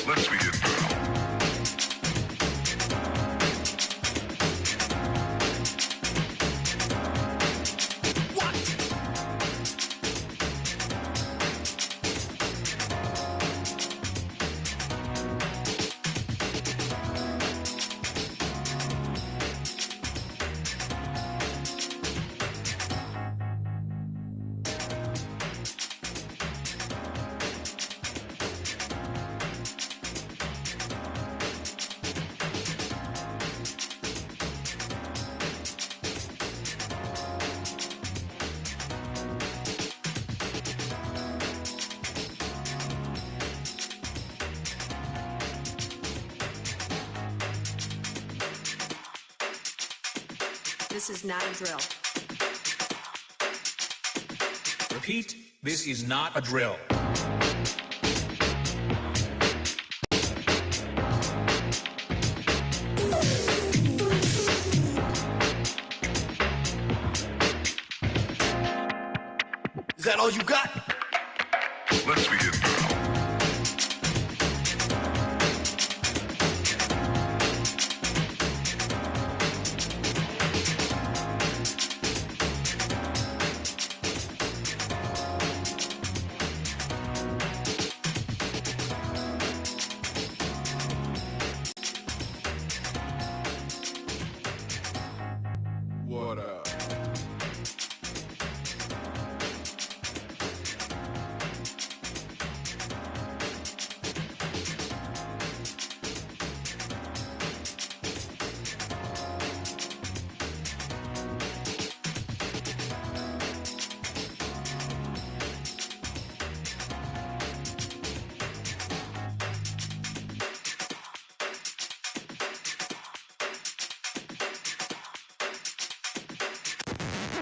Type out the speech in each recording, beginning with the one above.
Let's begin now. This is not a drill. Repeat, this is not a drill. Is that all you got? Let's begin now. What up?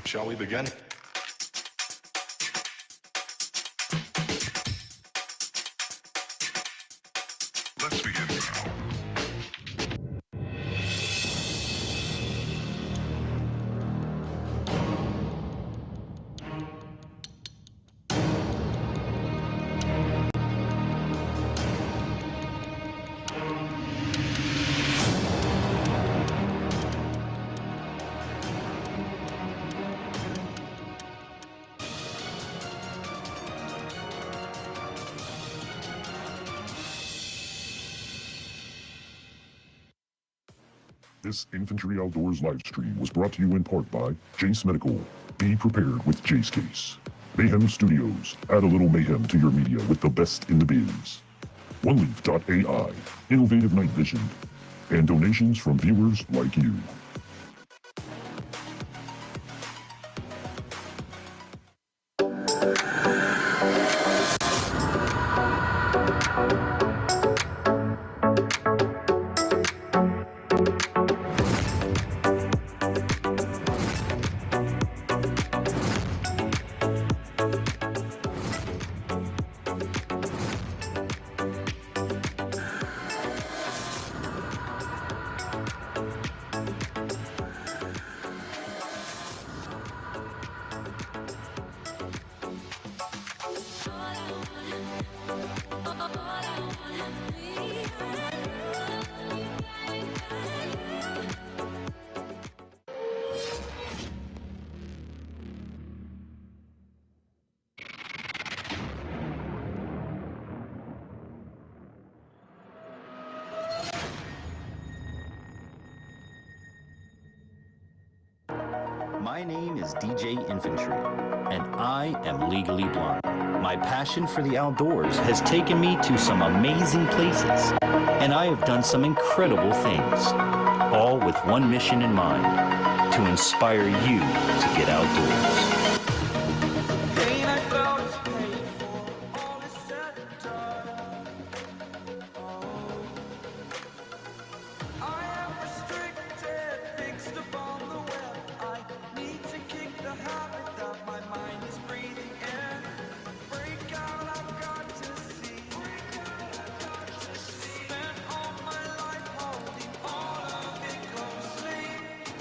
Shall we begin? Let's begin now. This Infantry Outdoors live stream was brought to you in part by Jace Medical. Be prepared with Jace Case. Mayhem Studios. Add a little mayhem to your media with the best in the biz. OneLeaf.ai. Innovative night vision. And donations from viewers like you. My name is DJ Infantry, and I am legally blind. My passion for the outdoors has taken me to some amazing places, and I have done some incredible things, all with one mission in mind, to inspire you to get outdoors.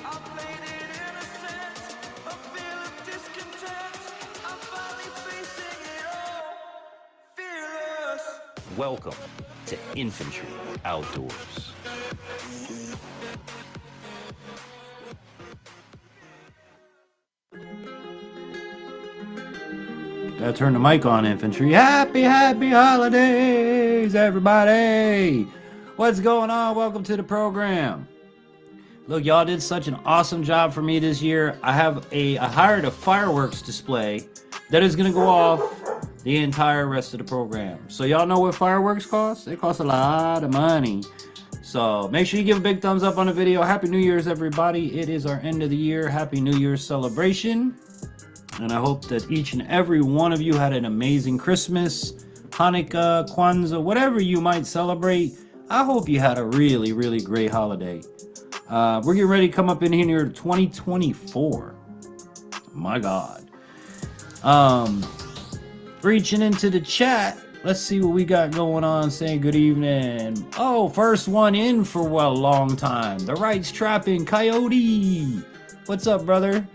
I played it innocent, a feel of Welcome to Infantry Outdoors. Gotta turn the mic on, Infantry. Happy holidays, everybody! What's going on? Welcome to the program. Look, y'all did such an awesome job for me this year. I hired a fireworks display that is gonna go off the entire rest of the program. So y'all know what fireworks cost? They cost a lot of money. So make sure you give a big thumbs up on the video. Happy New Year's, everybody. It is our end of the year. Happy New Year's celebration. And I hope that each and every one of you had an amazing Christmas, Hanukkah, Kwanzaa, whatever you might celebrate. I hope you had a really, really great holiday. We're getting ready to come up in here to 2024. My God. Reaching into the chat. Let's see what we got going on. Saying good evening. Oh, first one in for a long time. The Right's Trapping Coyote. What's up, brother?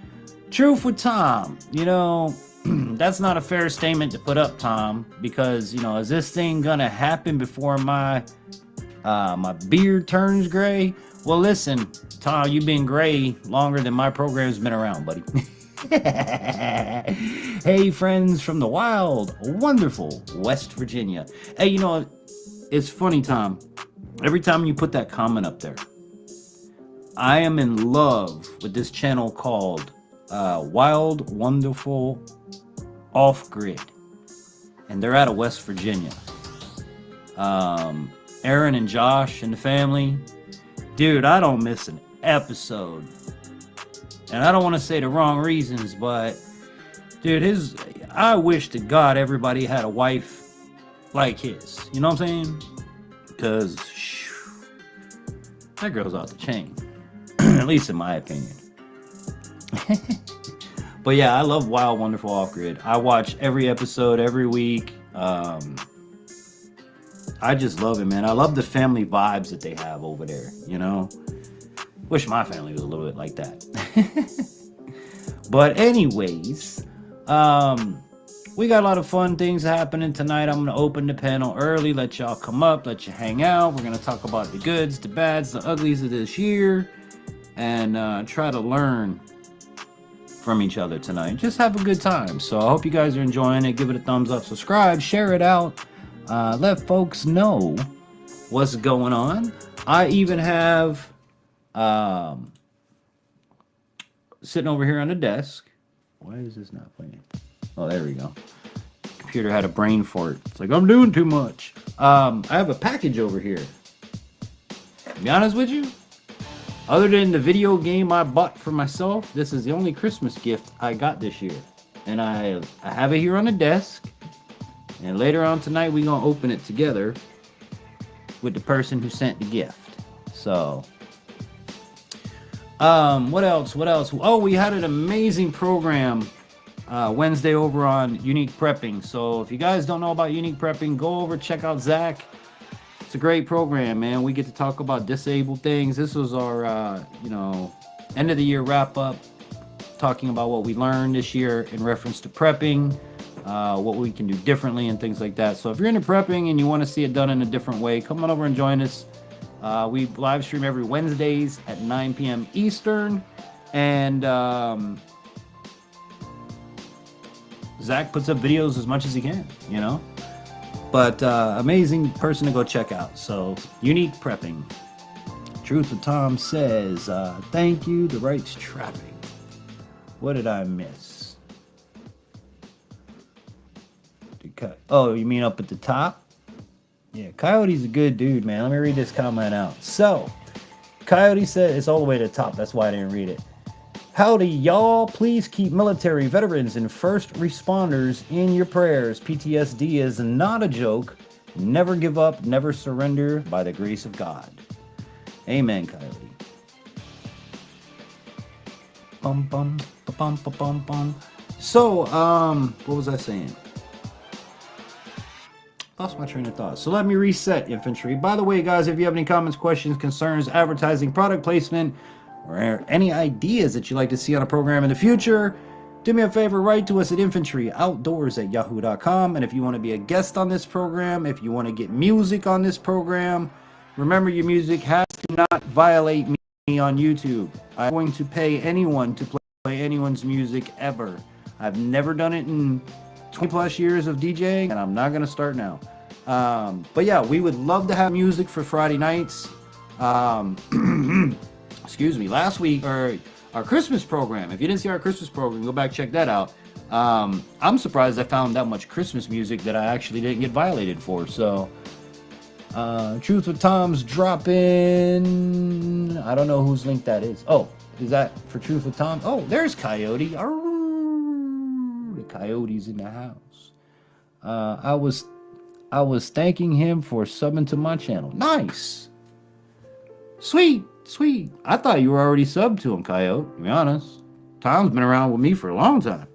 Truth with Tom. You know, that's not a fair statement to put up, Tom, because, you know, is this thing gonna happen before my beard turns gray? Well, listen, Tom, you've been gray longer than my program's been around, buddy. Hey, friends from the wild, wonderful West Virginia. Hey, you know, it's funny, Tom. Every time you put that comment up there, I am in love with this channel called Wild Wonderful Off Grid, and they're out of West Virginia. Aaron and Josh and the family, dude, I don't miss an episode, and I don't want to say the wrong reasons, but dude, I wish to God everybody had a wife like his. You know what I'm saying? Because that girl's off the chain, at least in my opinion. But yeah, I love Wild Wonderful Off Grid. I watch every episode every week. I just love it, man. I love the family vibes that they have over there, you know. Wish my family was a little bit like that. But anyways, we got a lot of fun things happening tonight. I'm going to open the panel early, let y'all come up, let you hang out. We're going to talk about the goods, the bads, the uglies of this year, and try to learn from each other tonight. Just have a good time. So I hope you guys are enjoying it. Give it a thumbs up, subscribe, share it out. Let folks know what's going on. I even have sitting over here on the desk. Why is this not playing? Oh, there we go. Computer had a brain fart. It's like, I'm doing too much. I have a package over here. To be honest with you, other than the video game I bought for myself, this is the only Christmas gift I got this year. And I have it here on the desk. And later on tonight, we're going to open it together with the person who sent the gift. So, what else? Oh, we had an amazing program Wednesday over on Unique Prepping. So if you guys don't know about Unique Prepping, go over, check out Zach. It's a great program, man. We get to talk about disabled things. This was our, end of the year wrap up, talking about what we learned this year in reference to prepping, what we can do differently and things like that. So if you're into prepping and you want to see it done in a different way, come on over and join us. We live stream every Wednesdays at 9 p.m. Eastern, and Zach puts up videos as much as he can, you know. But amazing person to go check out. So Unique Prepping. Truth with Tom says, thank you, the Right's Trapping. What did I miss? Oh, you mean up at the top? Yeah, Coyote's a good dude, man. Let me read this comment out. So, Coyote said, it's all the way to the top. That's why I didn't read it. Howdy, y'all. Please keep military veterans and first responders in your prayers. PTSD is not a joke. Never give up, never surrender by the grace of God. Amen, Coyote. Bum, bum, bum, bum, bum, bum. So, what was I saying? Lost my train of thought. So let me reset, Infantry. By the way, guys, if you have any comments, questions, concerns, advertising, product placement, or any ideas that you'd like to see on a program in the future, Do me a favor, write to us at infantryoutdoors@yahoo.com. And if you want to be a guest on this program, if you want to get music on this program, remember your music has to not violate me on YouTube. I'm going to pay anyone to play anyone's music ever. I've never done it in 20 plus years of DJing, and I'm not going to start now. But yeah, we would love to have music for Friday nights. Excuse me, last week, or our Christmas program. If you didn't see our Christmas program, go back, check that out. I'm surprised I found that much Christmas music that I actually didn't get violated for. So, Truth with Tom's dropping. I don't know whose link that is. Oh, is that for Truth with Tom? Oh, there's Coyote. Arr, the Coyote's in the house. I was thanking him for subbing to my channel. Nice. Sweet. I thought you were already subbed to him, Coyote, to be honest. Tom's been around with me for a long time.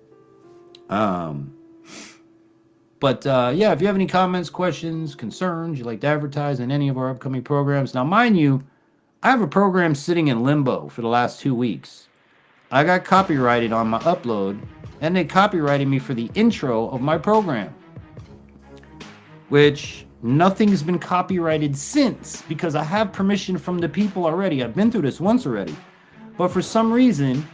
But yeah, if you have any comments, questions, concerns, you'd like to advertise in any of our upcoming programs. Now, mind you, I have a program sitting in limbo for the last 2 weeks. I got copyrighted on my upload, and they copyrighted me for the intro of my program, which nothing's been copyrighted since, because I have permission from the people already. I've been through this once already. But for some reason,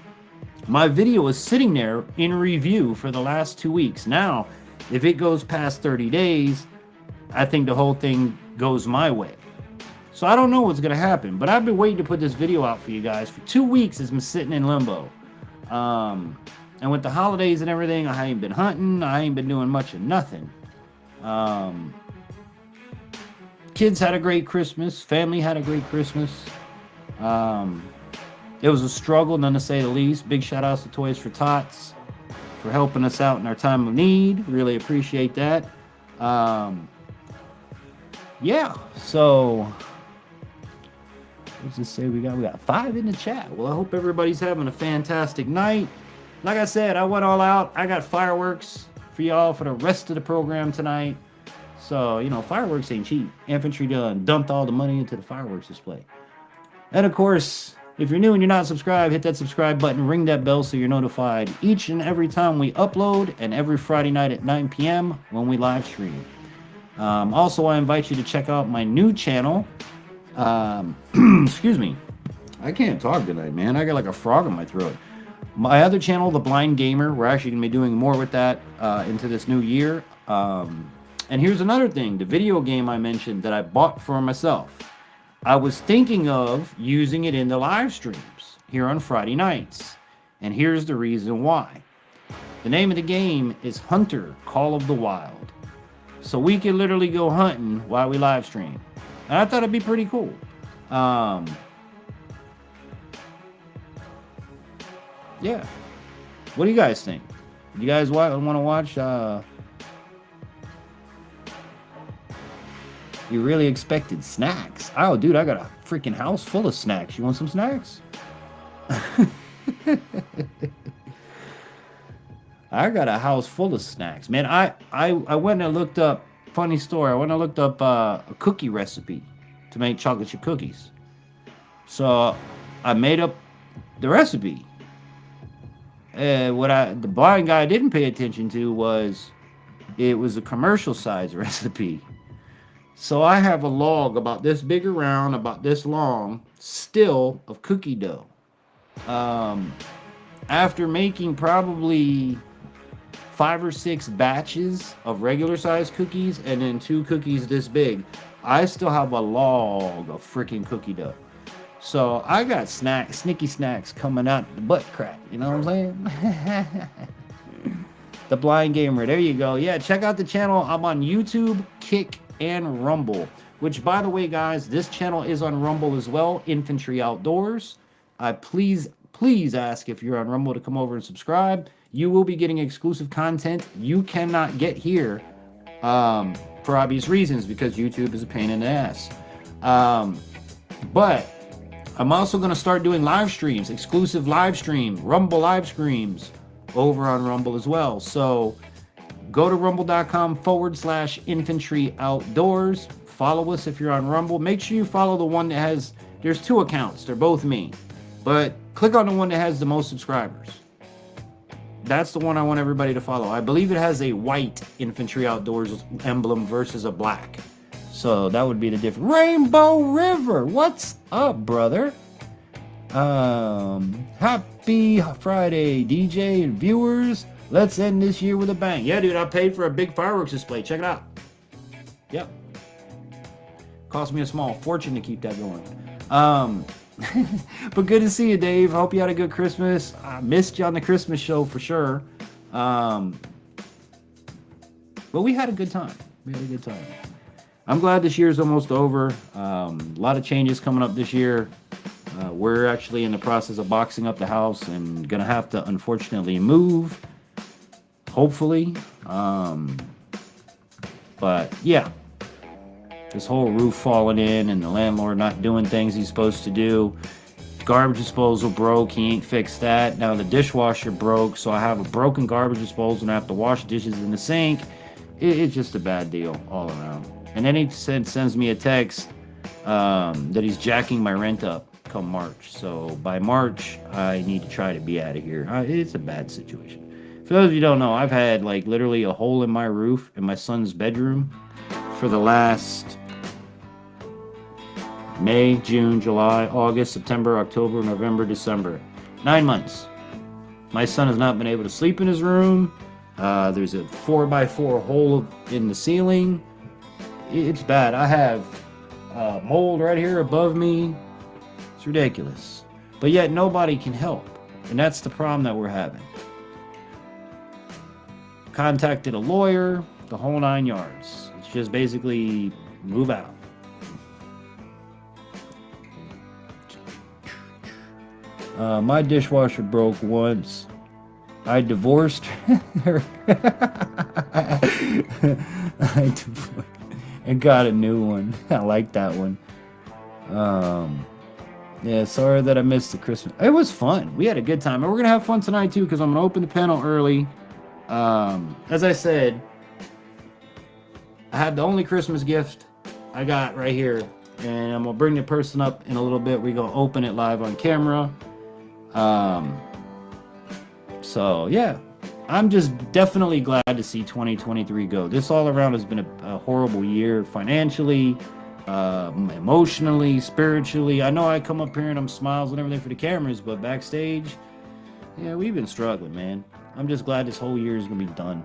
my video is sitting there in review for the last 2 weeks. Now, if it goes past 30 days, I think the whole thing goes my way. So I don't know what's going to happen, but I've been waiting to put this video out for you guys. For 2 weeks, it's been sitting in limbo. And with the holidays and everything, I ain't been hunting. I ain't been doing much of nothing. Kids had a great Christmas. Family had a great Christmas. It was a struggle, none to say the least. Big shout outs to Toys for Tots for helping us out in our time of need. Really appreciate that. Yeah, so let's just say we got 5 in the chat. Well, I hope everybody's having a fantastic night. Like I said, I went all out. I got fireworks for y'all for the rest of the program tonight. So, you know, fireworks ain't cheap. Infantry done dumped all the money into the fireworks display. And of course, if you're new and you're not subscribed, hit that subscribe button, ring that bell so you're notified each and every time we upload, and every Friday night at 9 p.m. when we live stream. Also, I invite you to check out my new channel. Excuse me. I can't talk tonight, man. I got like a frog in my throat. My other channel, The Blind Gamer, we're actually going to be doing more with that into this new year. And here's another thing, the video game I mentioned that I bought for myself. I was thinking of using it in the live streams here on Friday nights. And here's the reason why. The name of the game is Hunter Call of the Wild. So we can literally go hunting while we live stream. And I thought it'd be pretty cool. Yeah. What do you guys think? You guys want to watch... You really expected snacks? Oh, dude, I got a freaking house full of snacks. You want some snacks? I got a house full of snacks. Man, I went and looked up, funny story, I went and looked up a cookie recipe to make chocolate chip cookies. So I made up the recipe. The blind guy didn't pay attention to was it was a commercial size recipe. So I have a log about this big around, about this long, still of cookie dough. After making probably 5 or 6 batches of regular size cookies and then 2 cookies this big, I still have a log of freaking cookie dough. So I got sneaky snacks coming out the butt crack. You know what I'm saying? The Blind Gamer. There you go. Yeah, check out the channel. I'm on YouTube, Kick, and Rumble. Which, by the way, guys, this channel is on Rumble as well. Infantry Outdoors. Please ask if you're on Rumble to come over and subscribe. You will be getting exclusive content you cannot get here for obvious reasons, because YouTube is a pain in the ass. But I'm also going to start doing live streams, exclusive live stream, Rumble live streams over on Rumble as well. So go to rumble.com/Infantry Outdoors. Follow us if you're on Rumble. Make sure you follow the one that has, there's 2 accounts. They're both me. But click on the one that has the most subscribers. That's the one I want everybody to follow. I believe it has a white Infantry Outdoors emblem versus a black. So that would be the difference. Rainbow River, what's up, brother? Happy Friday, DJ and viewers. Let's end this year with a bang. Yeah, dude, I paid for a big fireworks display. Check it out. Yep. Cost me a small fortune to keep that going. But good to see you, Dave. Hope you had a good Christmas. I missed you on the Christmas show for sure. But we had a good time. I'm glad this year's almost over. A lot of changes coming up this year. We're actually in the process of boxing up the house and gonna have to unfortunately move. Hopefully. But yeah. This whole roof falling in and the landlord not doing things he's supposed to do. Garbage disposal broke. He ain't fixed that. Now the dishwasher broke, so I have a broken garbage disposal and I have to wash dishes in the sink. It's just a bad deal all around. And then he sends me a text that he's jacking my rent up come March. So by March, I need to try to be out of here. It's a bad situation. For those of you who don't know, I've had like literally a hole in my roof in my son's bedroom for the last May, June, July, August, September, October, November, December. 9 months. My son has not been able to sleep in his room. There's a 4x4 hole in the ceiling. It's bad. I have mold right here above me. It's ridiculous. But yet nobody can help. And that's the problem that we're having. Contacted a lawyer, the whole 9 yards. It's just basically move out. My dishwasher broke once. I divorced her. And got a new one. I like that one. Yeah, sorry that I missed the Christmas. It was fun. We had a good time. And we're going to have fun tonight, too, because I'm going to open the panel early. As I said, I had the only Christmas gift I got right here. And I'm going to bring the person up in a little bit. We're going to open it live on camera. So, yeah. I'm just definitely glad to see 2023 go. This all around has been a horrible year financially, emotionally, spiritually. I know I come up here and I'm smiles and everything for the cameras, but backstage, yeah, we've been struggling, man. I'm just glad this whole year is going to be done.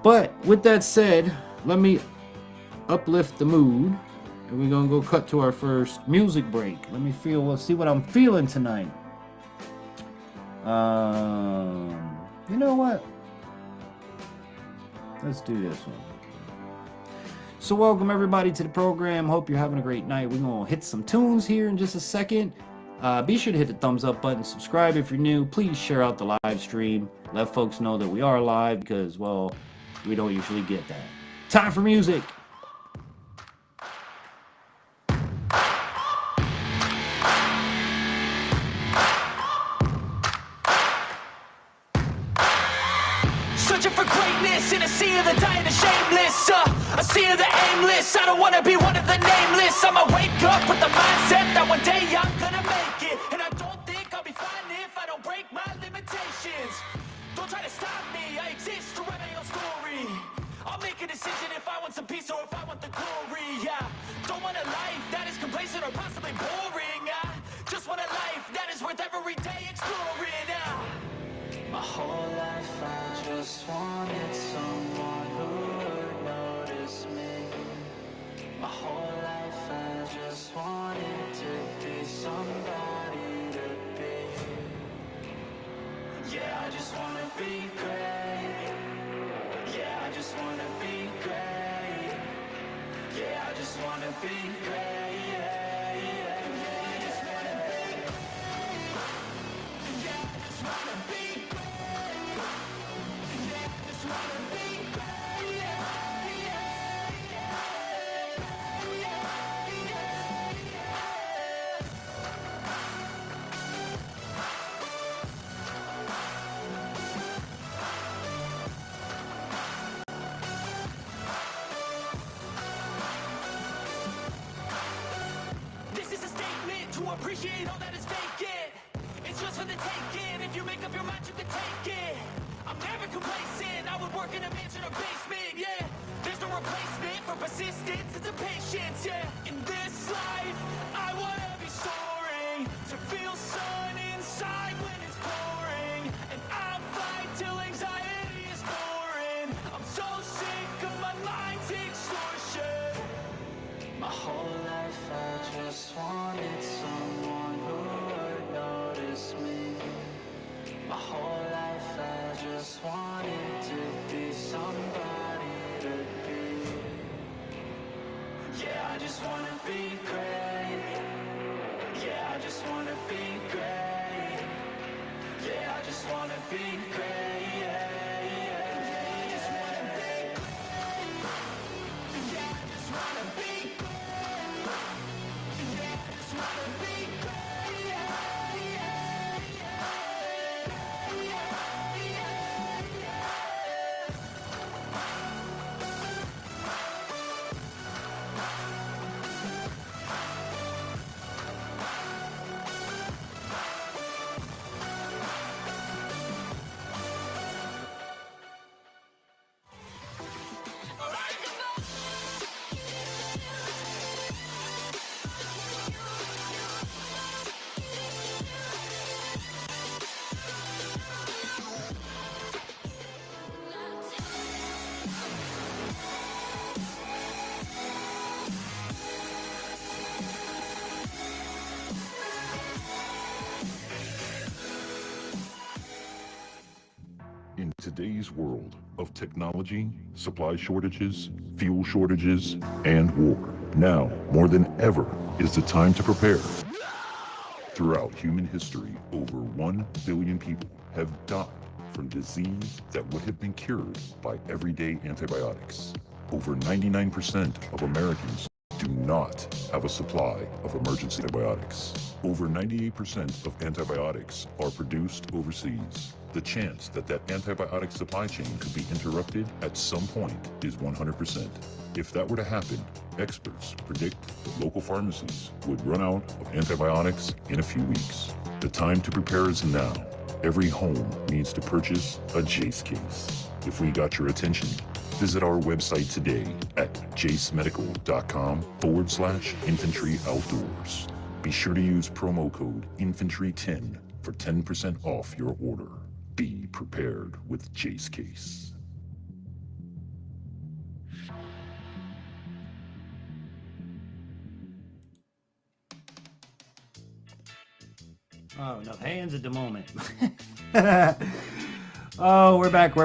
But with that said, let me uplift the mood. And we're going to go cut to our first music break. Let's see what I'm feeling tonight. You know what? Let's do this one. So welcome everybody to the program. Hope you're having a great night. We're going to hit some tunes here in just a second. Be sure to hit the thumbs up button. Subscribe if you're new. Please share out the live stream. Let folks know that we are live because, well, we don't usually get that. Time for music. In a sea of the dying and shameless, a sea of the aimless. I don't wanna be one of the nameless. I'ma wake up with the mindset that one day I'm gonna make it. And I don't think I'll be fine if I don't break my limitations. Don't try to stop me, I exist to write my own story. I'll make a decision if I want some peace or if I want the glory. Yeah, don't want a life that is complacent or possibly boring. I just want a life that is worth every day exploring. My whole life I just wanted someone who would notice me. My whole life I just wanted to be somebody to be. Yeah, I just wanna be great. Yeah, I just wanna be great. Yeah, I just wanna be great. Yeah, yeah, yeah, I just wanna be great. Yeah, I just wanna be great. Appreciate all that is vacant. It's just for the taking. If you make up your mind, you can take park in a mansion or basement, yeah. There's no replacement for persistence, it's a patience, yeah. In this life, I wanna be soaring, to feel sun inside when it's pouring, and I'll fight till anxiety is boring. I'm so sick of my mind's extortion. My whole life I just wanted someone who would notice me. My whole life I just wanted to be somebody to be. Yeah, I just wanna be great. Yeah, I just wanna be great. Yeah, I just wanna be great. Yeah, yeah, I just wanna be great. Yeah, I just wanna be great. Yeah, I just wanna be great. Yeah, In today's world of technology, supply shortages, fuel shortages, and war, now more than ever is the time to prepare. Throughout human history, over 1 billion people have died from disease that would have been cured by everyday antibiotics. Over 99% of Americans do not have a supply of emergency antibiotics. Over 98% of antibiotics are produced overseas. The chance that that antibiotic supply chain could be interrupted at some point is 100%. If that were to happen, experts predict that local pharmacies would run out of antibiotics in a few weeks. The time to prepare is now. Every home needs to purchase a Jace case. If we got your attention, visit our website today at jacemedical.com/Infantry Outdoors. Be sure to use promo code INFANTRY10 for 10% off your order. Be prepared with Jace Case. Oh, enough hands at the moment. Oh, we're back.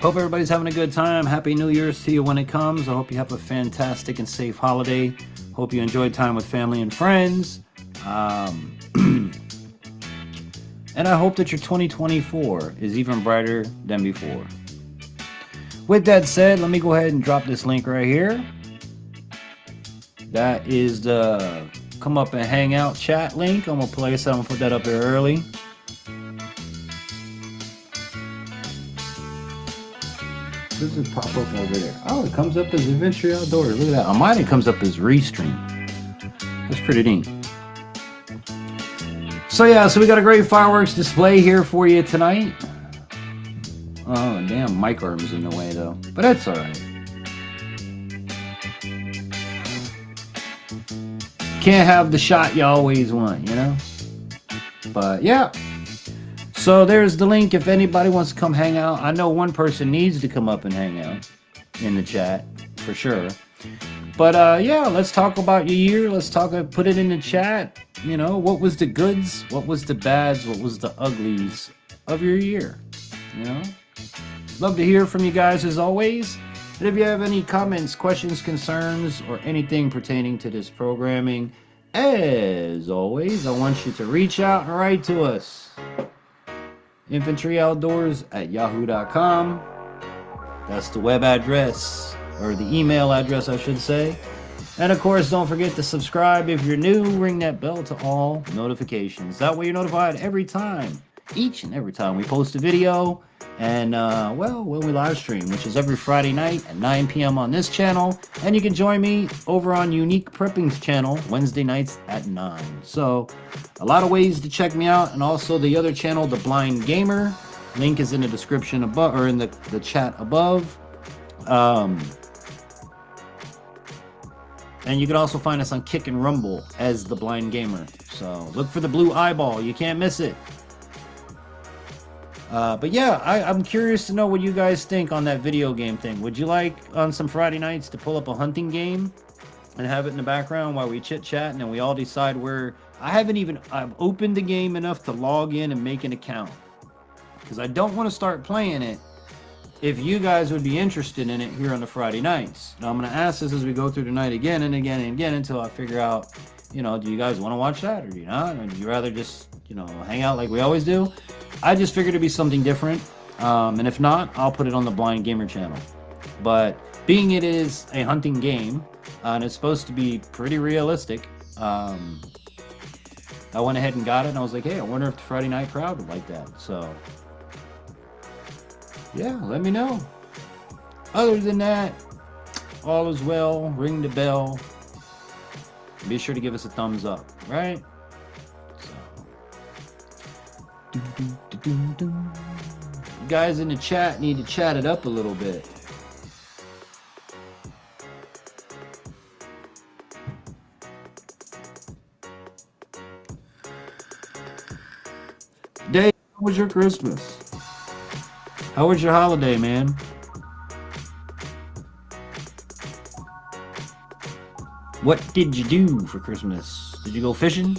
Hope everybody's having a good time. Happy New Year's to you when it comes. I hope you have a fantastic and safe holiday. Hope you enjoyed time with family and friends. And I hope that your 2024 is even brighter than before. With that said, let me go ahead and drop this link right here. That is the come up and hang out chat link. I'm gonna put that up there early. Does it pop up over there? Oh, it comes up as Infantry Outdoors. Look at that. On mine, it comes up as Restream. That's pretty neat. So yeah, so we got a great fireworks display here for you tonight. Oh, damn, mic arm's in the way though, but that's all right. Can't have the shot you always want, you know? But yeah. So there's the link if anybody wants to come hang out. I know one person needs to come up and hang out in the chat for sure. But yeah, let's talk about your year. Let's put it in the chat. You know, what was the goods? What was the bads? What was the uglies of your year? You know? Love to hear from you guys as always. And if you have any comments, questions, concerns, or anything pertaining to this programming, as always, I want you to reach out and write to us. InfantryOutdoors@yahoo.com. That's the web address, or the email address, I should say. And of course, don't forget to subscribe if you're new. Ring that bell to all notifications. That way you're notified every time, each and every time we post a video. And, well, when we live stream, which is every Friday night at 9 p.m. on this channel. And you can join me over on Unique Prepping's channel, Wednesday nights at 9. So, a lot of ways to check me out. And also the other channel, The Blind Gamer. Link is in the description above, or in the chat above. And you can also find us on Kick and Rumble as The Blind Gamer. So look for the blue eyeball. You can't miss it. But yeah, I'm curious to know what you guys think on that video game thing. Would you like on some Friday nights to pull up a hunting game and have it in the background while we chit chat, and then we all decide where? I've opened the game enough to log in and make an account, because I don't want to start playing it if you guys would be interested in it here on the Friday nights. Now I'm going to ask this as we go through the night again and again and again until I figure out, do you guys want to watch that or do you not? Or do you rather just, hang out like we always do? I just figured it'd be something different. And if not, I'll put it on the Blind Gamer channel. But being it is a hunting game, and it's supposed to be pretty realistic, I went ahead and got it, and I was like, hey, I wonder if the Friday night crowd would like that. So yeah, let me know. Other than that, all is well. Ring the bell. Be sure to give us a thumbs up, right? So, you guys in the chat need to chat it up a little bit. Dave, how was your Christmas? How was your holiday, man? What did you do for Christmas? Did you go fishing?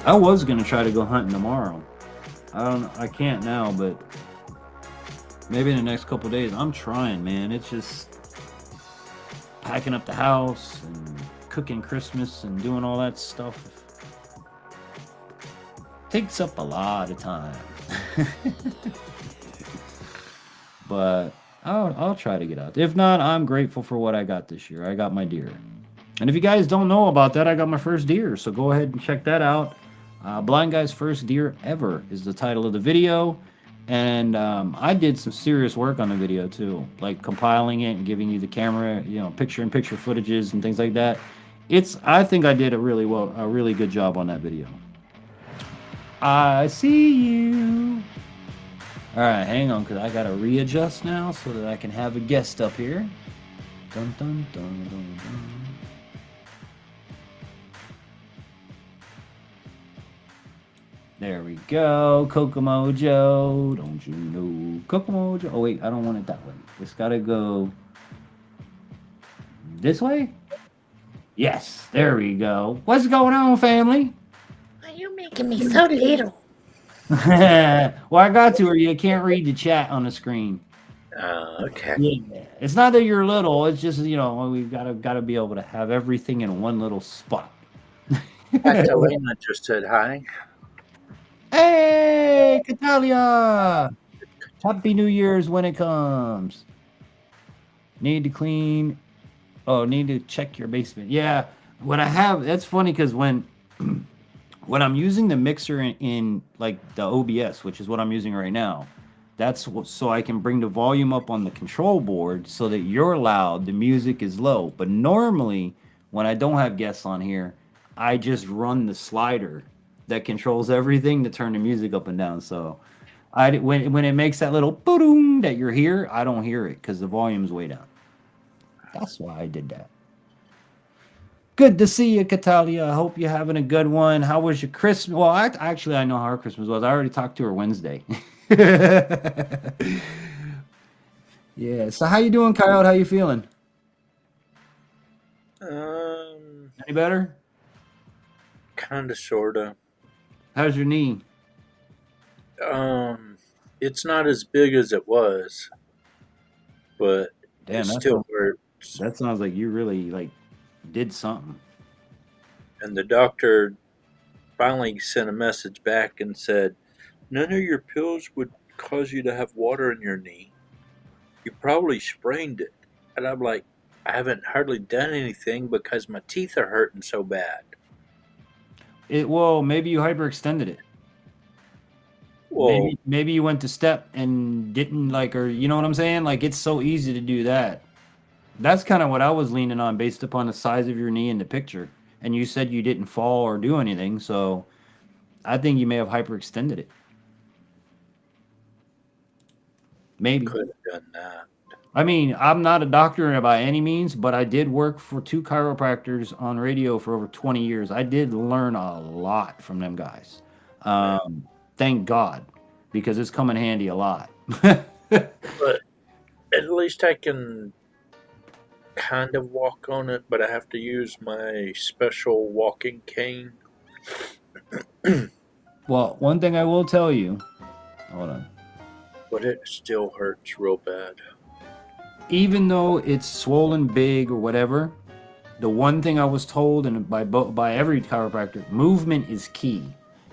I was gonna try to go hunting tomorrow. I can't now, but maybe in the next couple days. I'm trying, man. It's just packing up the house and cooking Christmas and doing all that stuff. Takes up a lot of time. But I'll try to get out. If not, I'm grateful for what I got this year. I got my deer. And if you guys don't know about that, I got my first deer. So go ahead and check that out. Blind Guy's First Deer Ever is the title of the video. And I did some serious work on the video too. Like compiling it and giving you the camera, picture-in-picture footages and things like that. I think I did a really good job on that video. I see you. All right, hang on, because I got to readjust now so that I can have a guest up here. Dun, dun, dun, dun, dun. There we go. Kokomo Joe. Don't you know Kokomo Joe? Oh, wait, I don't want it that way. It's got to go this way? Yes, there we go. What's going on, family? You're making me so little. Well, I got to, or you can't read the chat on the screen. Okay. Yeah. It's not that you're little. It's just we've got to be able to have everything in one little spot. Catalina just said hi. Hey, Catalia! Happy New Year's when it comes. Need to clean. Oh, need to check your basement. Yeah, what I have. That's funny because when I'm using the mixer in like the OBS, which is what I'm using right now, that's so I can bring the volume up on the control board so that you're loud, the music is low. But normally, when I don't have guests on here, I just run the slider that controls everything to turn the music up and down. So when it makes that little boom that you're here, I don't hear it because the volume's way down. That's why I did that. Good to see you, Catalia. I hope you're having a good one. How was your Christmas? Well, actually, I know how her Christmas was. I already talked to her Wednesday. Yeah. So how you doing, Coyote? How you feeling? Any better? Kinda, sorta. How's your knee? It's not as big as it was, but Damn, it that still sounds, hurts. that sounds like you really did something. And the doctor finally sent a message back and said, none of your pills would cause you to have water in your knee. You probably sprained it. And I'm like, I haven't hardly done anything because my teeth are hurting so bad. Well, maybe you hyperextended it. Well, Maybe you went to step and didn't or you know what I'm saying? Like, it's so easy to do that. That's kind of what I was leaning on based upon the size of your knee in the picture. And you said you didn't fall or do anything, so I think you may have hyperextended it. Maybe. Could have done that. I mean, I'm not a doctor by any means, but I did work for 2 chiropractors on radio for over 20 years. I did learn a lot from them guys. Thank God, because it's come in handy a lot. But at least I can kind of walk on it, but I have to use my special walking cane. Well, one thing I will tell you, hold on. But it still hurts real bad. Even though it's swollen big or whatever, the one thing I was told, and by every chiropractor, movement is key.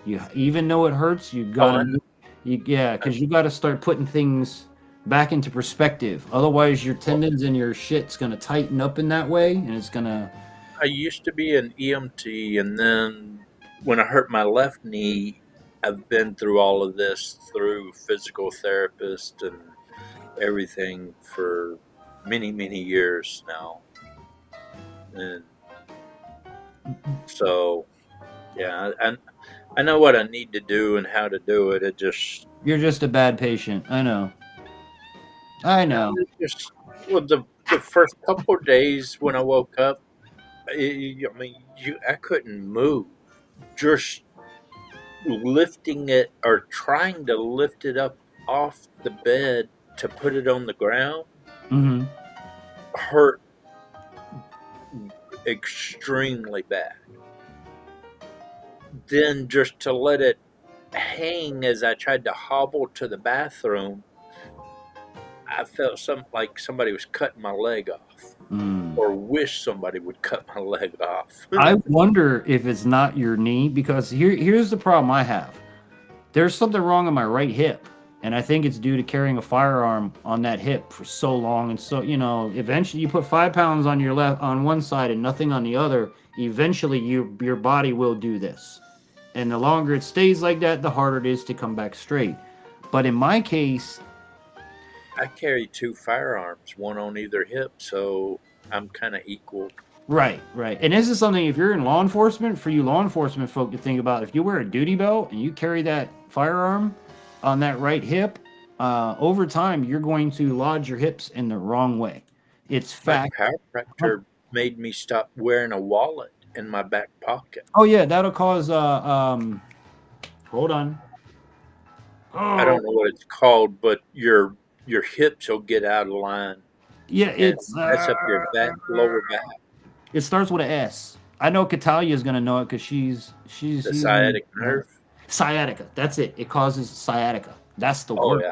You even though it hurts, you gotta, because you gotta start putting things back into perspective. Otherwise, your tendons and your shit's gonna tighten up in that way, and it's gonna. I used to be an EMT, and then when I hurt my left knee, I've been through all of this through physical therapist and everything for many, many years now. And so, yeah, I know what I need to do and how to do it. It just, You're just a bad patient. I know. I know. it just well, the first couple of days when I woke up, I couldn't move. Just lifting it or trying to lift it up off the bed to put it on the ground Mm-hmm. hurt extremely bad. Then just to let it hang as I tried to hobble to the bathroom, I felt like somebody was cutting my leg off, or wish somebody would cut my leg off. I wonder if it's not your knee, because here's the problem I have. There's something wrong on my right hip, and I think it's due to carrying a firearm on that hip for so long. And so, eventually you put 5 pounds on your left on one side and nothing on the other, eventually your body will do this. And the longer it stays like that, the harder it is to come back straight. But in my case, I carry 2 firearms, one on either hip, so I'm kind of equal. right. And this is something, if you're in law enforcement, for you law enforcement folk to think about, if you wear a duty belt and you carry that firearm on that right hip, over time, you're going to lodge your hips in the wrong way. It's My fact. chiropractor made me stop wearing a wallet in my back pocket. Oh, yeah, that'll cause, hold on. I don't know what it's called, but your hips will get out of line. Yeah, And it's, mess up your lower back. it starts with an S. I know Katalia's going to know it because she's The sciatic nerve. Sciatica. That's it. It causes sciatica. That's the Oh word.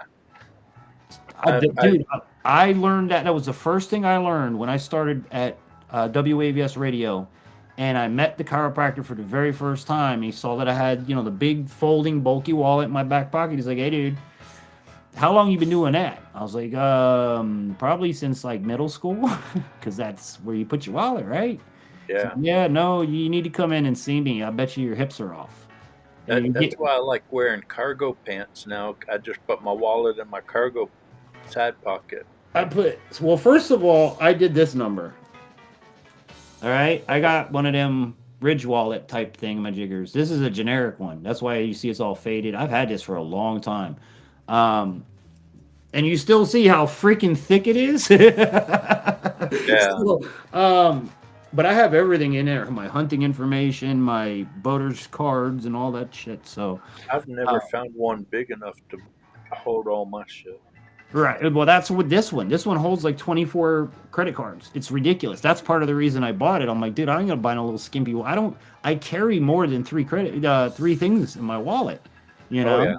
yeah. Dude, I learned that. That was the first thing I learned when I started at WAVS Radio, and I met the chiropractor for the very first time. He saw that I had, the big folding bulky wallet in my back pocket. He's like, "Hey, dude, how long you been doing that?" I was like, probably since like middle school, because that's where you put your wallet, right? Yeah. Yeah, no, you need to come in and see me. I bet you your hips are off. That's why I like wearing cargo pants now. I just put my wallet in my cargo side pocket. Well, first of all, I did this number. All right, I got one of them Ridge wallet type thingamajiggers. This is a generic one. That's why you see it's all faded. I've had this for a long time. And you still see how freaking thick it is. Yeah. But I have everything in there. My hunting information, my boater's cards, and all that shit. So I've never found one big enough to hold all my shit. right. Well, that's with this one. This one holds like 24 credit cards. It's ridiculous. That's part of the reason I bought it. I'm like, dude, I ain't gonna buy no little skimpy. I carry more than 3 things in my wallet. Oh yeah.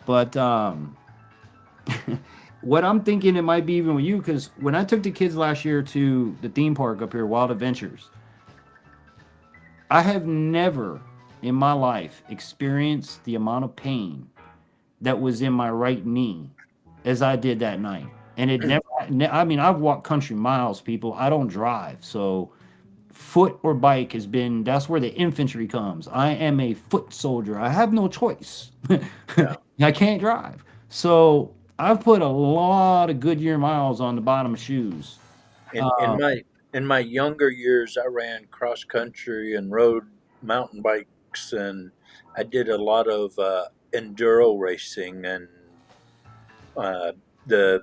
But what I'm thinking, it might be even with you, because when I took the kids last year to the theme park up here, Wild Adventures, I have never in my life experienced the amount of pain that was in my right knee as I did that night. And it never, I mean, I've walked country miles, people. I don't drive. So foot or bike that's where the infantry comes. I am a foot soldier. I have no choice. I can't drive. So I've put a lot of Goodyear miles on the bottom of shoes. In my younger years, I ran cross country and rode mountain bikes bikes, and I did a lot of enduro racing and uh, the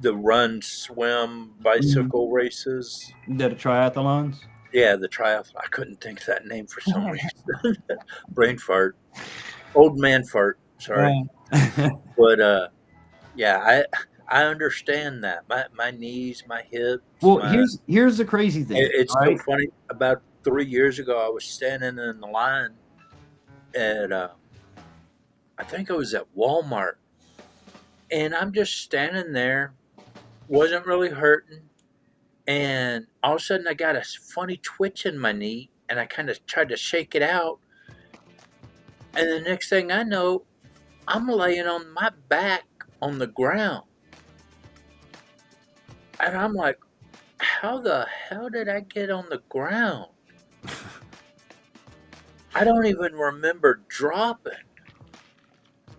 run, swim, bicycle races. Did a triathlons? Yeah, the triathlon. I couldn't think of that name for some reason. Brain fart. Old man fart. Sorry. But yeah, I understand that. My knees, my hips, Well, my here's the crazy thing, it's all so right? funny. About 3 years ago, I was standing in the line at I think I was at Walmart, and I'm just standing there, wasn't really hurting, and all of a sudden I got a funny twitch in my knee, and I kind of tried to shake it out, and the next thing I know, I'm laying on my back on the ground, and I'm like, how the hell did I get on the ground? I don't even remember dropping.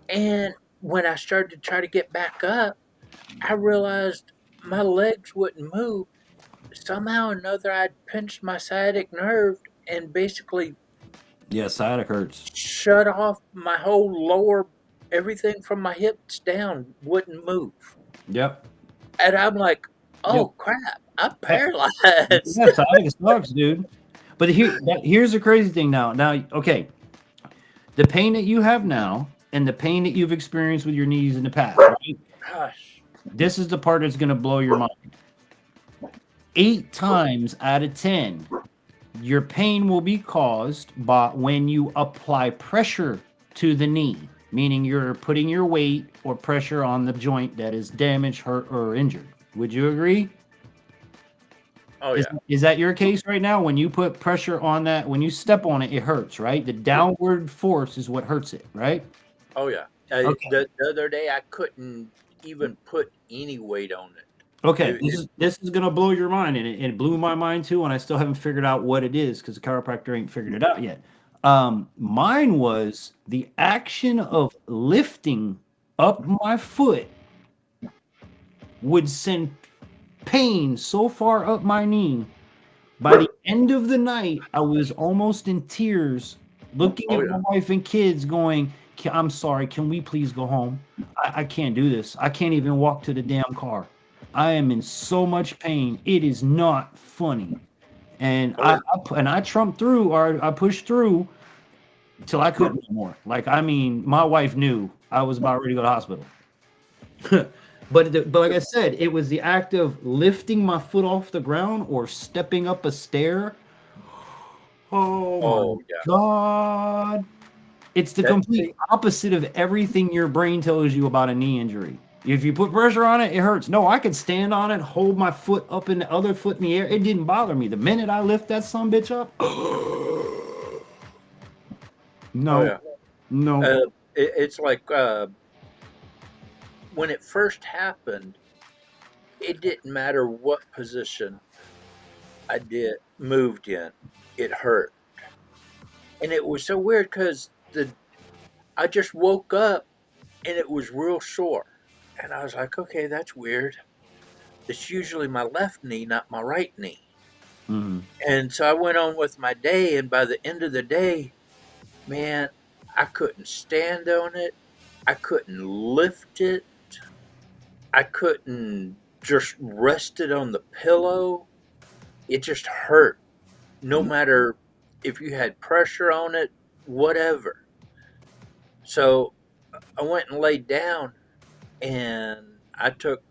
And when I started to try to get back up, I realized my legs wouldn't move. Somehow or another, I'd pinched my sciatic nerve and basically Yeah, sciatic hurts. shut off my whole lower, everything from my hips down wouldn't move. Yep. And I'm like, Yep. oh crap, I'm Yeah, paralyzed. sciatic sucks, dude. But here's the crazy thing now. Now, okay, the pain that you have now and the pain that you've experienced with your knees in the past, right? Gosh. This is the part that's going to blow your mind. 8 times out of 10, your pain will be caused by when you apply pressure to the knee, meaning you're putting your weight or pressure on the joint that is damaged, hurt, or injured. Would you agree? Oh yeah. Is that your case right now? When you put pressure on that, when you step on it, it hurts, right? The downward force is what hurts it, right? Oh yeah. Okay. The other day I couldn't even put any weight on it. Okay, It- this is gonna blow your mind, and it blew my mind too, and I still haven't figured out what it is because the chiropractor ain't figured it out yet. Mine was the action of lifting up my foot would send pain so far up my knee. By the end of the night, I was almost in tears, looking Oh, at my yeah. wife and kids, going, I'm sorry, can we please go home? I can't do this. I can't even walk to the damn car. I am in so much pain. It is not funny. And Oh, yeah. I trumped through, or I pushed through till I couldn't no more. Like, I mean, my wife knew I was about ready to go to the hospital. But like I said, it was the act of lifting my foot off the ground or stepping up a stair. Oh my Oh yeah. God. It's the That- complete opposite of everything your brain tells you about a knee injury. If you put pressure on it, it hurts. No, I could stand on it, hold my foot up and the other foot in the air. It didn't bother me. The minute I lift that sumbitch up, no, Oh yeah. no. It's like when it first happened, it didn't matter what position I moved in, it hurt, and it was so weird because I just woke up and it was real sore, and I was like, okay, that's weird. It's usually my left knee, not my right knee. Mhm. And so I went on with my day, and by the end of the day, man, I couldn't stand on it. I couldn't lift it. I couldn't just rest it on the pillow. It just hurt, no matter if you had pressure on it, whatever. So I went and laid down, and I took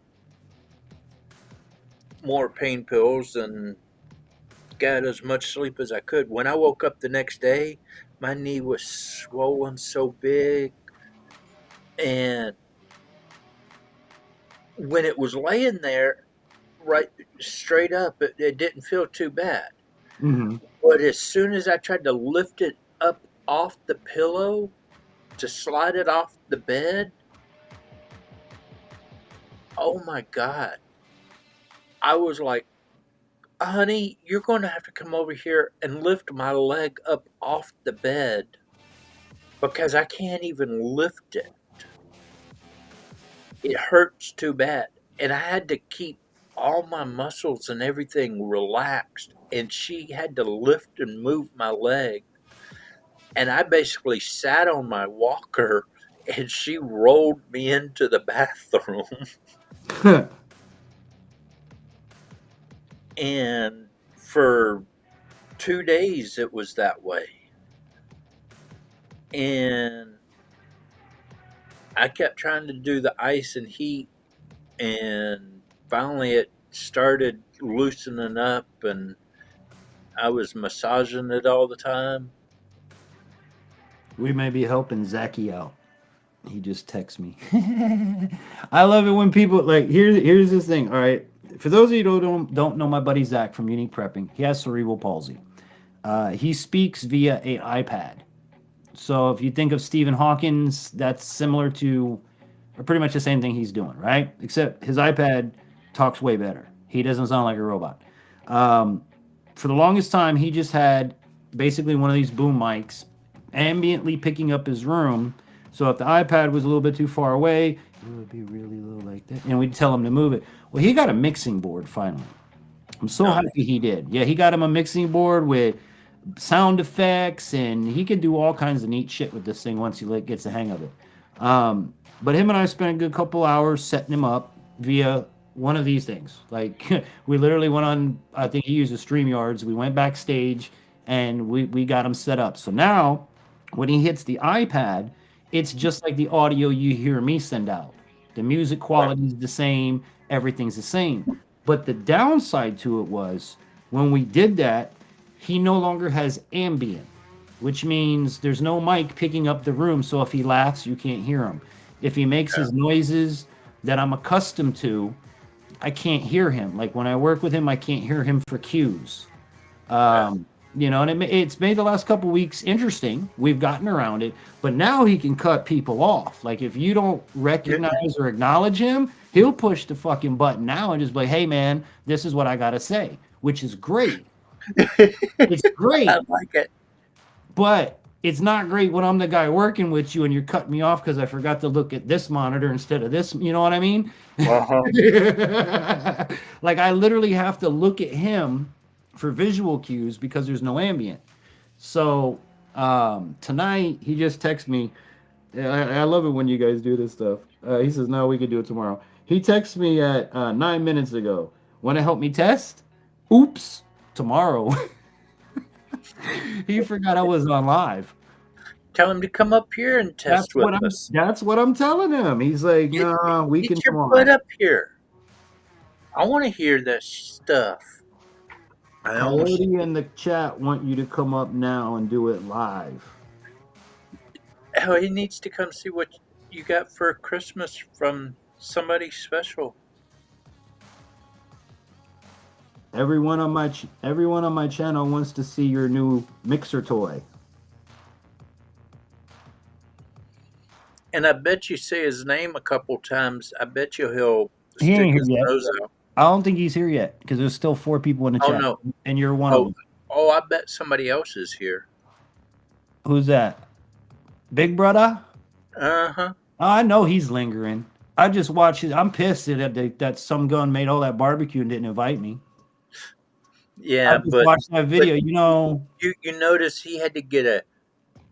more pain pills and got as much sleep as I could. When I woke up the next day, my knee was swollen so big, and when it was laying there right straight up, it didn't feel too bad. Mhm. But as soon as I tried to lift it up off the pillow to slide it off the bed, oh my God. I was like, honey, you're going to have to come over here and lift my leg up off the bed because I can't even lift it. It hurts too bad. And I had to keep all my muscles and everything relaxed. And she had to lift and move my leg. and I basically sat on my walker, and she rolled me into the bathroom. And for 2 days, it was that way. And I kept trying to do the ice and heat, and finally it started loosening up, and I was massaging it all the time. We may be helping Zachy out. He just texts me. I love it when people like here's this thing. All right, for those of you who don't know my buddy Zach from Unique Prepping, he has cerebral palsy. He speaks via a iPad. So if you think of Stephen Hawkins, that's similar to, or pretty much the same thing he's doing, right? Except his iPad talks way better. He doesn't sound like a robot. For the longest time, he just had basically one of these boom mics ambiently picking up his room. So if the iPad was a little bit too far away, it would be really low like that. And we'd tell him to move it. Well, he got a mixing board finally. I'm so happy he did. Yeah, he got him a mixing board with sound effects, and he could do all kinds of neat shit with this thing once he gets the hang of it. But him and I spent a good couple hours setting him up via one of these things. Like we literally went on, I think he uses StreamYards. We went backstage and we got him set up. So now when he hits the iPad, it's just like the audio you hear me send out. The music quality is the same, everything's the same. But the downside to it was when we did that, he no longer has ambient, which means there's no mic picking up the room. So if he laughs, you can't hear him. If he makes his noises that I'm accustomed to, I can't hear him. Like when I work with him, I can't hear him for cues. You know, and it's made the last couple weeks interesting. We've gotten around it, but now he can cut people off. Like if you don't recognize or acknowledge him, he'll push the fucking button now and just be like, "Hey, man, this is what I gotta say," which is great. It's great. I like it. But it's not great when I'm the guy working with you and you're cutting me off because I forgot to look at this monitor instead of this. You know what I mean? Like I literally have to look at him for visual cues because there's no ambient. So tonight he just texted me. I love it when you guys do this stuff. He says, "No, we can do it tomorrow." He texted me at 9 minutes ago. Want to help me test? Oops, tomorrow. He forgot I was on live. Tell him to come up here and test with us. That's what I'm telling him. He's like, "Nah, we Get can your tomorrow." butt up here. I want to hear that stuff. Already in the chat want you to come up now and do it live. Oh, he needs to come see what you got for Christmas from somebody special. Everyone on my channel wants to see your new mixer toy. And I bet you say his name a couple times. I bet you he'll He stick ain't here his yet. nose out. I don't think he's here yet because there's still 4 people in the Oh, chat. no. And you're one of them. Oh, I bet somebody else is here. Who's that? Big brother? Uh-huh. I know he's lingering. I just watched it. I'm pissed that some gun made all that barbecue and didn't invite me. Yeah, I just watched that video. You know, you notice he had to get a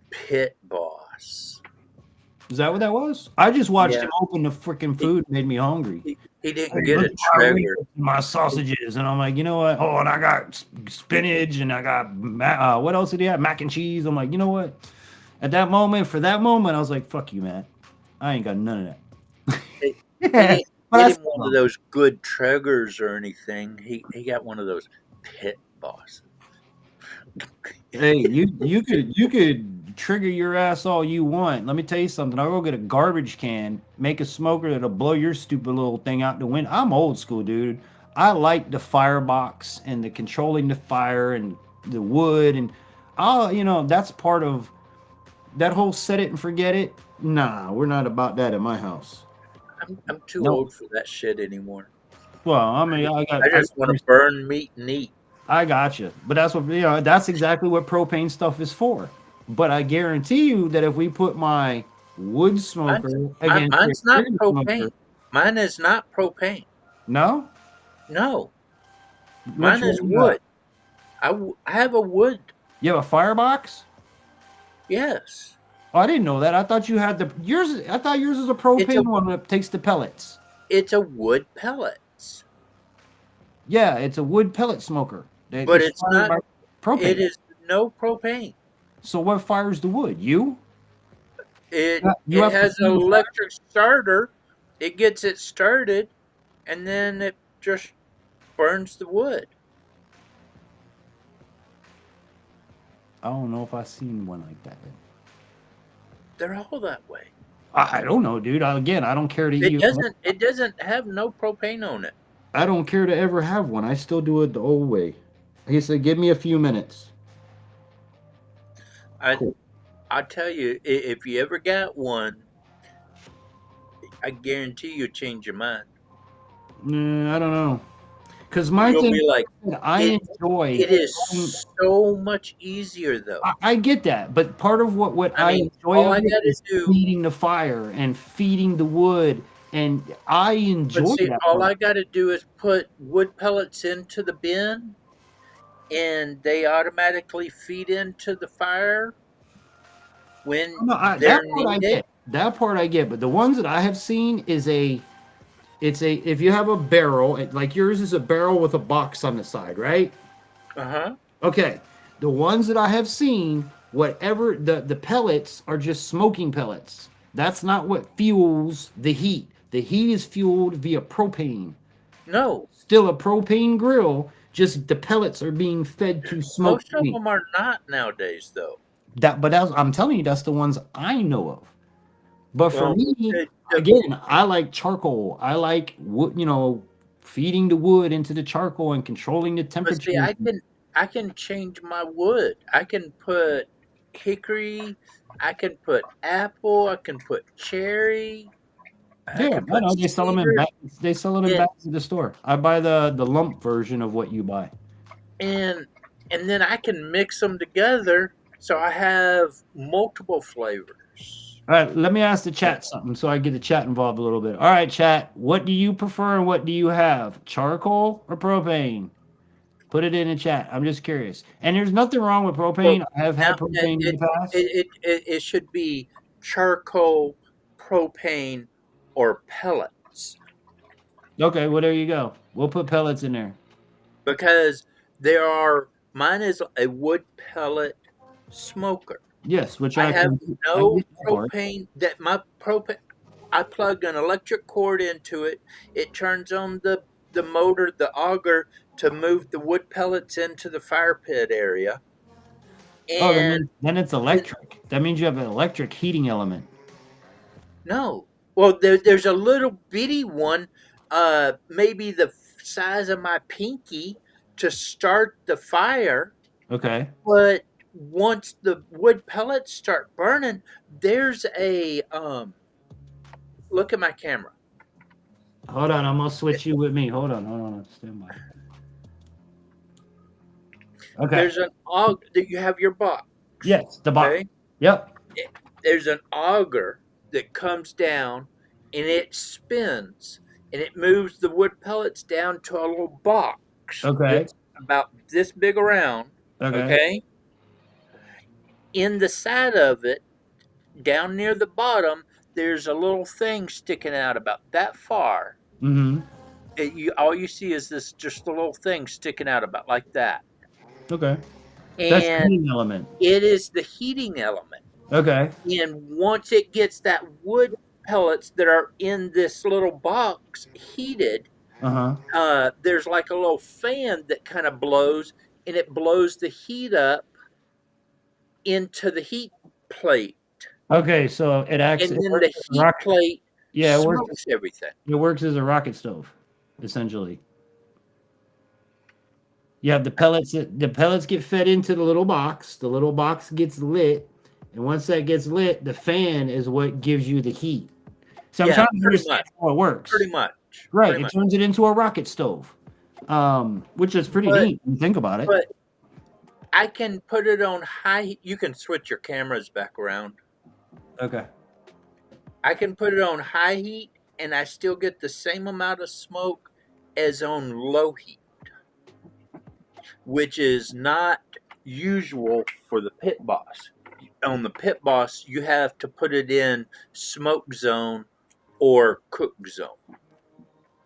pit boss. is that what that was? I just watched Yeah. him open the freaking food. Made me hungry. He didn't get a trigger. My sausages, and I'm like, you know what? Oh, and I got spinach, and I got what else did he have? Mac and cheese. I'm like, you know what? For that moment, I was like, fuck you, man. I ain't got none of that. He But didn't that's get one of those good triggers or anything. He got one of those pit bosses. Hey, you could trigger your ass all you want. Let me tell you something. I'll go get a garbage can, make a smoker that'll blow your stupid little thing out the window. I'm old school, dude. I like the firebox and the controlling the fire and the wood, and that's part of that whole set it and forget it. Nah, we're not about that at my house. I'm too old for that shit anymore. Well, I mean, I just want to burn meat and eat. I got you, but that's exactly what propane stuff is for. But I guarantee you that if we put my wood smoker against mine's not your propane. smoker, Mine is not propane. no, Mine is wood. I have a wood. You have a firebox? Yes. Oh, I didn't know that. I thought you had yours. I thought yours is a It's a propane one that takes the pellets. it's a wood pellets, Yeah, it's a wood pellet smoker. but It's it's fired not. by It propane. is no propane. So what fires the wood? You? It You it have to has an feed the fire? electric starter. It gets it started, and then it just burns the wood. I don't know if I've seen one like that. They're all that way. I don't know, dude. Again, I don't care to It even. doesn't. It doesn't have no propane on it. I don't care to ever have one. I still do it the old way. He said, "Give me a few minutes." I Cool. I tell you, if you ever got one, I guarantee you'll change your mind. I don't know. Because my You'll thing, be like, I it. enjoy. It is so much easier though. I get that, but part of what I I mean, enjoy all of I it got to is do. feeding the fire and feeding the wood, and I But enjoy see, that all part. I got to do is put wood pellets into the bin, and they automatically feed into the fire when No, they're that part I needed. get. That part I get, but the ones that I have seen is if you have a barrel, like yours is a barrel with a box on the side, right? Uh huh. Okay. The ones that I have seen, whatever the pellets are just smoking pellets. That's not what fuels the heat. The heat is fueled via propane. No, Still a propane grill, just the pellets are being fed to smoke most of meat. them are not nowadays, though. I'm telling you, that's the ones I know of. But for Well, me, again, I like charcoal. I like wood, feeding the wood into the charcoal and controlling the but temperature. see, I can change my wood. I can put hickory. I can put apple. I can put cherry. I Yeah, can I put know they sell them in cedar. bags. They sell it in And bags at the store. I buy the lump version of what you buy. and and then I can mix them together so I have multiple flavors. All right, let me ask the chat something so I get the chat involved a little bit. All right, chat, what do you prefer and what do you have? Charcoal or propane? Put it in the chat. I'm just curious. And there's nothing wrong with Well, propane. I have now had propane in the past. it should be charcoal, propane, or pellets Okay, well there you go. We'll put pellets in there. because there are. Mine is a wood pellet smoker. Yes, which I I have can I no get that part. propane. That my propane. I plug an electric cord into it. It turns on the motor, the auger, to move the wood pellets into the fire pit area. Oh, And then it's then, electric. That means you have an electric heating element. no, well, there's a little bitty one, maybe the size of my pinky, to start the fire. Okay. But once the wood pellets start burning, there's a look at my camera. Hold on, I'm gonna switch you with me. Hold on. Stand by. Okay. There's an auger that you have your box. Yes, the box. Okay, Yep. there's an auger that comes down and it spins and it moves the wood pellets down to a little box Okay. that's about this big around. Okay. Okay, in the side of it, down near the bottom, there's a little thing sticking out about that far. Mm-hmm. All you see is this just a little thing sticking out about like that, Okay. That's the and heating element. it is the heating element. Okay. And once it gets that wood pellets that are in this little box heated, Uh-huh. there's like a little fan that kind of blows, and it blows the heat up into the heat plate, Okay, so and it then works the as a heat rocket. plate Yeah, smokes everything. it works as a rocket stove, essentially. You have the pellets get fed into the little box. The little box gets lit, and once that gets lit, the fan is what gives you the heat. So I'm Yeah, trying to understand how it works. pretty much, Right, pretty it much. turns it into a rocket stove, which is pretty But neat when you think about it. but I can put it on high. You can switch your cameras back around. Okay. I can put it on high heat, and I still get the same amount of smoke as on low heat, which is not usual for the pit boss. on the Pit Boss, you have to put it in smoke zone or cook zone.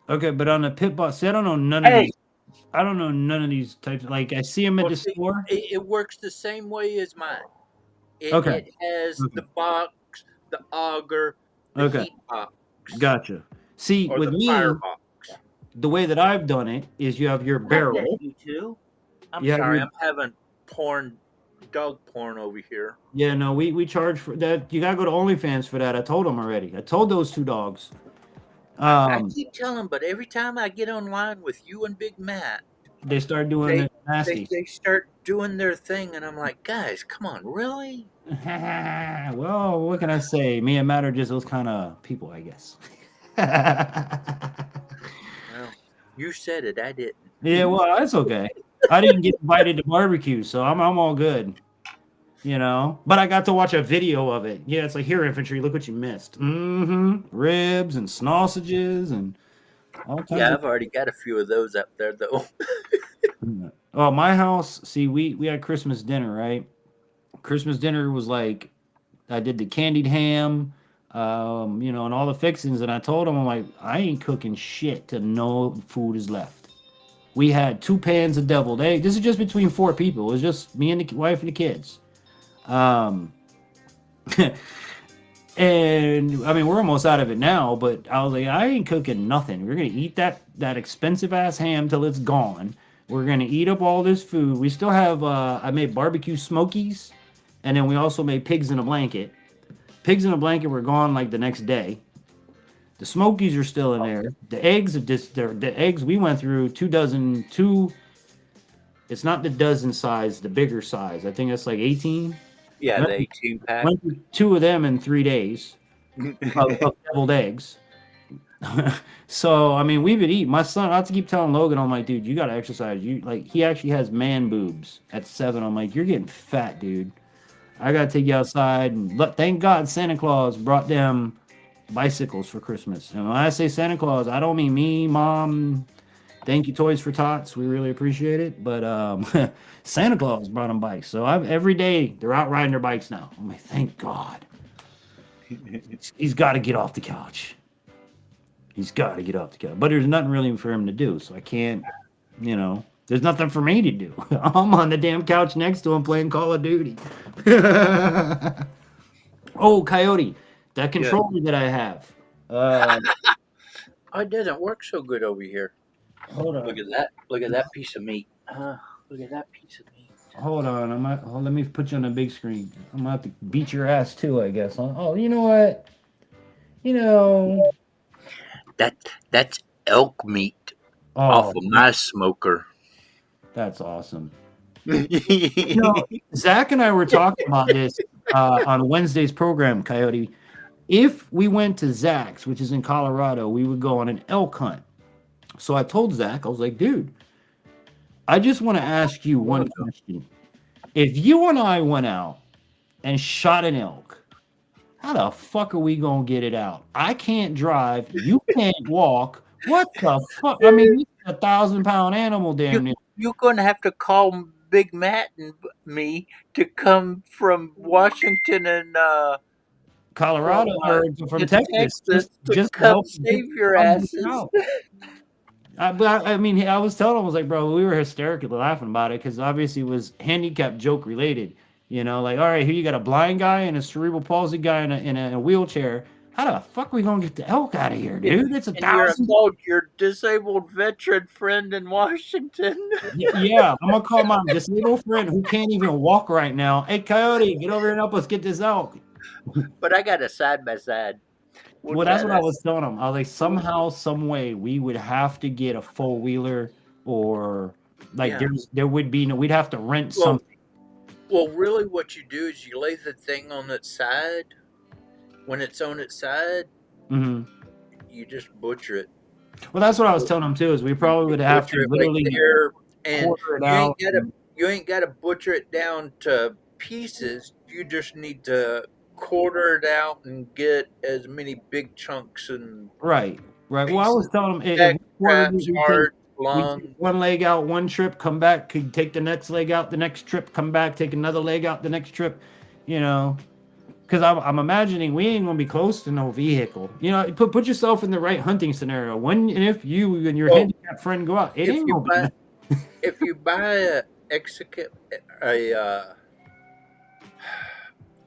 Okay, but on the pit boss, see, I don't know none of Hey, these. I don't know none of these types. Like I see them at well, the see, store. it works the same way as mine. Okay. It has Okay. the box, the auger, the Okay. heat box, Gotcha. See, or with the me, firebox. the way that I've done it is you have your I bet barrel. you too. I'm You have sorry, your I'm having dog porn over here. yeah. No, we charge for that. You gotta go to OnlyFans for that. I told them already. I told those two dogs. I Um, keep telling, but every time I get online with you and Big Matt, they start doing they the nasty. they start doing their thing, and I'm like, guys, come on, really? Well, what can I say? Me and Matt are just those kind of people, I guess. Well, you said it, I didn't. Yeah, well, that's okay. I didn't get invited to barbecue, so I'm all good. You know, but I got to watch a video of it. Yeah, it's like here, infantry. Look what you missed. Mm-hmm. Ribs and sausages and all kinds Yeah, of. I've already got a few of those up there, though. Oh, my house. See, we had Christmas dinner, right? Christmas dinner was like I did the candied ham, you know, and all the fixings. And I told him, I'm like, I ain't cooking shit till no food is left. We had 2 pans of deviled egg. This is just between 4 people. It was just me and the wife and the kids. Um, and I mean, we're almost out of it now, but I was like, I ain't cooking nothing. We're gonna eat that expensive ass ham till it's gone. We're gonna eat up all this food. We still have I made barbecue smokies, and then we also made pigs in a blanket. Pigs in a blanket were gone like the next day. The smokies are still in there. The eggs of this the eggs we went through 2 dozen two. It's not the dozen size, the bigger size. I think that's like 18. Yeah, Went the 18 pack. went through 2 of them in 3 days of deviled eggs. So I mean, we've been eating. My son, I have to keep telling Logan, I'm like, dude, you gotta exercise. You like, he actually has man boobs at 7. I'm like, you're getting fat, dude. I gotta take you outside and thank God Santa Claus brought them bicycles for Christmas. And when I say Santa Claus, I don't mean me, mom. Thank you, Toys for Tots. We really appreciate it. But Santa Claus brought them bikes. So every day they're out riding their bikes now. I'm like, thank God. He's got to get off the couch. He's got to get off the couch. But there's nothing really for him to do. So I can't, you know, there's nothing for me to do. I'm on the damn couch next to him playing Call of Duty. Oh, Coyote, that controller that I have. Oh, it doesn't work so good over here. Hold on. Look at that. Look at that piece of meat. Look at that piece of meat. Hold on. Let me put you on the big screen. I'm gonna have to beat your ass too, I guess. Huh? Oh, you know what? You know. That's elk meat off Oh, of my smoker. that's awesome. You know, Zach and I were talking about this on Wednesday's program, Coyote. If we went to Zach's, which is in Colorado, we would go on an elk hunt. So I told Zach, I was like, dude, I just want to ask you one question. If you and I went out and shot an elk, how the fuck are we gonna get it out? I can't drive. You can't walk. What the fuck? I mean, it's a 1,000-pound animal, damn near. You're gonna have to call Big Matt and me to come from Washington and Colorado or from Texas, to just to come help save your come get asses. out. I mean, I was telling him, I was like, bro, we were hysterically laughing about it because obviously it was handicap joke related. You know, like, all right, here you got a blind guy and a cerebral palsy guy in a wheelchair. How the fuck are we gonna get the elk out of here, dude? It's And you're 1,000. called your disabled veteran friend in Washington. Yeah, I'm gonna call my disabled friend who can't even walk right now. Hey, Coyote, get over here and help us get this elk. But I got a side by side. Well, that's what I was telling him. I was like, somehow, some way, we would have to get a 4-wheeler, or like Yeah. there would be no. We'd have to rent Well, something. Well, really, what you do is you lay the thing on its side. When it's on its side, Hmm. you just butcher it. Well, that's what I was telling him too. Is we probably would have Butcher to it literally right there, and quarter it you ain't out. gotta you ain't gotta butcher it down to pieces. You just need to quarter it out and get as many big chunks and Right. Well, I was telling him if neck, we quartered traps, it, heart, we lung. take one leg out one trip, come back, could take the next leg out the next trip, come back, take another leg out the next trip. you know, because I'm imagining we ain't gonna be close to no vehicle. You know, put yourself in the right hunting scenario. When and if you and your Well, handicapped friend go out, it if ain't you gonna be. if you buy a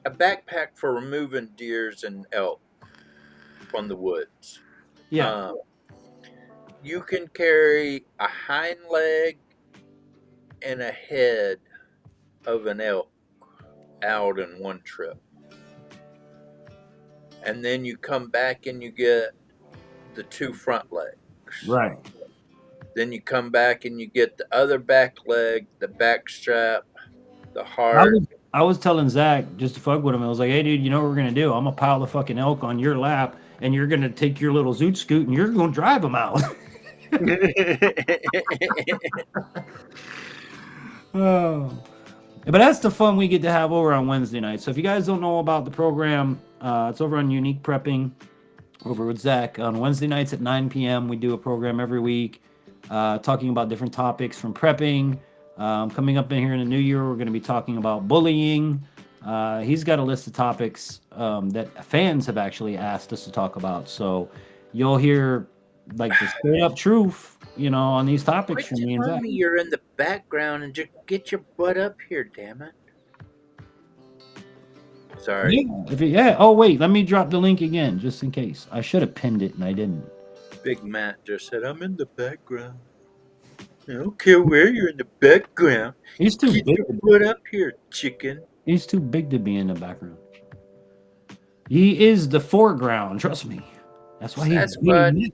backpack for removing deers and elk from the woods, Yeah, you can carry a hind leg and a head of an elk out in one trip, and then you come back and you get the two front legs. right. Then you come back and you get the other back leg, the back strap, the I heart. was I was telling Zach just to fuck with him. I was like, hey dude, you know what we're gonna do? I'm gonna pile the fucking elk on your lap, and you're gonna take your little zoot scoot and you're gonna drive them out. Oh. But that's the fun we get to have over on Wednesday night. So if you guys don't know about the program, it's over on Unique Prepping over with Zach. On Wednesday nights at 9 p.m., we do a program every week talking about different topics from prepping. Coming up in here in the new year, we're going to be talking about bullying. He's got a list of topics that fans have actually asked us to talk about. So you'll hear like the straight up truth, you know, on these topics Quit from me and telling Zach. me you're in the background and just get your butt up here, damn it. Sorry. Yeah, yeah. Oh wait, let me drop the link again just in case. I should have pinned it and I didn't. Big Matt just said, I'm in the background. I don't care where you're in the background. He's too Get big. your butt up here, chicken. He's too big to be in the background. He is the foreground. Trust me. That's why he's Sasquatch.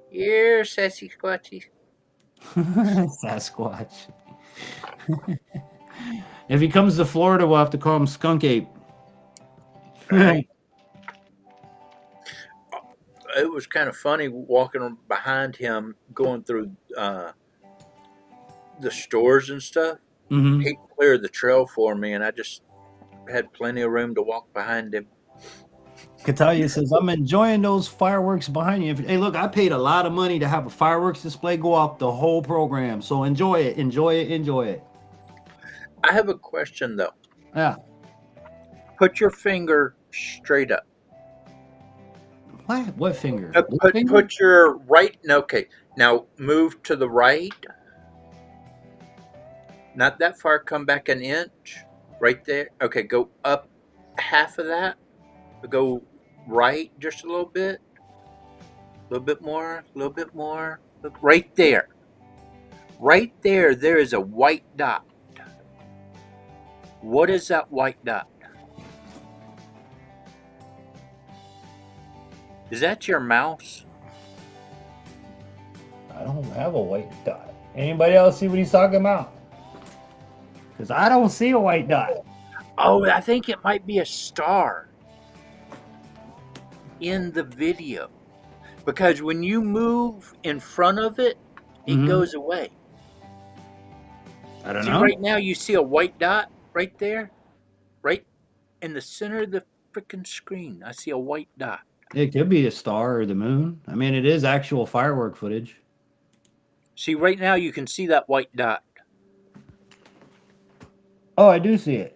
Here, sassy squatchy. Sasquatch. If he comes to Florida, we'll have to call him Skunk Ape. Right. It was kind of funny walking behind him, going through the stores and stuff. Mm-hmm. He cleared the trail for me, and I just had plenty of room to walk behind him. Katalia says, I'm enjoying those fireworks behind you. Hey, look, I paid a lot of money to have a fireworks display go off the whole program. So enjoy it, enjoy it, enjoy it. I have a question, though. Yeah. Put your finger straight up. What? What finger? Put your right. No, okay. Now move to the right. Not that far. Come back an inch. Right there. Okay. Go up half of that. Go right just a little bit. A little bit more. A little bit more. Look right there. Right there. There is a white dot. What is that white dot? Is that your mouse? I don't have a white dot. Anybody else see what he's talking about? Because I don't see a white dot. Oh, I think it might be a star in the video. Because when you move in front of it, it goes away. I don't See, know. right now you see a white dot right there? Right in the center of the freaking screen. I see a white dot. It could be a star or the moon. I mean, it is actual firework footage. See, right now you can see that white dot. Oh, I do see it.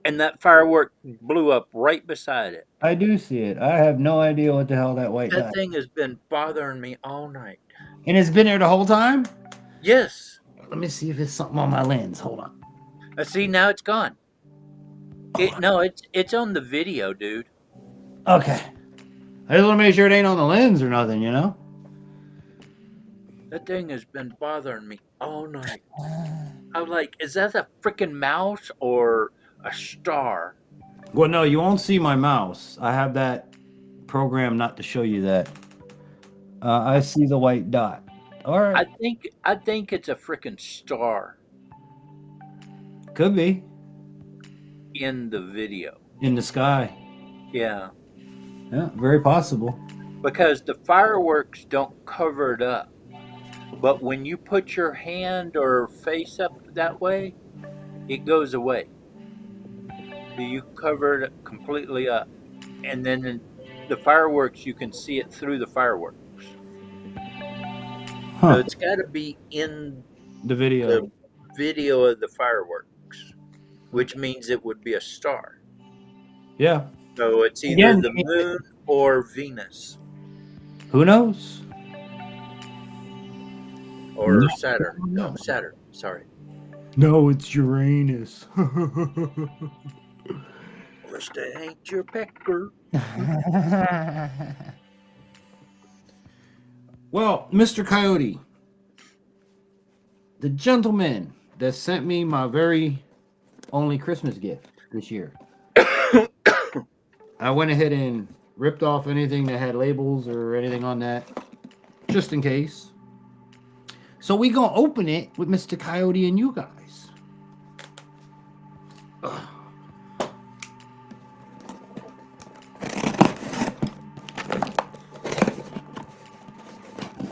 And that firework blew up right beside it. I do see it. I have no idea what the hell that white That dot. thing has been bothering me all night. And it's been there the whole time? Yes. Let me see if it's something on my lens. Hold on. See, now it's gone. No, it's on the video, dude. Okay. I just want to make sure it ain't on the lens or nothing, you know? That thing has been bothering me all night. I'm like, is that a freaking mouse or a star? Well, no, you won't see my mouse. I have that program not to show you that. I see the white dot. All right. I think it's a freaking star Could be. in the video. In the sky. Yeah. Yeah, very possible. Because the fireworks don't cover it up. But when you put your hand or face up that way, it goes away. So you cover it completely up. And then in the fireworks, you can see it through the fireworks. Huh. So it's got to be in The video. the video of the fireworks, which means it would be a star. Yeah. So it's either Again, the moon or Venus who knows? or Saturn. No, Saturn. Sorry. No, it's Uranus. Wish that ain't your pecker. Well, Mr. Coyote, the gentleman that sent me my very only Christmas gift this year. I went ahead and ripped off anything that had labels or anything on that, just in case. So we gonna open it with Mr. Coyote and you guys. Ugh.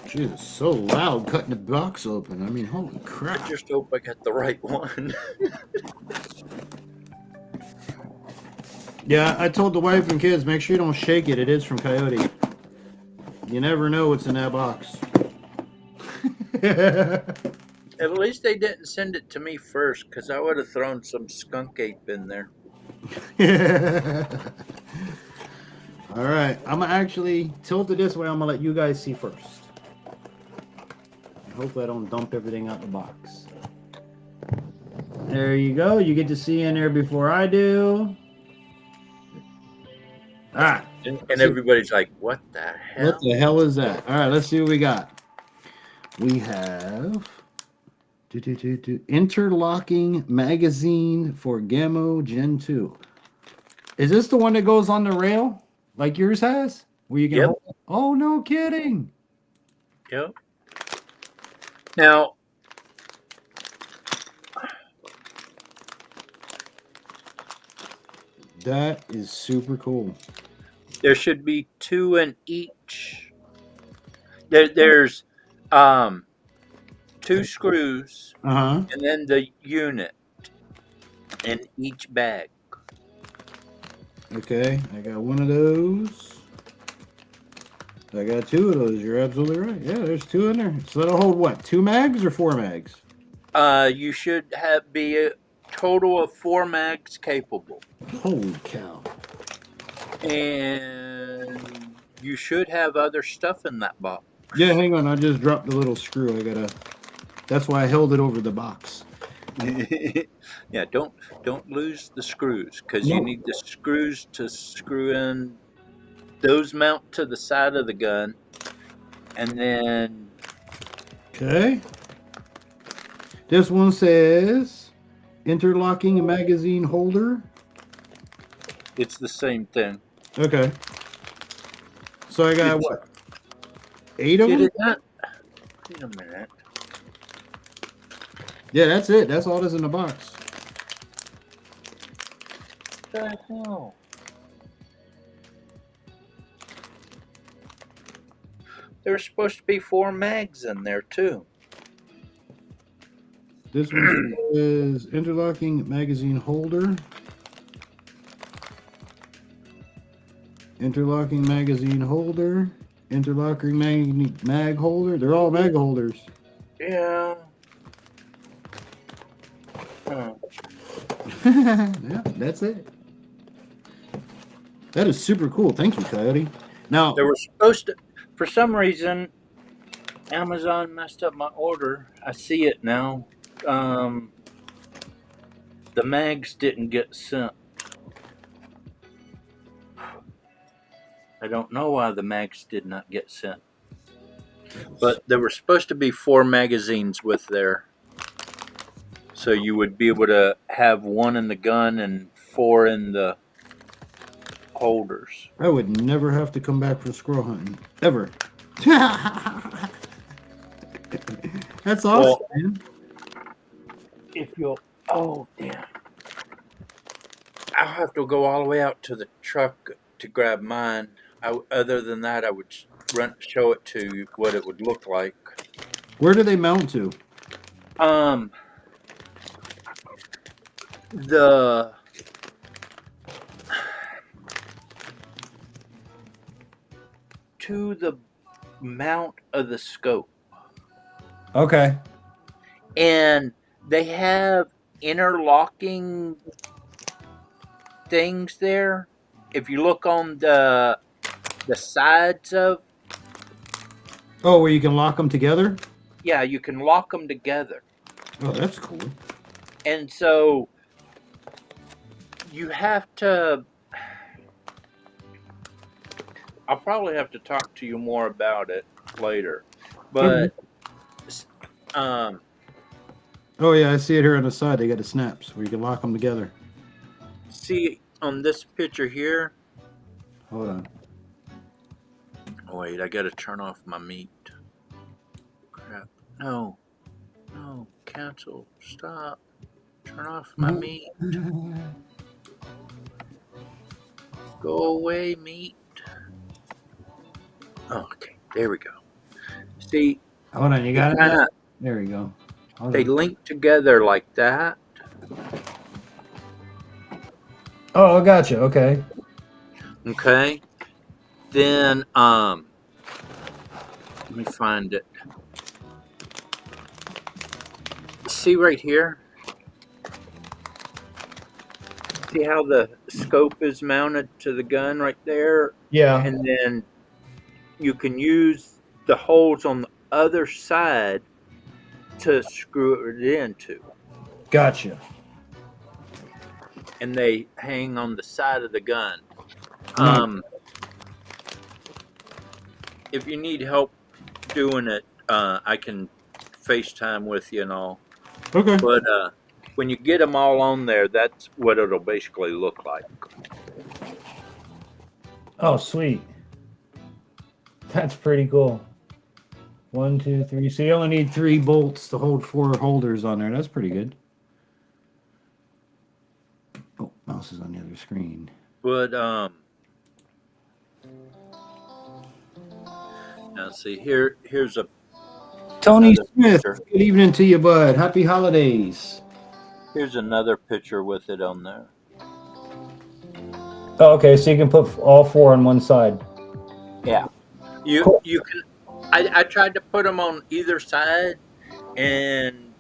Jeez, it's so loud cutting the box open. I mean, holy crap. I just hope I got the right one. Yeah, I told the wife and kids, make sure you don't shake it. It is from Coyote. You never know what's in that box. At least they didn't send it to me first, because I would have thrown some skunk ape in there. All right, I'm gonna actually tilt it this way. I'm gonna let you guys see first. Hopefully, I don't dump everything out the box. There you go. You get to see in there before I do. All right. And everybody's like, what the hell? What the hell is that? All right, let's see what we got. We have interlocking magazine for Gammo Gen 2. Is this the one that goes on the rail like yours has? Where you can Yep. hold it? Oh, no kidding. Yep. Now, That is super cool. there should be 2 in each. There's 2 screws Uh-huh. and then the unit in each bag. Okay, I got one of those. I got 2 of those. You're absolutely right. Yeah, there's 2 in there. So that'll hold what? 2 mags or 4 mags? You should be a total of 4 mags capable. Holy cow. And you should have other stuff in that box. Yeah, hang on. I just dropped the little screw. That's why I held it over the box. Yeah, don't lose the screws, because you need the screws to screw in. Those mount to the side of the gun, and then Okay. This one says interlocking magazine holder. it's the same thing. Okay. So I got what? 8 of Did them? it not? Wait a minute. Yeah, that's it. That's all that's in the box. What the hell? There's supposed to be 4 mags in there too. This one says interlocking magazine holder. Interlocking magazine holder. Interlocking mag holder. They're all mag holders. Yeah. Huh. Yeah, that's it. That is super cool. Thank you, Coyote. Now, They were supposed to. For some reason, Amazon messed up my order. I see it now. The mags didn't get sent. I don't know why the mags did not get sent. But there were supposed to be 4 magazines with there. So you would be able to have 1 in the gun and 4 in the holders. I would never have to come back from squirrel hunting. Ever. That's awesome, Well, man. If you'll. Oh, damn. I'll have to go all the way out to the truck to grab mine. Other than that, I would show it to you what it would look like. Where do they mount to? The to the mount of the scope, Okay. and they have interlocking things there. if you look on the sides of, Oh, where you can lock them together? yeah, you can lock them together. Oh, that's cool. And so you have to, I'll probably have to talk to you more about it later. Okay. But um, Oh, yeah, I see it here on the side. They got the snaps where you can lock them together. see on this picture here. Hold on. Oh, wait, I gotta turn off my meat. Crap. No. No. Cancel. Stop. Turn off my meat. Go away, meat. Oh, okay. There we go. See, Hold on, you got it? kinda, There we go. Hold they on. link together like that. Oh, I got you. Okay. Okay. Then let me find it. See right here? See how the scope is mounted to the gun right there? Yeah. And then you can use the holes on the other side to screw it into. Gotcha. And they hang on the side of the gun. Nice. If you need help doing it, I can FaceTime with you and all. Okay. But when you get them all on there, that's what it'll basically look like. Oh, sweet. That's pretty cool. 1, 2, 3. So you only need 3 bolts to hold 4 holders on there. That's pretty good. Oh, mouse is on the other screen. But now see here's a Tony another Smith, picture. good evening to you, bud. Happy holidays. Here's another picture with it on there. Oh, okay, so you can put all 4 on one side. Yeah, you Cool. you can. I tried to put them on either side, and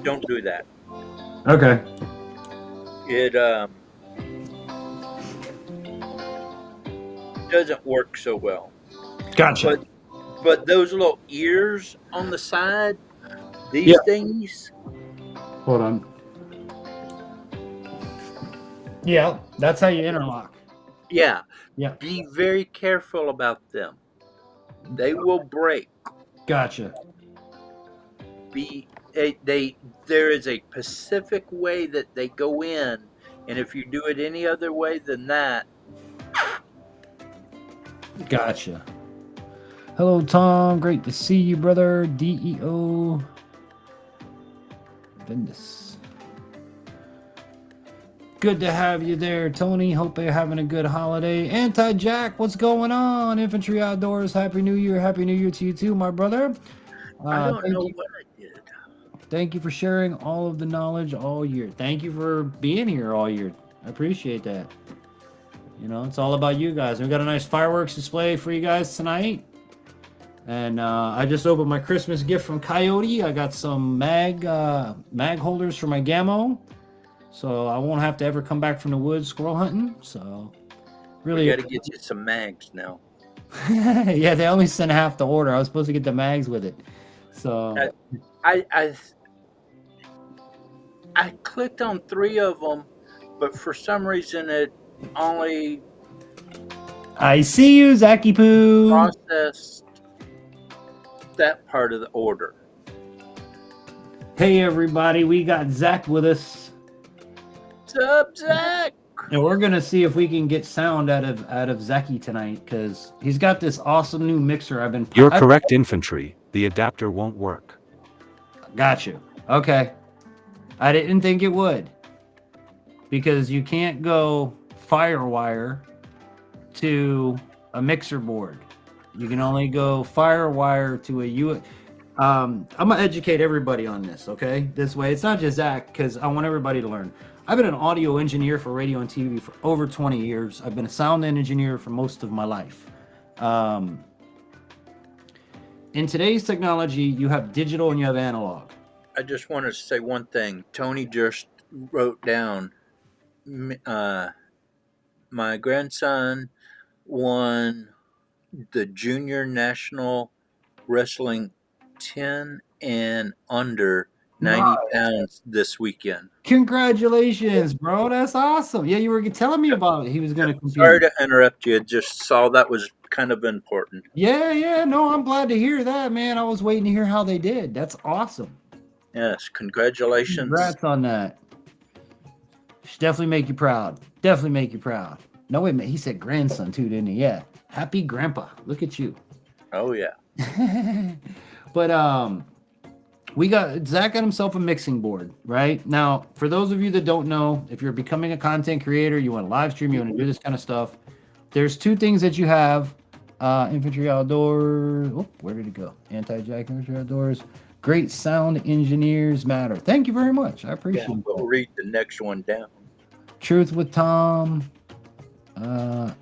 don't do that. Okay. It doesn't work so well. Gotcha. But those little ears on the side, these things, Hold on. Yeah, that's how you interlock. yeah, Yeah. be very careful about them. They will break. Gotcha. There is a specific way that they go in, and if you do it any other way than that, Gotcha. Hello, Tom. Great to see you, brother. DEO. Goodness. Good to have you there, Tony. Hope you're having a good holiday. Anti-Jack, what's going on? Infantry Outdoors, Happy New Year. Happy New Year to you too, my brother. I don't know You. what I did. Thank you for sharing all of the knowledge all year. Thank you for being here all year. I appreciate that. You know, it's all about you guys. We got a nice fireworks display for you guys tonight. And I just opened my Christmas gift from Coyote. I got some mag holders for my Gammo. So I won't have to ever come back from the woods squirrel hunting. So really, We got to get you some mags now. yeah, they only sent half the order. I was supposed to get the mags with it. So I clicked on 3 of them, but for some reason it only I see you, Zaki Poo. processed that part of the order. Hey everybody, we got Zach with us. What's up, Zach? And we're gonna see if we can get sound out of Zaki tonight, because he's got this awesome new mixer. You're correct, Infantry. The adapter won't work. Got you. Okay. I didn't think it would, because you can't go FireWire to a mixer board. You can only go FireWire to a U. I'm gonna educate everybody on this, okay? This way, it's not just Zach, because I want everybody to learn. I've been an audio engineer for radio and TV for over 20 years. I've been a sound engineer for most of my life. In today's technology, you have digital and you have analog. I just wanted to say one thing. Tony just wrote down my grandson won the junior national wrestling 10 and under 90 pounds this weekend. Congratulations, bro. That's awesome. Yeah, you were telling me about it. He was going to compete. Sorry to interrupt you. Just saw that was kind of important. Yeah. No, I'm glad to hear that, man. I was waiting to hear how they did. That's awesome. Yes, congratulations. Congrats on that. Should definitely make you proud. Definitely make you proud. No, wait a minute. He said grandson too, didn't he? Yeah. Happy grandpa. Look at you. Oh, yeah. But we got Zach got himself a mixing board, right? Now, for those of you that don't know, if you're becoming a content creator, you want to live stream, you want to do this kind of stuff, there's two things that you have. Infantry Outdoors. Oh, where did it go? Anti-Jack Infantry Outdoors. Great sound engineers matter. Thank you very much. I appreciate it. We'll read the next one down. Truth with Tom.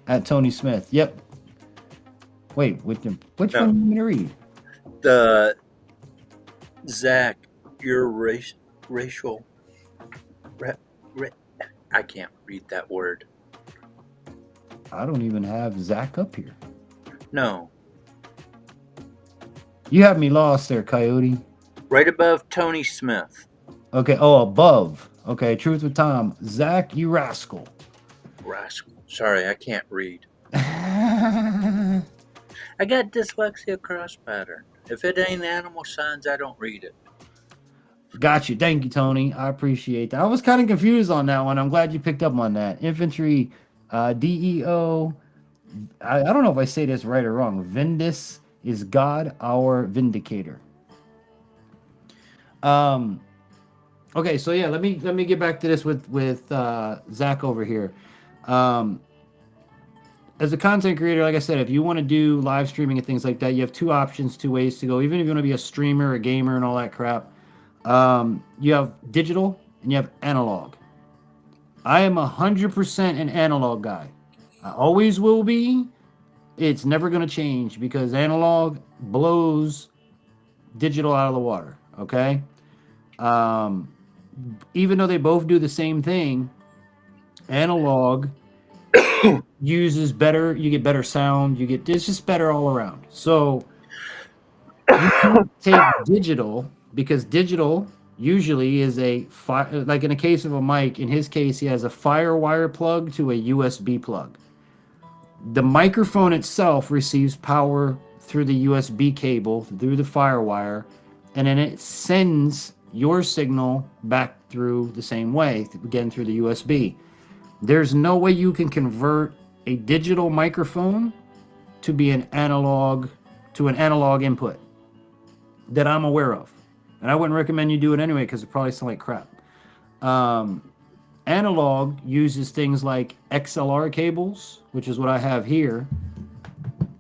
At Tony Smith. Yep. Wait, which one are you going to read? The Zach, your racial. I can't read that word. I don't even have Zach up here. No. You have me lost there, Coyote. Right above Tony Smith. Okay. Oh, above. Okay. Truth with Tom. Zach, you rascal. Rascal. Sorry, I can't read. I got dyslexia cross pattern. If it ain't animal signs, I don't read it. Got you. Thank you, Tony. I appreciate that. I was kind of confused on that one. I'm glad you picked up on that. Infantry, DEO. I don't know if I say this right or wrong. Vindis is God our vindicator. Okay, so yeah, let me get back to this with Zach over here. As a content creator, like I said, if you want to do live streaming and things like that, you have two options, two ways to go. Even if you want to be a streamer, a gamer, and all that crap, you have digital and you have analog. I am 100% an analog guy. I always will be. It's never going to change because analog blows digital out of the water. Okay. Even though they both do the same thing, analog uses better, you get better sound, it's just better all around. So you can take digital, because digital usually is like in a case of a mic, in his case, he has a firewire plug to a USB plug. The microphone itself receives power through the USB cable, through the firewire, and then it sends your signal back through the same way, again through the USB. There's no way you can convert a digital microphone to be an analog input that I'm aware of. And I wouldn't recommend you do it anyway because it probably sounds like crap. Analog uses things like XLR cables, which is what I have here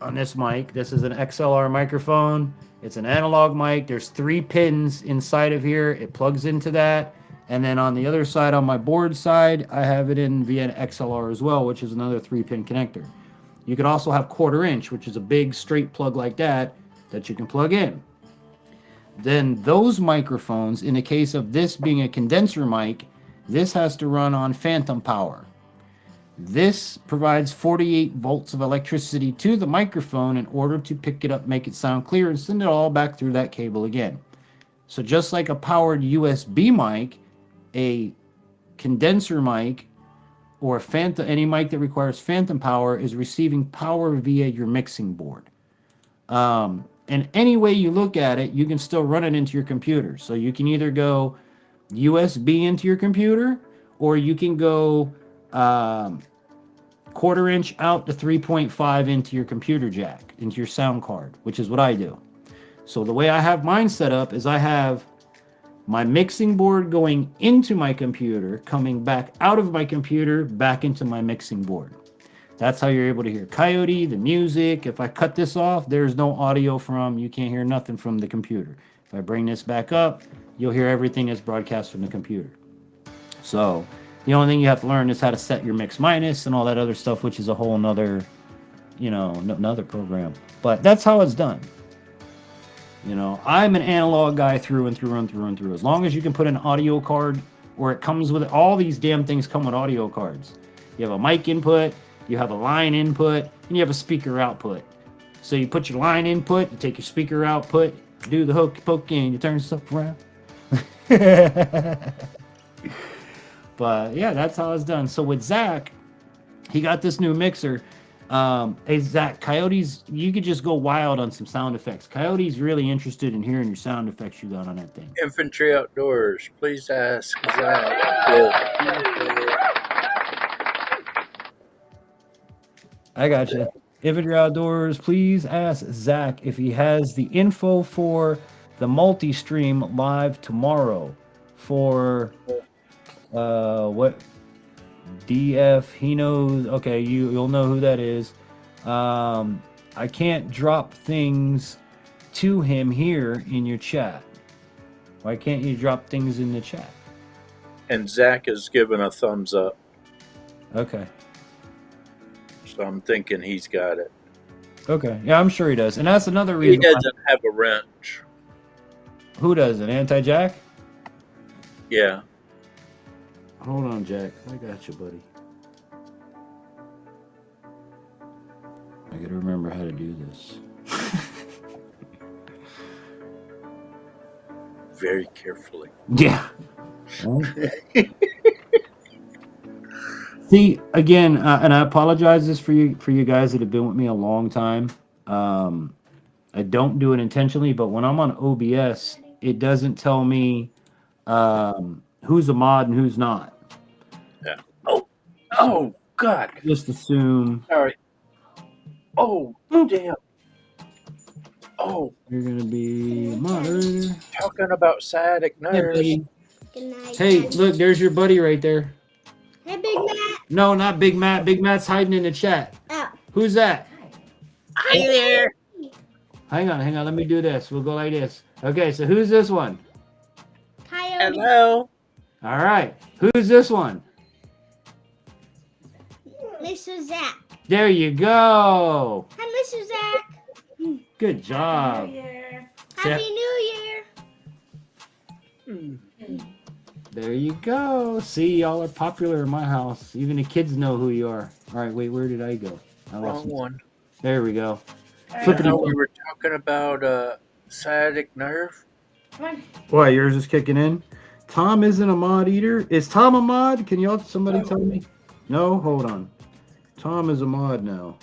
on this mic. This is an XLR microphone. It's an analog mic. There's 3 pins inside of here. It plugs into that. And then on the other side, on my board side, I have it in via an XLR as well, which is another 3-pin connector. You could also have 1/4 inch, which is a big straight plug like that you can plug in. Then those microphones, in the case of this being a condenser mic, this has to run on phantom power. This provides 48 volts of electricity to the microphone in order to pick it up, make it sound clear, and send it all back through that cable again. So just like a powered USB mic, a condenser mic or any mic that requires phantom power is receiving power via your mixing board. And any way you look at it, you can still run it into your computer. So you can either go USB into your computer, or you can go 1/4 inch out to 3.5 into your computer jack, into your sound card, which is what I do. So the way I have mine set up is I have my mixing board going into my computer, coming back out of my computer, back into my mixing board. That's how you're able to hear Coyote, the music. If I cut this off, there's no audio you can't hear nothing from the computer. If I bring this back up, you'll hear everything that's broadcast from the computer. So the only thing you have to learn is how to set your mix minus and all that other stuff, which is a whole nother, another program. But that's how it's done. I'm an analog guy through and through and through and through. As long as you can put an audio card, or it comes with all these damn things come with audio cards. You have a mic input, you have a line input, and you have a speaker output. So you put your line input, you take your speaker output, do the hokey pokey, and you turn stuff around. But yeah, that's how it's done. So with Zach, he got this new mixer. Hey Zach, Coyote's, you could just go wild on some sound effects. Coyote's really interested in hearing your sound effects you got on that thing. Infantry Outdoors, please ask Zach. I got you. Infantry Outdoors, please ask Zach if he has the info for the multi-stream live tomorrow for what DF he knows. Okay, you'll know who that is. I can't drop things to him here in your chat. Why can't you drop things in the chat? And Zach has given a thumbs up. Okay. So I'm thinking he's got it. Okay. Yeah, I'm sure he does. And that's another reason. He doesn't have a wrench. Who does it? Anti-Jack? Yeah. Hold on, Jack. I got you, buddy. I gotta remember how to do this. Very carefully. Yeah. See, again, and I apologize this for you guys that have been with me a long time. I don't do it intentionally, but when I'm on OBS, it doesn't tell me who's a mod and who's not. Yeah. Oh, God. Just assume. Sorry. Oh, damn. Oh. You're gonna be a moderator. Talking about sciatic nerves. Hey, Good night. hey, look, there's your buddy right there. Hey, Big Matt. No, not Big Matt. Big Matt's hiding in the chat. Oh. Who's that? Hi there. Hang on. Let me do this. We'll go like this. Okay, so who's this one? Coyote. Hello. All right. Who's this one? Mr. Zach. There you go. Hi, Mr. Zach. Good job. Happy New Year. There you go. See, y'all are popular in my house. Even the kids know who you are. All right, wait, where did I go? I lost Wrong one. There we go. Flippity. We were talking about sciatic nerve. Why, yours is kicking in? Tom isn't a mod eater. Is Tom a mod? Can y'all somebody tell me? No, hold on. Tom is a mod now.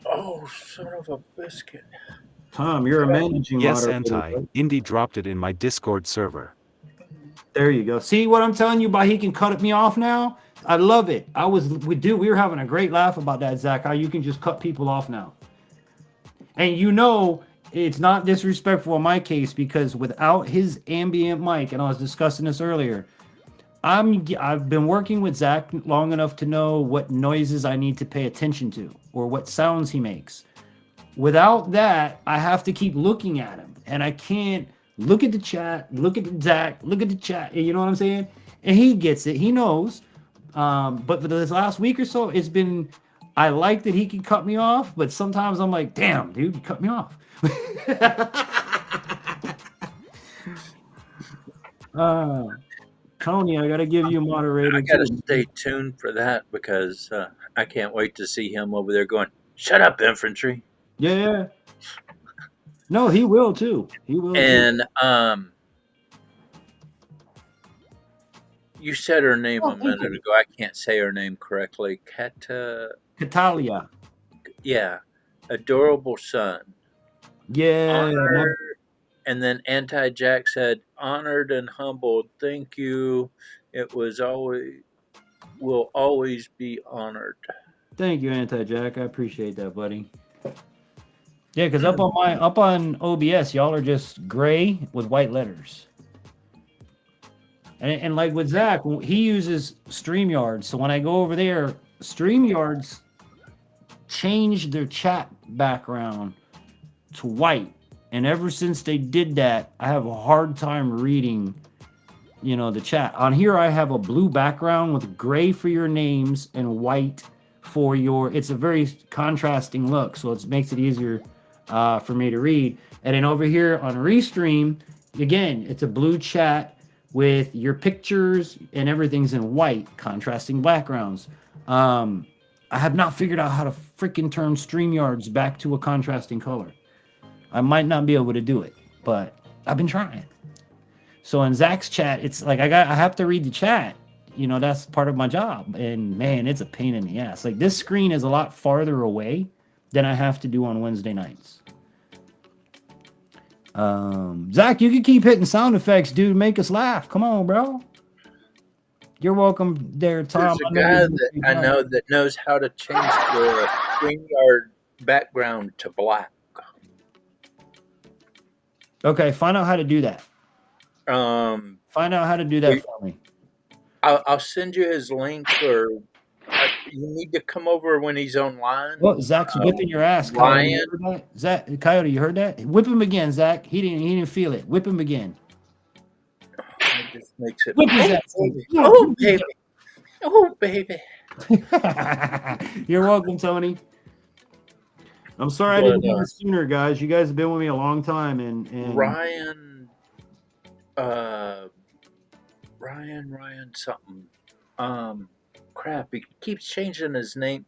Oh, son of a biscuit. Tom, you're a managing Yes, moderator. Anti. Indy dropped it in my Discord server. There you go. See what I'm telling you about he can cut me off now? I love it. We were having a great laugh about that, Zach, how you can just cut people off now. And you know, it's not disrespectful in my case because without his ambient mic, and I was discussing this earlier, I've been working with Zach long enough to know what noises I need to pay attention to or what sounds he makes. Without that, I have to keep looking at him, and I can't look at the chat, look at Zach, look at the chat. You know what I'm saying? And he gets it. He knows. But for this last week or so, it's been. I like that he can cut me off, but sometimes I'm like, damn, dude, you cut me off. Tony, I gotta give you a moderator. I gotta stay tuned for that because I can't wait to see him over there going, "Shut up, infantry." Yeah. No, he will too. He will. And you said her name a minute ago. I can't say her name correctly. Catalia. Yeah, adorable son. Yeah. Honored, and then Anti-Jack said, "Honored and humbled. Thank you. It was will always be honored." Thank you, Anti-Jack. I appreciate that, buddy. Yeah, because up on OBS, y'all are just gray with white letters. And like with Zach, he uses StreamYards. So when I go over there, StreamYards changed their chat background to white. And ever since they did that, I have a hard time reading, the chat. On here, I have a blue background with gray for your names and white for it's a very contrasting look. So it makes it easier for me to read. And then over here on Restream, again, it's a blue chat with your pictures and everything's in white, contrasting backgrounds. I have not figured out how to freaking turn StreamYards back to a contrasting color. I might not be able to do it, but I've been trying. So in Zach's chat, it's like I have to read the chat. You know, that's part of my job. And man, it's a pain in the ass. Like this screen is a lot farther away than I have to do on Wednesday nights. Zach, you can keep hitting sound effects, dude. Make us laugh. Come on, bro. You're welcome there, Tom. There's a guy that I know that knows how to change the StreamYard background to black. Okay, find out how to do that. Find out how to do that for me. I'll send you his link, or you need to come over when he's online. Well, Zach's whipping your ass, Coyote. You heard that? Zach, Coyote, you heard that? Whip him again, Zach. He didn't feel it. Whip him again. It just makes it. Whip his ass. Oh, baby. Oh, baby. You're welcome, Tony. I'm sorry I didn't do it sooner, guys. You guys have been with me a long time, and Ryan something. Crap, he keeps changing his name.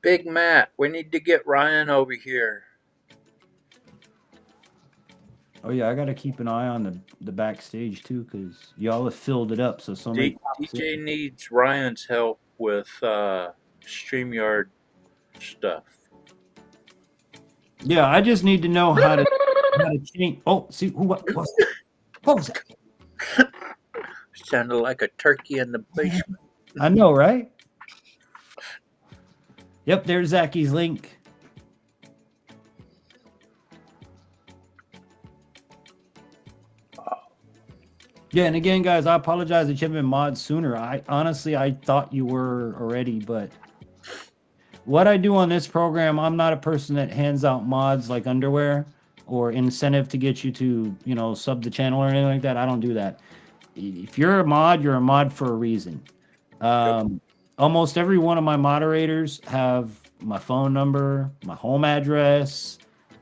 Big Matt, we need to get Ryan over here. Oh yeah, I gotta keep an eye on the backstage too, because y'all have filled it up. So somebody DJ needs Ryan's help with StreamYard stuff. Yeah, I just need to know how to change. Oh, see what was that? Sounded like a turkey in the basement. I know, right? Yep, there's Zacky's link. Yeah, and again, guys, I apologize that you haven't been mod sooner. I honestly thought you were already, but what I do on this program, I'm not a person that hands out mods like underwear or incentive to get you to, you know, sub the channel or anything like that. I don't do that. If you're a mod for a reason. Almost every one of my moderators have my phone number, my home address.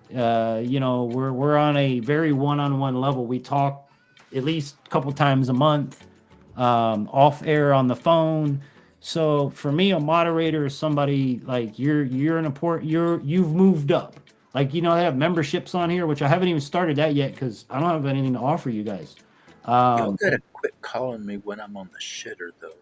You know, we're on a very one-on-one level. We talk at least a couple times a month, off air on the phone. So for me, a moderator is somebody like you've moved up. Like, you know, they have memberships on here, which I haven't even started that yet because I don't have anything to offer you guys. Y'all gotta quit calling me when I'm on the shitter, though.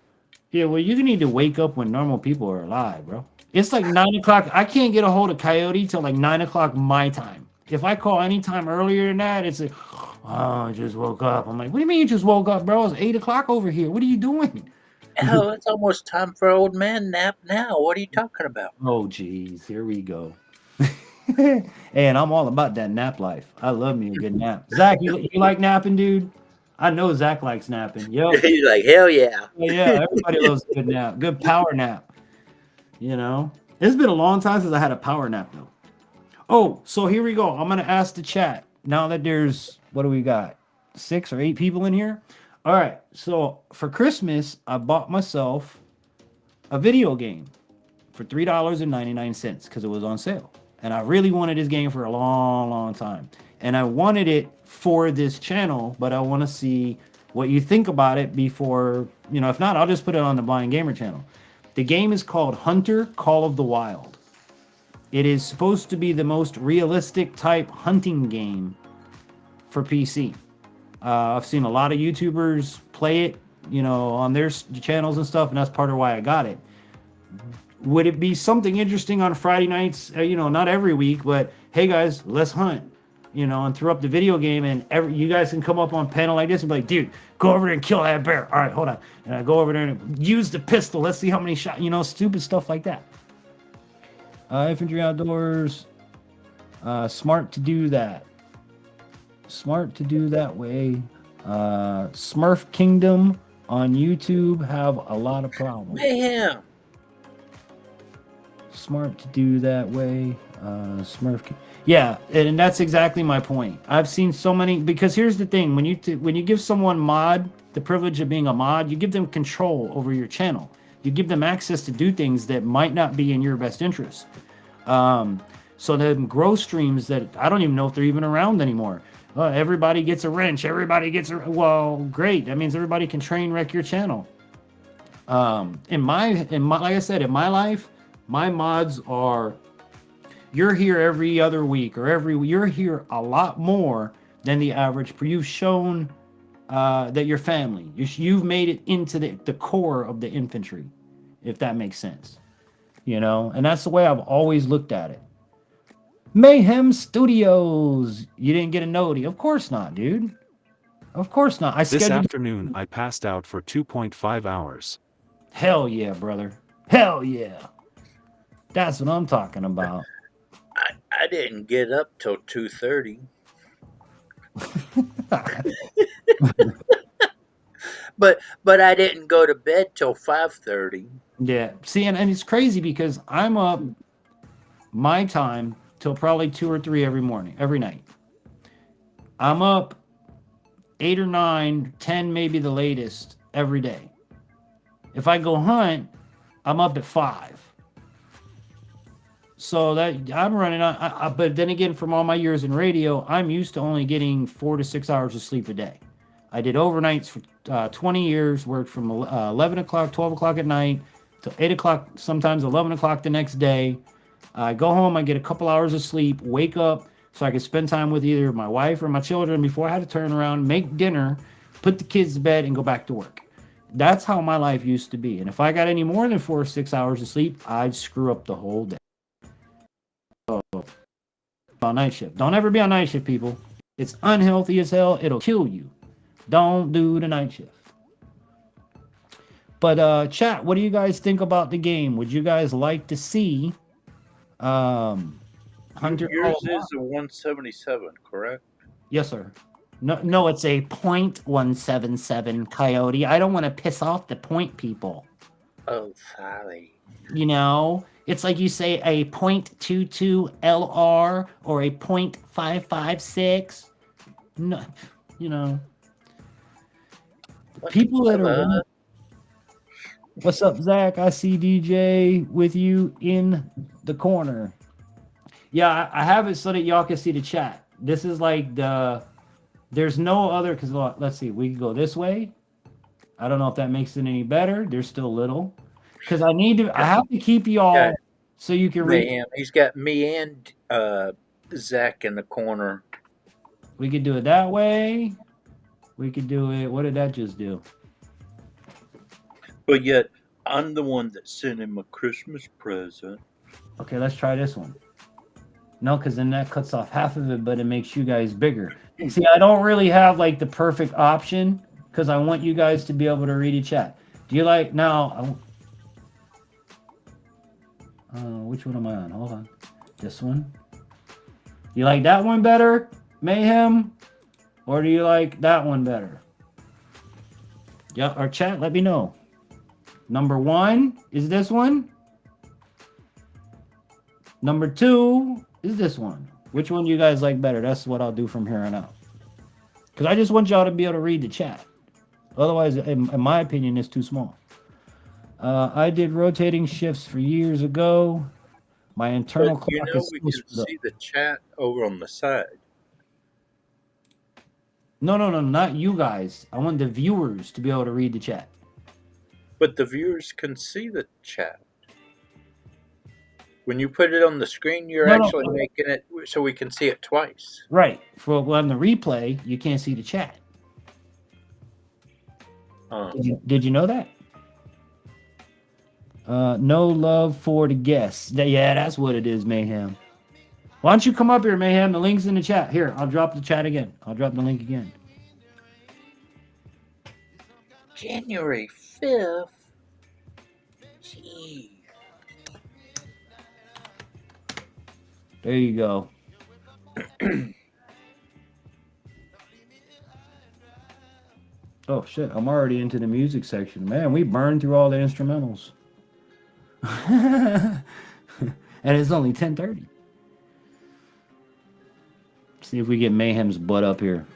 Yeah, well, you need to wake up when normal people are alive, bro. It's like 9 o'clock. I can't get a hold of Coyote till like 9 o'clock my time. If I call any time earlier than that, it's like, oh, I just woke up. I'm like, what do you mean you just woke up, bro? It's 8 o'clock over here. What are you doing? Hell, it's almost time for old man nap now. What are you talking about? Oh, geez. Here we go. And I'm all about that nap life. I love me a good nap. Zach, you like napping, dude? I know Zach likes napping. Yo. He's like, hell yeah. Yeah, everybody loves a good nap. Good power nap. You know? It's been a long time since I had a power nap, though. Oh, so here we go. I'm going to ask the chat. Now that there's, what do we got? 6 or 8 people in here? All right. So for Christmas, I bought myself a video game for $3.99 because it was on sale. And I really wanted this game for a long, long time. And I wanted it for this channel, but I want to see what you think about it before, you know, if not, I'll just put it on the Blind Gamer channel. The game is called Hunter Call of the Wild. It is supposed to be the most realistic type hunting game for PC. I've seen a lot of YouTubers play it, you know, on their channels and stuff, and that's part of why I got it. Would it be something interesting on Friday nights? You know, not every week, but hey guys, let's hunt. You know, and throw up the video game, and you guys can come up on panel like this and be like, dude, go over there and kill that bear. All right, hold on. And I go over there and use the pistol. Let's see how many shots, you know, stupid stuff like that. Infantry Outdoors. Smart to do that. Smart to do that way. Smurf Kingdom on YouTube have a lot of problems. Mayhem. Smart to do that way. Yeah, and that's exactly my point. I've seen so many, because here's the thing: when you give someone the privilege of being a mod, you give them control over your channel. You give them access to do things that might not be in your best interest. So them grow streams that I don't even know if they're even around anymore. Everybody gets a wrench. Everybody gets a well. Great. That means everybody can train wreck your channel. In my like I said, in my life, my mods are you're here every other week or you're here a lot more than the average. You've shown that you're family. You've made it into the core of the infantry, if that makes sense. You know, and that's the way I've always looked at it. Mayhem Studios. You didn't get a noti. Of course not, dude. Of course not. I This scheduled. afternoon I passed out for 2.5 hours. Hell yeah, brother. Hell yeah. That's what I'm talking about. I didn't get up till 2:30. But I didn't go to bed till 5:30. Yeah. See, and it's crazy because I'm up my time till probably 2 or 3 every morning, every night. I'm up 8 or 9, 10 maybe the latest every day. If I go hunt, I'm up at 5. So that I'm running on, but then again, from all my years in radio, I'm used to only getting 4 to 6 hours of sleep a day. I did overnights for 20 years, worked from 11 o'clock, 12 o'clock at night till 8 o'clock, sometimes 11 o'clock the next day. I go home, I get a couple hours of sleep, wake up so I could spend time with either my wife or my children before I had to turn around, make dinner, put the kids to bed, and go back to work. That's how my life used to be. And if I got any more than 4 or 6 hours of sleep, I'd screw up the whole day. So, on night shift. Don't ever be on night shift, people. It's unhealthy as hell. It'll kill you. Don't do the night shift. But chat, what do you guys think about the game? Would you guys like to see Hunter? Yours is a 177, correct? Yes, sir. No, it's a .177 Coyote. I don't want to piss off the point people. Oh, sorry. You know, it's like you say a .22 LR or a .556. No, you know. People that are. What's up, Zach? I see DJ with you in the corner. Yeah, I have it so that y'all can see the chat. This is like there's no other, because let's see, we can go this way. I don't know if that makes it any better. There's still little. Because I have to keep y'all so you can read. He's got me and Zach in the corner. We could do it that way. We could do it. What did that just do? But yet, I'm the one that sent him a Christmas present. Okay, let's try this one. No, because then that cuts off half of it, but it makes you guys bigger. See, I don't really have like the perfect option because I want you guys to be able to read each chat. Do you like now? Which one am I on? Hold on. This one. You like that one better, Mayhem? Or do you like that one better? Yeah, our chat, let me know. Number 1 is this one. Number 2 is this one. Which one do you guys like better? That's what I'll do from here on out. Because I just want y'all to be able to read the chat. Otherwise, in my opinion, it's too small. I did rotating shifts for years ago. My internal but, clock is we can see the chat over on the side. No, not you guys. I want the viewers to be able to read the chat. But the viewers can see the chat. When you put it on the screen, you're actually making it so we can see it twice. Right. On the replay, you can't see the chat. Did you know that? No love for the guests. Yeah, that's what it is, Mayhem. Why don't you come up here, Mayhem? The link's in the chat. Here, I'll drop the chat again. I'll drop the link again. January 5th? Gee. There you go. Oh, shit. I'm already into the music section. Man, we burned through all the instrumentals. And it's only 10:30. See if we get Mayhem's butt up here.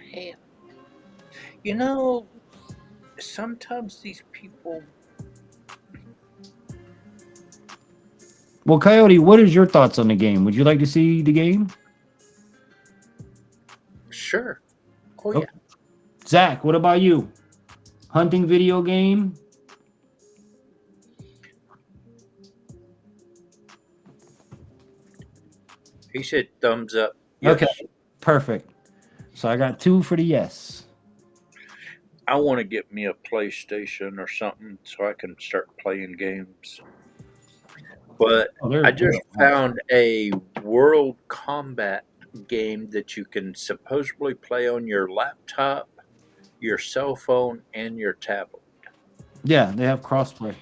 Hey, sometimes these people... Well, Coyote, what is your thoughts on the game? Would you like to see the game? Sure. Oh Oh, yeah. Zach, what about you? Hunting video game? He said thumbs up. Yes. Okay, perfect. So I got 2 for the yes. I want to get me a PlayStation or something so I can start playing games. But Oh, I just found a World Combat game that you can supposedly play on your laptop, your cell phone, and your tablet. Yeah, they have crossplay.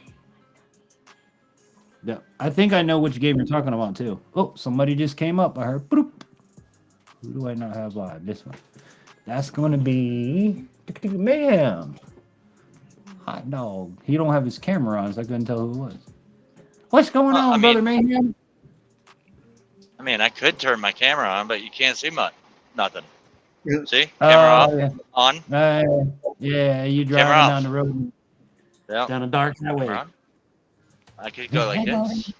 Yeah, I think I know which game you're talking about too. Oh, somebody just came up. I heard. Boop. Who do I not have live? This one. That's going to be Mayhem. Hot dog. He don't have his camera on, so I couldn't tell who it was. What's going on, brother Mayhem? I mean, I could turn my camera on, but you can't see much. Nothing. See? Camera off. Yeah. On. Yeah, you Camera driving off. down the road. Yeah. Down a dark Camera highway. on. I could go like this.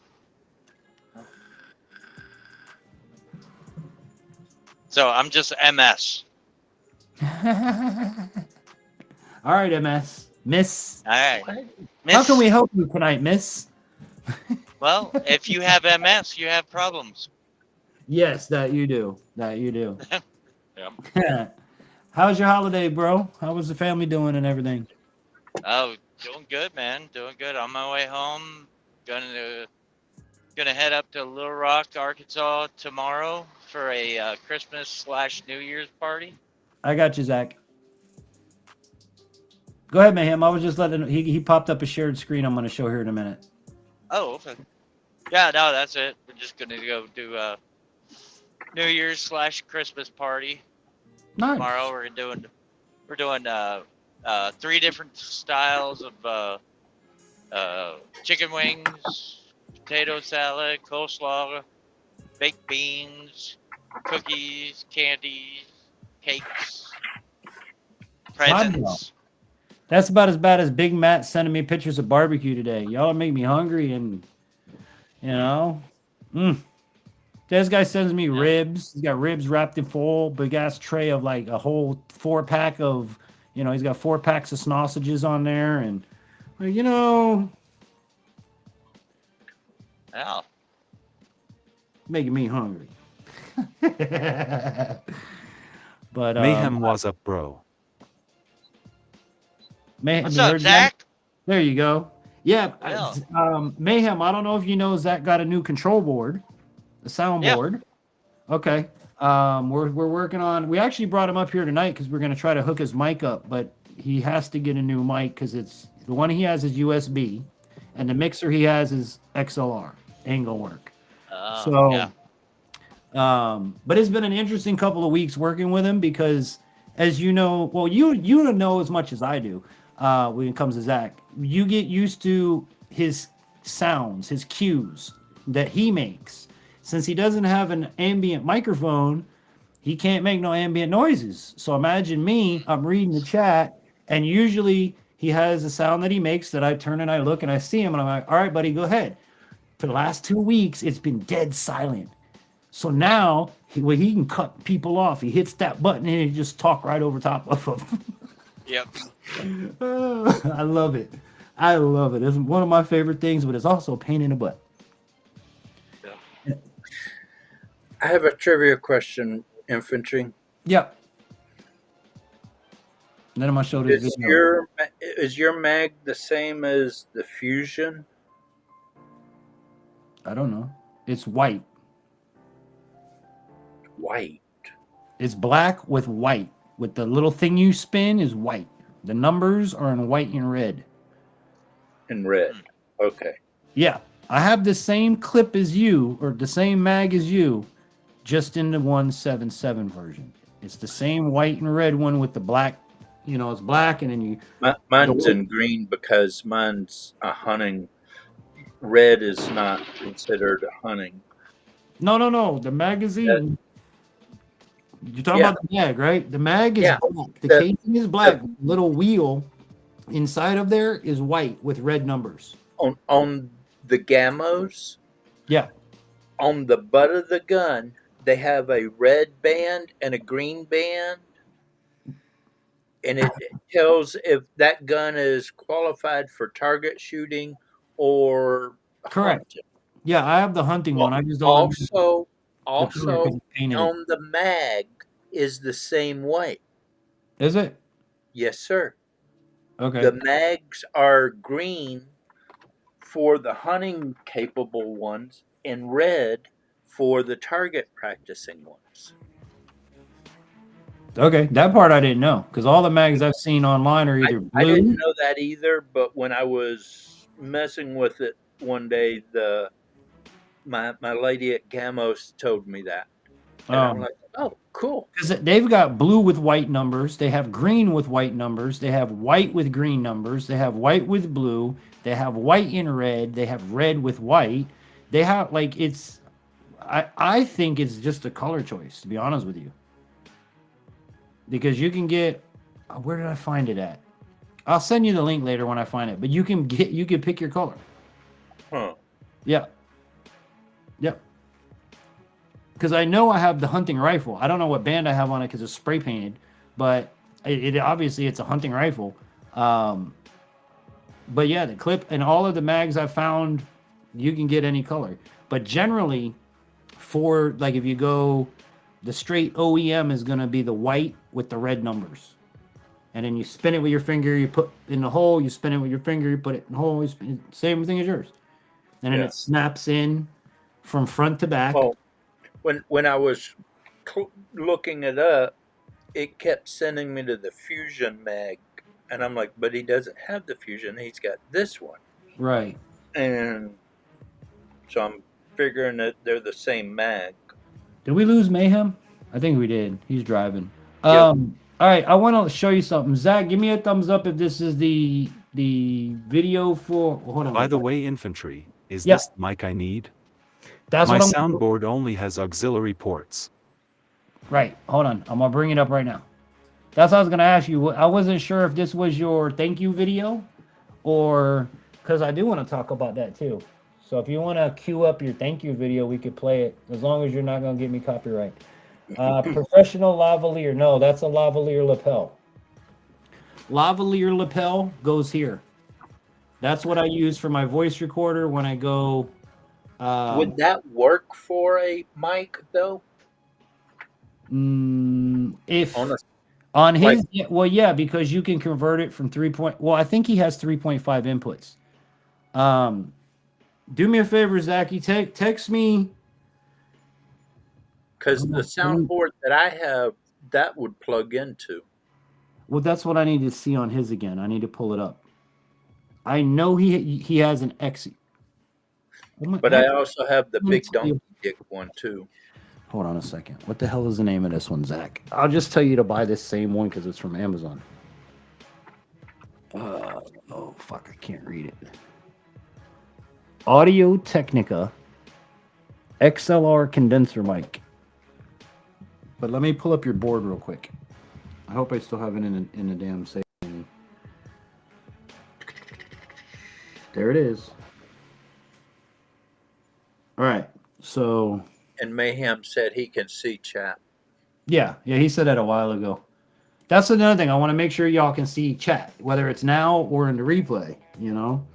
So I'm just MS. All right, MS. Miss. All right. How can we help you tonight, Miss? Well, if you have MS, you have problems. Yes, that you do. That you do. Yeah. How's your holiday, bro? How was the family doing and everything? Oh, doing good, man. Doing good. On my way home, gonna head up to Little Rock, Arkansas tomorrow for a Christmas/New Year's party. I got you, Zach. Go ahead, Mayhem. I was just letting he popped up a shared screen. I'm going to show here in a minute. Oh, okay. Yeah, no, that's it. We're just gonna go do a New Year's/Christmas party. Nice. Tomorrow we're doing 3 different styles of chicken wings, potato salad, coleslaw, baked beans, cookies, candies, cakes, presents. That's about as bad as Big Matt sending me pictures of barbecue today. Y'all make me hungry, and you know, this guy sends me ribs. He's got ribs wrapped in full big ass tray of like a whole 4-pack of, he's got 4 packs of sausages on there, and Yeah. making me hungry. But Mayhem was up, bro. What's up, Zach? There you go. Yeah. Yeah. Mayhem, I don't know if you know, Zach got a new control board, a soundboard. Yeah. Okay. We're working on. We actually brought him up here tonight because we're going to try to hook his mic up, but he has to get a new mic because it's the one he has is USB, and the mixer he has is XLR, angle work. But it's been an interesting couple of weeks working with him because, as you know, well, you know as much as I do when it comes to Zach. You get used to his sounds, his cues that he makes. Since he doesn't have an ambient microphone, he can't make no ambient noises. So imagine me, I'm reading the chat, and usually he has a sound that he makes that I turn and I look and I see him, and I'm like, all right, buddy, go ahead. For the last 2 weeks, it's been dead silent. So now he can cut people off. He hits that button and he just talk right over top of them. Yep. I love it. I love it. It's one of my favorite things, but it's also a pain in the butt. Yeah. I have a trivia question, Infantry. Yep. Then I'm gonna show this video. Is your mag the same as the Fusion? I don't know. It's white. White. It's black with white. With the little thing you spin is white. The numbers are in white and red. In red. Okay. Yeah. I have the same clip as you, or the same mag as you, just in the 177 version. It's the same white and red one with the black. It's black, and then you. Mine's in green because mine's a hunting. Red is not considered a hunting. No. The magazine. You're talking about the mag, right? The mag is black. The casing is black. Little wheel inside of there is white with red numbers. On the Gamos, Yeah. On the butt of the gun, they have a red band and a green band, and it tells if that gun is qualified for target shooting or Correct. hunting. Yeah, I have the hunting one. I just don't remember Also, the color because I painted it. on the mag is the same way. Is it? Yes, sir. Okay. The mags are green for the hunting capable ones and red for the target practicing ones. Okay. That part I didn't know because all the mags I've seen online are either I didn't blue. know that either, but when I was messing with it one day, my lady at Gamos told me that. And I'm like, oh, cool. Because they've got blue with white numbers, they have green with white numbers, they have white with green numbers, they have white with blue, they have white in red, they have red with white. They have like it's I think it's just a color choice, to be honest with you. Because you can get where did I find it at? I'll send you the link later when I find it, but you can pick your color. Huh. Yeah. Yep. Because I know I have the hunting rifle. I don't know what band I have on it because it's spray painted, but it obviously it's a hunting rifle. But yeah, the clip and all of the mags I found, you can get any color. But generally, for like if you go, the straight OEM is going to be the white with the red numbers. And then you spin it with your finger, you put in the hole, you spin it with your finger, you put it in the hole, you spin it, same thing as yours. And then Yeah. it snaps in from front to back. Well, when I was looking it up, it kept sending me to the Fusion mag, and I'm like, but he doesn't have the Fusion. He's got this one, Right. and so I'm figuring that they're the same mag. Did we lose Mayhem? I think we did. He's driving. Yep. All right, I want to show you something. Zach, give me a thumbs up if this is the video for. Hold on. By the way, Infantry, is Yeah. this the mic I need? That's My what I'm. soundboard only has auxiliary ports. Right. Hold on. I'm gonna bring it up right now. That's what I was gonna ask you. I wasn't sure if this was your thank you video, or because I do want to talk about that too. So if you want to queue up your thank you video, we could play it as long as you're not gonna get me copyright. Professional lavalier. No, that's a lavalier lapel. Lavalier lapel goes here. That's what I use for my voice recorder when I go. Would that work for a mic though? If On a on his, well, yeah, because you can convert it from 3. Well, I think he has 3.5 inputs. Do me a favor, Zachy. Text me. Because the soundboard that I have, that would plug into. Well, that's what I need to see on his again. I need to pull it up. I know he has an X. But I also have the big donkey dick one too. Hold on a second. What the hell is the name of this one, Zach? I'll just tell you to buy this same one because it's from Amazon. Oh, fuck. I can't read it. Audio Technica XLR condenser mic. But let me pull up your board real quick. I hope I still have it in a damn save. There it is. All right. So. And Mayhem said he can see chat. Yeah, he said that a while ago. That's another thing. I want to make sure y'all can see chat, whether it's now or in the replay. You know,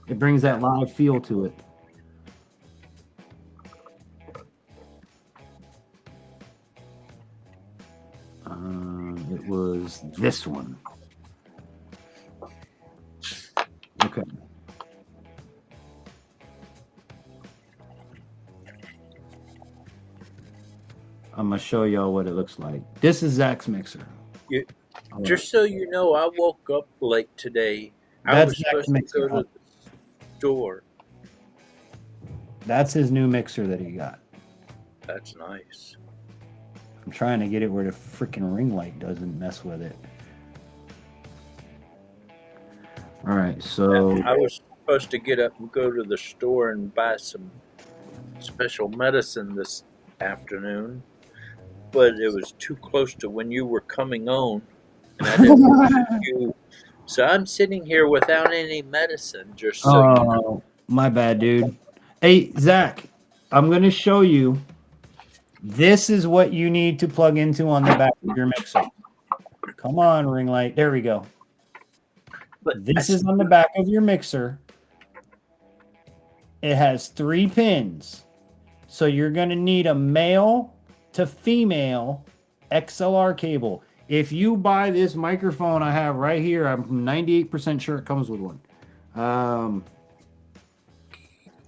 it brings that live feel to it. It was this one. Okay. I'm gonna show y'all what it looks like. This is Zach's mixer. Just so you know, I woke up late today. That's I was supposed to go to the store. That's his new mixer that he got. That's nice. I'm trying to get it where the freaking ring light doesn't mess with it. All right, so I was supposed to get up and go to the store and buy some special medicine this afternoon, but it was too close to when you were coming on, and I didn't want you. So I'm sitting here without any medicine, just so you know. My bad, dude. Hey, Zach, I'm going to show you. This is what you need to plug into on the back of your mixer. Come on, ring light. There we go. But This is on the back of your mixer. It has 3 pins. So you're going to need a male to female XLR cable. If you buy this microphone I have right here, I'm 98% sure it comes with one.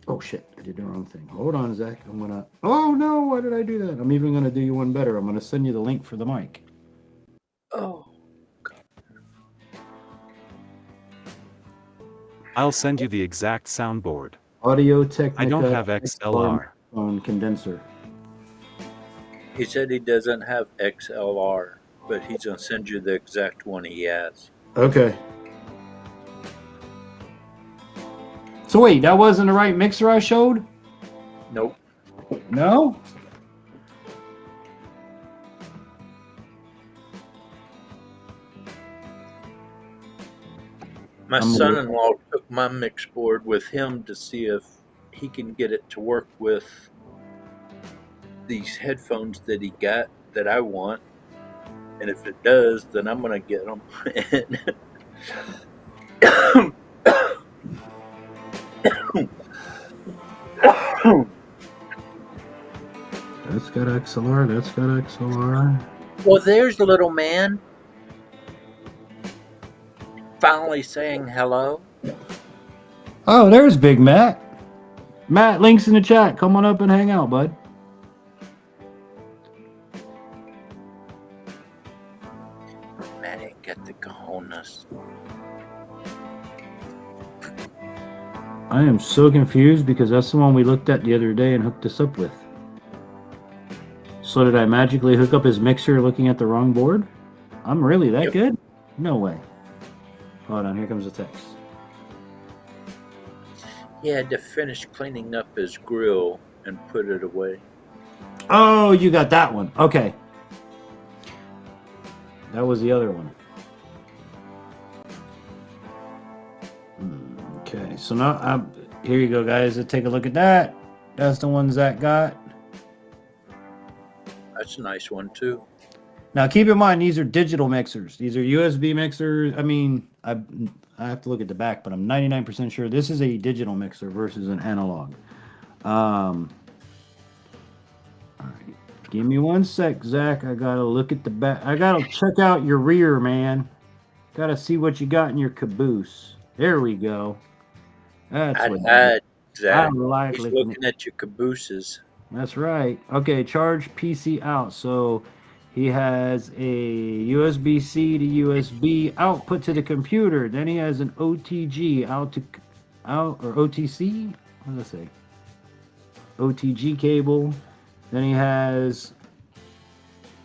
Oh shit, I did the wrong thing. Hold on, Zach. I'm gonna. Oh no, why did I do that? I'm even gonna do you one better. I'm gonna send you the link for the mic. oh, I'll send you the exact soundboard. Audio Technica. I don't have XLR. Microphone condenser. he said he doesn't have XLR, but he's gonna send you the exact one he has. Okay. So wait, that wasn't the right mixer I showed? Nope. No? My son-in-law took my mix board with him to see if he can get it to work with these headphones that he got that I want. And if it does, then I'm going to get them. That's got XLR, that's got XLR. Well, there's the little man finally saying hello. Oh, there's Big Matt. Matt, links in the chat. Come on up and hang out, bud. Matt ain't got the cojones. I am so confused because that's the one we looked at the other day and hooked us up with. So did I magically hook up his mixer looking at the wrong board? I'm really that good? No way. Hold on, here comes the text. He had to finish cleaning up his grill and put it away. Oh, you got that one. Okay. That was the other one. Okay, so now here you go, guys. Let's take a look at that. That's the one Zach got. That's a nice one too. Now, keep in mind, these are digital mixers. These are USB mixers. I mean, I have to look at the back, but I'm 99% sure this is a digital mixer versus an analog. All right. Give me one sec, Zach. I got to look at the back. I got to check out your rear, man. Got to see what you got in your caboose. There we go. That's what Zach. like He's looking at your cabooses. That's right. Okay, charge PC out. So he has a USB-C to USB output to the computer. Then he has an OTG out or OTC. What does it say? OTG cable. Then he has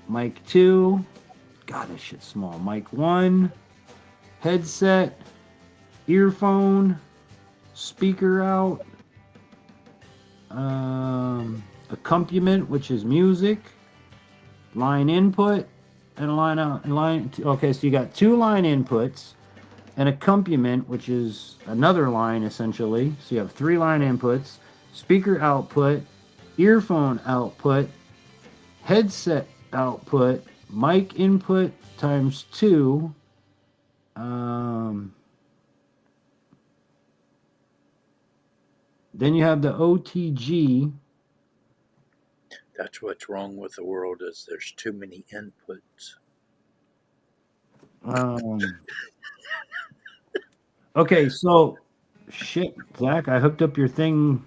mic 2. God, this shit's small. Mic 1. Headset. Earphone. Speaker out. Accompaniment, which is music, line input, and a line out. Okay, so you got 2 line inputs, and accompaniment, which is another line essentially. So you have 3 line inputs, speaker output, earphone output, headset output, mic input times 2. Then you have the OTG. That's what's wrong with the world is there's too many inputs. Okay, so shit, Zach, I hooked up your thing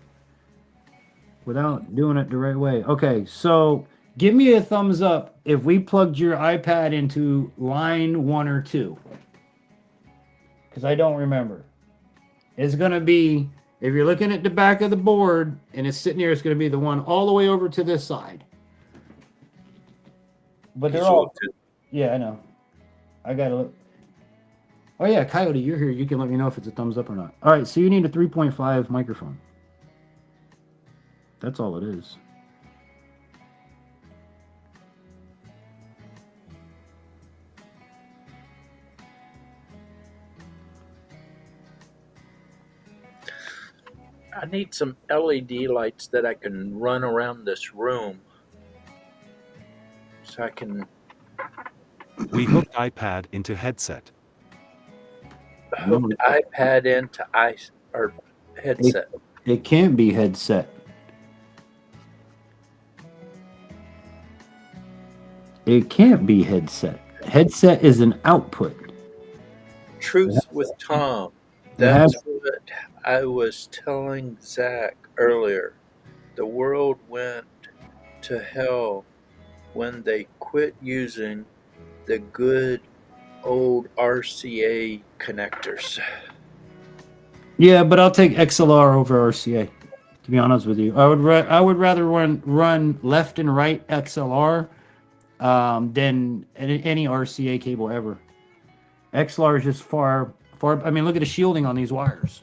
without doing it the right way. Okay, so give me a thumbs up if we plugged your iPad into line 1 or 2. Because I don't remember. It's going to be, if you're looking at the back of the board and it's sitting here, it's going to be the one all the way over to this side. But they're all... Yeah, I know. I got to look. Oh, yeah, Coyote, you're here. You can let me know if it's a thumbs up or not. All right, so you need a 3.5 microphone. That's all it is. I need some LED lights that I can run around this room so I can We hooked iPad into headset. hook iPad into ice or headset. It can't be headset. It can't be headset. Headset is an output. Truth with Tom. It has- That's what I was telling Zach earlier. The world went to hell when they quit using the good old RCA connectors. Yeah, but I'll take XLR over RCA. To be honest with you, I would rather run left and right XLR than any RCA cable ever. XLR is just far. I mean, look at the shielding on these wires.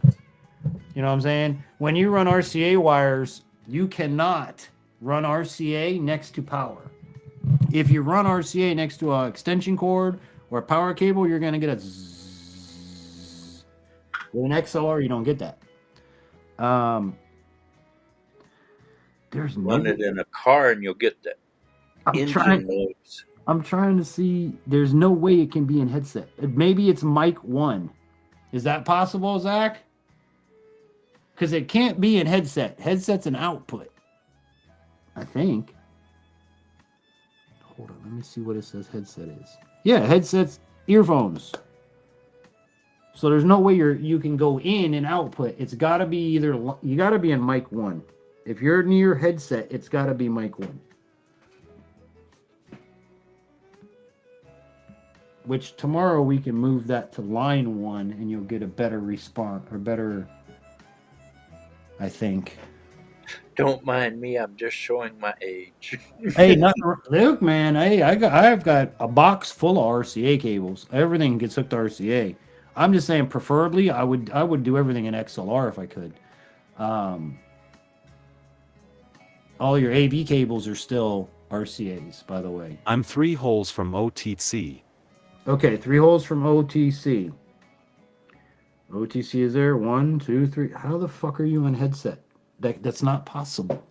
You know what I'm saying? When you run RCA wires, you cannot run RCA next to power. If you run RCA next to an extension cord or a power cable, you're going to get a zzz. With an XLR, you don't get that. There's Run it in a car and you'll get that engine noise. I'm trying to see. There's no way it can be in headset. Maybe it's mic 1. Is that possible, Zach? Because it can't be in headset. Headset's an output, I think. Hold on, let me see what it says headset is. Yeah, headset's earphones. So there's no way you can go in and output. It's got to be you got to be in mic 1. If you're near headset, it's got to be mic 1. Which tomorrow we can move that to line 1 and you'll get a better response or better, I think. Don't mind me, I'm just showing my age. Hey, look, man. Hey, I've got a box full of RCA cables. Everything gets hooked to RCA. I'm just saying, preferably, I would do everything in XLR if I could. All your AV cables are still RCAs, by the way. I'm 3 holes from OTC. Okay, 3 holes from OTC. OTC is there. 1, 2, 3. How the fuck are you in headset? That's not possible.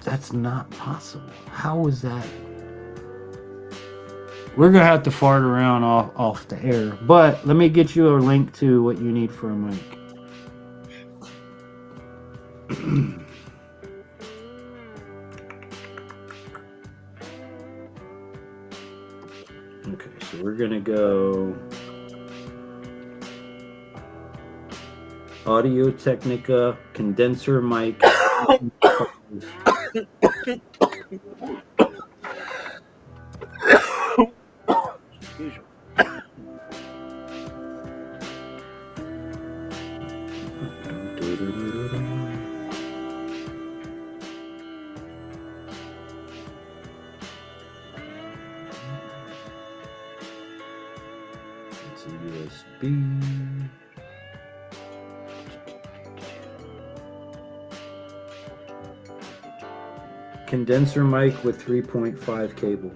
That's not possible. How is that? We're gonna have to fart around off the air, but let me get you a link to what you need for a mic. Okay, so we're gonna go Audio Technica condenser mic. Excuse me. It's a USB. Condenser mic with 3.5 cable.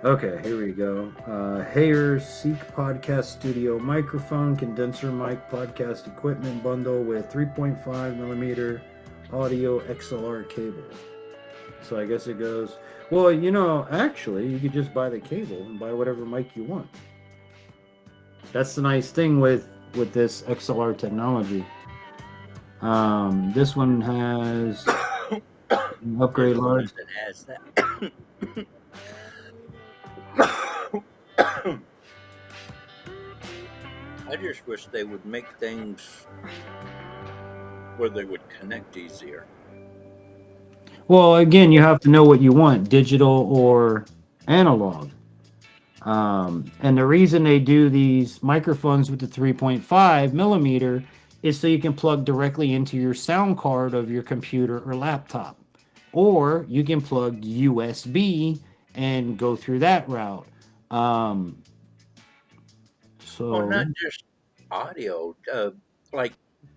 Okay, here we go. Hayer Seek Podcast Studio microphone, condenser mic, podcast equipment bundle with 3.5 millimeter audio XLR cable. So I guess it goes, well, you know, actually, you could just buy the cable and buy whatever mic you want. That's the nice thing with this XLR technology. This one has an upgrade large. It has that. I just wish they would make things where they would connect easier. Well, again, you have to know what you want, digital or analog. And the reason they do these microphones with the 3.5 millimeter is so you can plug directly into your sound card of your computer or laptop. Or you can plug USB and go through that route. Um, Well, so not just audio, like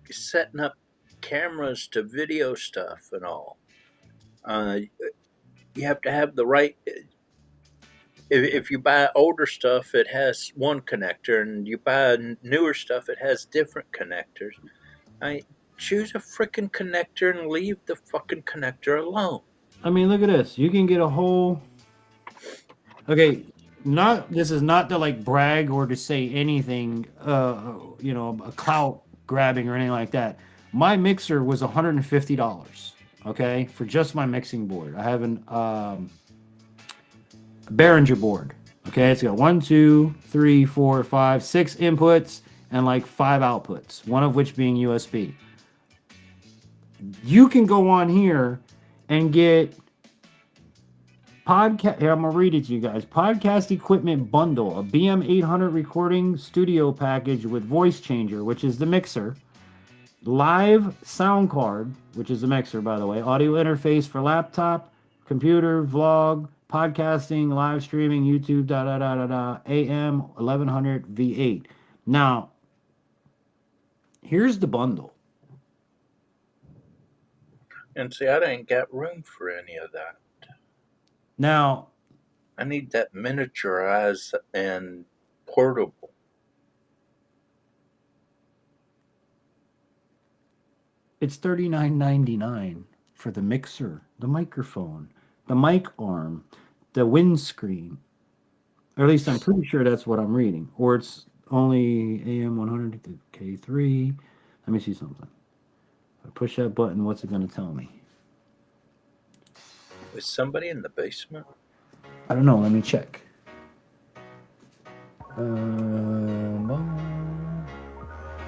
setting up cameras to video stuff and all. Uh, you have to have the right. If you buy older stuff, it has one connector, and you buy newer stuff, it has different connectors. I choose a freaking connector and leave the fucking connector alone. I mean, look at this. You can get a whole. Okay, not this is not to like brag or to say anything, a clout grabbing or anything like that. My mixer was $150. Okay, for just my mixing board. I have a Behringer board. Okay, it's got 1, 2, 3, 4, 5, 6 inputs and like 5 outputs, one of which being USB. You can go on here and get podcast. Here, I'm gonna read it to you guys. Podcast equipment bundle: a BM800 recording studio package with voice changer, which is the mixer, live sound card, which is the mixer, by the way, audio interface for laptop, computer, vlog, podcasting, live streaming, YouTube, AM 1100 V8. Now, here's the bundle. And see, I ain't got room for any of that. Now, I need that miniaturized and portable. it's $39.99 for the mixer, the microphone, the mic arm, the windscreen. Or at least I'm pretty sure that's what I'm reading. Or it's only AM 100 to K3. Let me see something. If I push that button, what's it going to tell me? Is somebody in the basement? I don't know. Let me check.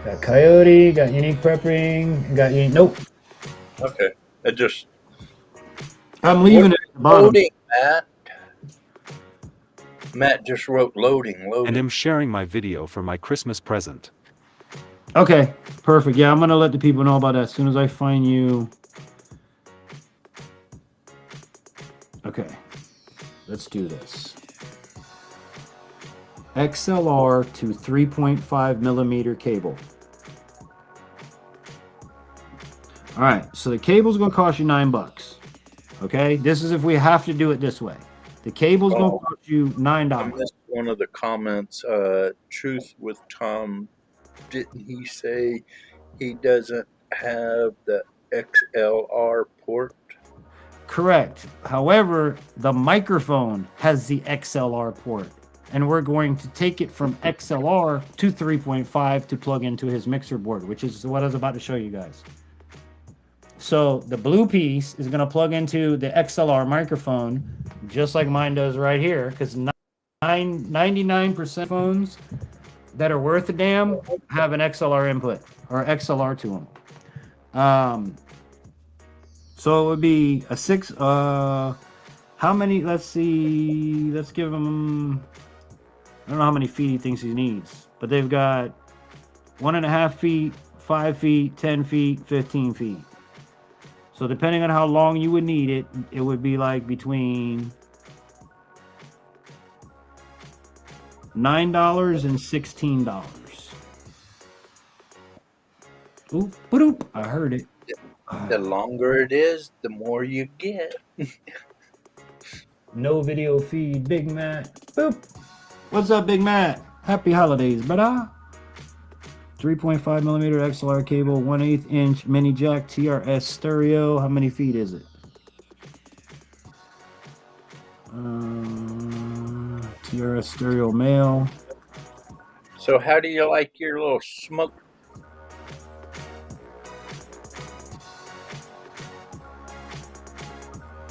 Got Coyote, got Unique Prepping, got Unique. Nope. Okay. I just. I'm leaving it at the bottom. Loading, Matt. Matt just wrote loading. And am sharing my video for my Christmas present. Okay, perfect. Yeah, I'm going to let the people know about that as soon as I find you. Okay, let's do this. XLR to 3.5 millimeter cable. All right, so the cable's gonna cost you $9. Okay, this is if we have to do it this way. The cable's gonna cost you $9. I missed one of the comments. Truth with Tom, didn't he say he doesn't have the XLR port? Correct. However, the microphone has the XLR port, and we're going to take it from XLR to 3.5 to plug into his mixer board, which is what I was about to show you guys. So the blue piece is going to plug into the XLR microphone, just like mine does right here, because 99% phones that are worth a damn have an XLR input or XLR to them. So it would be a 6. How many? Let's see. Let's give him. I don't know how many feet he thinks he needs, but they've got 1.5 feet, 5 feet, 10 feet, 15 feet. So depending on how long you would need it, it would be like between $9 and $16. Oop, ba-doop. I heard it. The longer it is, the more you get. No video feed, Big Matt. Boop. What's up, Big Matt? Happy holidays, brother. 3.5 millimeter XLR cable, 1/8 inch mini jack TRS stereo. How many feet is it? TRS stereo male. So how do you like your little smoke?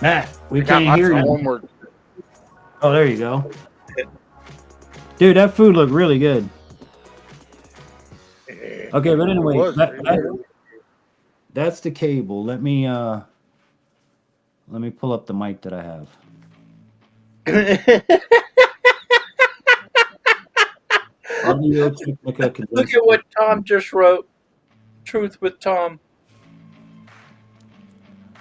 Matt, we can't hear you. Homework. Oh, there you go. Dude, that food looked really good. Okay, but anyway, that's the cable. Let me pull up the mic that I have. Look at what Tom just wrote. Truth with Tom.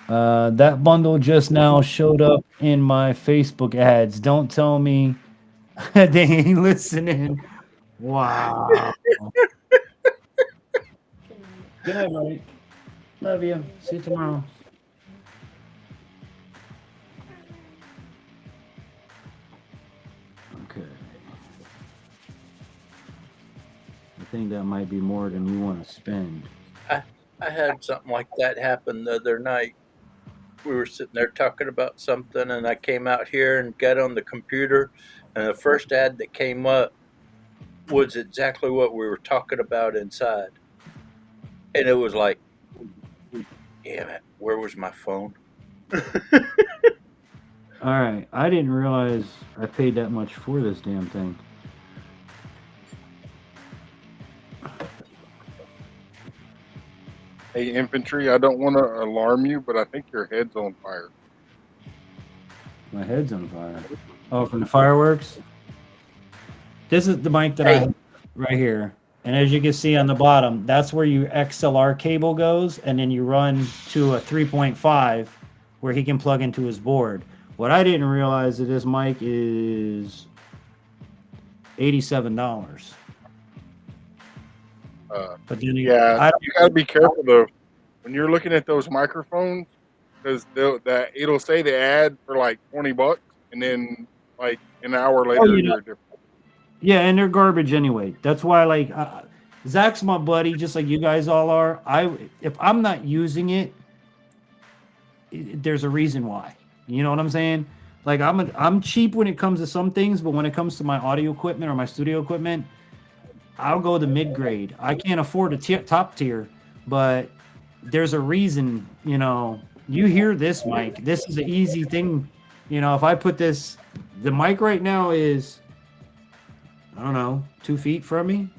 That bundle just now showed up in my Facebook ads. Don't tell me they ain't listening. Wow. Good night, Mike. Love you. See you tomorrow. Okay. I think that might be more than you want to spend. I had something like that happen the other night. We were sitting there talking about something, and I came out here and got on the computer, and the first ad that came up was exactly what we were talking about inside. And it was like, damn it, where was my phone? All right. I didn't realize I paid that much for this damn thing. Hey, infantry, I don't want to alarm you, but I think your head's on fire. My head's on fire. Oh, from the fireworks? This is the mic that I have right here. And as you can see on the bottom, that's where your XLR cable goes, and then you run to a 3.5 where he can plug into his board. What I didn't realize is this mic is $87. But then Yeah, you gotta be careful though when you're looking at those microphones, because it'll say the ad for like $20, and then like an hour later you're different. Yeah, and they're garbage anyway. That's why, like, Zach's my buddy, just like you guys all are. If I'm not using it, there's a reason why. You know what I'm saying? Like, I'm cheap when it comes to some things, but when it comes to my audio equipment or my studio equipment, I'll go the mid grade. I can't afford a top tier, but there's a reason. You know, you hear this mic. This is an easy thing. You know, if I put this, the mic right now is, I don't know, 2 feet from me.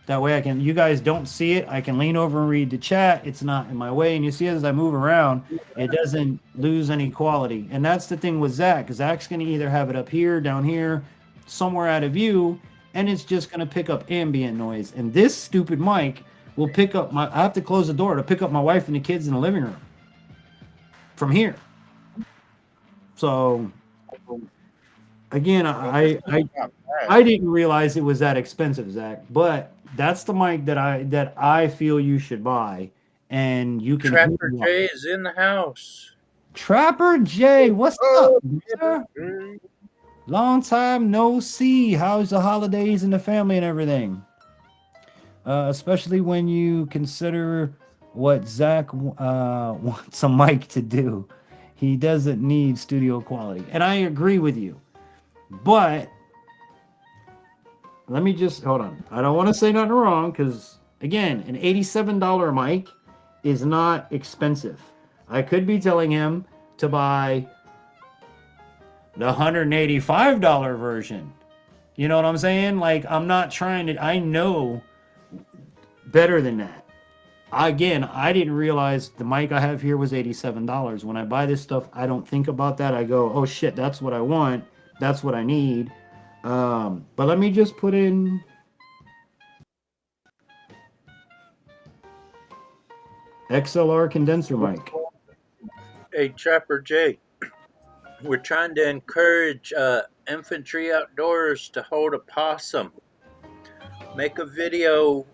That way you guys don't see it. I can lean over and read the chat. It's not in my way. And you see, as I move around, it doesn't lose any quality. And that's the thing with Zach. Zach's going to either have it up here, down here, somewhere out of view, and it's just going to pick up ambient noise. And this stupid mic will pick up I have to close the door to pick up my wife and the kids in the living room from here. So, again, I didn't realize it was that expensive, Zach, but that's the mic that I feel you should buy, and you can. Trapper J is in the house. Trapper J, what's up, sir? Long time no see. How's the holidays and the family and everything? Especially when you consider what Zach wants a mic to do. He doesn't need studio quality, and I agree with you, but. Let me just hold on. I don't want to say nothing wrong because, again, an $87 mic is not expensive. I could be telling him to buy the $185 version. You know what I'm saying? Like, I'm not trying to, I know better than that. Again, I didn't realize the mic I have here was $87. When I buy this stuff, I don't think about that. I go, oh shit, that's what I want. That's what I need. But let me just put in XLR condenser mic. Hey, Trapper J, we're trying to encourage Infantry Outdoors to hold a possum. Make a video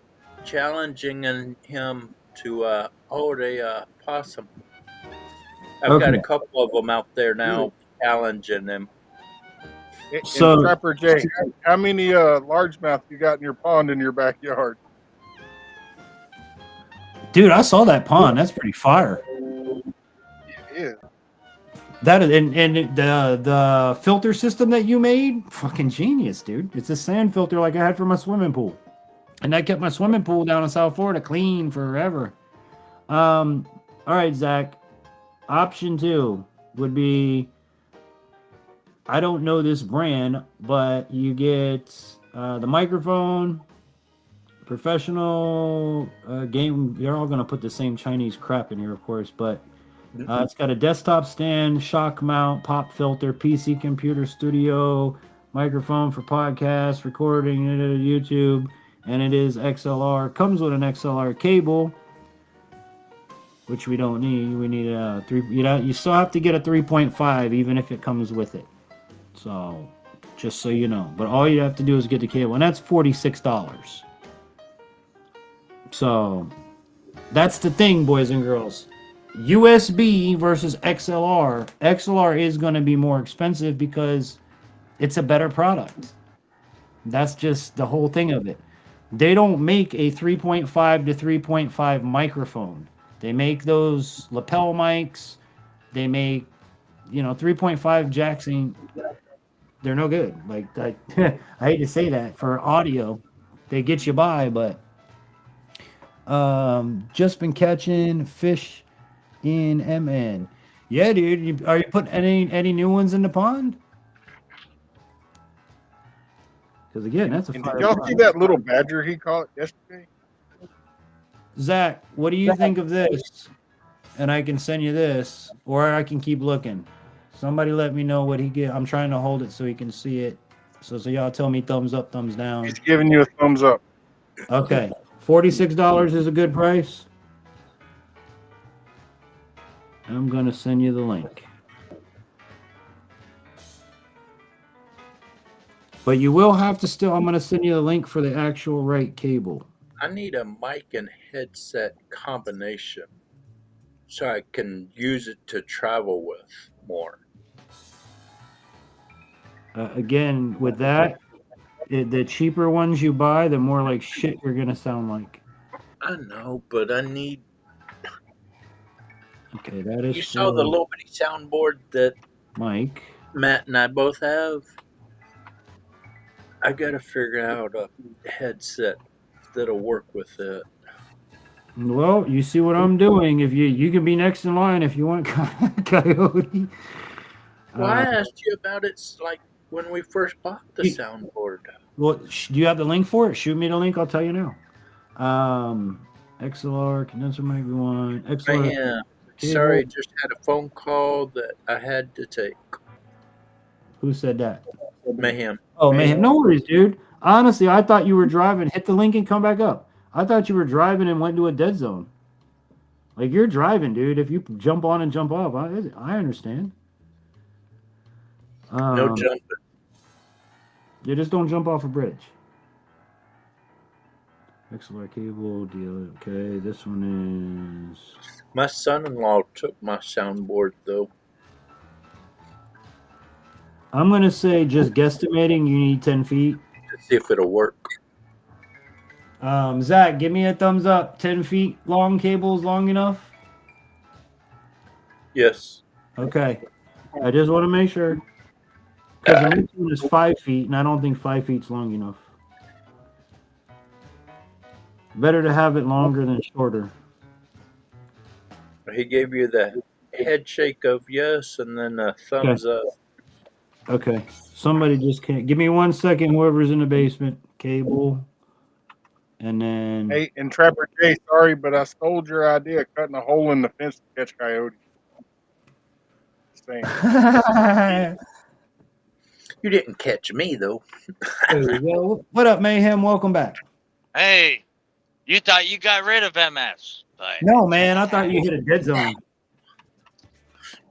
challenging him to hold a possum. I've got a couple of them out there now challenging him. So, Trapper J, how many largemouth you got in your pond in your backyard? Dude, I saw that pond. That's pretty fire. It is. That and the filter system that you made, fucking genius, dude. It's a sand filter like I had for my swimming pool, and I kept my swimming pool down in South Florida clean forever. All right, Zach. Option 2 would be. I don't know this brand, but you get the microphone, professional game. You're all going to put the same Chinese crap in here, of course, but it's got a desktop stand, shock mount, pop filter, PC computer studio, microphone for podcast, recording, YouTube, and it is XLR. Comes with an XLR cable, which we don't need. We need a 3. You still have to get a 3.5 even if it comes with it. So, just so you know. But all you have to do is get the cable, and that's $46. So, that's the thing, boys and girls. USB versus XLR. XLR is going to be more expensive because it's a better product. That's just the whole thing of it. They don't make a 3.5 to 3.5 microphone. They make those lapel mics. They make, 3.5 jacks ain't, they're no good. Like, I hate to say that for audio. They get you by, but just been catching fish in MN. Yeah, dude. Are you putting any new ones in the pond? Because again, that's a And fire. did y'all see that little badger he caught yesterday? Zach, what do you think of this? And I can send you this, or I can keep looking. Somebody let me know what he get. I'm trying to hold it so he can see it. So y'all tell me thumbs up, thumbs down. He's giving you a thumbs up. Okay. $46 is a good price. I'm going to send you the link. But you will have to still, I'm going to send you the link for the actual right cable. I need a mic and headset combination so I can use it to travel with more. Again, with that, the cheaper ones you buy, the more like shit you're going to sound like. I know, but I need. Okay, that is. You saw the little bitty soundboard that Mike, Matt, and I both have. I got to figure out a headset that'll work with it. Well, you see what I'm doing. If you can be next in line if you want, Coyote. Well, I asked you about it like when we first bought the soundboard. Well, do you have the link for it? Shoot me the link. I'll tell you now. XLR condenser mic one. XLR. Man, sorry, just had a phone call that I had to take. Who said that? Mayhem. Oh, Mayhem. No worries, dude. Honestly, I thought you were driving. Hit the link and come back up. I thought you were driving and went to a dead zone. Like, you're driving, dude. If you jump on and jump off, I understand. No jumping. You just don't jump off a bridge. XLR cable deal. Okay, this one is. My son-in-law took my soundboard though. I'm gonna say, just guesstimating, you need 10 feet. To see if it'll work. Zach, give me a thumbs up. 10 feet long cables long enough? Yes. Okay. I just want to make sure. Because the next one is 5 feet, and I don't think 5 feet's long enough. Better to have it longer than shorter. He gave you the head shake of yes and then a thumbs up. Okay. Somebody just can't. Give me 1 second, whoever's in the basement. Cable. And then. Hey, and Trapper J, sorry, but I stole your idea of cutting a hole in the fence to catch coyotes. You didn't catch me though. Well, what up, Mayhem? Welcome back. Hey, you thought you got rid of MS. But No, man, I thought you hit a dead zone.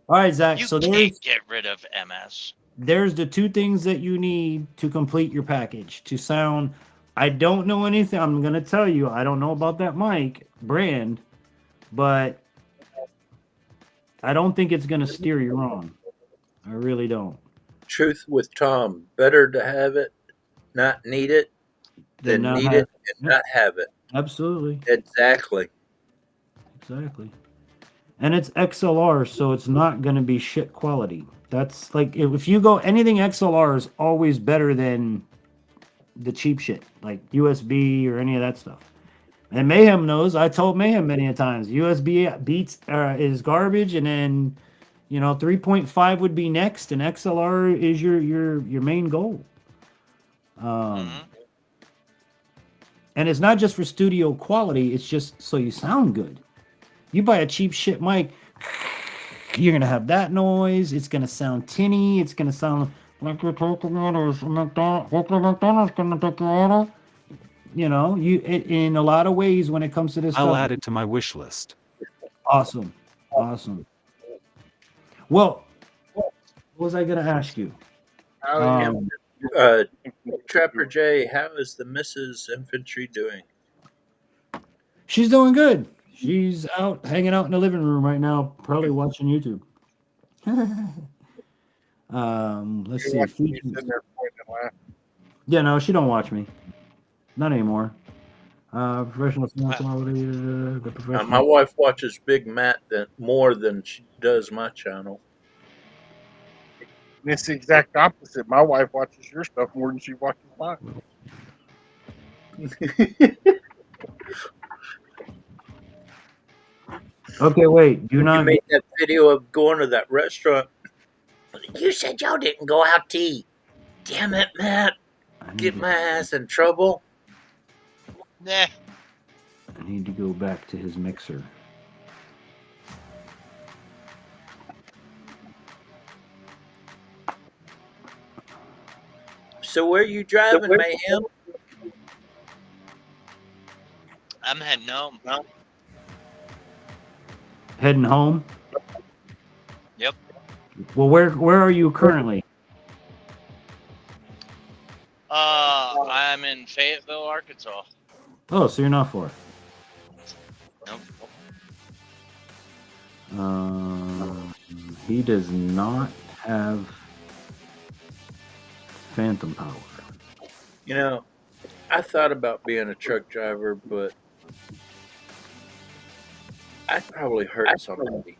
All right, Zach. you So can't get rid of MS. there's the two things that you need to complete your package to sound. I don't know anything. I'm gonna tell you, I don't know about that mic brand, but I don't think it's gonna steer you wrong. I really don't. Truth with Tom. Better to have it, not need it, than not need have- it and not have it. Absolutely. Exactly. Exactly. And it's XLR, so it's not going to be shit quality. That's like, if you go, anything XLR is always better than the cheap shit, like USB or any of that stuff. And Mayhem knows, I told Mayhem many a times, USB beats is garbage, and then, 3.5 would be next, and XLR is your main goal. And it's not just for studio quality, it's just so you sound good. You buy a cheap shit mic, you're gonna have that noise. It's gonna sound tinny. It's gonna sound like you're talking out of McDonald's. Gonna take your order. you know, in a lot of ways when it comes to this I'll stuff. add it to my wish list. Awesome. Well, what was I gonna ask you? Um, Trapper J, how is the Mrs. Infantry doing? she's doing good. She's out hanging out in the living room right now, probably watching YouTube. Let's You see. watch me Features. sitting there pointing and laughing. Yeah, no, she don't watch me. Not anymore. Professional the My professional. wife watches Big Matt more than she does my channel. And it's the exact opposite. My wife watches your stuff more than she watches mine. Okay, wait. Do You not. made that video of going to that restaurant. You said y'all didn't go out to eat. Damn it, Matt. Get my ass in trouble. Nah. I need to go back to his mixer. So where you driving, Mayhem? I'm heading home. Heading home. Yep. Well, where are you currently? I'm in Fayetteville, Arkansas. Oh, so you're not far. Nope. He does not have phantom power. You know, I thought about being a truck driver, but I'd probably hurt somebody.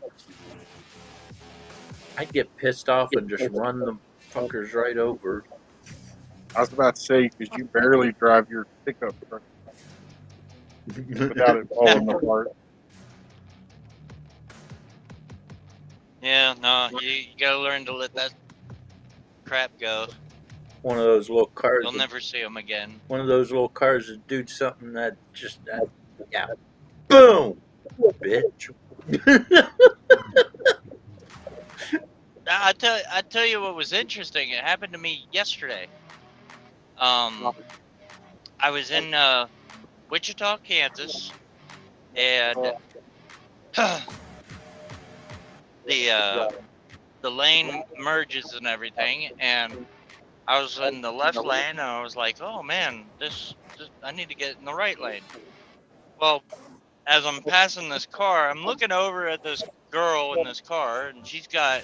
I'd get pissed off and just run the fuckers right over. I was about to say, because you barely drive your pickup truck without it falling apart. Yeah, no, you gotta learn to let that crap go. One of those little cars. You'll never see them again. One of those little cars that do something that just, yeah, boom, bitch. I tell you what was interesting. It happened to me yesterday. I was in Wichita, Kansas, and the lane merges and everything, and I was in the left lane, and I was like, "Oh man, this I need to get in the right lane." Well, as I'm passing this car, I'm looking over at this girl in this car, and she's got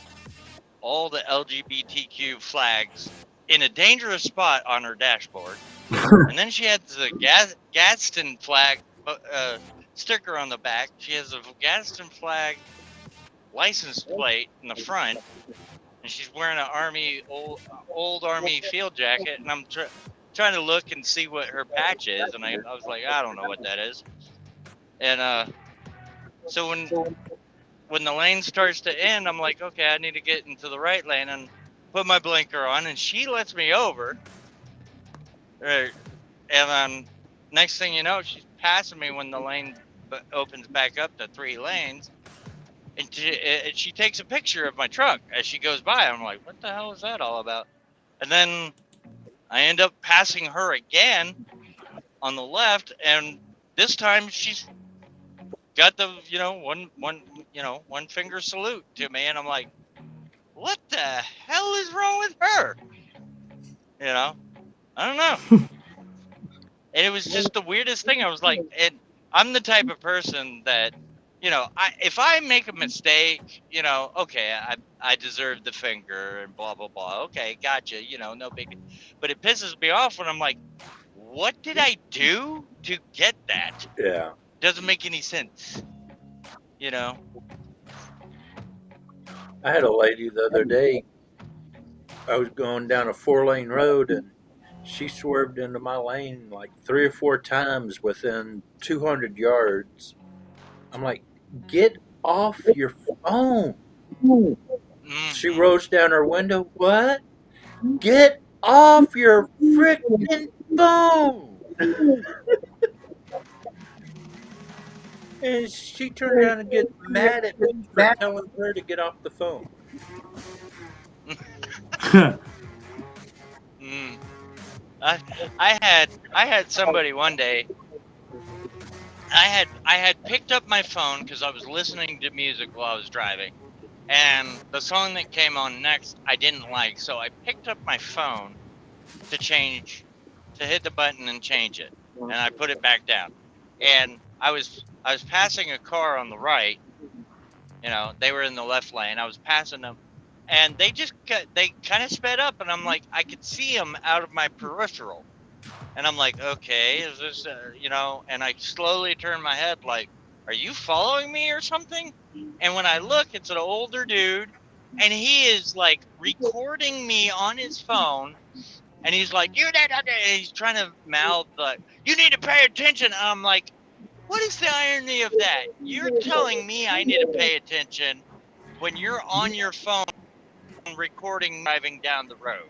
all the LGBTQ flags in a dangerous spot on her dashboard. And then she has the Gadsden flag sticker on the back. She has a Gadsden flag license plate in the front, and she's wearing an old army field jacket. And I'm trying to look and see what her patch is, and I was like, I don't know what that is. And so when the lane starts to end, I'm like, okay, I need to get into the right lane and put my blinker on, and she lets me over. And then next thing you know, she's passing me when the lane opens back up to 3 lanes. And she takes a picture of my truck as she goes by. I'm like, what the hell is that all about? And then I end up passing her again on the left, and this time she's got the one finger salute to me, and I'm like, what the hell is wrong with her? I don't know. And it was just the weirdest thing. I was like, and I'm the type of person that, if I make a mistake, okay, I deserve the finger and blah blah blah. Okay, gotcha. No big. But it pisses me off when I'm like, what did I do to get that? Yeah. Doesn't make any sense. I had a lady the other day. I was going down a 4-lane road, and she swerved into my lane like 3 or 4 times within 200 yards. I'm like, get off your phone. She rolls down her window. What? Get off your freaking phone. And she turned around and gets mad at me for telling her to get off the phone. I had somebody one day. I had picked up my phone because I was listening to music while I was driving, and the song that came on next I didn't like, so I picked up my phone to hit the button and change it, and I put it back down, and I was passing a car on the right. They were in the left lane. I was passing them, and they kind of sped up, and I'm like, I could see them out of my peripheral. And I'm like, okay, is this, and I slowly turn my head like, are you following me or something? And when I look, it's an older dude, and he is like recording me on his phone, and he's like, and he's trying to mouth like, you need to pay attention. And I'm like, what is the irony of that? You're telling me I need to pay attention when you're on your phone recording driving down the road.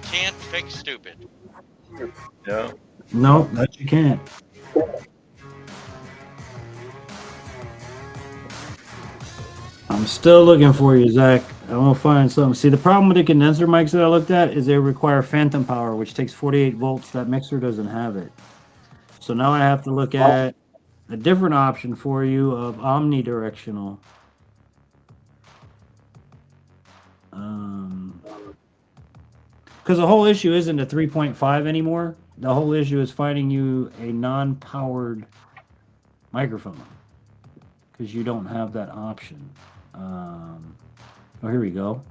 Can't fix stupid. No. No, that you can't. I'm still looking for you, Zach. I won't find something. See, the problem with the condenser mics that I looked at is they require phantom power, which takes 48 volts. That mixer doesn't have it. So now I have to look at a different option for you of omnidirectional. Because the whole issue isn't the 3.5 anymore. The whole issue is finding you a non-powered microphone because you don't have that option. Oh, here we go.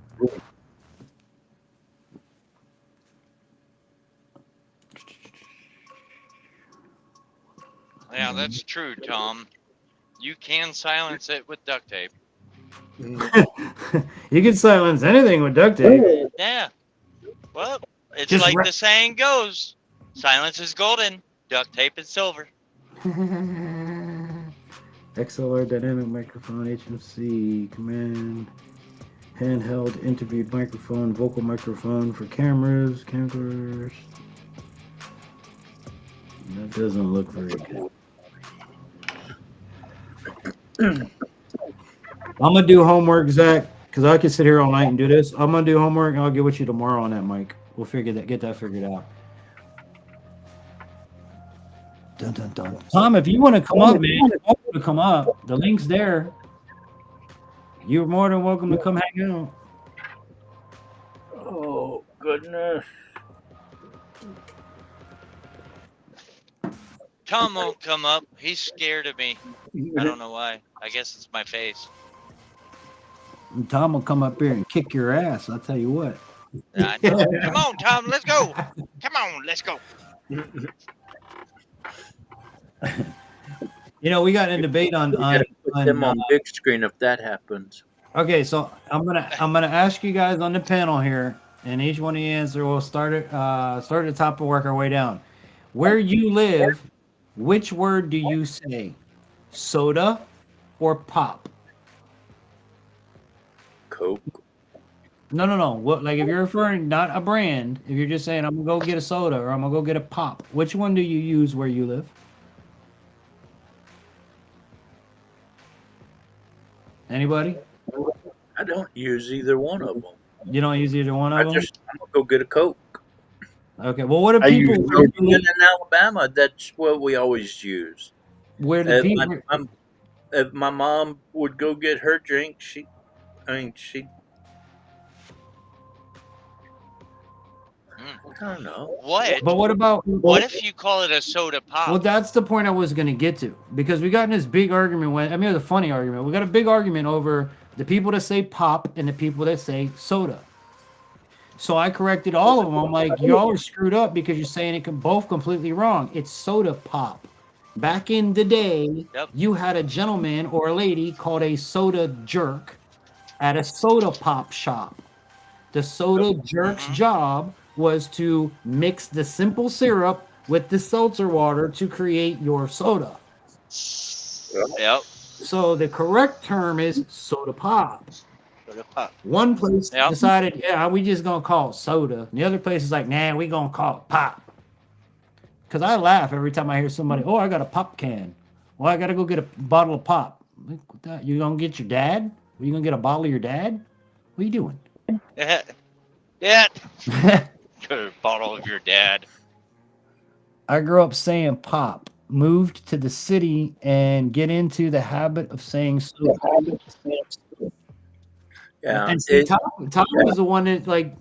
Yeah, that's true, Tom. You can silence it with duct tape. You can silence anything with duct tape. Yeah. Well, it's Just like the saying goes, silence is golden, duct tape is silver. XLR dynamic microphone, HMC, command, handheld interviewed microphone, vocal microphone for cameras. That doesn't look very good. I'm gonna do homework, Zach, because I can sit here all night and do this. I'm gonna do homework and I'll get with you tomorrow on that mic. We'll get that figured out. Dun, dun, dun. Tom, if you want to come up, man, you're welcome to come up. The link's there. You're more than welcome to come hang out. Oh, goodness. Tom won't come up. He's scared of me. I don't know why. I guess it's my face. And Tom will come up here and kick your ass. I'll tell you what. I know. Come on, Tom. Let's go. Come on. Let's go. We got a debate on Put them on big screen if that happens. Okay, so I'm gonna ask you guys on the panel here, and each one of you answer. We'll start at the top and work our way down. Where you live, which word do you say? Soda or pop? Coke. No. What, like if you're referring not a brand, if you're just saying I'm gonna go get a soda or I'm gonna go get a pop, which one do you use where you live? Anybody? I don't use either one of them. You don't use either one of them? I'm gonna go get a Coke. Okay. Well, what do people in Alabama? That's what we always use. Where the people? If my mom would go get her drink, I don't know. What? But what about? What if you call it a soda pop? Well, that's the point I was going to get to, because we got in this big argument. It was a funny argument. We got a big argument over the people that say pop and the people that say soda. So I corrected all of them. I'm like, y'all are screwed up because you're saying it both completely wrong. It's soda pop. Back in the day, you had a gentleman or a lady called a soda jerk at a soda pop shop. The soda jerk's job was to mix the simple syrup with the seltzer water to create your soda. Yep. So the correct term is soda pop. Soda pop. One place decided, we just gonna call it soda. And the other place is like, nah, we gonna call it pop. Because I laugh every time I hear somebody, oh, I got a pop can. Well, I gotta go get a bottle of pop. Like, what that? You gonna get your dad? Are you gonna get a bottle of your dad? What are you doing? Dad. Good bottle of your dad. I grew up saying pop, moved to the city, and get into the habit of saying soda. Yeah, And see, Tom was the one that, like,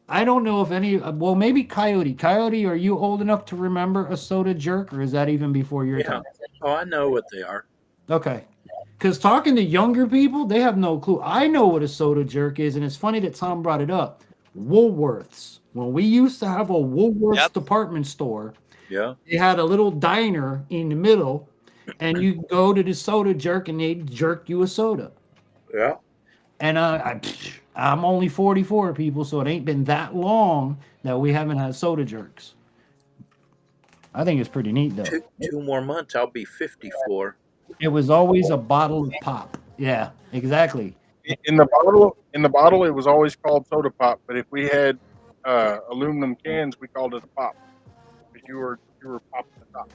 I don't know if any, well, maybe Coyote. Coyote, are you old enough to remember a soda jerk, or is that even before your yeah. time? Oh, I know what they are. Okay. Because talking to younger people, they have no clue. I know what a soda jerk is, and it's funny that Tom brought it up. Woolworths. When we used to have a Woolworths department store, Yeah. they had a little diner in the middle, and you go to the soda jerk, and they jerk you a soda. Yeah. And I'm only 44, people, so it ain't been that long that we haven't had soda jerks. I think it's pretty neat, though. Two more months, I'll be 54. It was always a bottle of pop. Yeah, exactly. In the bottle, it was always called soda pop. But if we had aluminum cans, we called it a pop because you were popping the top.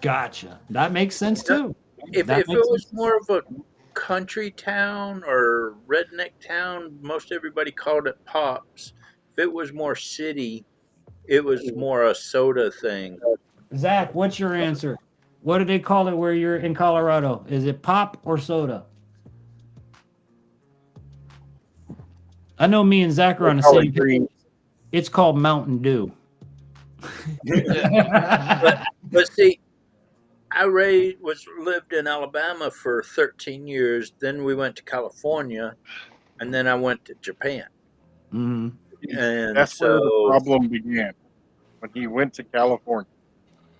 Gotcha. That makes sense, too. If That it makes was sense. more of a country town or redneck town, most everybody called it pops. If it was more city, it was more a soda thing. Zach, what's your answer? What do they call it where you're in Colorado? Is it pop or soda? I know me and Zach are on the same page. It's called Mountain Dew. But see, I lived in Alabama for 13 years. Then we went to California, and then I went to Japan. Mm-hmm. And that's where the problem began when he went to California.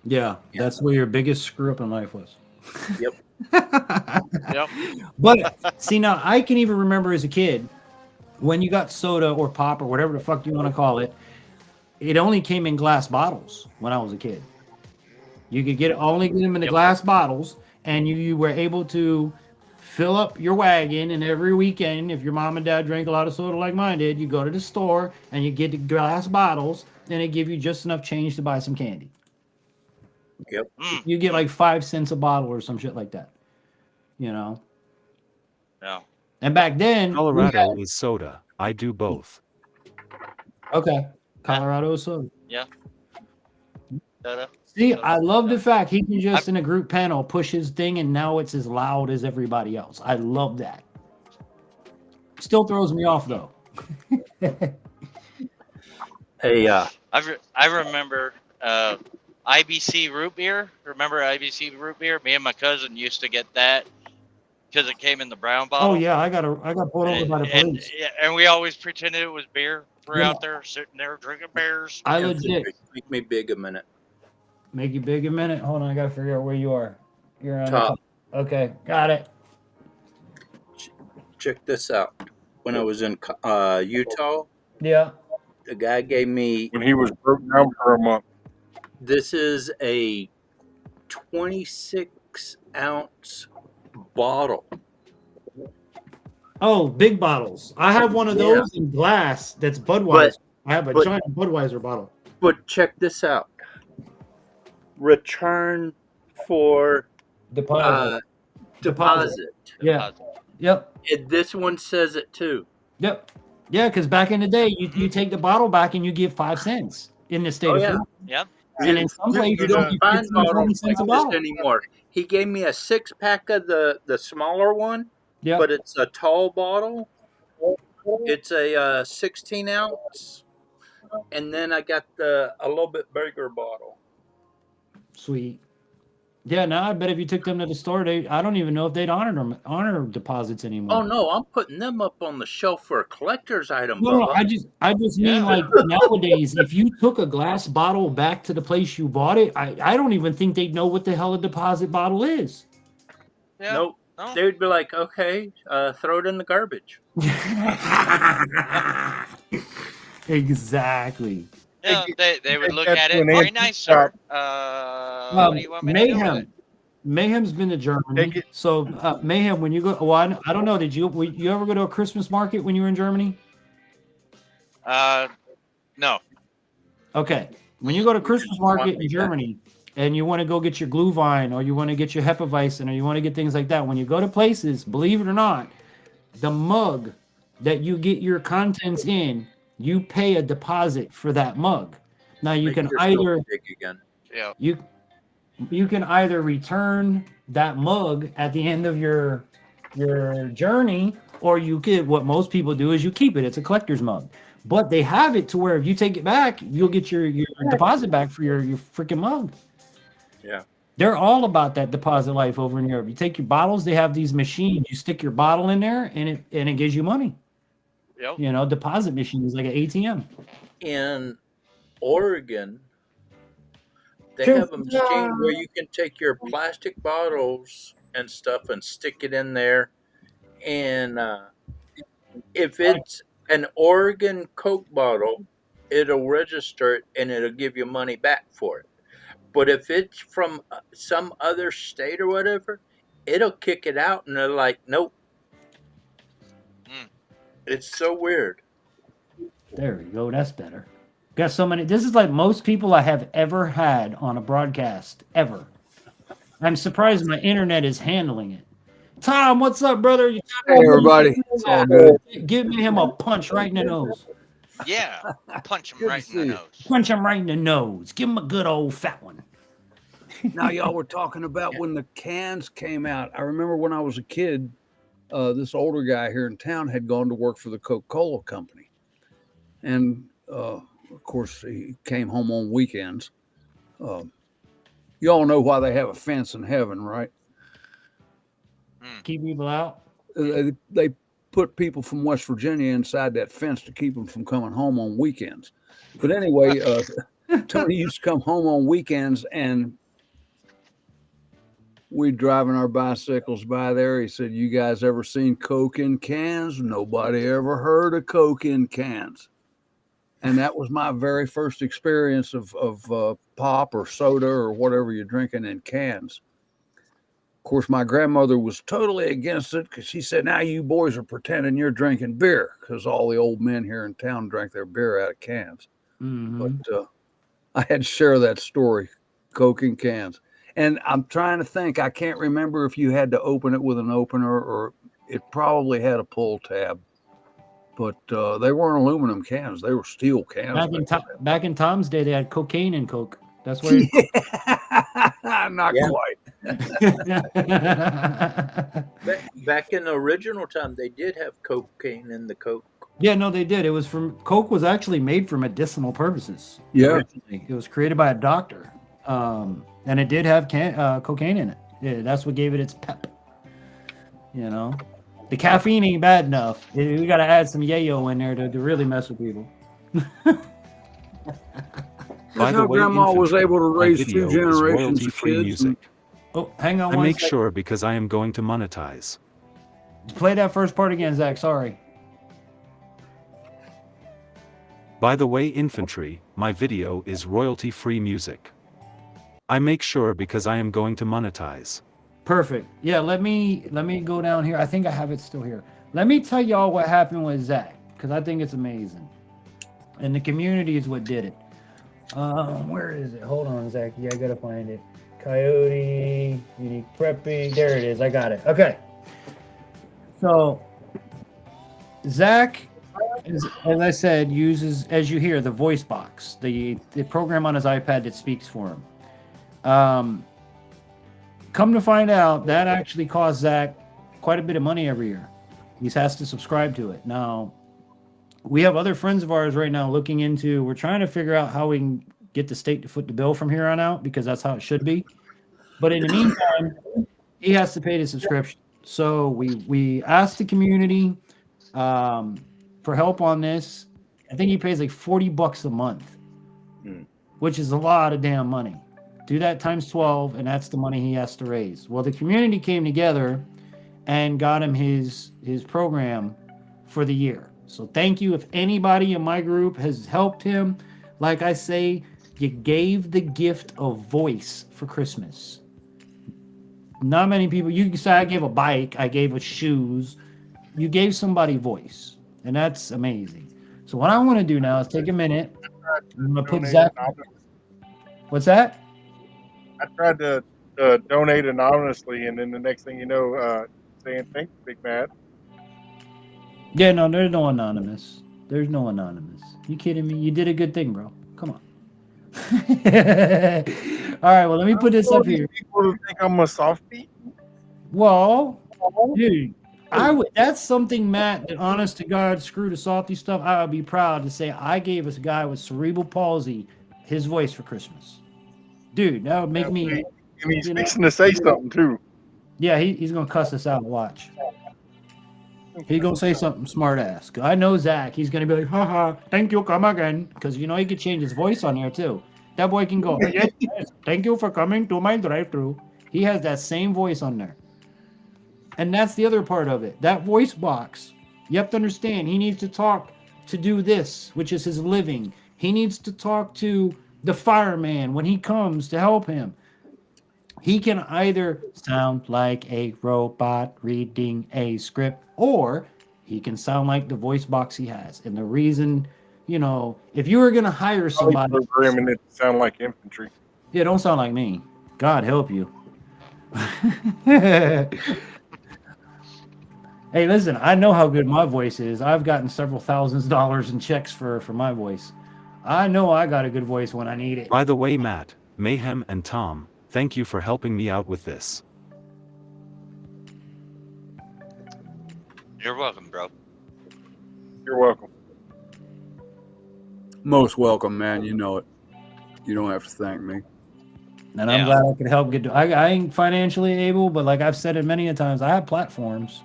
Yeah, that's where your biggest screw up in life was. Yep. Yep. But see, now I can even remember as a kid when you got soda or pop or whatever the fuck you want to call it. It only came in glass bottles when I was a kid. You could only get them in the glass bottles, and you were able to fill up your wagon. And every weekend, if your mom and dad drank a lot of soda like mine did, you go to the store and you get the glass bottles, and they give you just enough change to buy some candy. Yep. You get like 5 cents a bottle or some shit like that. You know? Yeah. And back then, Colorado is soda. I do both. Okay. Colorado is soda. Yeah. Soda. See, I love the fact he can just in a group panel push his thing and now it's as loud as everybody else. I love that. Still throws me off though. Hey, I remember IBC root beer. Remember IBC root beer? Me and my cousin used to get that because it came in the brown bottle. Oh yeah, I got pulled over by the police. And we always pretended it was beer. We're out there sitting there drinking beers. I legit make me big a minute. Make you big a minute. Hold on, I gotta figure out where you are. You're on Top. Okay, got it. Check this out. When I was in Utah, Yeah. the guy gave me. When he was broke down for a month. This is a 26-ounce bottle. Oh, big bottles. I have one of those in glass. That's Budweiser. I have a giant Budweiser bottle. But check this out. Return for deposit. Yeah. Yep. This one says it too. Yep. Yeah, because back in the day, you take the bottle back and you give 5 cents in the state of Florida. Yep. And in some places, you don't get 15, 20 cents a bottle anymore. He gave me a 6-pack of the smaller one, but it's a tall bottle. It's a 16-ounce, and then I got a little bit bigger bottle. Sweet. Yeah, now I bet if you took them to the store, I don't even know if they'd honor deposits anymore. Oh no, I'm putting them up on the shelf for a collector's item. No, I just mean like nowadays, if you took a glass bottle back to the place you bought it, I don't even think they'd know what the hell a deposit bottle is. Yeah. Nope. They would be like, okay, throw it in the garbage. Exactly. Yeah, they would look at it. Very nice, sir. What do you want me to do with it? Mayhem's been to Germany. So Mayhem, when you go, well, I don't know. Did you ever go to a Christmas market when you were in Germany? No. Okay. When you go to Christmas market in Germany and you want to go get your Glühwein or you want to get your Hefeweizen or you want to get things like that, when you go to places, believe it or not, the mug that you get your contents in you pay a deposit for that mug. Now you Make can yourself either big again. Yeah. you can either return that mug at the end of your journey, or you could, what most people do is you keep it. It's a collector's mug. But they have it to where if you take it back, you'll get your deposit back for your freaking mug. Yeah. They're all about that deposit life over in Europe. You take your bottles, they have these machines. You stick your bottle in there and it gives you money. Yep. You know, deposit machines like an ATM. In Oregon, they have a machine where you can take your plastic bottles and stuff and stick it in there. And if it's an Oregon Coke bottle, it'll register it and it'll give you money back for it. But if it's from some other state or whatever, it'll kick it out and they're like, nope. It's so weird. There we go. That's better. Got so many. This is like most people I have ever had on a broadcast ever. I'm surprised my internet is handling it. Tom, what's up, brother? Hey, everybody. It's all good. Give him a punch right in the nose. Yeah. Punch him right in the nose. Punch him right in the nose. Give him a good old fat one. Now, y'all were talking about when the cans came out. I remember when I was a kid, this older guy here in town had gone to work for the Coca-Cola company. And, of course, he came home on weekends. You all know why they have a fence in heaven, right? Keep people out? They put people from West Virginia inside that fence to keep them from coming home on weekends. But anyway, Tony used to come home on weekends, and we'd driving our bicycles by there. He said, "You guys ever seen Coke in cans? Nobody ever heard of Coke in cans." And that was my very first experience of pop or soda or whatever you're drinking in cans. Of course, my grandmother was totally against it because she said, "Now you boys are pretending you're drinking beer," because all the old men here in town drank their beer out of cans. But I had to share that story, Coke in cans. And I'm trying to think, I can't remember if you had to open it with an opener or it probably had a pull tab. But they weren't aluminum cans; they were steel cans. Back in Tom's day, they had cocaine in Coke. That's where. Not quite. Back in the original time, they did have cocaine in the Coke. Yeah, no, they did. It was Coke was actually made for medicinal purposes. Yeah, originally. It was created by a doctor, and it did have cocaine in it. Yeah, that's what gave it its pep. You know. The caffeine ain't bad enough. We got to add some yayo in there to really mess with people. By the way, Grandma was able to raise 2 generations of free kids. music. Oh, hang on I one make second. sure because I am going to monetize. Play that first part again, Zach. Sorry. By the way, infantry, my video is royalty-free music. I make sure because I am going to monetize. Perfect. Yeah, let me go down here. I think I have it still here. Let me tell y'all what happened with Zach, because I think it's amazing. And the community is what did it. Where is it? Hold on, Zach. Yeah, I gotta find it. Coyote, unique prepping. There it is. I got it. Okay. So Zach, as I said, uses, as you hear, the voice box, the program on his iPad that speaks for him. Come to find out, that actually costs Zach quite a bit of money every year. He has to subscribe to it. Now, we have other friends of ours right now looking into, we're trying to figure out how we can get the state to foot the bill from here on out, because that's how it should be. But in the meantime, he has to pay the subscription. So we asked the community for help on this. I think he pays like $40 a month, which is a lot of damn money. Do that times 12, and that's the money he has to raise. Well, the community came together and got him his program for the year. So thank you. If anybody in my group has helped him, like I say, you gave the gift of voice for Christmas. Not many people, you can say I gave a bike, I gave a shoes. You gave somebody voice, and that's amazing. So what I want to do now is take a minute. I'm going to put Zach. What's that? I tried to donate anonymously, and then the next thing you know, saying thanks, Big Mad. Yeah, no, there's no anonymous. There's no anonymous. You kidding me? You did a good thing, bro. Come on. All right, well, let me put this up here. People think I'm a softie. Well, dude, that's something, Matt, that honest to God, screw the softy stuff. I would be proud to say I gave us a guy with cerebral palsy his voice for Christmas. Dude, that would make me. And he's fixing to say something too. Yeah, he's gonna cuss us out. Watch. He's gonna say something smart ass. I know Zach. He's gonna be like, haha, thank you, come again. Because you know he could change his voice on there too. That boy can go, yes, yes, thank you for coming to my drive-thru. He has that same voice on there. And that's the other part of it. That voice box. You have to understand, he needs to talk to do this, which is his living. He needs to talk to the fireman when he comes to help him. He can either sound like a robot reading a script, or he can sound like the voice box he has. And the reason, if you were going to hire somebody. Programming it to sound like infantry. Yeah, don't sound like me. God help you. Hey, listen, I know how good my voice is. I've gotten several thousands of dollars in checks for my voice. I know I got a good voice when I need it. By the way, Matt, Mayhem, and Tom, thank you for helping me out with this. You're welcome, bro. You're welcome. Most welcome, man. You know it. You don't have to thank me. And I'm glad I could help get to. I ain't financially able, but like I've said it many a times, I have platforms.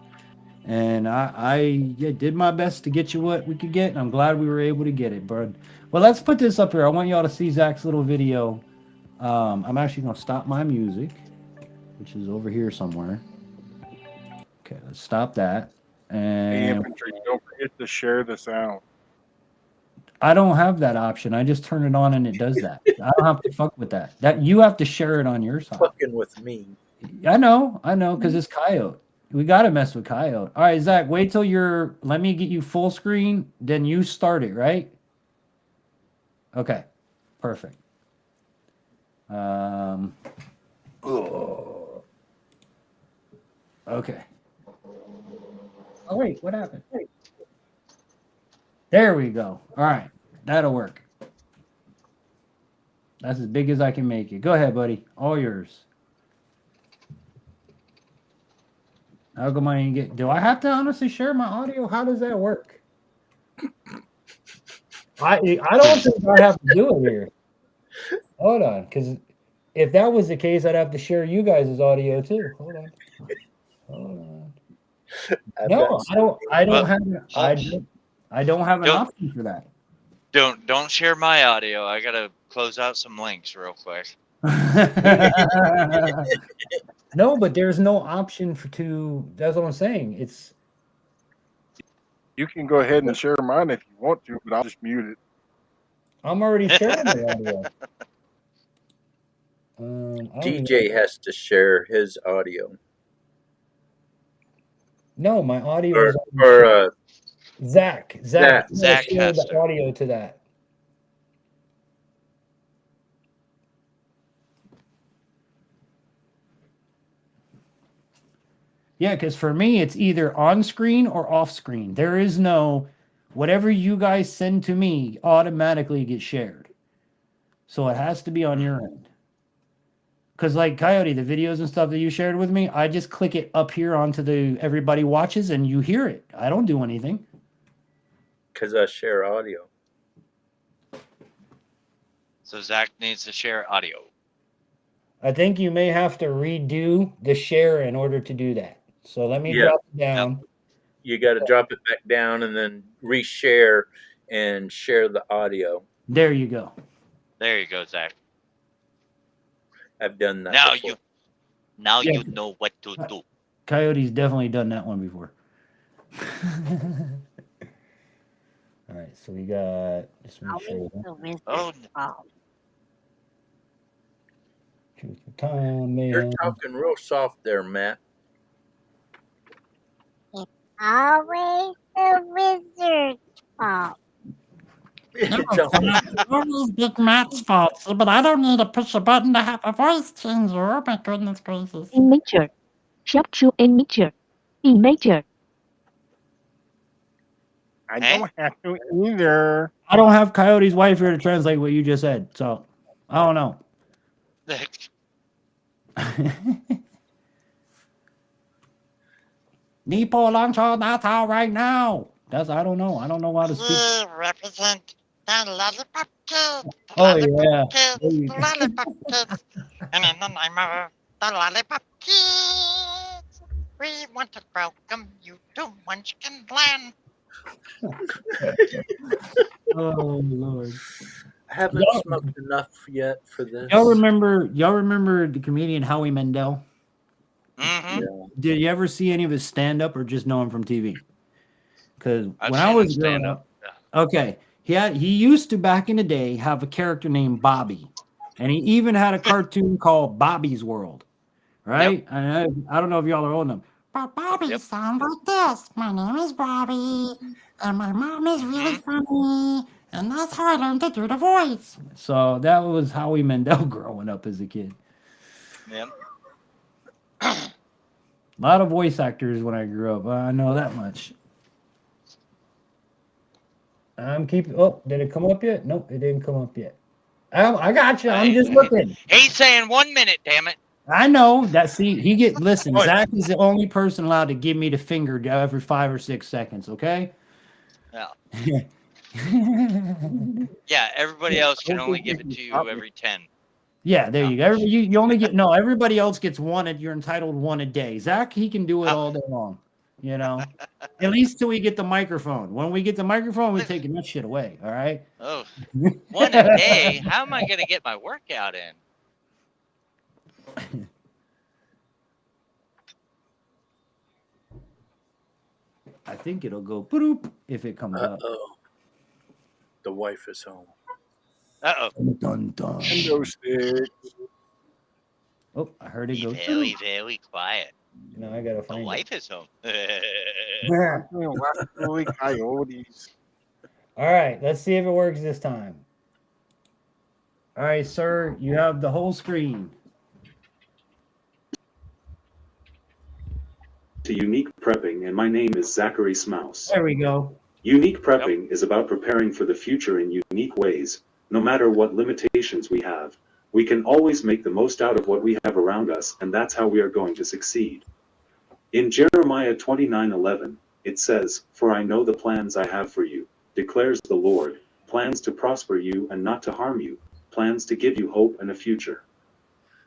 And I did my best to get you what we could get, and I'm glad we were able to get it, bud. Well, let's put this up here. I want y'all to see Zach's little video. I'm actually going to stop my music, which is over here somewhere. Okay, let's stop that. And Infantry, don't forget to share the sound. I don't have that option. I just turn it on and it does that. I don't have to fuck with that. That you have to share it on your side. Fucking with me. I know, because it's Coyote. We got to mess with Coyote. All right, Zach, wait till let me get you full screen, then you start it, right? Okay, perfect. Okay. Oh, wait, what happened? There we go. All right, that'll work. That's as big as I can make it. Go ahead, buddy. All yours. How come I ain't get? Do I have to honestly share my audio? How does that work? I don't think I have to do it here. Hold on, because if that was the case, I'd have to share you guys' audio too. Hold on. No, I don't have an option for that. Don't share my audio. I gotta close out some links real quick. No, but there's no option that's what I'm saying. You can go ahead and share mine if you want to, but I'll just mute it. I'm already sharing the audio. DJ has to share his audio. No, my audio is Zach. Zach has the audio to that. Yeah, because for me, it's either on screen or off screen. There is no, whatever you guys send to me automatically gets shared. So it has to be on your end. Because like Coyote, the videos and stuff that you shared with me, I just click it up here onto the everybody watches and you hear it. I don't do anything. Because I share audio. So Zach needs to share audio. I think you may have to redo the share in order to do that. So let me drop it down. Yep. You got to drop it back down and then reshare and share the audio. There you go. There you go, Zach. I've done that before. You know what to do. Coyote's definitely done that one before. All right, so we got just make sure. Truth for time, You're talking real soft there, Matt. Always the wizard's fault. It's always Big Matt's fault, but I don't need to push a button to have a voice changer. Oh my goodness gracious. In nature. Shop to in nature. In nature. I Hey? don't have to either. I don't have Coyote's wife here to translate what you just said, so I don't know. Nipo Lancho, that's all right now. I don't know. I don't know how to speak. We represent the lollipop kids. The Oh lollipop yeah. kids. There you The go. lollipop kids. And in the name of the lollipop kids, we want to welcome you to Munchkin Land. Oh Lord. I haven't Y'all, smoked enough yet for this. y'all remember the comedian Howie Mandel? Mm-hmm. Yeah. Did you ever see any of his stand up or just know him from TV? Because I've when I seen him was growing stand up, up. okay, he used to back in the day have a character named Bobby, and he even had a cartoon called Bobby's World, right? And I don't know if y'all are old enough. But Bobby sounds like this. My name is Bobby, and my mom is really funny, and that's how I learned to do the voice. So that was Howie Mandel growing up as a kid. Yep. A lot of voice actors when I grew up. I know that much. I'm keeping. Oh, did it come up yet? Nope, it didn't come up yet. I got you. I'm just looking. He's saying 1 minute, damn it. I know that. See, listen. Zach is the only person allowed to give me the finger every 5 or 6 seconds. Okay. Yeah. Yeah, everybody else can only give it to you every 10. Yeah, there you go. You only get everybody else gets one. You're entitled one a day. Zach, he can do it all day long. You know, at least till we get the microphone. When we get the microphone, we're taking that shit away. All right. Oh, 1 a day? How am I going to get my workout in? I think it'll go boop if it comes up. The wife is home. Uh-oh. Dun, dun. Window sticks. Oh, I heard it go. Very, very quiet. No, I gotta The find wife is home. Coyotes. All right, let's see if it works this time. All right, sir, you have the whole screen. To Unique Prepping, and my name is Zachary Smouse. There we go. Unique prepping is about preparing for the future in unique ways. No matter what limitations we have, we can always make the most out of what we have around us, and that's how we are going to succeed. In Jeremiah 29:11, it says, "For I know the plans I have for you, declares the Lord, plans to prosper you and not to harm you, plans to give you hope and a future."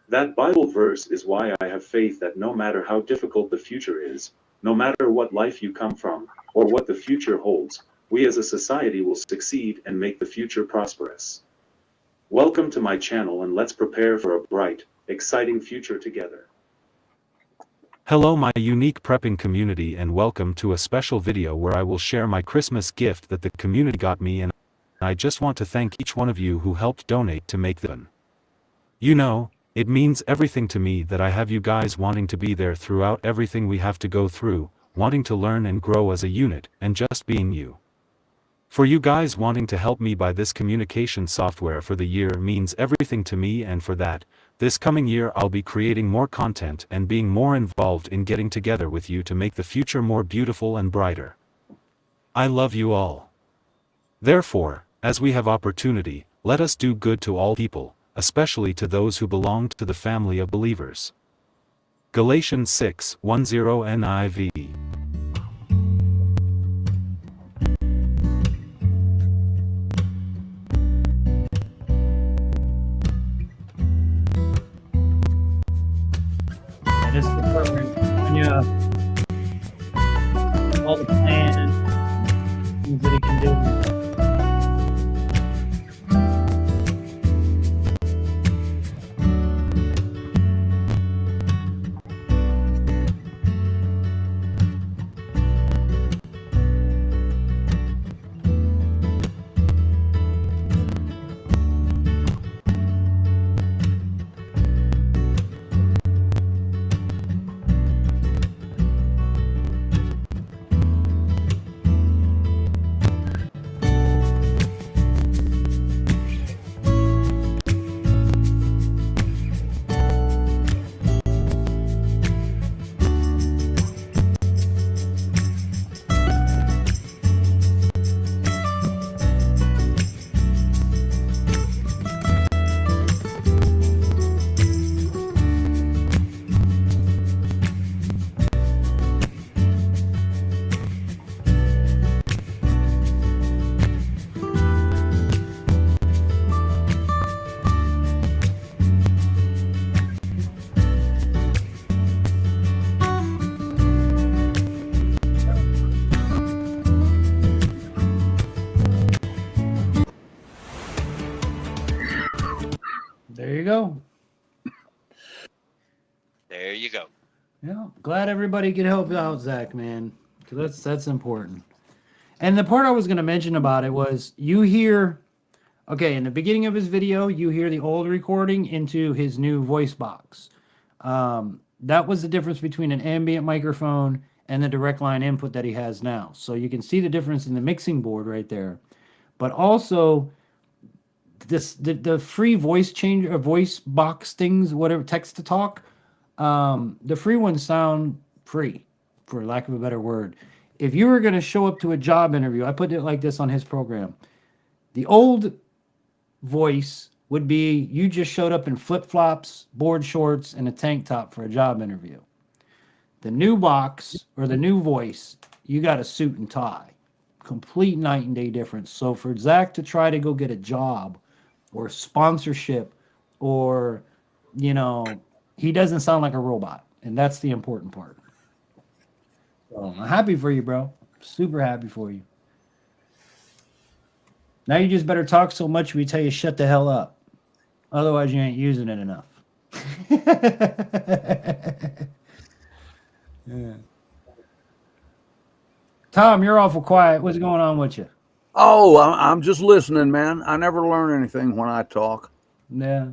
That Bible verse is why I have faith that no matter how difficult the future is, no matter what life you come from, or what the future holds, we as a society will succeed and make the future prosperous. Welcome to my channel, and let's prepare for a bright, exciting future together. Hello my unique prepping community, and welcome to a special video where I will share my Christmas gift that the community got me, and I just want to thank each one of you who helped donate to make them. You know, it means everything to me that I have you guys wanting to be there throughout everything we have to go through, wanting to learn and grow as a unit, and just being you. For you guys wanting to help me buy this communication software for the year means everything to me, and for that, this coming year I'll be creating more content and being more involved in getting together with you to make the future more beautiful and brighter. I love you all. Therefore, as we have opportunity, let us do good to all people, especially to those who belong to the family of believers. Galatians 6:10 NIV. That is the program. And yeah, all the plans and things that it can do. go. There you go. Yeah, glad everybody could help out, Zach, man. 'Cause that's important. And the part I was going to mention about it was you hear, okay, in the beginning of his video, you hear the old recording into his new voice box. That was the difference between an ambient microphone and the direct line input that he has now. So you can see the difference in the mixing board right there. But also, the free voice change or voice box things, whatever, text to talk, the free ones sound free, for lack of a better word. If you were going to show up to a job interview, I put it like this on his program. The old voice would be you just showed up in flip-flops, board shorts, and a tank top for a job interview. The new box or the new voice, you got a suit and tie. Complete night and day difference. So for Zach to try to go get a job or sponsorship or, you know, he doesn't sound like a robot. And that's the important part. So I'm happy for you, bro. Super happy for you. Now you just better talk so much we tell you shut the hell up. Otherwise you ain't using it enough. Yeah. Tom, you're awful quiet. What's going on with you? Oh, I'm just listening, man. I never learn anything when I talk. Yeah.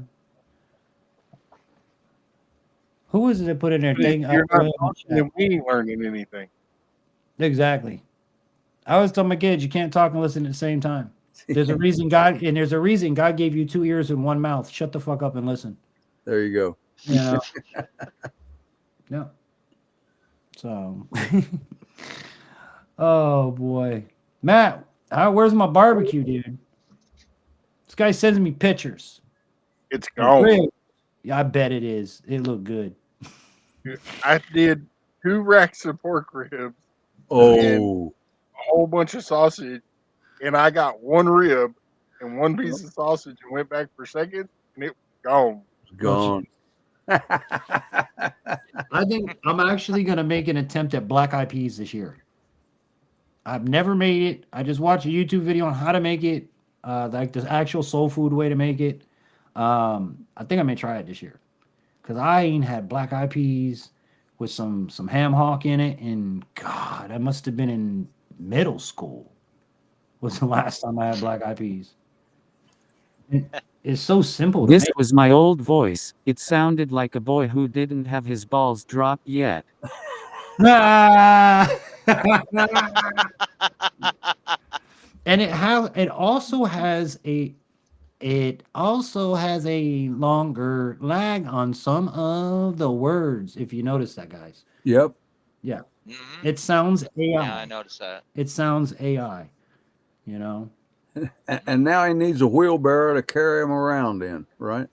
Who was it that put in their thing? You're not talking and we ain't learning anything. Exactly. I always tell my kids you can't talk and listen at the same time. There's a reason God gave you 2 ears and 1 mouth. Shut the fuck up and listen. There you go. You know? Yeah. So, oh boy, Matt, where's my barbecue, dude? This guy sends me pictures. It's gone. Yeah, I bet it is. It looked good. I did 2 racks of pork ribs. Oh, and a whole bunch of sausage, and I got 1 rib and 1 piece of sausage and went back for seconds, and it was gone. Gone. I think I'm actually going to make an attempt at black eyed peas this year. I've never made it. I just watched a YouTube video on how to make it, like the actual soul food way to make it. I think I may try it this year because I ain't had black eyed peas with some ham hock in it, and God, I must have been in middle school. Was the last time I had black eyed peas. It's so simple. This was my old voice. It sounded like a boy who didn't have his balls dropped yet. And it also has a longer lag on some of the words, if you notice that, guys. Yep. Yeah. It sounds AI. Yeah, I noticed that. It sounds AI, you know. And now he needs a wheelbarrow to carry him around in, right?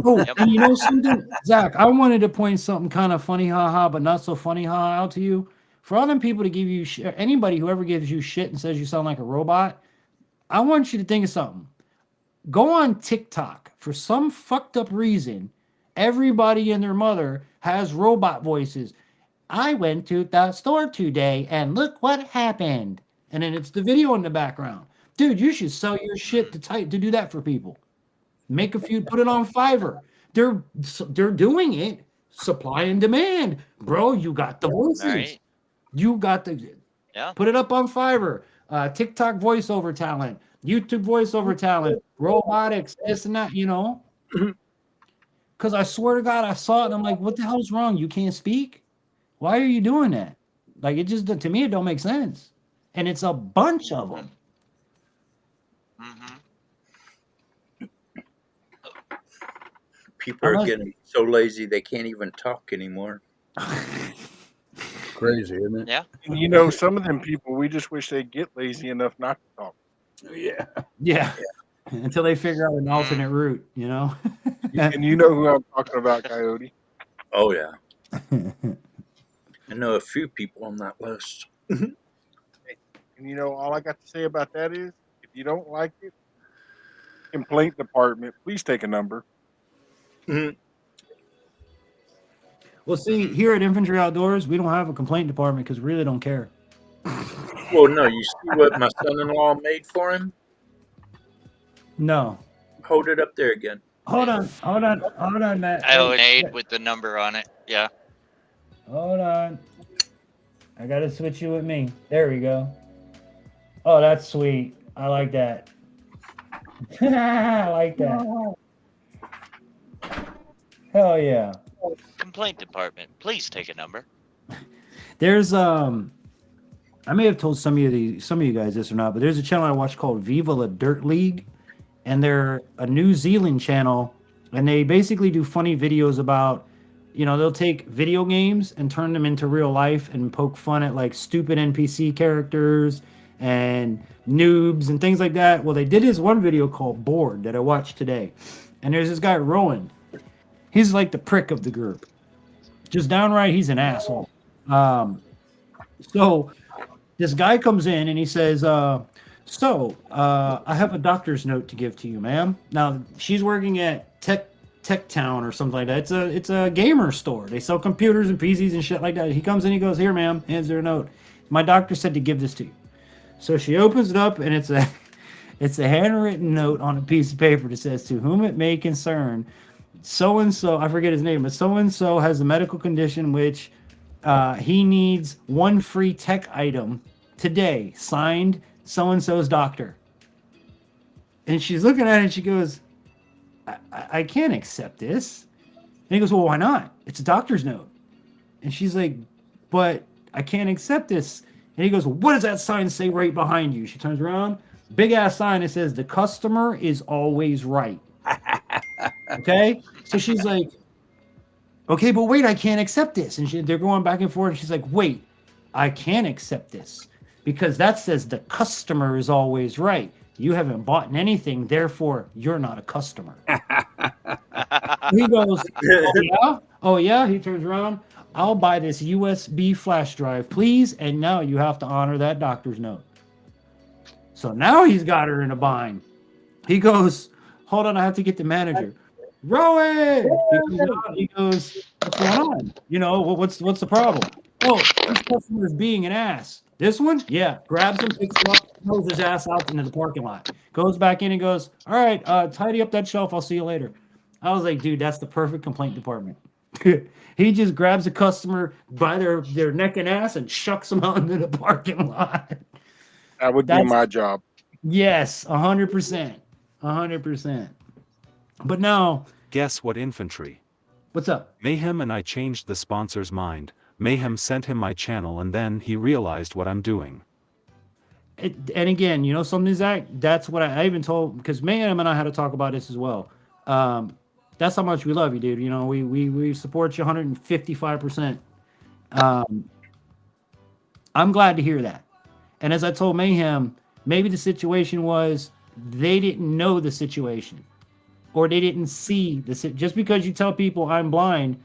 Oh, and you know something, Zach? I wanted to point something kind of funny, haha, but not so funny, haha, out to you. For all them people to give you shit, anybody who ever gives you shit and says you sound like a robot, I want you to think of something. Go on TikTok. For some fucked up reason, everybody and their mother has robot voices. I went to the store today and look what happened. And then it's the video in the background. Dude, you should sell your shit to do that for people. Make a few, put it on Fiverr. They're doing it. Supply and demand. Bro, you got the voices. Right. You got put it up on Fiverr. TikTok voiceover talent, YouTube voiceover talent, robotics, this and that, you know. Because I swear to God, I saw it and I'm like, what the hell's wrong? You can't speak? Why are you doing that? Like, it just, to me, it don't make sense. And it's a bunch of them. People are getting so lazy they can't even talk anymore. Crazy, isn't it? Yeah. And you know, some of them people, we just wish they'd get lazy enough not to talk. Yeah. Until they figure out an alternate route, you know? And you know who I'm talking about, Coyote. Oh, yeah. I know a few people on that list. And you know, all I got to say about that is, if you don't like it, complaint department, please take a number. Well, see, here at Infantry Outdoors, we don't have a complaint department because we really don't care. Well, no, you see what my son-in-law made for him? No. Hold it up there again. Hold on, Matt. Oh, an Wait, aid with the number on it. Yeah. hold on. I gotta switch you with me. There we go. Oh, that's sweet. I like that. I like that. Hell yeah. Complaint department. Please take a number. There's I may have told some of you guys this or not, but there's a channel I watch called Viva La Dirt League, and they're a New Zealand channel, and they basically do funny videos about, they'll take video games and turn them into real life and poke fun at like stupid NPC characters and noobs and things like that. Well, they did this one video called Bored that I watched today, and there's this guy Rowan. He's like the prick of the group, just downright. He's an asshole. So this guy comes in and he says, I have a doctor's note to give to you, ma'am. Now, she's working at Tech Town or something like that. It's a gamer store. They sell computers and PCs and shit like that. He comes in, he goes, here, ma'am, hands her a note. My doctor said to give this to you. So she opens it up, and it's a handwritten note on a piece of paper that says, to whom it may concern, so-and-so, I forget his name, but so-and-so has a medical condition which he needs one free tech item today, signed so-and-so's doctor. And she's looking at it and she goes, I can't accept this. And he goes, well, why not? It's a doctor's note. And she's like, but I can't accept this. And he goes, well, what does that sign say right behind you? She turns around, big ass sign that says, the customer is always right. Okay? So she's like, okay, but wait, I can't accept this. And they're going back and forth. And she's like, wait, I can't accept this because that says the customer is always right. You haven't bought anything, therefore you're not a customer. He goes, oh yeah? Oh yeah? He turns around, I'll buy this USB flash drive, please. And now you have to honor that doctor's note. So now he's got her in a bind. He goes, hold on, I have to get the manager. Rowan! He goes, what's going on? What's the problem? Oh, this customer is being an ass. This one? Yeah. Grabs him, picks him up, throws his ass out into the parking lot. Goes back in and goes, all right, tidy up that shelf. I'll see you later. I was like, dude, that's the perfect complaint department. He just grabs a customer by their neck and ass and shucks them out into the parking lot. That would be my job. Yes, 100%. 100%. But now... Guess what, Infantry? What's up? Mayhem and I changed the sponsor's mind. Mayhem sent him my channel and then he realized what I'm doing. And again, something, Zach, that's what I even told, because Mayhem and I had to talk about this as well. That's how much we love you, dude. We support you 155%. I'm glad to hear that. And as I told Mayhem, maybe the situation was they didn't know the situation. Or they didn't see the just because you tell people I'm blind,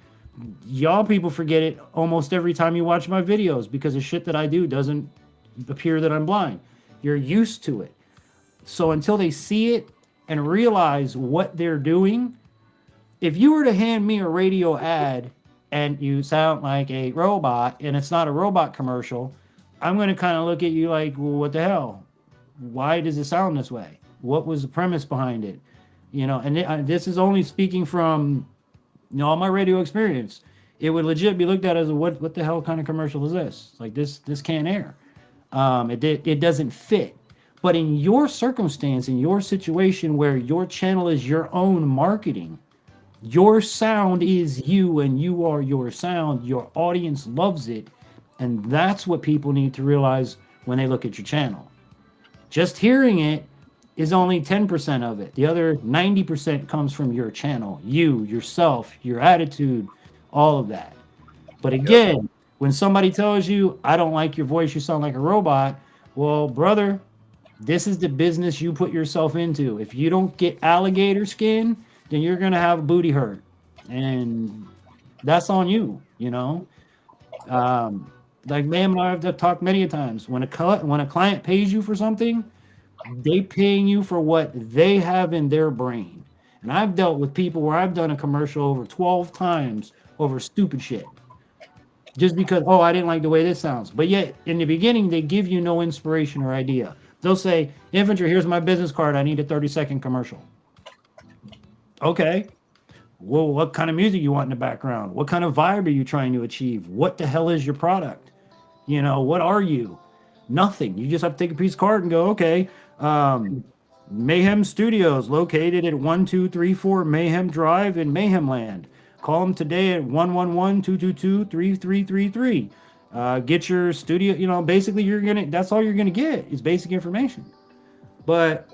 y'all people forget it almost every time you watch my videos because the shit that I do doesn't appear that I'm blind. You're used to it. So until they see it and realize what they're doing, if you were to hand me a radio ad and you sound like a robot and it's not a robot commercial, I'm going to kind of look at you like, well, what the hell? Why does it sound this way? What was the premise behind it? And this is only speaking from, all my radio experience. It would legit be looked at as what the hell kind of commercial is this? Like this can't air. It doesn't fit. But in your circumstance, in your situation where your channel is your own marketing, your sound is you and you are your sound. Your audience loves it. And that's what people need to realize when they look at your channel. Just hearing it is only 10% of it. The other 90% comes from your channel, you, yourself, your attitude, all of that. But again, when somebody tells you, I don't like your voice, you sound like a robot, well, brother, this is the business you put yourself into. If you don't get alligator skin, then you're going to have a booty hurt. And that's on you, Like, man, I've talked many times. When a client pays you for something, they paying you for what they have in their brain. And I've dealt with people where I've done a commercial over 12 times over stupid shit. Just because, I didn't like the way this sounds. But yet, in the beginning, they give you no inspiration or idea. They'll say, Infantry, here's my business card. I need a 30-second commercial. Okay. Well, what kind of music you want in the background? What kind of vibe are you trying to achieve? What the hell is your product? You know, what are you? Nothing. You just have to take a piece of card and go, okay, Mayhem Studios, located at 1234 Mayhem Drive in Mayhem Land. Call them today at 111-222-3333. Get your studio, you know, basically that's all you're gonna get is basic information. But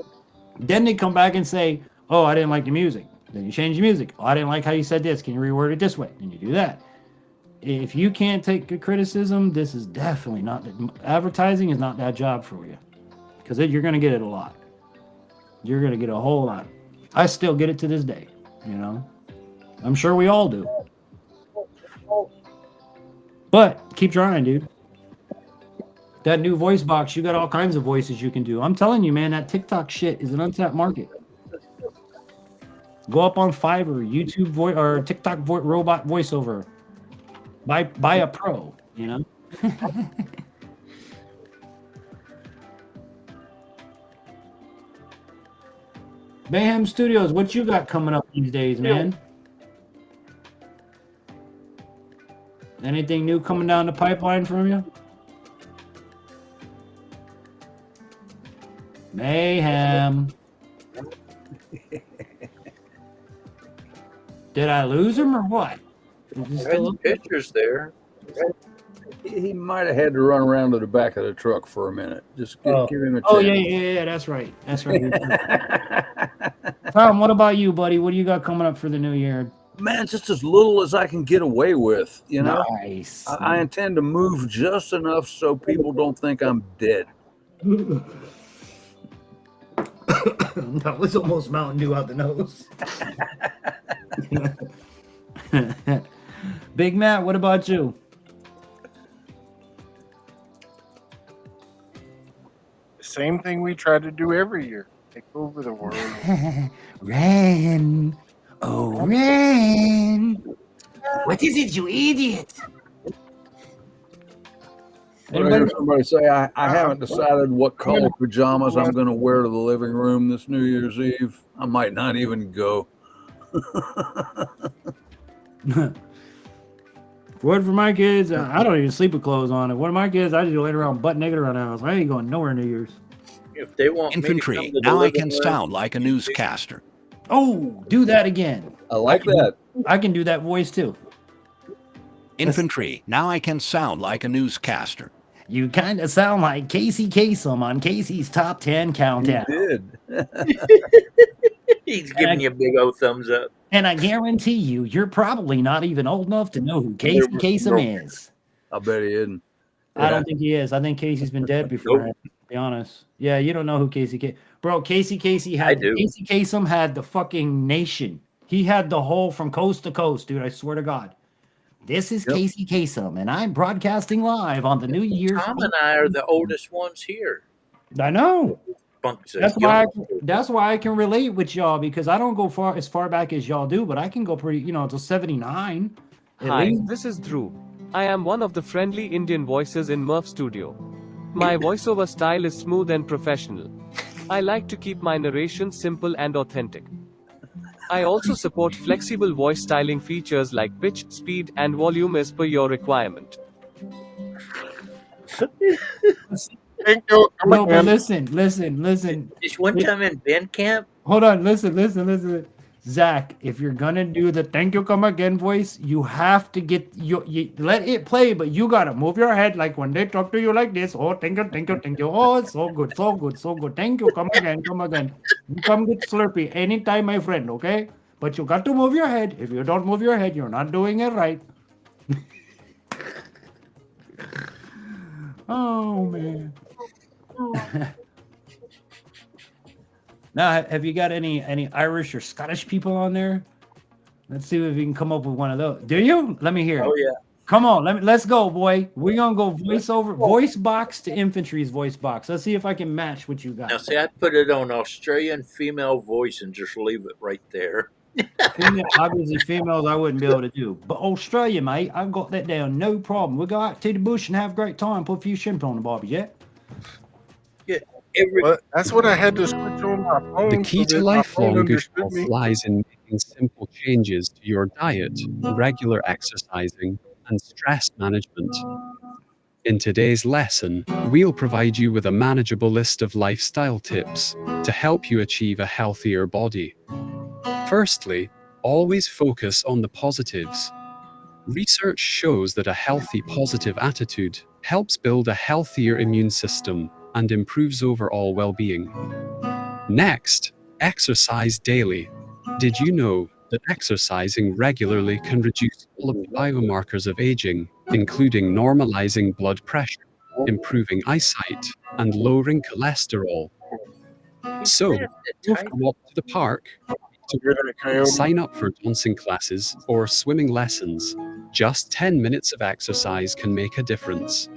then they come back and say, oh, I didn't like the music. Then you change the music. Oh, I didn't like how you said this. Can you reword it this way? Then you do that. If you can't take good criticism, this is definitely not, advertising is not that job for you. Because you're going to get it a lot. You're going to get a whole lot. I still get it to this day, you know. I'm sure we all do. But keep trying, dude. That new voice box, you got all kinds of voices you can do. I'm telling you, man, that TikTok shit is an untapped market. Go up on Fiverr, YouTube voice or TikTok robot voiceover. Buy a pro, you know. Mayhem Studios, what you got coming up these days, man? Anything new coming down the pipeline from you? Mayhem. Did I lose him or what? There's pictures there. He might have had to run around to the back of the truck for a minute. Just give him a chance. Oh, yeah, that's right. That's right. Tom, what about you, buddy? What do you got coming up for the new year? Man, just as little as I can get away with, you know. Nice. I intend to move just enough so people don't think I'm dead. That was almost Mountain Dew out the nose. Big Matt, what about you? Same thing we try to do every year. Take over the world. Ren. Oh, Ren. What is it, you idiot? I heard somebody say I haven't decided what color pajamas I'm going to wear to the living room this New Year's Eve. I might not even go. Word for my kids, I don't even sleep with clothes on. One of my kids, I just lay around butt naked around the house. I ain't going nowhere New Year's. If they want Infantry, me to now I can sound like a newscaster. Oh, do that again. I like that. I can do that voice too. Infantry, now I can sound like a newscaster. You kind of sound like Casey Kasem on Casey's Top 10 Countdown. You did. He's giving you a big old thumbs up. And I guarantee you're probably not even old enough to know who Casey Kasem is. I bet he isn't. I don't think he is. I think Casey's been dead before. To be honest. Yeah, you don't know who Casey Kasem. Bro, Casey Kasem had the fucking nation. He had the whole from coast to coast, dude. I swear to God. This is Casey Kasem, and I'm broadcasting live on the New Year's. Tom and I are the oldest ones here. I know. That's why I can relate with y'all, because I don't go as far back as y'all do, but I can go pretty, to 79. Hi, this is Dhruv. I am one of the friendly Indian voices in Murph Studio. My voiceover style is smooth and professional. I like to keep my narration simple and authentic. I also support flexible voice styling features like pitch, speed, and volume as per your requirement. Thank you. No, but listen. Just one time in band camp. Hold on, listen. Zach, if you're gonna do the thank you come again voice, you have to get you let it play, but you gotta move your head like when they talk to you like this. Oh, thank you. Oh, so good. Thank you, come again. You come get Slurpee anytime, my friend, okay? But you got to move your head. If you don't move your head, you're not doing it right. Oh man. Now, have you got any Irish or Scottish people on there? Let's see if we can come up with one of those. Do you? Let me hear it. Oh yeah. Come on, let's go, boy. We're gonna go voice box to infantry's voice box. Let's see if I can match what you got. Now, see, I put it on Australian female voice and just leave it right there. Obviously, females I wouldn't be able to do, but Australia, mate, I've got that down, no problem. We'll go out to the bush and have a great time. Put a few shrimp on the barbie, yeah. Yeah. That's what I had to switch to my phone The key so to that my phone lifelong good understood health me. lies in making simple changes to your diet, regular exercising, and stress management. In today's lesson, we'll provide you with a manageable list of lifestyle tips to help you achieve a healthier body. Firstly, always focus on the positives. Research shows that a healthy, positive attitude helps build a healthier immune system and improves overall well-being. Next, exercise daily. Did you know that exercising regularly can reduce all of the biomarkers of aging, including normalizing blood pressure, improving eyesight, and lowering cholesterol? So, don't walk to the park, sign up for dancing classes or swimming lessons. Just 10 minutes of exercise can make a difference.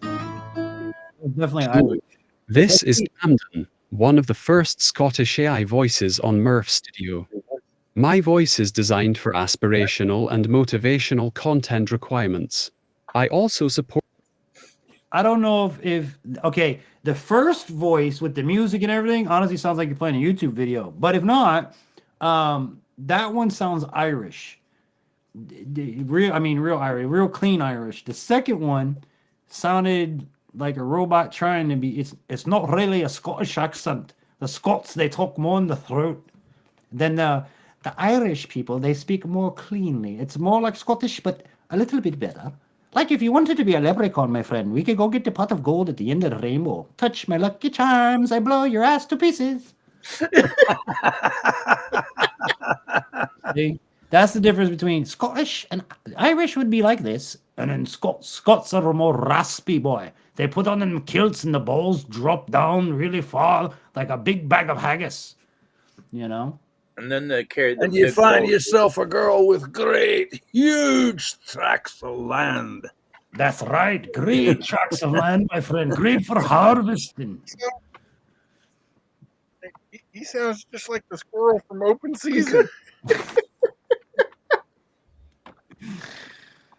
Definitely Hello, Irish. this is Camden, one of the first Scottish AI voices on Murph Studio. My voice is designed for aspirational and motivational content requirements. I also support. I don't know if okay, the first voice with the music and everything honestly sounds like you're playing a YouTube video. But if not, that one sounds Irish. Real, I mean, real Irish, real clean Irish. The second one sounded like a robot trying to be. It's not really a Scottish accent. The Scots, they talk more in the throat. Then the Irish people, they speak more cleanly. It's more like Scottish, but a little bit better. Like if you wanted to be a leprechaun, my friend, we could go get the pot of gold at the end of the rainbow. Touch my lucky charms, I blow your ass to pieces. See? That's the difference between Scottish and Irish would be like this, and then Scots are more raspy, boy. They put on them kilts and the balls drop down really far like a big bag of haggis. You know? And then they carry the And you big find balls. yourself a girl with great, huge tracts of land. That's right. Great tracts of land, my friend. Great for harvesting. He sounds just like the squirrel from Open Season.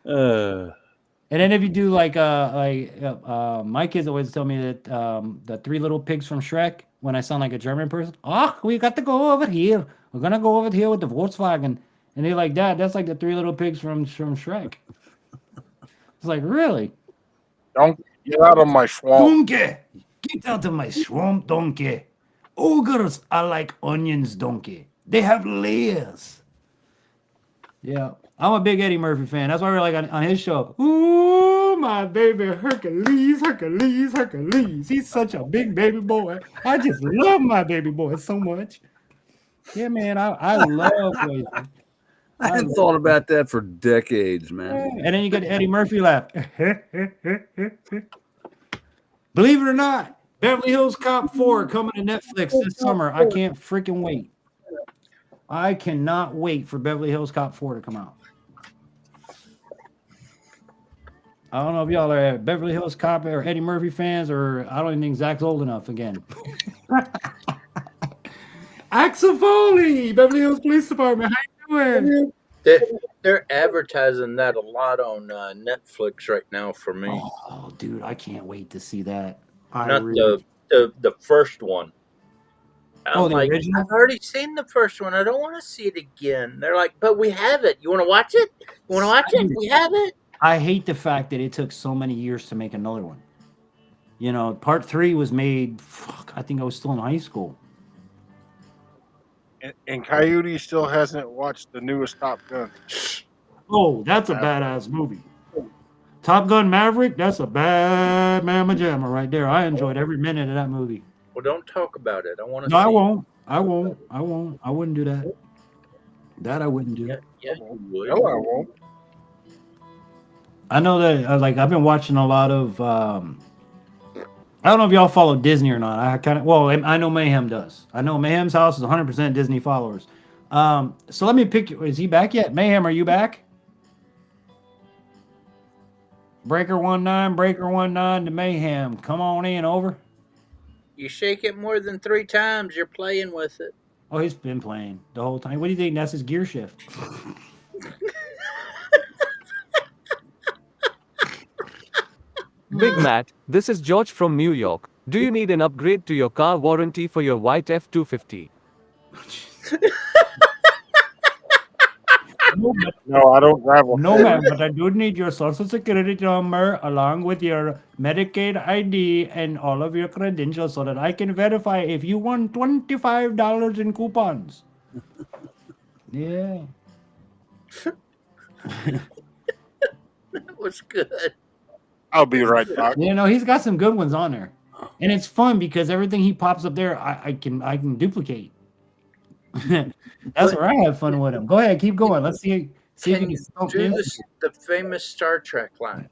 And then if you do like my kids always tell me that the three little pigs from Shrek, when I sound like a German person, oh, we got to go over here. We're gonna go over here with the Volkswagen. And they're like, Dad, that's like the three little pigs from Shrek. It's like, really? Don't get out of my swamp. Donkey! Get out of my swamp, donkey. Ogres are like onions, donkey. They have layers. Yeah. I'm a big Eddie Murphy fan. That's why we're like on his show. Ooh, my baby Hercules, Hercules, Hercules. He's such a big baby boy. I just love my baby boy so much. Yeah, man, I love Wayne. I hadn't thought about that for decades, man. And then you get the Eddie Murphy laugh. Believe it or not, Beverly Hills Cop 4 coming to Netflix this summer. I can't freaking wait. I cannot wait for Beverly Hills Cop 4 to come out. I don't know if y'all are Beverly Hills Cop or Eddie Murphy fans, or I don't even think Zach's old enough again. Axel Foley, Beverly Hills Police Department. How you doing? They're advertising that a lot on Netflix right now for me. Oh, dude, I can't wait to see that. Not the first one. I'm the like, original? I've already seen the first one. I don't want to see it again. They're like, but we have it. You want to watch it? You want to watch it? We have it. I hate the fact that it took so many years to make another one. You know, part 3 was made, I think I was still in high school. And Coyote still hasn't watched the newest Top Gun. Oh, that's a badass movie. Top Gun Maverick, that's a bad mamma jamma right there. I enjoyed every minute of that movie. Well, don't talk about it. I want to No, see I won't. I won't. I wouldn't do that. That I wouldn't do. Yeah, you would. No, I won't. I know that, like, I've been watching a lot of, I don't know if y'all follow Disney or not. I know Mayhem does. I know Mayhem's house is 100% Disney followers. So let me pick you. Is he back yet? Mayhem, are you back? Breaker 19 to Mayhem. Come on in, over. You shake it more than 3 times, you're playing with it. Oh, he's been playing the whole time. What do you think? That's his gear shift. Big Matt, this is George from New York. Do you need an upgrade to your car warranty for your white F-250? No, I don't drive a No, Ford. ma'am, but I do need your social security number along with your Medicaid ID and all of your credentials so that I can verify if you won $25 in coupons. Yeah. That was good. I'll be right back. You know, he's got some good ones on there. And it's fun because everything he pops up there, I can duplicate. That's where I have fun with him. Go ahead, keep going. Let's see if Can you you can stump do me. the famous Star Trek line?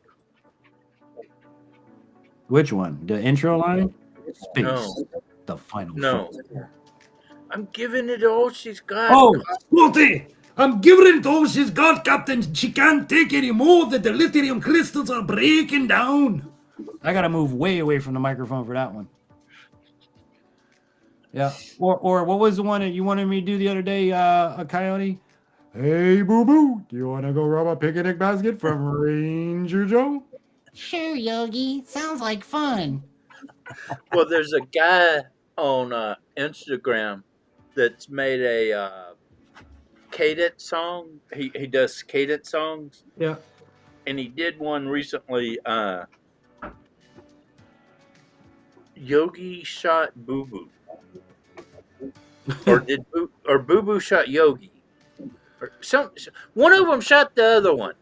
Which one? The intro line? Space. No. The final No. frontier. I'm giving it all she's got. Oh, Scotty! I'm giving it all she's got, Captain. She can't take any more. The lithium crystals are breaking down. I gotta move way away from the microphone for that one. Yeah. Or what was the one that you wanted me to do the other day, a coyote? Hey, boo boo, do you want to go rob a picnic basket from Ranger Joe? Sure, Yogi. Sounds like fun. Well, there's a guy on Instagram that's made a cadence song. He does cadence songs. Yeah. And he did one recently. Yogi shot Boo Boo, or Boo Boo shot Yogi, or one of them shot the other one.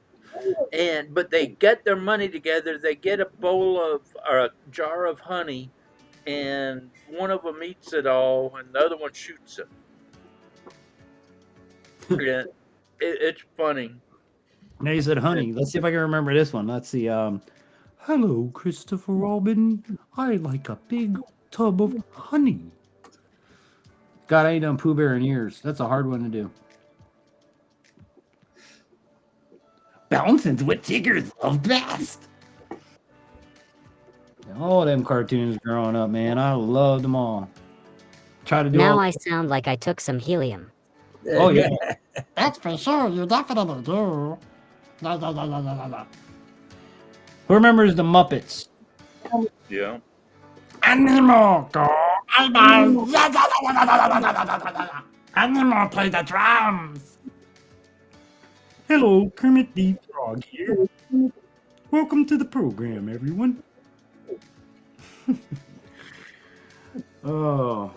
But they get their money together. They get a bowl of or a jar of honey, and one of them eats it all, and the other one shoots him. Yeah, it's funny. Now you said honey. Let's see if I can remember this one. Let's see. Hello, Christopher Robin. I like a big tub of honey. God, I ain't done Pooh Bear in years. That's a hard one to do. Bouncing's what Tiggers love best. All them cartoons growing up, man. I loved them all. Try to do Now all... I sound like I took some helium. Oh, yeah. That's for sure. You definitely do. La, la, la, la, la, la. Who remembers the Muppets? Yeah. Animal, go. Animal, play the drums. Hello, Kermit the Frog here. Welcome to the program, everyone. Oh.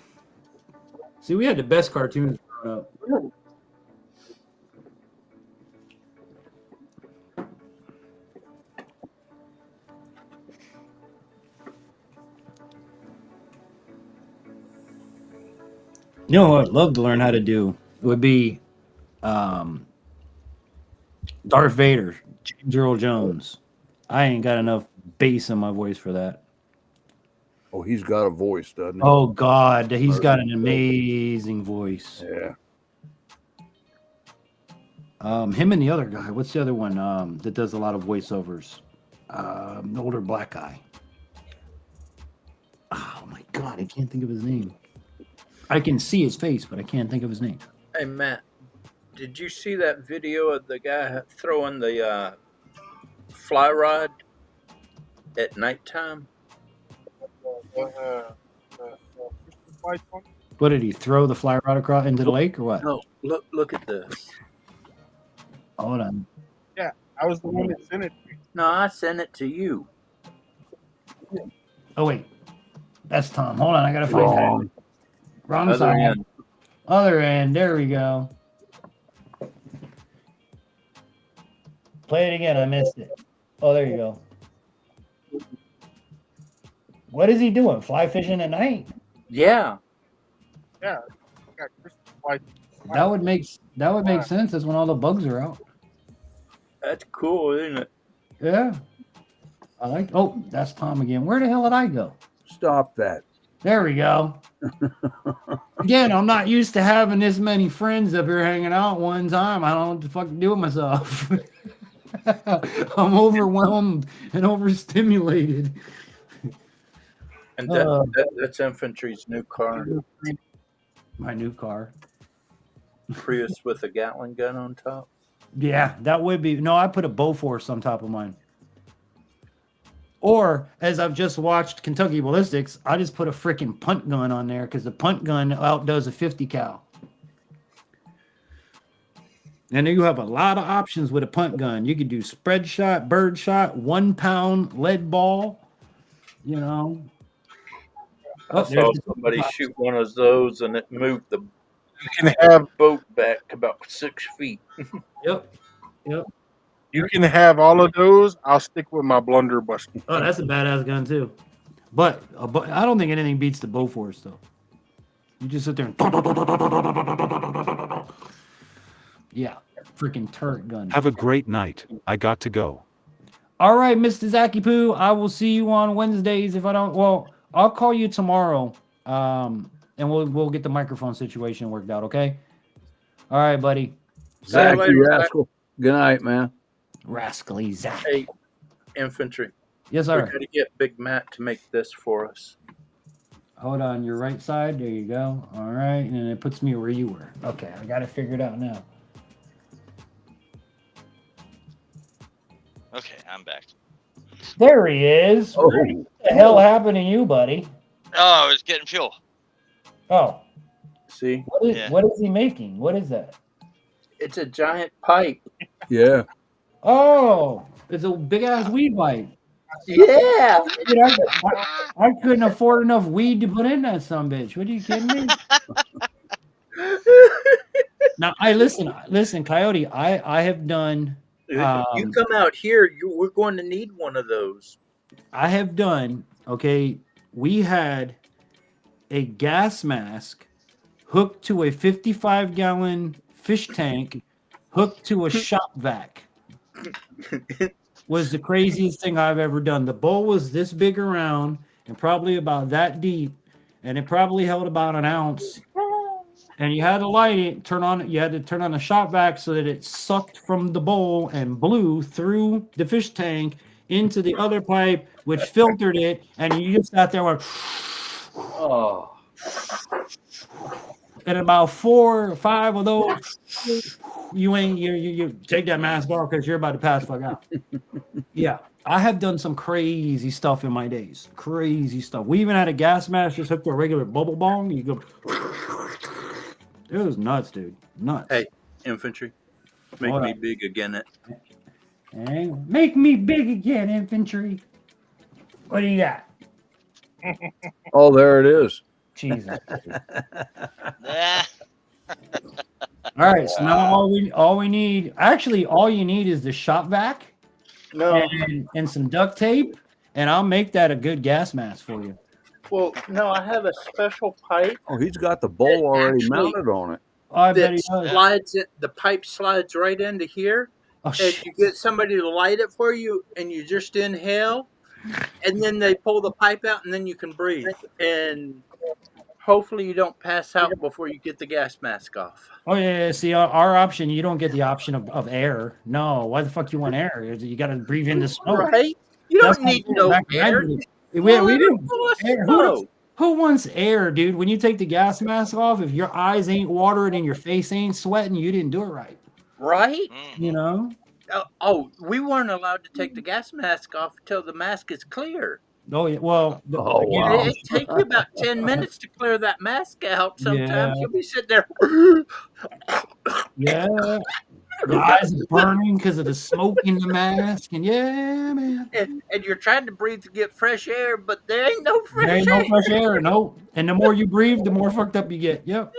See, we had the best cartoons growing up. You know what I'd love to learn how to do? It would be Darth Vader, James Earl Jones. I ain't got enough bass in my voice for that. Oh, he's got a voice, doesn't he? Oh, God. He's got an amazing voice. Yeah. Him and the other guy. What's the other one that does a lot of voiceovers? The older black guy. Oh, my God. I can't think of his name. I can see his face, but I can't think of his name. Hey, Matt, did you see that video of the guy throwing the fly rod at nighttime? What did he throw the fly rod across into the lake or what? No, look at this. Hold on. Yeah, I was the one that sent it. No, I sent it to you. Oh, wait. That's Tom. Hold on. I got to find Wrong. that. Wrong Other side. end. Other end. There we go. Play it again. I missed it. Oh, there you go. What is he doing? Fly fishing at night? Yeah. Yeah. Got Christmas lights. That would make sense. That's when all the bugs are out. That's cool, isn't it? Yeah. I like. Oh, that's Tom again. Where the hell did I go? Stop that. There we go. Again, I'm not used to having this many friends up here hanging out one time. I don't know what the fuck to do with myself. I'm overwhelmed and overstimulated. And that's Infantry's new car. My new car. Prius with a Gatling gun on top. Yeah, that would be. No, I put a Bofors on top of mine. Or as I've just watched Kentucky Ballistics, I just put a freaking punt gun on there because the punt gun outdoes a 50 cal. And then you have a lot of options with a punt gun. You can do spread shot, bird shot, 1 pound lead ball. You know. I Oh, there's saw the somebody shoot one of those and it moved the You can have boat back about 6 feet. Yep. Yep. you can have all of those. I'll stick with my blunderbuss. Oh, that's a badass gun too. But I don't think anything beats the Bofors though. You just sit there and yeah, freaking turret gun. Have a great night. I got to go. All right, Mr. Zaki Poo. I will see you on Wednesdays if I don't. Well, I'll call you tomorrow. And we'll get the microphone situation worked out. Okay. All right, buddy. Zach, you rascal. Good night, man. Rascally Zach. Hey, infantry. Yes, We sir. got to get Big Matt to make this for us. Hold on, your right side. There you go. All right, and then it puts me where you were. Okay, I got it figured out now. Okay, I'm back. There he is. Oh. What the hell happened to you, buddy? Oh, I was getting fuel. Oh, See, what is he making? What is that? it's a giant pipe. Yeah. Oh, it's a big ass weed pipe. Yeah. Dude, I couldn't afford enough weed to put in that sumbitch. What are you kidding me? Now, listen, Coyote. I have done. you come out here, we're going to need one of those. I have done. Okay, we had a gas mask hooked to a 55-gallon fish tank, hooked to a shop vac. Was the craziest thing I've ever done. The bowl was this big around and probably about that deep, and it probably held about an ounce. And you had to light it, you had to turn on the shop vac so that it sucked from the bowl and blew through the fish tank into the other pipe, which filtered it, and you just sat there went, Oh. and about 4 or 5 of those, you take that mask off because you're about to pass fuck out. Yeah, I have done some crazy stuff in my days. Crazy stuff. We even had a gas mask just hooked to a regular bubble bong. You go, it was nuts, dude. Nuts. Hey, infantry, make me big again. Hey, make me big again, infantry. What do you got? Oh, there it is. Jesus. All right, so now all we need, actually, all you need is the shop vac, and some duct tape, and I'll make that a good gas mask for you. Well, no, I have a special pipe. Oh, he's got the bowl already mounted on it. I bet he does. Slides it. The pipe slides right into here. Oh, and shit. you get somebody to light it for you, and you just inhale, and then they pull the pipe out, and then you can breathe. And hopefully you don't pass out before you get the gas mask off. Oh, yeah. See, our option, you don't get the option of air. No, why the fuck you want air? You got to breathe in the smoke. Right? You don't need no air. We didn't. Air. Who wants air, dude? When you take the gas mask off, if your eyes ain't watering and your face ain't sweating, you didn't do it right. Right? You know? We weren't allowed to take the gas mask off until the mask is clear. Oh, yeah. Well, wow. It takes you about 10 minutes to clear that mask out. Sometimes Yeah. you'll be sitting there. Yeah. Your eyes are burning because of the smoke in the mask. And yeah, man. And you're trying to breathe to get fresh air, but there ain't no fresh There ain't air. no fresh air. No. And the more you breathe, the more fucked up you get. Yep.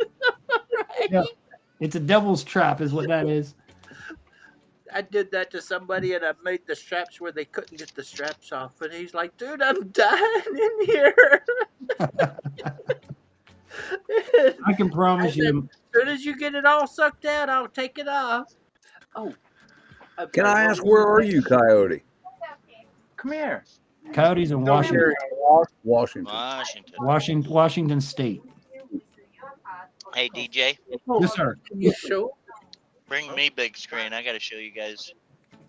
Right? Yep. It's a devil's trap is what that is. I did that to somebody, and I made the straps where they couldn't get the straps off. And he's like, dude, I'm dying in here. I can promise you. As soon as you get it all sucked out, I'll take it off. Oh. Can I ask, where are you, Coyote? Come here. Coyotes in Washington. Washington State. Hey, DJ. Yes, sir. Can you show? Bring me big screen. I got to show you guys.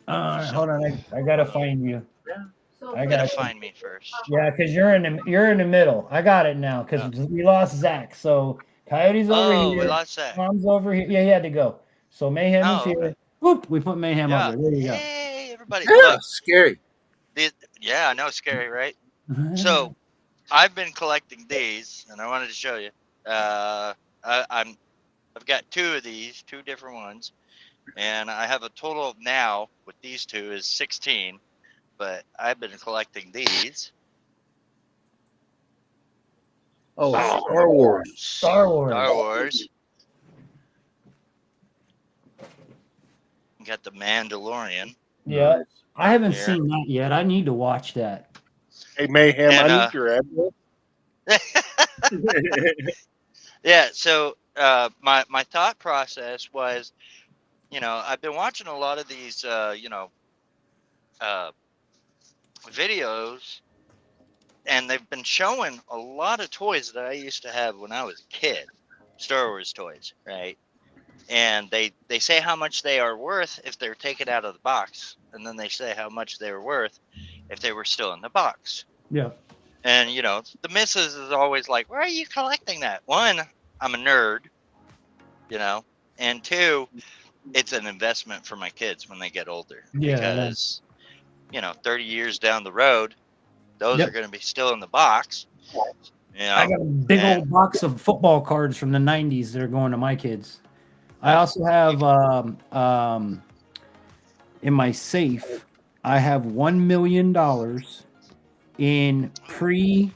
Hold on. I gotta find you. I You gotta gotta find me first. Yeah, because you're in the middle. I got it now because we lost Zach. So Coyote's over here. We lost Zach. Tom's over here. Yeah, he had to go. So Mayhem is here. Okay. Whoop! We put Mayhem up there. There you go. Hey, everybody. Yeah, Look, scary. do Yeah, I know, scary, right? So I've been collecting these, and I wanted to show you. I've got two of these, two different ones, and I have a total of now with these two is 16. But I've been collecting these. Oh, Star Wars. Star Wars. Star Wars. Got the Mandalorian. Yeah, I haven't Here. seen that yet. I need to watch that. Hey, Mayhem, And, I need your address. Yeah, so my thought process was, I've been watching a lot of these videos, and they've been showing a lot of toys that I used to have when I was a kid, Star Wars toys, right? And they say how much they are worth if they're taken out of the box, and then they say how much they were worth if they were still in the box. Yeah. And the missus is always like, "Why are you collecting that?" One, I'm a nerd, and two, it's an investment for my kids when they get older. Yeah, Because 30 years down the road, those are going to be still in the box. I got a big old box of football cards from the 90s that are going to my kids. I also have in my safe, I have $1 million in pre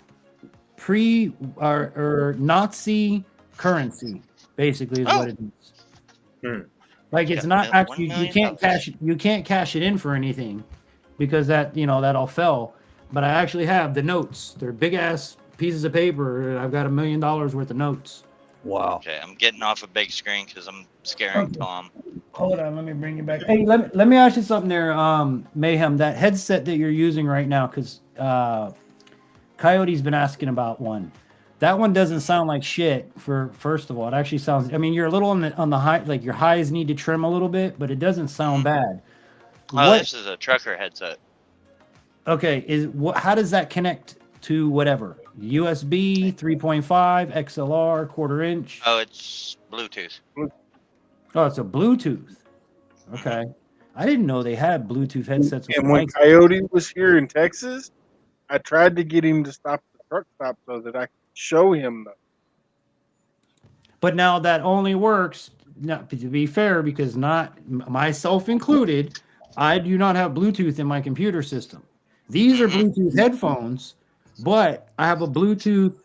or Nazi currency, basically is what it is. Like it's not actually you can't cash it in for anything because that all fell. But I actually have the notes. They're big ass pieces of paper. I've got $1 million worth of notes. Wow. Okay, I'm getting off a big screen because I'm scaring Tom. Hold on, let me bring you back. Hey, let me ask you something there, Mayhem. That headset that you're using right now, because Coyote's been asking about one. That one doesn't sound like shit. First of all, it actually sounds. I mean, you're a little on the high, like your highs need to trim a little bit, but it doesn't sound bad. This is a trucker headset. Okay, how does that connect to whatever? USB 3.5 XLR 1/4 inch. Oh, it's Bluetooth. Oh, it's a Bluetooth. Okay, I didn't know they had Bluetooth headsets. And when Coyote was here in Texas, I tried to get him to stop the truck stop so that I could show him them. But now that only works, to be fair, because not myself included, I do not have Bluetooth in my computer system. These are Bluetooth headphones, but I have a Bluetooth.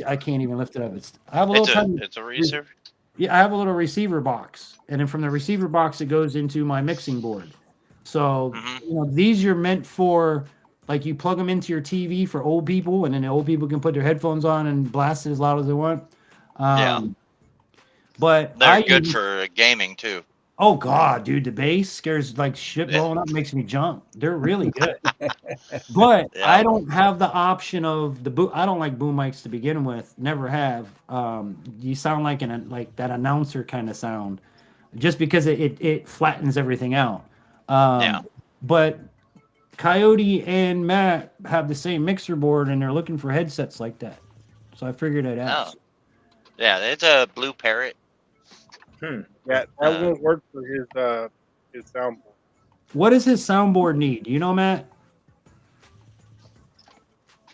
I can't even lift it up. I have a little. It's a receiver. Yeah, I have a little receiver box, and then from the receiver box, it goes into my mixing board. So these are meant for, like, you plug them into your TV for old people, and then the old people can put their headphones on and blast it as loud as they want. But They're good for gaming too. Oh God, dude, the bass scares like shit blowing up, makes me jump. They're really good. But I don't have the option of the boom. I don't like boom mics to begin with. Never have. You sound like that announcer kind of sound, just because it flattens everything out. But Coyote and Matt have the same mixer board, and they're looking for headsets like that. So I figured I'd ask. Yeah, it's a Blue Parrot. Yeah, that won't work for his soundboard. What does his soundboard need? Do you know, Matt?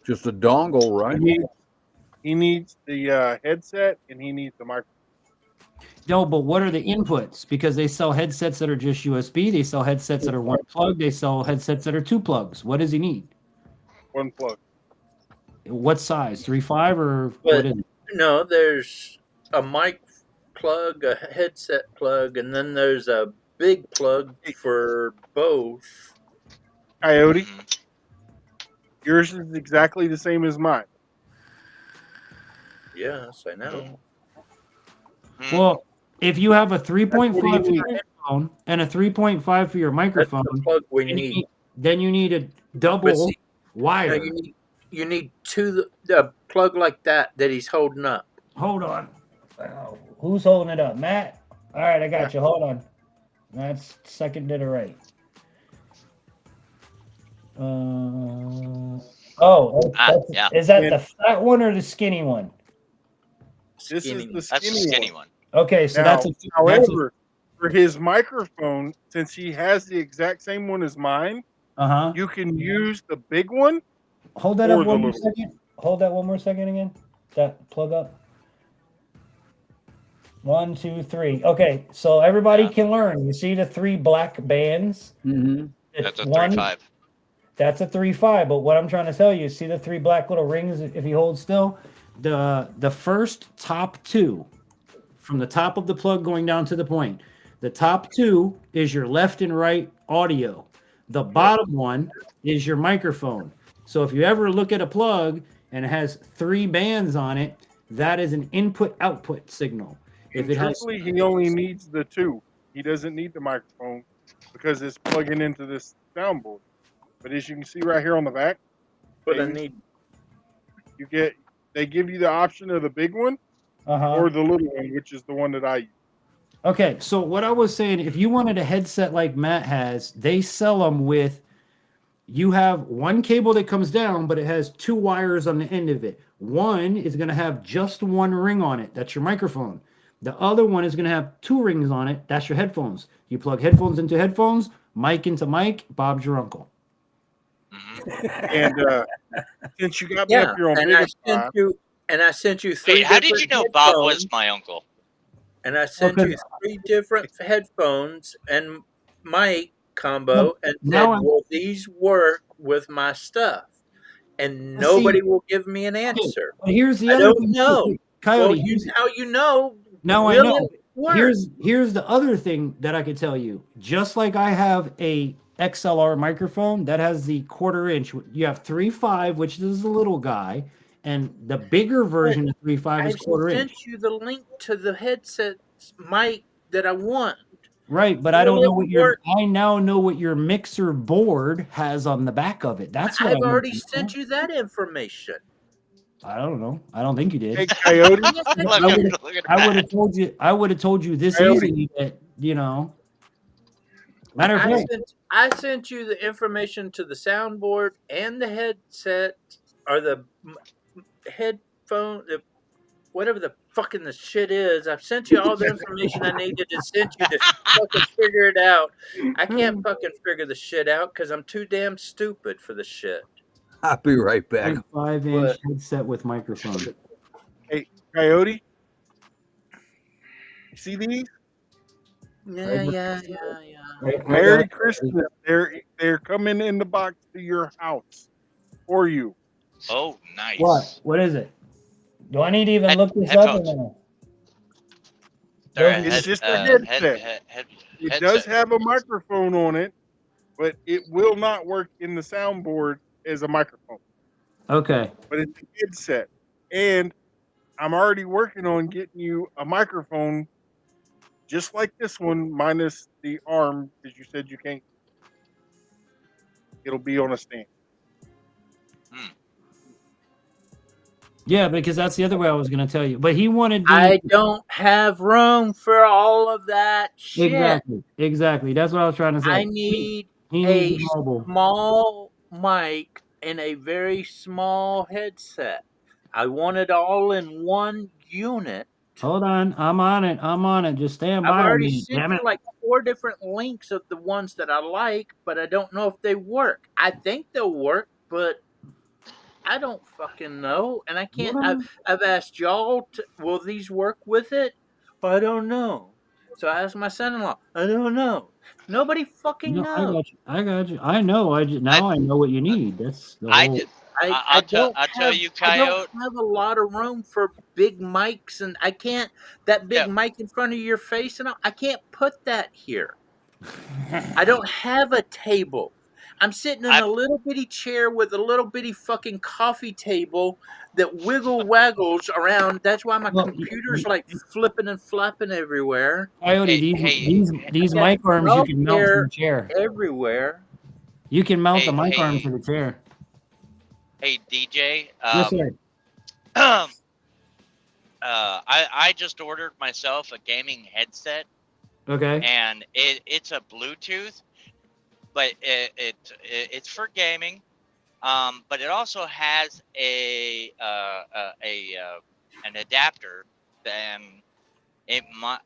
Just a dongle, right? He needs the headset and he needs the microphone. No, but what are the inputs? Because they sell headsets that are just USB. They sell headsets that are one plug. They sell headsets that are two plugs. What does he need? One plug. What size? 3.5 or what is it? No, there's a mic plug, a headset plug, and then there's a big plug for both. Coyote, yours is exactly the same as mine. Yes, I know. Well, if you have a 3.5 for your headphone and a 3.5 for your microphone, that's the plug we need. Then you need a double wire. No, you need two plug like that he's holding up. Hold on. Who's holding it up? Matt? All right, I got you. Hold on. That's second to the right. Is that the fat one or the skinny one? This is the That's the skinny one. Okay, so now, that's however, for his microphone, since he has the exact same one as mine, Uh-huh. You can use the big one Hold that or up the one more little one. second. Hold that one more second again. That plug up. 1, 2, 3. Okay, so everybody can learn. You see the 3 black bands? Mm-hmm. That's a One, 3.5. that's a 3.5. But what I'm trying to tell you, see the 3 black little rings if you hold still? The first top 2, from the top of the plug going down to the point, the top 2 is your left and right audio. The bottom one is your microphone. So if you ever look at a plug and it has 3 bands on it, that is an input-output signal. If And it has truthfully, he only needs the 2. He doesn't need the microphone because it's plugging into this soundboard. But as you can see right here on the back, But I they, need they give you the option of the big one Uh-huh. or the little one, which is the one that I use. Okay, so what I was saying, if you wanted a headset like Matt has, they sell them with, you have one cable that comes down, but it has 2 wires on the end of it. One is going to have just 1 ring on it. That's your microphone. The other one is going to have 2 rings on it. That's your headphones. You plug headphones into headphones, mic into mic, Bob's your uncle. And since you got me Yeah, up here on and I Biggest sent Five, you 3 Wait, how did you different know Bob headphones, was my uncle? and I sent you 3 different headphones and mic combo, and Now said, I'm "Will these work with my stuff?" And see. nobody will give me an Okay, answer. but here's the I other don't thing. know. Well, Coyote, how you know? now I Will know. it work? Here's the other thing that I could tell you. Just like I have a XLR microphone that has the 1/4 inch. You have 3.5, which is the little guy, and the bigger But version of 3.5 is I 1/4 inch. sent you the link to the headset mic that I want. Right, but I Will don't know it what work? I now know what your mixer board has on the back of it. That's what I I've want already to know. sent you that information. I don't know. I don't think you did. hey Coyote, Yes, I Look did. at I would Matt. have told you. I would have told you this Coyote. easily that Matter of fact, I sent you the information to the soundboard and the headset or the headphone, whatever the fucking the shit is. I've sent you all the information I needed to send you to fucking figure it out. I can't fucking figure the shit out because I'm too damn stupid for the shit. I'll be right back. 5-inch headset with microphone. Hey Coyote, you see these? Yeah. Merry Christmas. They're coming in the box to your house for you. Oh, nice. What? What is it? Do I need to even look this up or headphones. no? They're It's just a headset. It does headset. have a microphone on it, but it will not work in the soundboard as a microphone. Okay. But it's a headset. And I'm already working on getting you a microphone just like this one, minus the arm, because you said you can't. It'll be on a stand. Yeah, because that's the other way I was going to tell you. But he wanted the I don't have room for all of that shit. exactly. That's what I was trying to say. I need He needs a the mobile. small mic and a very small headset. I want it all in one unit. Hold on, I'm on it. I'm on it. Just stand I've by already me. sent Damn you it. like 4 different links of the ones that I like, but I don't know if they work. I think they'll work, but I don't fucking know. And I can't. I've asked y'all, will these work with it? I don't know. So I asked my son-in-law. I don't know. Nobody fucking No, I knows. got you. I got you. I know. Now I know what you need. That's the I whole. did. I don't I'll tell have you, I don't Coyote. have a lot of room for big mics, and I can't that big mic in front of your face, and I can't put that here. I don't have a table. I'm sitting in a little bitty chair with a little bitty fucking coffee table that wiggle waggles around. That's why my computer's like flipping and flapping everywhere. Coyote, these I got mic arms you can mount to hair the chair. everywhere. You can mount the Hey, mic arm hey. to the chair. Hey, DJ. Yes, sir. I just ordered myself a gaming headset. Okay. And it's a Bluetooth, but it's for gaming. But it also has an adapter. And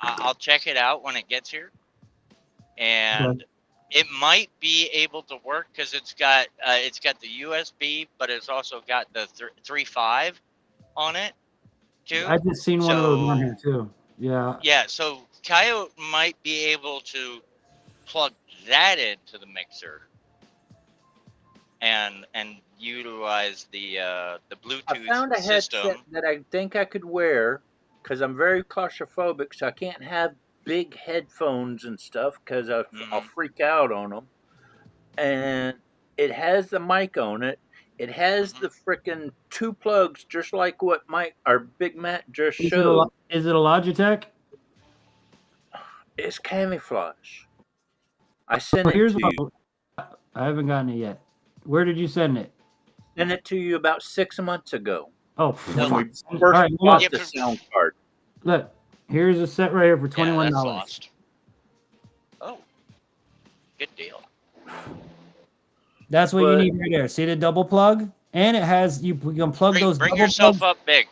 I'll check it out when it gets here. And It might be able to work because it's got the USB, but it's also got the 3.5 on it too. I just seen one of those on here too. Yeah. Yeah, so Coyote might be able to plug that into the mixer and utilize the Bluetooth I found a system. headset that I think I could wear because I'm very claustrophobic, so I can't have big headphones and stuff because I'll freak out on them. And it has the mic on it. It has the frickin' 2 plugs, just like what our Big Matt just Is showed. it a Logitech? It's camouflage. I sent Well, it here's to you. I haven't gotten it yet. Where did you send it? Sent it to you about 6 months ago. Oh, when we All first right, bought look. the sound card. Look, here's a set right here for $21. Yeah, that's lost. Oh, good deal. That's what you need right there. See the double plug? And it has you can plug those Bring double yourself plugs. up big.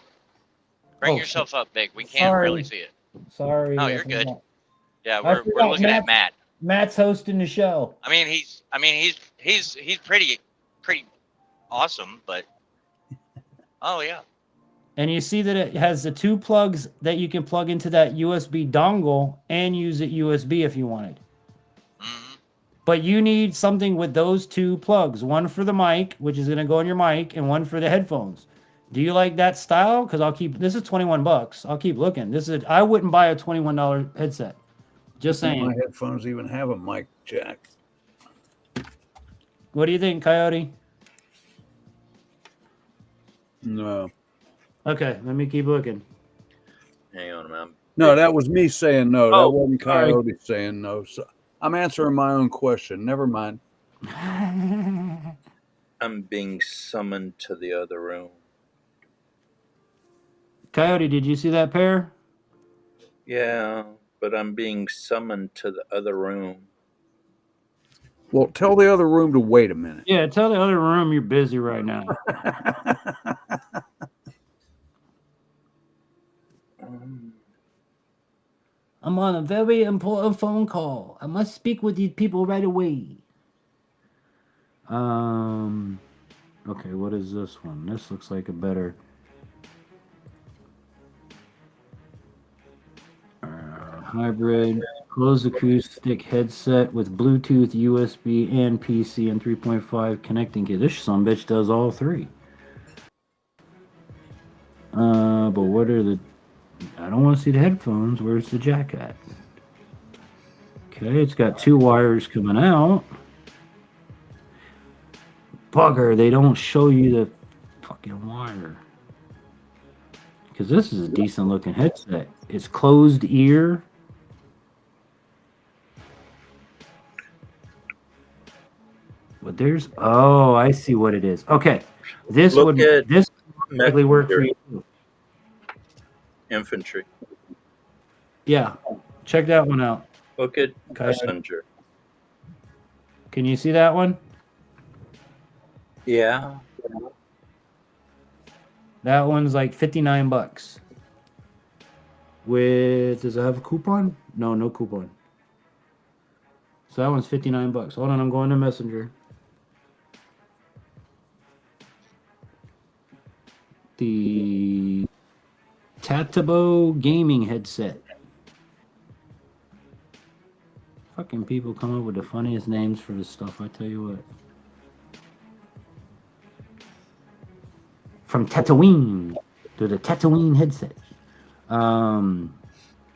Bring Oh, yourself up big. We can't really see it. Sorry. Oh, I you're good. forgot. Yeah, I we're forgot looking at Matt. Matt's hosting the show. I mean, he's pretty awesome, but oh yeah. And you see that it has the 2 plugs that you can plug into that USB dongle and use it USB if you wanted. But you need something with those 2 plugs, one for the mic, which is going to go in your mic, and one for the headphones. Do you like that style? Because this is $21. I'll keep looking. I wouldn't buy a $21 headset. Just saying. My headphones even have a mic jack. What do you think, Coyote? No. Okay, let me keep looking. Hang on, man. No, that was me saying no. That Oh, wasn't sorry. Coyote saying no. So I'm answering my own question. Never mind. I'm being summoned to the other room. Coyote, did you see that pair? Yeah, but I'm being summoned to the other room. Well, tell the other room to wait a minute. Yeah, tell the other room you're busy right now. I'm on a very important phone call. I must speak with these people right away. Okay, what is this one? This looks like a better hybrid closed acoustic headset with Bluetooth, USB, and PC and 3.5 connecting kit. This sumbitch does all 3. But what are the? I don't want to see the headphones. Where's the jack at? Okay, it's got 2 wires coming out. Bugger, they don't show you the fucking wire. Because this is a decent looking headset. It's closed ear. But there's, oh, I see what it is. Okay, this would likely work for you. Infantry. Yeah, check that one out. Look at Messenger. Can you see that one? Yeah. That one's like $59. Does it have a coupon? No, no coupon. So that one's $59. Hold on, I'm going to Messenger. The Tatabo gaming headset. Fucking people come up with the funniest names for this stuff, I tell you what. From Tatooine. To the Tatooine headset.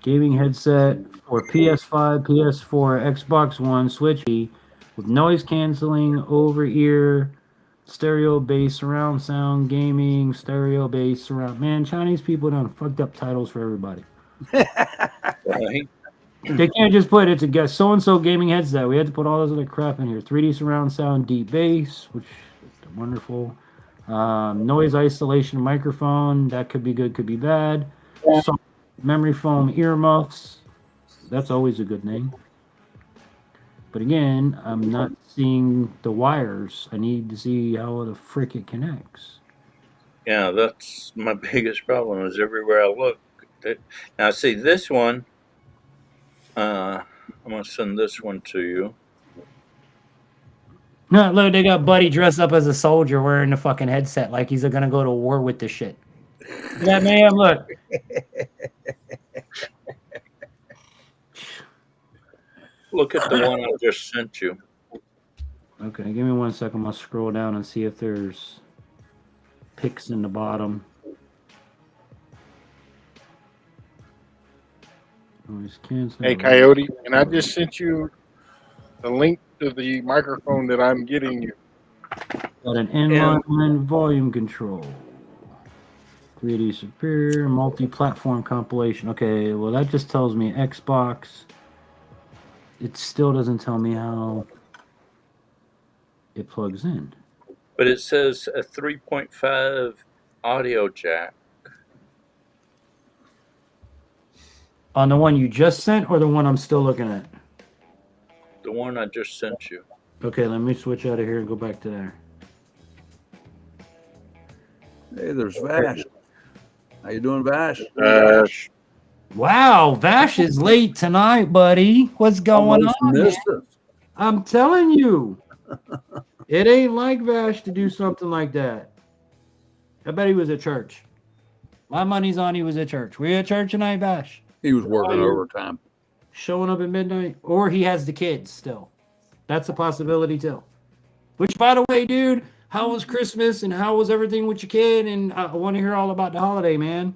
Gaming headset for PS5, PS4, Xbox One, Switch with noise canceling, over-ear, stereo bass, surround sound, gaming, stereo bass, surround. Man, Chinese people done fucked up titles for everybody. Right. They can't just put it's a guess so-and-so gaming headset. We had to put all this other crap in here. 3D surround sound, deep bass, which is wonderful. Noise isolation microphone. That could be good, could be bad. So, memory foam earmuffs. That's always a good name. But again, I'm not seeing the wires. I need to see how the frick it connects. Yeah, that's my biggest problem is everywhere I look. Now, see, this one, I'm going to send this one to you. No, look, they got Buddy dressed up as a soldier wearing the fucking headset like he's gonna go to war with this shit. Yeah, man, look. Look at the one I just sent you. Okay, give me 1 second. I'll scroll down and see if there's pics in the bottom. Hey, Coyote, and I just sent you the link to the microphone that I'm getting you. Got an inline volume control. 3D Superior, multi-platform compilation. Okay, well that just tells me Xbox. It still doesn't tell me how it plugs in. But it says a 3.5 audio jack. On the one you just sent or the one I'm still looking at? The one I just sent you. Okay, let me switch out of here and go back to there. Hey, there's Vash. How you doing, Vash? Vash. Wow, Vash is late tonight, buddy. What's going Almost on? missed Man? it. I'm telling you. It ain't like Vash to do something like that. I bet he was at church. My money's on he was at church. Were you at church tonight, Vash? He was working overtime. Showing up at midnight? Or he has the kids still. That's a possibility too. Which, by the way, dude, how was Christmas and how was everything with your kid? And I want to hear all about the holiday, man.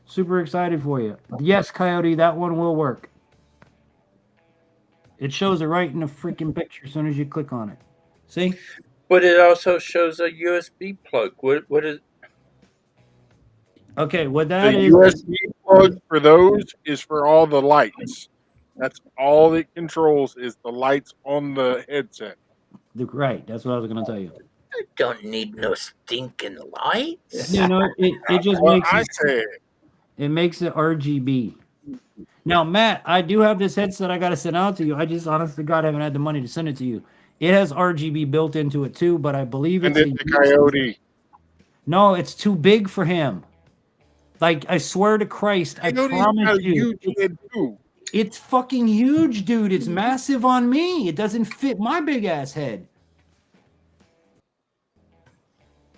Super excited for you. Yes, Coyote, that one will work. It shows it right in the freaking picture as soon as you click on it. See? But it also shows a USB plug. What is? Okay, what that The is. USB plug for those is for all the lights. That's all it controls is the lights on the headset. Right, that's what I was going to tell you. I don't need no stinking lights. You know, it just Well, makes I it, said it makes it RGB. Now, Matt, I do have this headset I got to send out to you. I just, honest to God, haven't had the money to send it to you. It has RGB built into it too, but I believe and it's then the Coyote. No, it's too big for him. Like, I swear to Christ, I promise you. It's fucking huge, dude. It's massive on me. It doesn't fit my big ass head.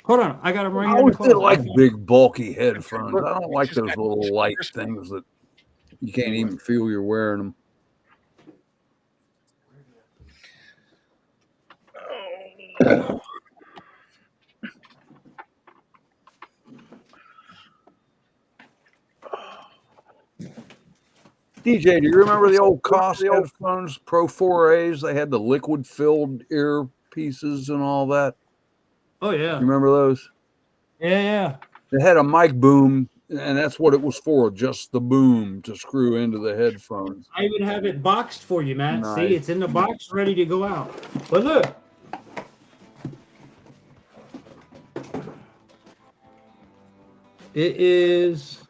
Hold on, I got to bring I it always close. did like big, bulky headphones. I don't like those little light things that you can't even feel you're wearing them. DJ, do you remember the old Cost headphones, Pro 4As? They had the liquid-filled earpieces and all that. Oh, yeah. You remember those? Yeah. They had a mic boom, and that's what it was for, just the boom to screw into the headphones. I even have it boxed for you, Matt. Nice. See, it's in the box ready to go out. But look. It is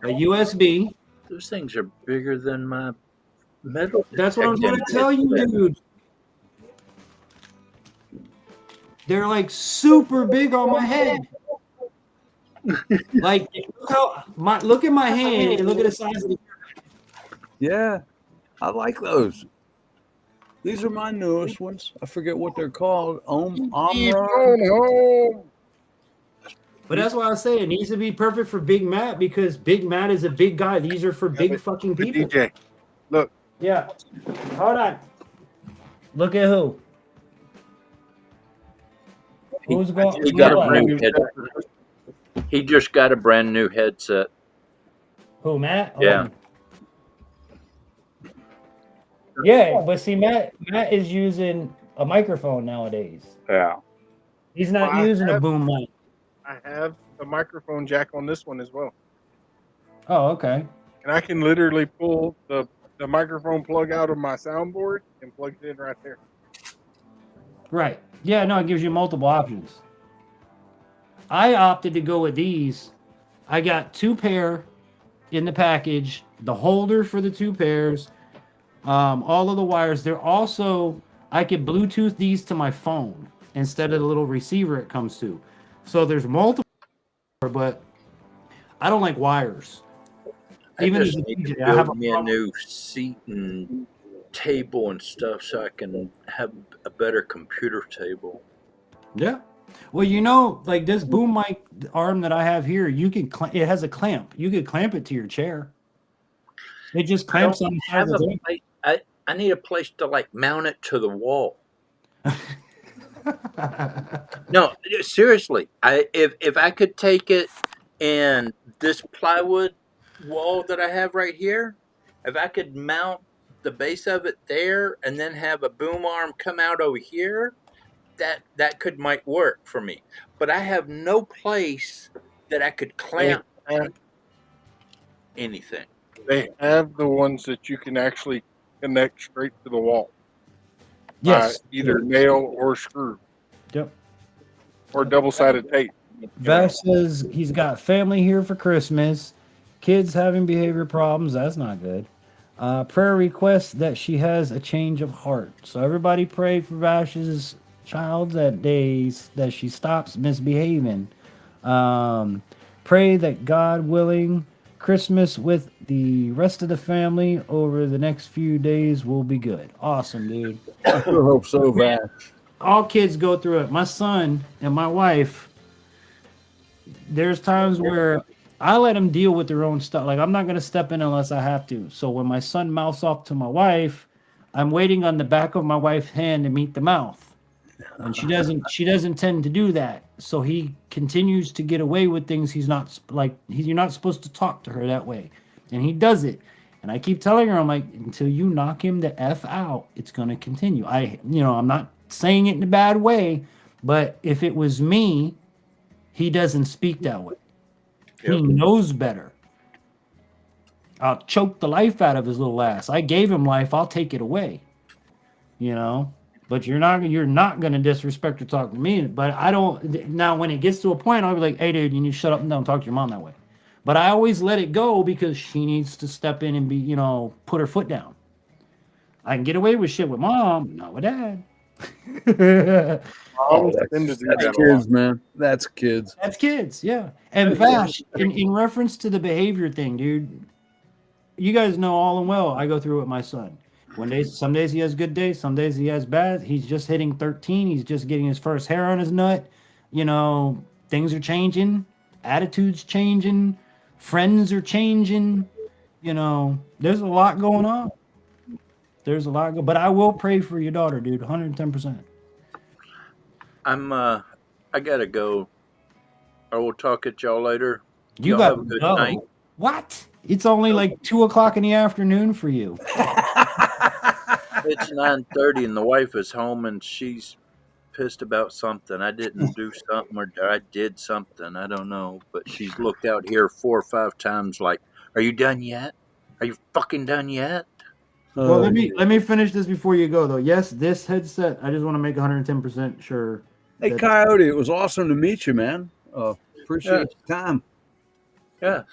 a USB. Those things are bigger than my metal. That's what I'm trying to tell you, dude. They're like super big on my head. Like, look at my hand and look at the size of the. Yeah, I like those. These are my newest ones. I forget what they're called. Omra. But that's why I say it needs to be perfect for Big Matt because Big Matt is a big guy. These are for big fucking people. DJ, look. Yeah. Hold on. Look at who. Who's going? He got a brand new headset. He just got a brand new headset. Who, Matt? Yeah. Yeah, but see, Matt is using a microphone nowadays. Yeah. He's not using a boom mic. I have the microphone jack on this one as well. Oh, okay. And I can literally pull the microphone plug out of my soundboard and plug it in right there. Right. Yeah, no, it gives you multiple options. I opted to go with these. I got 2 pair in the package, the holder for the 2 pairs, all of the wires. They're also, I could Bluetooth these to my phone instead of the little receiver it comes to. So there's multiple, but I don't like wires. I Even just as a need to DJ, I have build me a new seat and table and stuff so I can have a better computer table. Yeah. Well, you know, like this boom mic arm that I have here, you can it has a clamp. You could clamp it to your chair. It just I don't clamps on the side have of a the thing. place. I need a place to like mount it to the wall. No, seriously. If I could take it and this plywood wall that I have right here, if I could mount the base of it there and then have a boom arm come out over here, that could might work for me. But I have no place that I could They clamp have, anything. they have the ones that you can actually connect straight to the wall by Yes. either nail or screw Yep. or double-sided tape. Vash says he's got family here for Christmas. Kids having behavior problems. That's not good. Prayer request that she has a change of heart. So everybody pray for Vash's child that she stops misbehaving. Pray that God willing, Christmas with the rest of the family over the next few days will be good. Awesome, dude. I sure hope so, Vash. All kids go through it. My son and my wife, there's times where I let them deal with their own stuff. Like I'm not gonna step in unless I have to. So when my son mouths off to my wife, I'm waiting on the back of my wife's hand to meet the mouth. And she doesn't tend to do that. So he continues to get away with things he's not you're not supposed to talk to her that way. And he does it. And I keep telling her, I'm like, until you knock him the F out, it's gonna continue. I'm not saying it in a bad way, but if it was me, he doesn't speak that way. He knows better. I'll choke the life out of his little ass. I gave him life. I'll take it away. But you're not gonna disrespect or talk to me. But I don't. Now when it gets to a point, I'll be like, hey dude, you need to shut up and don't talk to your mom that way. But I always let it go because she needs to step in and be, put her foot down. I can get away with shit with mom, not with dad. That's kids, man. That's kids. That's kids, yeah. And Vash, in reference to the behavior thing, dude, you guys know all and well I go through it with my son. Some days he has good days, some days he has bad. He's just hitting 13. He's just getting his first hair on his nut. Things are changing, attitudes changing, friends are changing. There's a lot going on. But I will pray for your daughter, dude, 110%. I gotta go. I will talk at y'all later. You Y'all got have a good go. night. What? It's only like 2:00 in the afternoon for you. It's 9:30 and the wife is home and she's pissed about something. I didn't do something or I did something. I don't know. But she's looked out here 4 or 5 times like, are you done yet? Are you fucking done yet? Well, let me finish this before you go though. Yes, this headset. I just want to make 110% sure. Hey, Coyote, it was awesome to meet you, man. Appreciate your time. Yeah.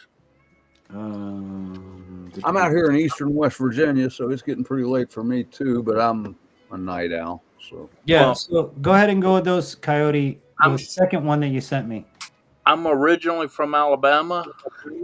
I'm out here in eastern West Virginia, so it's getting pretty late for me too. But I'm a night owl, so yeah. So go ahead and go with those, Coyote. The second one that you sent me. I'm originally from Alabama,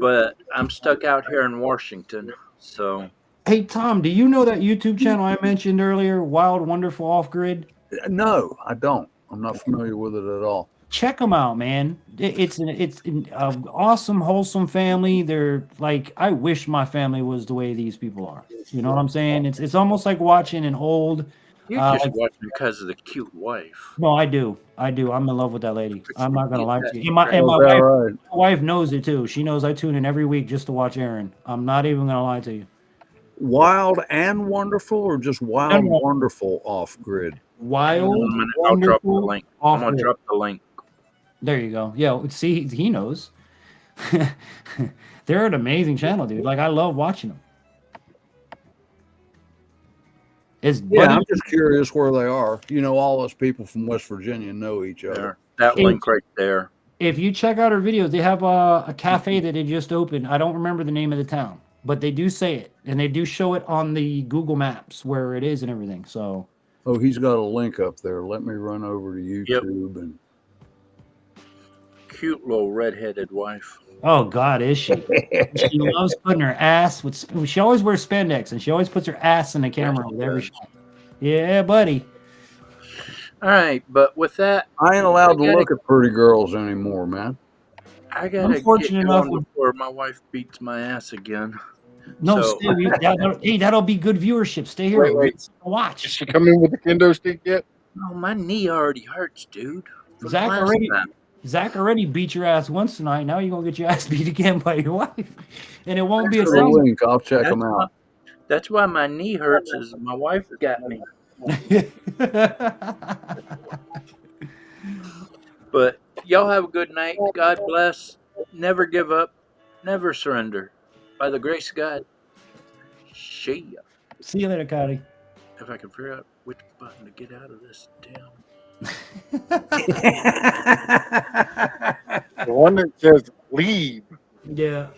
but I'm stuck out here in Washington. So. Hey Tom, do you know that YouTube channel I mentioned earlier, Wild Wonderful Off Grid? No, I don't. I'm not familiar with it at all. Check them out, man. It's an awesome, wholesome family. They're like, I wish my family was the way these people are. You know what I'm saying? It's almost like watching an old. You just watch because of the cute wife. No, I do. I'm in love with that lady. I'm not gonna lie to you. And my wife knows it too. She knows I tune in every week just to watch Aaron. I'm not even gonna lie to you. Wild and Wonderful, or just Wild Wonderful Off Grid? Wild I'll drop the Wonderful link. Off I'm gonna Grid. drop the link. There you go. Yeah, see, he knows. They're an amazing channel, dude. Like I love watching them. I'm just curious where they are. All us people from West Virginia know each other. That link right there. If you check out our videos, they have a cafe that they just opened. I don't remember the name of the town, but they do say it, and they do show it on the Google Maps where it is and everything. So. Oh, he's got a link up there. Let me run over to YouTube and. cute little redheaded wife. Oh God, is she? She loves putting her ass with. She always wears spandex, and she always puts her ass in the camera with every shot. Yeah, buddy. All right, but with that, I ain't allowed to look at pretty girls anymore, man. I gotta I'm get fortunate enough going with- before my wife beats my ass again. No, So stay. Hey, that'll be good viewership. Stay here. Wait. Watch. Did she come in with the kendo stick yet? no, my knee already hurts, dude. From Zach last already. time. Zach already beat your ass once tonight. Now you're gonna get your ass beat again by your wife, and it won't be a For the sound. link, I'll check That's them out. That's why my knee hurts. Is my wife got me. But y'all have a good night. God bless. Never give up. Never surrender. By the grace of God. See ya. See you later, Cody. If I can figure out which button to get out of this damn. The one that says leave. Yeah.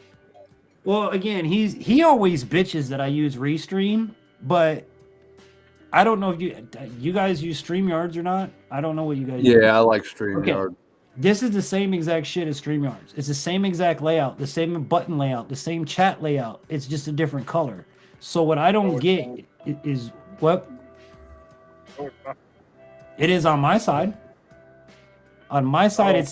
Well, again, he always bitches that I use Restream, but I don't know if you guys use StreamYards or not. I don't know what you guys use. Yeah, I like StreamYard. Okay. This is the same exact shit as StreamYards. It's the same exact layout, the same button layout, the same chat layout. It's just a different color. So what I don't get is what it is on my side. On my side,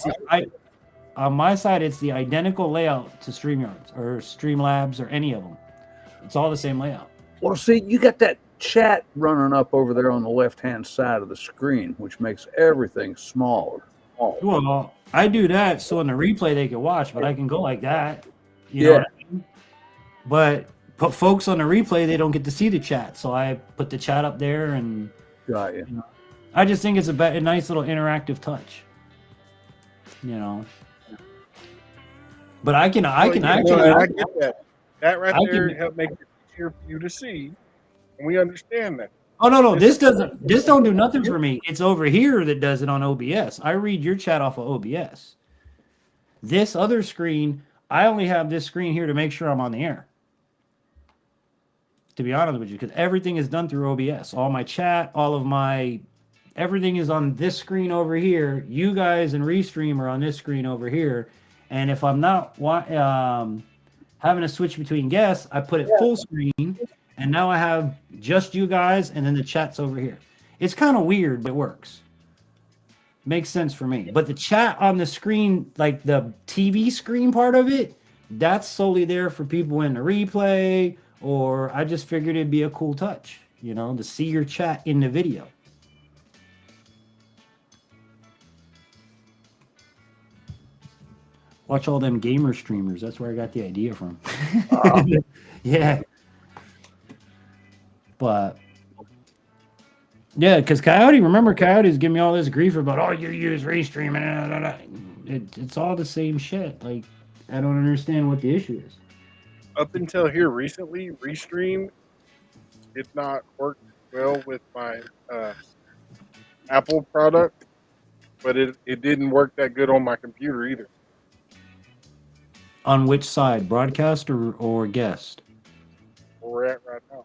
on my side, it's the identical layout to StreamYards or Streamlabs or any of them. It's all the same layout. Well, see, you got that chat running up over there on the left-hand side of the screen, which makes everything smaller. Well, I do that so in the replay they can watch, but I can go like that. You know what I mean? But folks on the replay, they don't get to see the chat, so I put the chat up there, and got you. I just think it's a nice little interactive touch. You know. But I can actually. I get that. That right there help make it easier for you to see, and we understand that. Oh no, this don't do nothing for me. It's over here that does it on OBS. I read your chat off of OBS. This other screen, I only have this screen here to make sure I'm on the air. To be honest with you, because everything is done through OBS. All my chat, everything is on this screen over here. You guys and Restream are on this screen over here. And if I'm not having to switch between guests, I put it full screen. And now I have just you guys, and then the chat's over here. It's kind of weird, but it works. Makes sense for me. But the chat on the screen, like the TV screen part of it, that's solely there for people in the replay, or I just figured it'd be a cool touch, to see your chat in the video. Watch all them gamer streamers. That's where I got the idea from. Yeah. But yeah, because Coyote's giving me all this grief about, you use Restream and it's all the same shit. Like, I don't understand what the issue is. Up until here recently, Restream did not work well with my Apple product, but it didn't work that good on my computer either. On which side, broadcast or guest? Where we're at right now.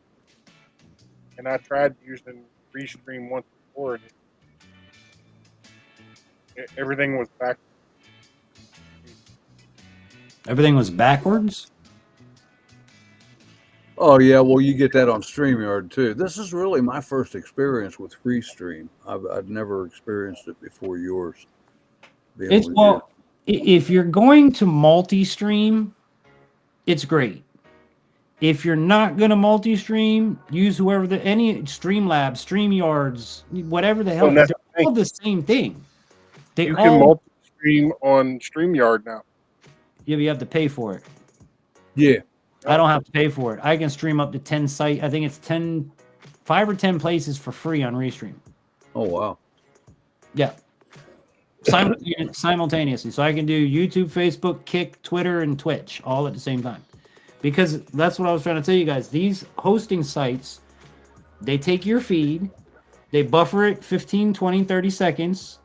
And I tried using Restream once before, and everything was back. Everything was backwards? Oh, yeah, well, you get that on StreamYard, too. This is really my first experience with Restream. I've never experienced it before yours. If you're going to multi-stream, it's great. If you're not going to multi-stream, use any Streamlabs, StreamYards, whatever the hell. They're all the same thing. You can multi-stream on StreamYard now. Yeah, but you have to pay for it. Yeah. I don't have to pay for it. I can stream up to 10 sites. I think it's 5 or 10 places for free on Restream. Oh, wow. Yeah. Simultaneously. So I can do YouTube, Facebook, Kick, Twitter, and Twitch all at the same time. Because that's what I was trying to tell you guys. These hosting sites, they take your feed, they buffer it 15, 20, 30 seconds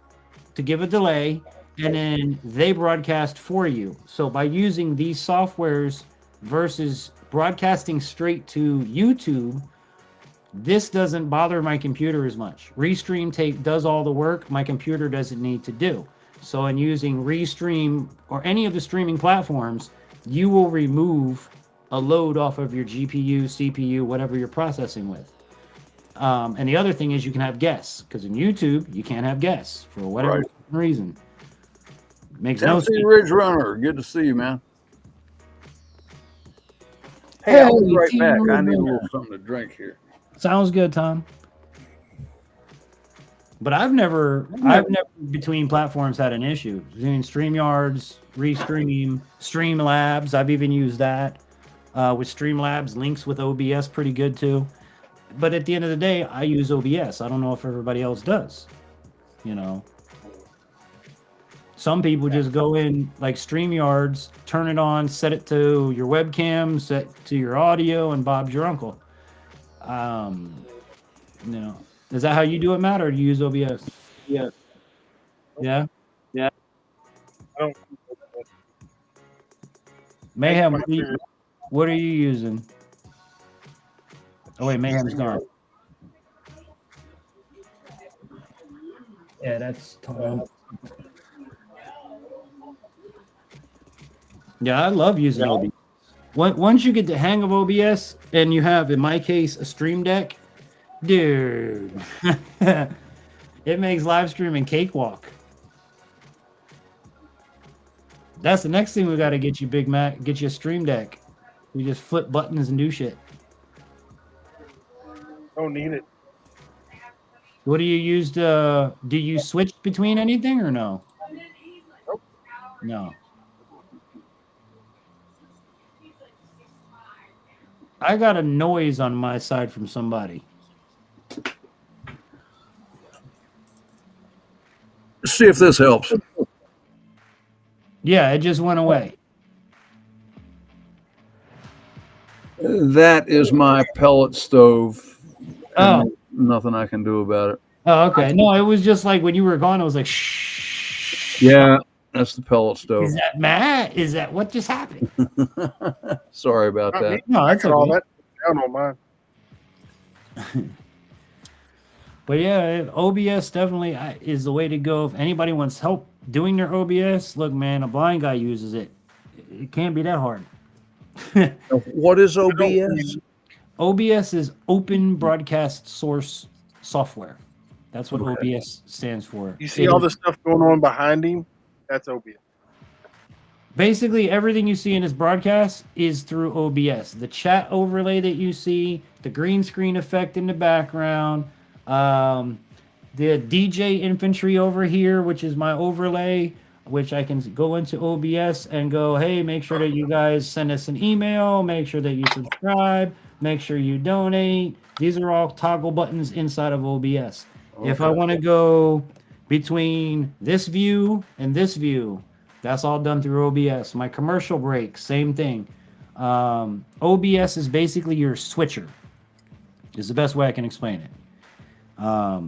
to give a delay, and then they broadcast for you. So by using these softwares versus broadcasting straight to YouTube, this doesn't bother my computer as much. Restream does all the work my computer doesn't need to do. So in using Restream or any of the streaming platforms, you will remove a load off of your GPU, CPU, whatever you're processing with. And the other thing is you can have guests, because in YouTube you can't have guests for whatever reason. Makes no sense. Tennessee Ridge Runner, good to see you, man. Hey, Hey, I'll be right Team back. I Ridge need a Runner. little something to drink here. Sounds good, Tom. But I've never between platforms had an issue. Between StreamYards, Restream, Streamlabs, I've even used that. With Streamlabs, links with OBS pretty good too. But at the end of the day, I use OBS. I don't know if everybody else does. You know, some people just go in like StreamYards, turn it on, set it to your webcam, set to your audio, and Bob's your uncle. You know, is that how you do it, Matt, or do you use OBS? Yeah. Yeah. I don't. Mayhem, what are you using? Oh wait, Mayhem's gone. Yeah, that's Tom. Yeah, I love using OBS. Once you get the hang of OBS and you have, in my case, a Stream Deck, dude, it makes live streaming cakewalk. That's the next thing we got to get you, Big Mac. Get you a Stream Deck. We just flip buttons and do shit. Don't need it. What do you use to? Do you switch between anything or no? Nope. No. I got a noise on my side from somebody. See if this helps. Yeah, it just went away. That is my pellet stove. Oh. Nothing I can do about it. Oh, okay. No, it was just like when you were gone, it was like, shh. Yeah, that's the pellet stove. Is that Matt? Is that what just happened? Sorry about that. No, that's all okay. that down on mine. But yeah, OBS definitely is the way to go. If anybody wants help doing their OBS, look, man, a blind guy uses it. It can't be that hard. What is OBS? OBS is Open Broadcast Source Software. That's what OBS stands for. You see all the stuff going on behind him? That's OBS. Basically, everything you see in this broadcast is through OBS. The chat overlay that you see, the green screen effect in the background, the DJ Infantry over here, which is my overlay, which I can go into OBS and go, hey, make sure that you guys send us an email, make sure that you subscribe, make sure you donate. These are all toggle buttons inside of OBS. Okay. If I want to go between this view and this view, that's all done through OBS. My commercial break, same thing. OBS is basically your switcher. Is the best way I can explain it. Are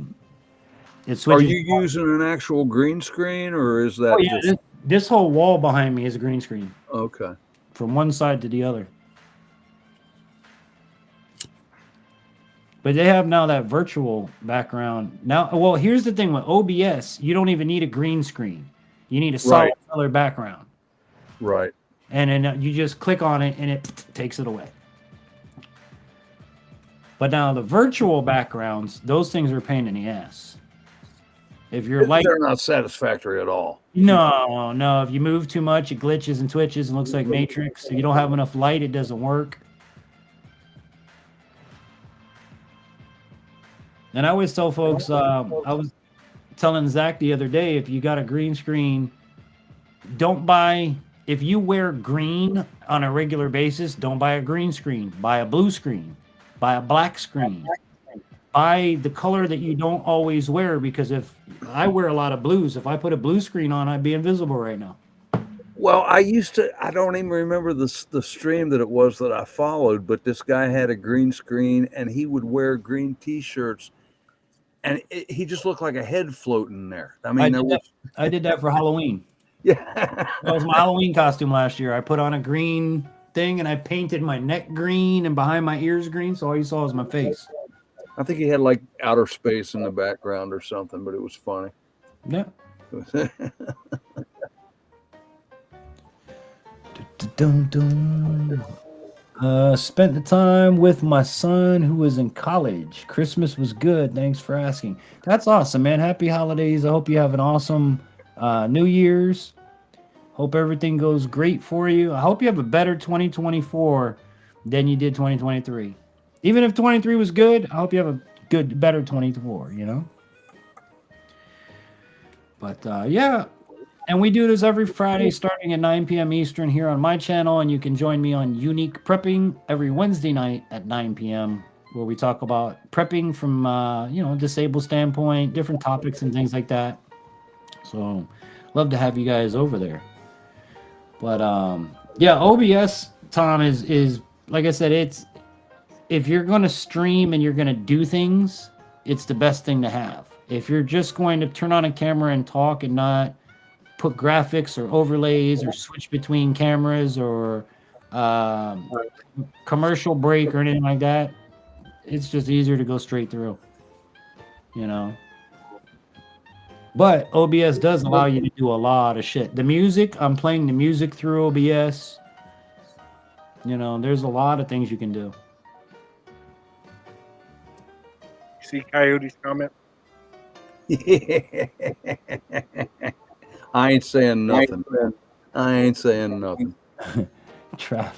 you using an actual green screen, or is that just... this whole wall behind me is a green screen. Okay. From one side to the other. But they have now that virtual background. Now, well, here's the thing with OBS, you don't even need a green screen. You need a solid color background. Right. And then you just click on it and it takes it away. But now the virtual backgrounds, those things are a pain in the ass. If you're like, they're not satisfactory at all. No. If you move too much, it glitches and twitches and looks like Matrix. If you don't have enough light, it doesn't work. And I always tell folks, I was telling Zach the other day, if you got a green screen, don't buy, if you wear green on a regular basis, don't buy a green screen. Buy a blue screen. Buy a black screen. Buy the color that you don't always wear, because if I wear a lot of blues, if I put a blue screen on, I'd be invisible right now. Well, I don't even remember the stream that it was that I followed, but this guy had a green screen and he would wear green t-shirts. And he just looked like a head floating there. I mean, I did that for Halloween. Yeah. That was my Halloween costume last year. I put on a green thing and I painted my neck green and behind my ears green, so all you saw was my face. I think he had like outer space in the background or something, but it was funny. Yeah. Spent the time with my son who is in college. Christmas was good. Thanks for asking. That's awesome, man. Happy holidays. I hope you have an awesome New Year's. Hope everything goes great for you. I hope you have a better 2024 than you did 2023. Even if 23 was good, I hope you have a better 24, you know? But yeah, and we do this every Friday starting at 9 p.m. Eastern here on my channel, and you can join me on Unique Prepping every Wednesday night at 9 p.m. where we talk about prepping from disabled standpoint, different topics and things like that. So love to have you guys over there. But yeah, OBS, Tom, is like I said, it's if you're gonna stream and you're gonna do things, it's the best thing to have. If you're just going to turn on a camera and talk and not put graphics or overlays or switch between cameras or commercial break or anything like that, it's just easier to go straight through, you know. But OBS does allow you to do a lot of shit. The music, I'm playing the music through OBS. You know, there's a lot of things you can do. See Coyote's comment? I ain't saying nothing. I ain't saying nothing. Trav.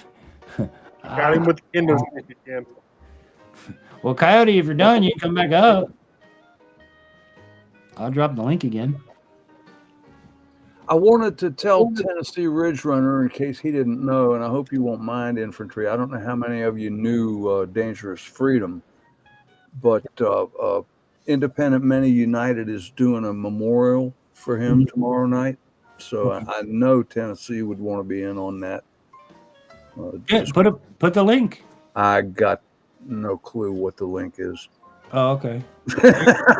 Got him with the Kindle stick again. Well, Coyote, if you're done, you can come back up. I'll drop the link again. I wanted to tell Tennessee Ridge Runner in case he didn't know, and I hope you won't mind, Infantry. I don't know how many of you knew Dangerous Freedom, but Independent Men United is doing a memorial for him tomorrow night. So I know Tennessee would want to be in on that. Yeah, put the link. I got no clue what the link is. Oh, okay.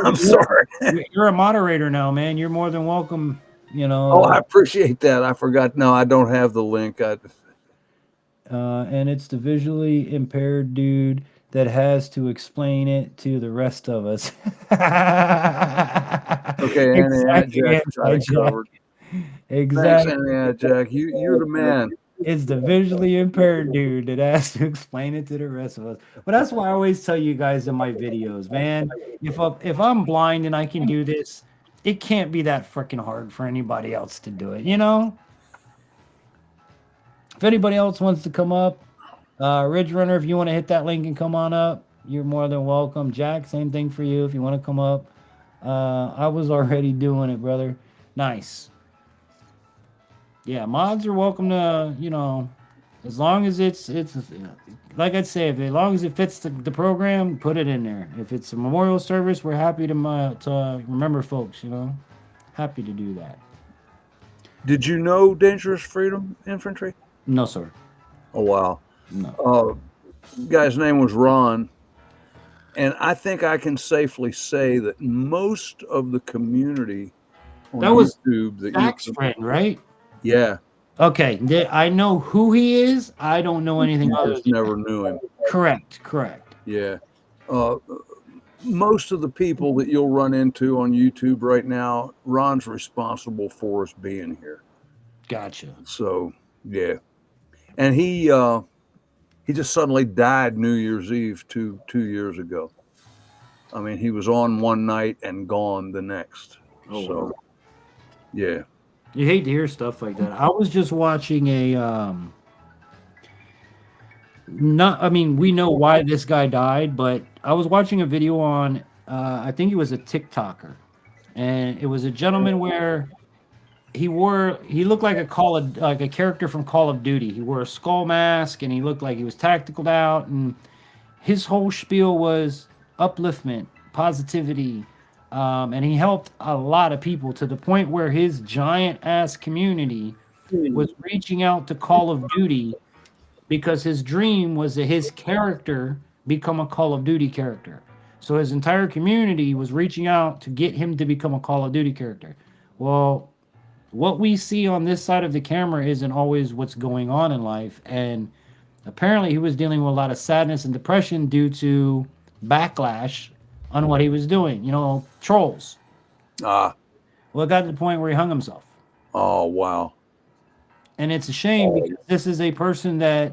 I'm sorry. You're a moderator now, man. You're more than welcome. You know. Oh, I appreciate that. I forgot. No, I don't have the link. And it's the visually impaired dude that has to explain it to the rest of us. Okay, Exactly. Jack got it covered. Exactly. Thanks, Jack. You're the man. It's the visually impaired dude that has to explain it to the rest of us. But that's why I always tell you guys in my videos, man, if I'm blind and I can do this, it can't be that freaking hard for anybody else to do it, you know? If anybody else wants to come up, Ridge Runner, if you want to hit that link and come on up, you're more than welcome. Jack, same thing for you if you want to come up. I was already doing it, brother. Nice. Yeah, mods are welcome to, you know, as long as it's like I'd say, as long as it fits the program, put it in there. If it's a memorial service, we're happy to remember folks, you know. Happy to do that. Did you know Dangerous Freedom Infantry? No, sir. Oh, wow. No. Guy's name was Ron. And I think I can safely say that most of the community on that was YouTube... Zach's friend, right? Yeah. Okay. I know who he is. I don't know anything You other just than never knew him. Correct. Yeah. Most of the people that you'll run into on YouTube right now, Ron's responsible for us being here. Gotcha. So, yeah. And he just suddenly died New Year's Eve two years ago. I mean, he was on one night and gone the next. Oh, so, wow. Yeah. You hate to hear stuff like that. I was just watching a we know why this guy died, but I was watching a video on I think he was a TikToker. And it was a gentleman where he looked like a character from Call of Duty. He wore a skull mask and he looked like he was tacticaled out, and his whole spiel was upliftment, positivity. And he helped a lot of people to the point where his giant ass community was reaching out to Call of Duty because his dream was that his character become a Call of Duty character. So his entire community was reaching out to get him to become a Call of Duty character. Well, what we see on this side of the camera isn't always what's going on in life. And apparently he was dealing with a lot of sadness and depression due to backlash on what he was doing, you know, trolls. Well, Well, it got to the point where he hung himself. Oh wow. And it's a shame because this is a person that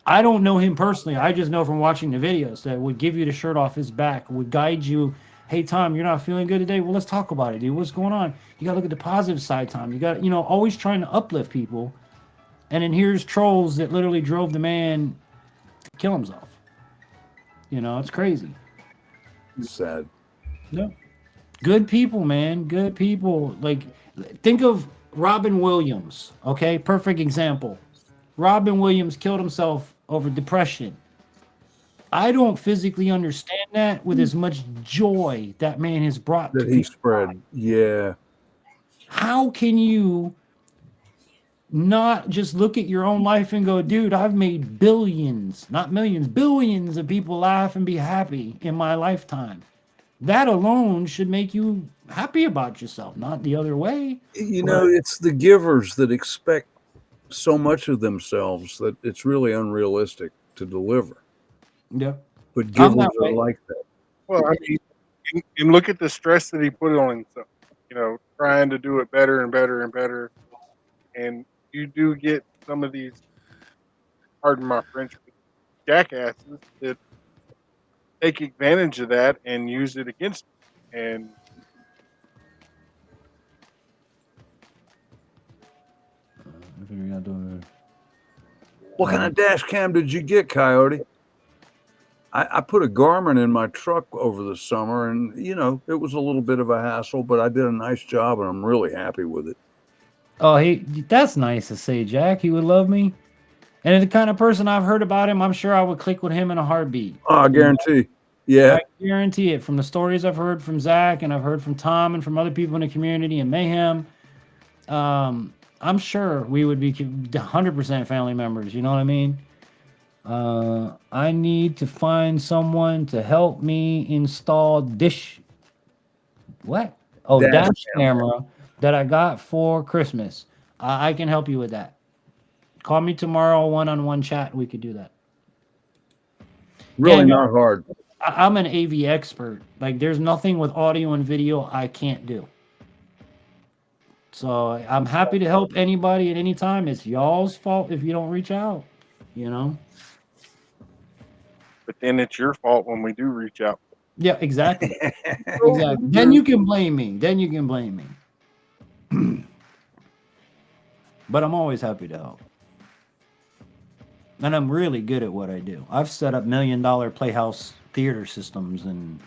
I don't know him personally. I just know from watching the videos that would give you the shirt off his back, would guide you. Hey, Tom, you're not feeling good today? Well, let's talk about it, dude. What's going on? You got to look at the positive side, Tom. You got, always trying to uplift people. And then here's trolls that literally drove the man to kill himself. It's crazy. Sad. No. Good people, man. Good people. Like, think of Robin Williams. Okay, perfect example. Robin Williams killed himself over depression. I don't physically understand that with as much joy that man has brought That to he people. spread. Yeah. How can you not just look at your own life and go, dude, I've made billions, not millions, billions of people laugh and be happy in my lifetime. That alone should make you happy about yourself, not the other way. It's the givers that expect so much of themselves that it's really unrealistic to deliver. Yeah. But I'm givers that are way. like that. Well, I mean, and look at the stress that he put on himself. Trying to do it better and better and better, and you do get some of these, pardon my French, jackasses that take advantage of that and use it against you. And What kind of dash cam did you get, Coyote? I put a Garmin in my truck over the summer, and it was a little bit of a hassle, but I did a nice job, and I'm really happy with it. Oh, that's nice to say, Jack. He would love me. And the kind of person I've heard about him, I'm sure I would click with him in a heartbeat. Oh, I guarantee. Yeah. I guarantee it. From the stories I've heard from Zach, and I've heard from Tom, and from other people in the community and Mayhem, I'm sure we would be 100% family members. You know what I mean? I need to find someone to help me install dash camera that I got for Christmas. I can help you with that. Call me tomorrow, one-on-one chat. We could do that. Really not hard. I'm an AV expert. Like, there's nothing with audio and video I can't do. So I'm happy to help anybody at any time. It's y'all's fault if you don't reach out, But then it's your fault when we do reach out. Yeah, exactly. Exactly. Then you can blame me. But I'm always happy to help. And I'm really good at what I do. I've set up $1 million playhouse theater systems and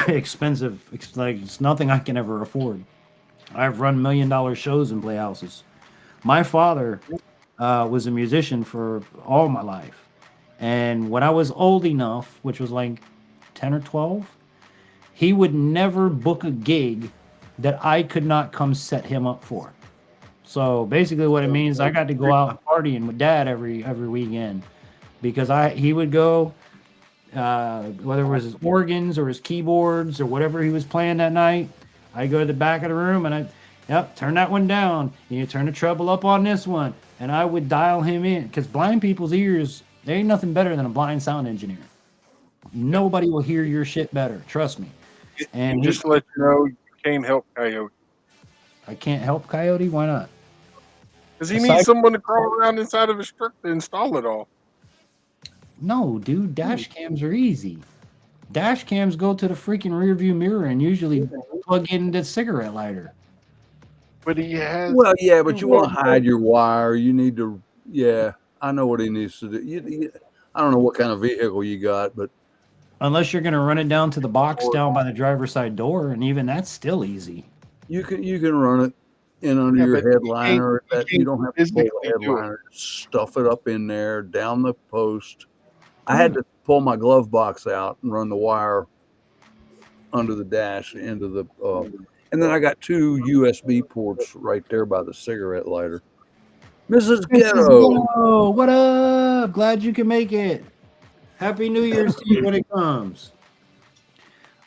expensive, it's nothing I can ever afford. I've run $1 million shows in playhouses. My father was a musician for all my life. And when I was old enough, which was like 10 or 12, he would never book a gig that I could not come set him up for. So basically what it means, I got to go out partying with Dad every weekend because he would go, whether it was his organs or his keyboards or whatever he was playing that night, I'd go to the back of the room and turn that one down. You turn the treble up on this one. And I would dial him in because blind people's ears, there ain't nothing better than a blind sound engineer. Nobody will hear your shit better. Trust me. And just to let you know, you can't help Coyote. I can't help Coyote? Why not? Because he needs someone to crawl around inside of his truck to install it all. No, dude. Dash cams are easy. Dash cams go to the freaking rear view mirror and usually plug in the cigarette lighter. But he has. Well, yeah, but you want to hide your wire. You need to. Yeah, I know what he needs to do. I don't know what kind of vehicle you got, but unless you're going to run it down to the box down by the driver's side door, and even that's still easy. You can run it in under your headliner. You don't have to pull the headliner. Stuff it up in there, down the post. I had to pull my glove box out and run the wire under the dash into the. And then I got 2 USB ports right there by the cigarette lighter. Mrs. Ghetto. What up? Glad you can make it. Happy New Year's to you when it comes.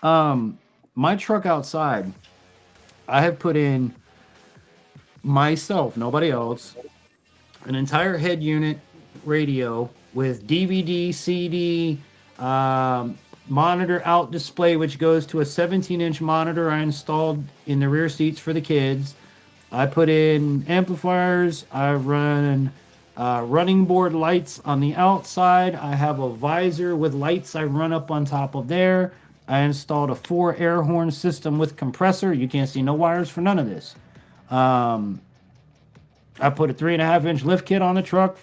My truck outside, I have put in myself, nobody else, an entire head unit radio with DVD, CD, monitor out display, which goes to a 17-inch monitor I installed in the rear seats for the kids. I put in amplifiers. I run running board lights on the outside. I have a visor with lights I run up on top of there. I installed a 4 air horn system with compressor. You can't see no wires for none of this. I put a 3.5-inch lift kit on the truck,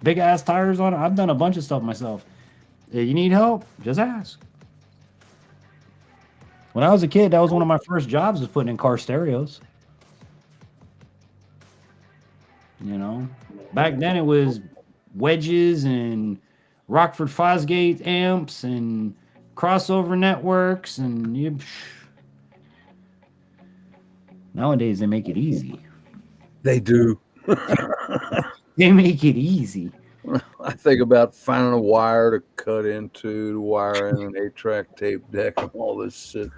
big ass tires on it. I've done a bunch of stuff myself. If you need help, just ask. When I was a kid, that was one of my first jobs, was putting in car stereos. You know, back then it was wedges and Rockford Fosgate amps and crossover networks, and nowadays they make it easy. They do. They make it easy. I think about finding a wire to cut into, to wire in an 8-track tape deck, and all this shit.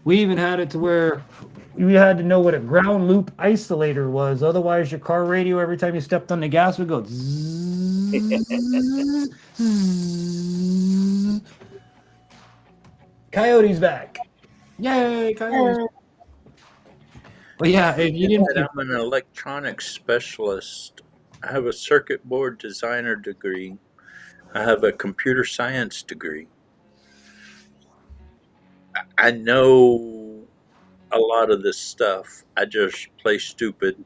We even had it to where you had to know what a ground loop isolator was. Otherwise, your car radio, every time you stepped on the gas, would go zzz, zzz. Coyote's back. Yay, Coyote's back. But yeah, if you didn't... I'm an electronics specialist. I have a circuit board designer degree. I have a computer science degree. I know a lot of this stuff. I just play stupid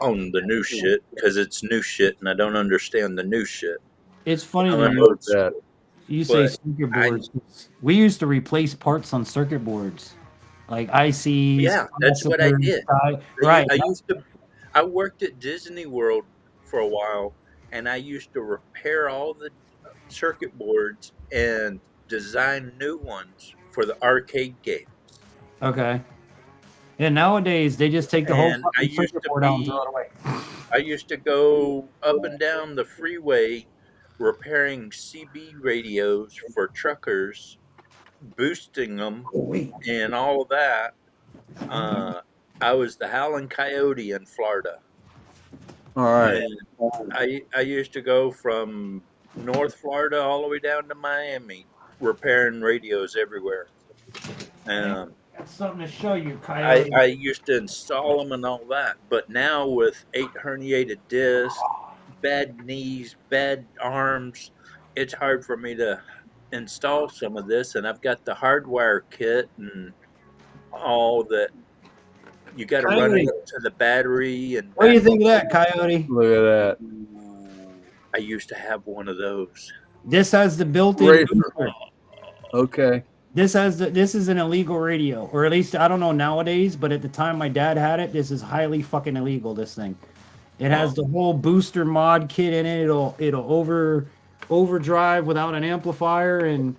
on the new shit because it's new shit and I don't understand the new shit. It's funny that you say circuit boards. We used to replace parts on circuit boards, like ICs. Yeah, that's what I did. Right. I worked at Disney World for a while, and I used to repair all the circuit boards and design new ones for the arcade games. Okay. Yeah, nowadays they just take the whole And fucking circuit board out and throw it away. I used to go up and down the freeway repairing CB radios for truckers, boosting them, and all of that. I was the Howling Coyote in Florida. All right. And I used to go from North Florida all the way down to Miami, repairing radios everywhere. Got something to show you, Coyote. I used to install them and all that, but now with 8 herniated discs, bad knees, bad arms, it's hard for me to install some of this. And I've got the hardwire kit and all that. You got to run it to the battery. And what do you think of that, Coyote? Look at that. I used to have one of those. This has the built-in booster. Okay. This is an illegal radio, or at least I don't know nowadays, but at the time my dad had it, this is highly fucking illegal, this thing. It has the whole booster mod kit in it. It'll overdrive without an amplifier, and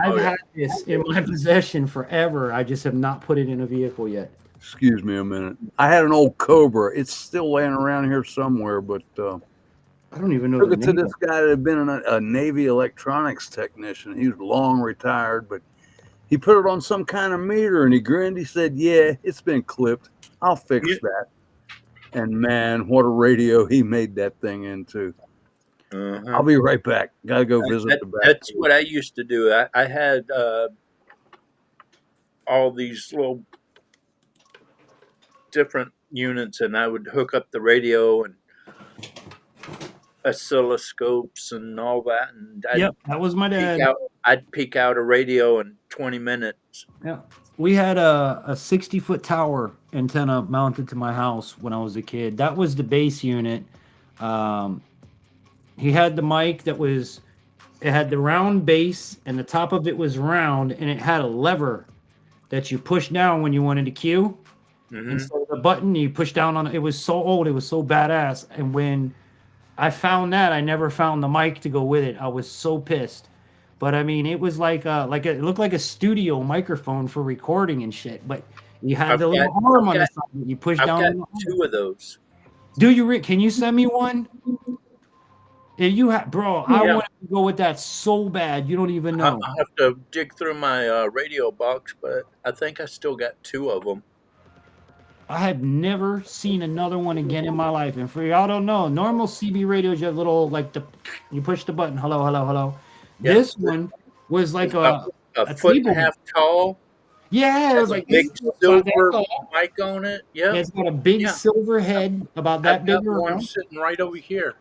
I've had this in my possession forever. I just have not put it in a vehicle yet. Excuse me a minute. I had an old Cobra. It's still laying around here somewhere, but I don't even know. Took it to this guy that had been a Navy electronics technician. He was long retired, but he put it on some kind of meter, and he grinned. He said, "Yeah, it's been clipped. I'll fix that." And man, what a radio he made that thing into. I'll be right back. Got to go visit the back. That's what I used to do. I had all these little different units, and I would hook up the radio and oscilloscopes and all that. And that was my dad. I'd peek out a radio in 20 minutes. Yeah. We had a 60-foot tower antenna mounted to my house when I was a kid. That was the base unit. He had the mic it had the round base, and the top of it was round, and it had a lever that you push down when you wanted to cue. Mm-hmm. Instead of the button, you push down on it. It was so old. It was so badass. And when I found that, I never found the mic to go with it. I was so pissed. But I mean, it was it looked like a studio microphone for recording and shit. But you had the little arm on the side that you push down. I've got 2 of those. Do you, Rick? Can you send me one? If you have, bro, I want to go with that so bad. You don't even know. I'll have to dig through my radio box, but I think I still got 2 of them. I have never seen another one again in my life. And for y'all don't know, normal CB radios, you have little you push the button, hello, hello, hello. Yep. This one was like It's about a foot and a table. half tall. Yeah, it Has was a like big this. About that silver tall. mic on it. Yep. It's got a big Yeah. silver head, about that I've big got one around. sitting right over here.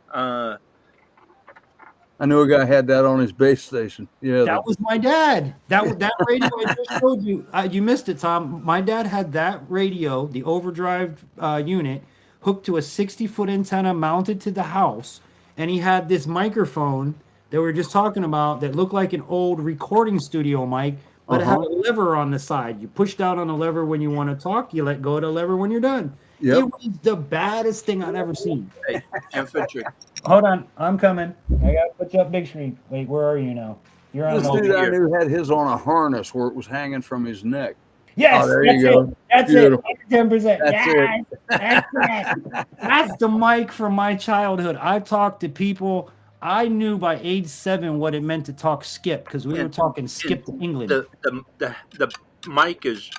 I knew a guy had that on his base station. Yeah, That was my dad. That radio I just showed you. You missed it, Tom. My dad had that radio, the overdrive unit, hooked to a 60-foot antenna mounted to the house, and he had this microphone that we were just talking about that looked like an old recording studio mic, but it had a lever on the side. You push down on the lever when you want to talk. You let go of the lever when you're done. Yep. It was the baddest thing I'd ever seen. Hey, infantry. Hold on, I'm coming. I gotta put you up big screen. Wait, where are you now? You're on This the dude I knew had his on a harness where it was hanging from his neck. Yes, Oh, there that's you go. it. That's Beautiful. it. 10%. That's Yes, it. that's it. That's the mic from my childhood. I talked to people. I knew by age 7 what it meant to talk skip because we were talking skip to England. The mic is,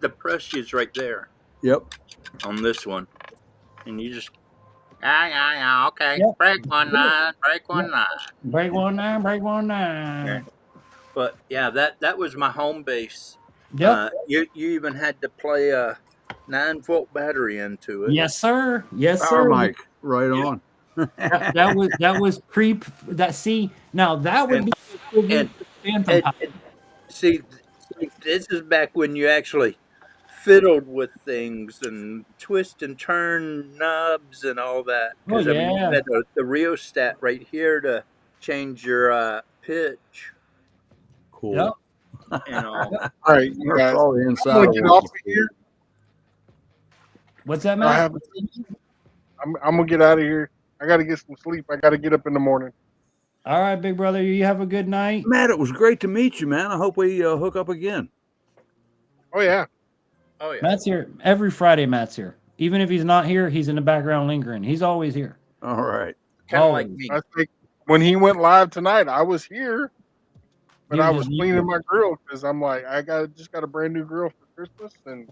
the press is right there. Yep. On this one, and you just yeah, okay. Yep. Break 19, break 19. Break 19, break 19. Yeah. But yeah, that was my home base. Yep. You even had to play a 9-volt battery into it. Yes, sir. Yes, Power sir. mic, right on. that was pre that. See, now that would be and Phantom Power. see, this is back when you actually fiddled with things and twist and turn knobs and all that. Because I mean, you had the rheostat right here to change your pitch. Cool. Yep. And all. All right, you guys. All the inside I'm gonna get off of here. What's that, man? I'm gonna get out of here. I gotta get some sleep. I gotta get up in the morning. All right, big brother. You have a good night. Matt, it was great to meet you, man. I hope we hook up again. Oh yeah. Oh yeah. Matt's here every Friday. Matt's here. Even if he's not here, he's in the background lingering. He's always here. All right. Kind of like me. I think when he went live tonight, I was here, but You I were was just cleaning my grill because I'm like, I just got a brand new grill for Christmas, and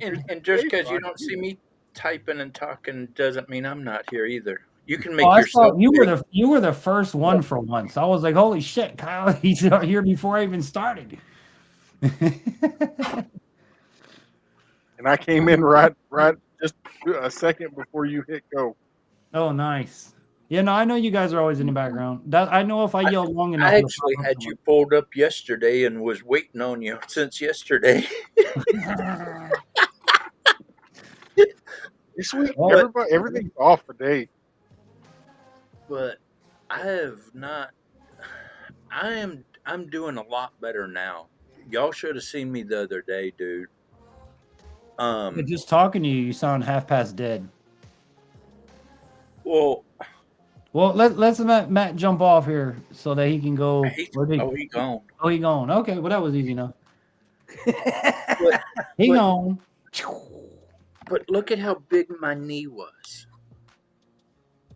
And just because you don't see me typing and talking doesn't mean I'm not here either. You can make Oh, I yourself. saw you were the first one for once. I was like, holy shit, Kyle, he's here before I even started. and I came in right just a second before you hit go. Oh, nice. Yeah, no, I know you guys are always in the background. That I know if I yell long enough. I actually had you pulled up yesterday and was waiting on you since yesterday. This week, Well, everything's off for day. But I have not. I'm doing a lot better now. Y'all should have seen me the other day, dude. Just talking to you, you sound half past dead. Well, let's Matt jump off here so that he can go. He gone. Oh, he gone. Okay, well that was easy enough. But, He gone. But look at how big my knee was.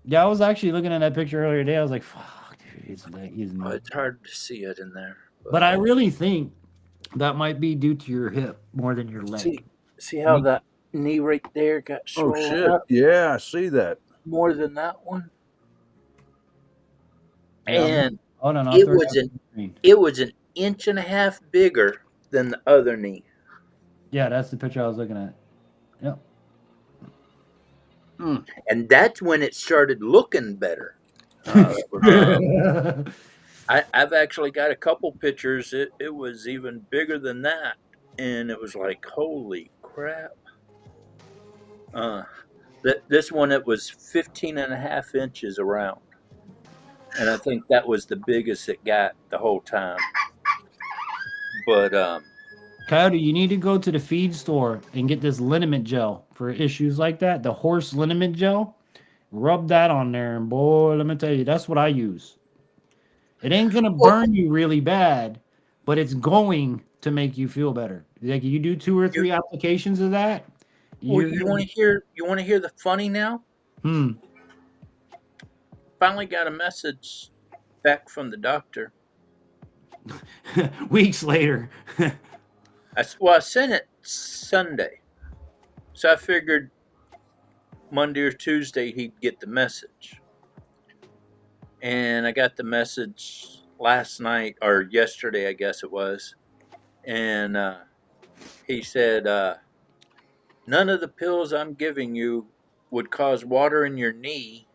Yeah, I was actually looking at that picture earlier today. I was like, fuck, dude, It's hard to see it in there. But I really think that might be due to your hip more than your leg. See how that knee right there got Oh swollen shit! up Yeah, I see that. more than that one. Yeah, And hold on, it was an inch and a half bigger than the other knee. Yeah, that's the picture I was looking at. Yep. And that's when it started looking better. I've actually got a couple pictures. It was even bigger than that. And it was like, holy crap. This one, it was 15 and a half inches around. And I think that was the biggest it got the whole time. But, Coyote, you need to go to the feed store and get this liniment gel for issues like that. The horse liniment gel. Rub that on there. And boy, let me tell you, that's what I use. It ain't going to burn you really bad, but it's going to make you feel better. Like you do 2 or 3 applications of that. Well, you want to hear the funny now? Finally got a message back from the doctor. Weeks later. I sent it Sunday. So I figured Monday or Tuesday he'd get the message. And I got the message last night or yesterday, I guess it was. And he said, none of the pills I'm giving you would cause water in your knee.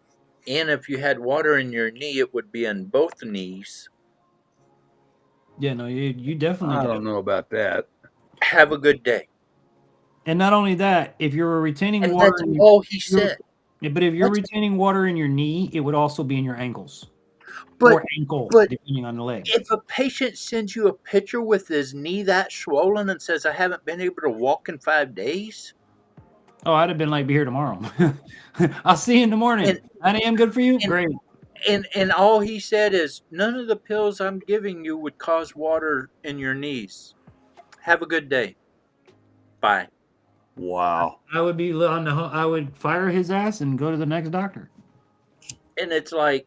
And if you had water in your knee, it would be in both knees. Yeah, no, you definitely I get don't know about that. Have a good day. And not only that, if you're retaining And water that's in all he your, said. yeah, but if you're That's, retaining water in your knee, it would also be in your ankles but or ankle, but depending on the leg. if a patient sends you a picture with his knee that swollen and says, I haven't been able to walk in 5 days. Oh, I'd have been like, be here tomorrow. I'll see you in the morning. And 9 a.m. good for you? and, Great. and all he said is, none of the pills I'm giving you would cause water in your knees. Have a good day. Bye. Wow. I would be on the. I would fire his ass and go to the next doctor. And it's like,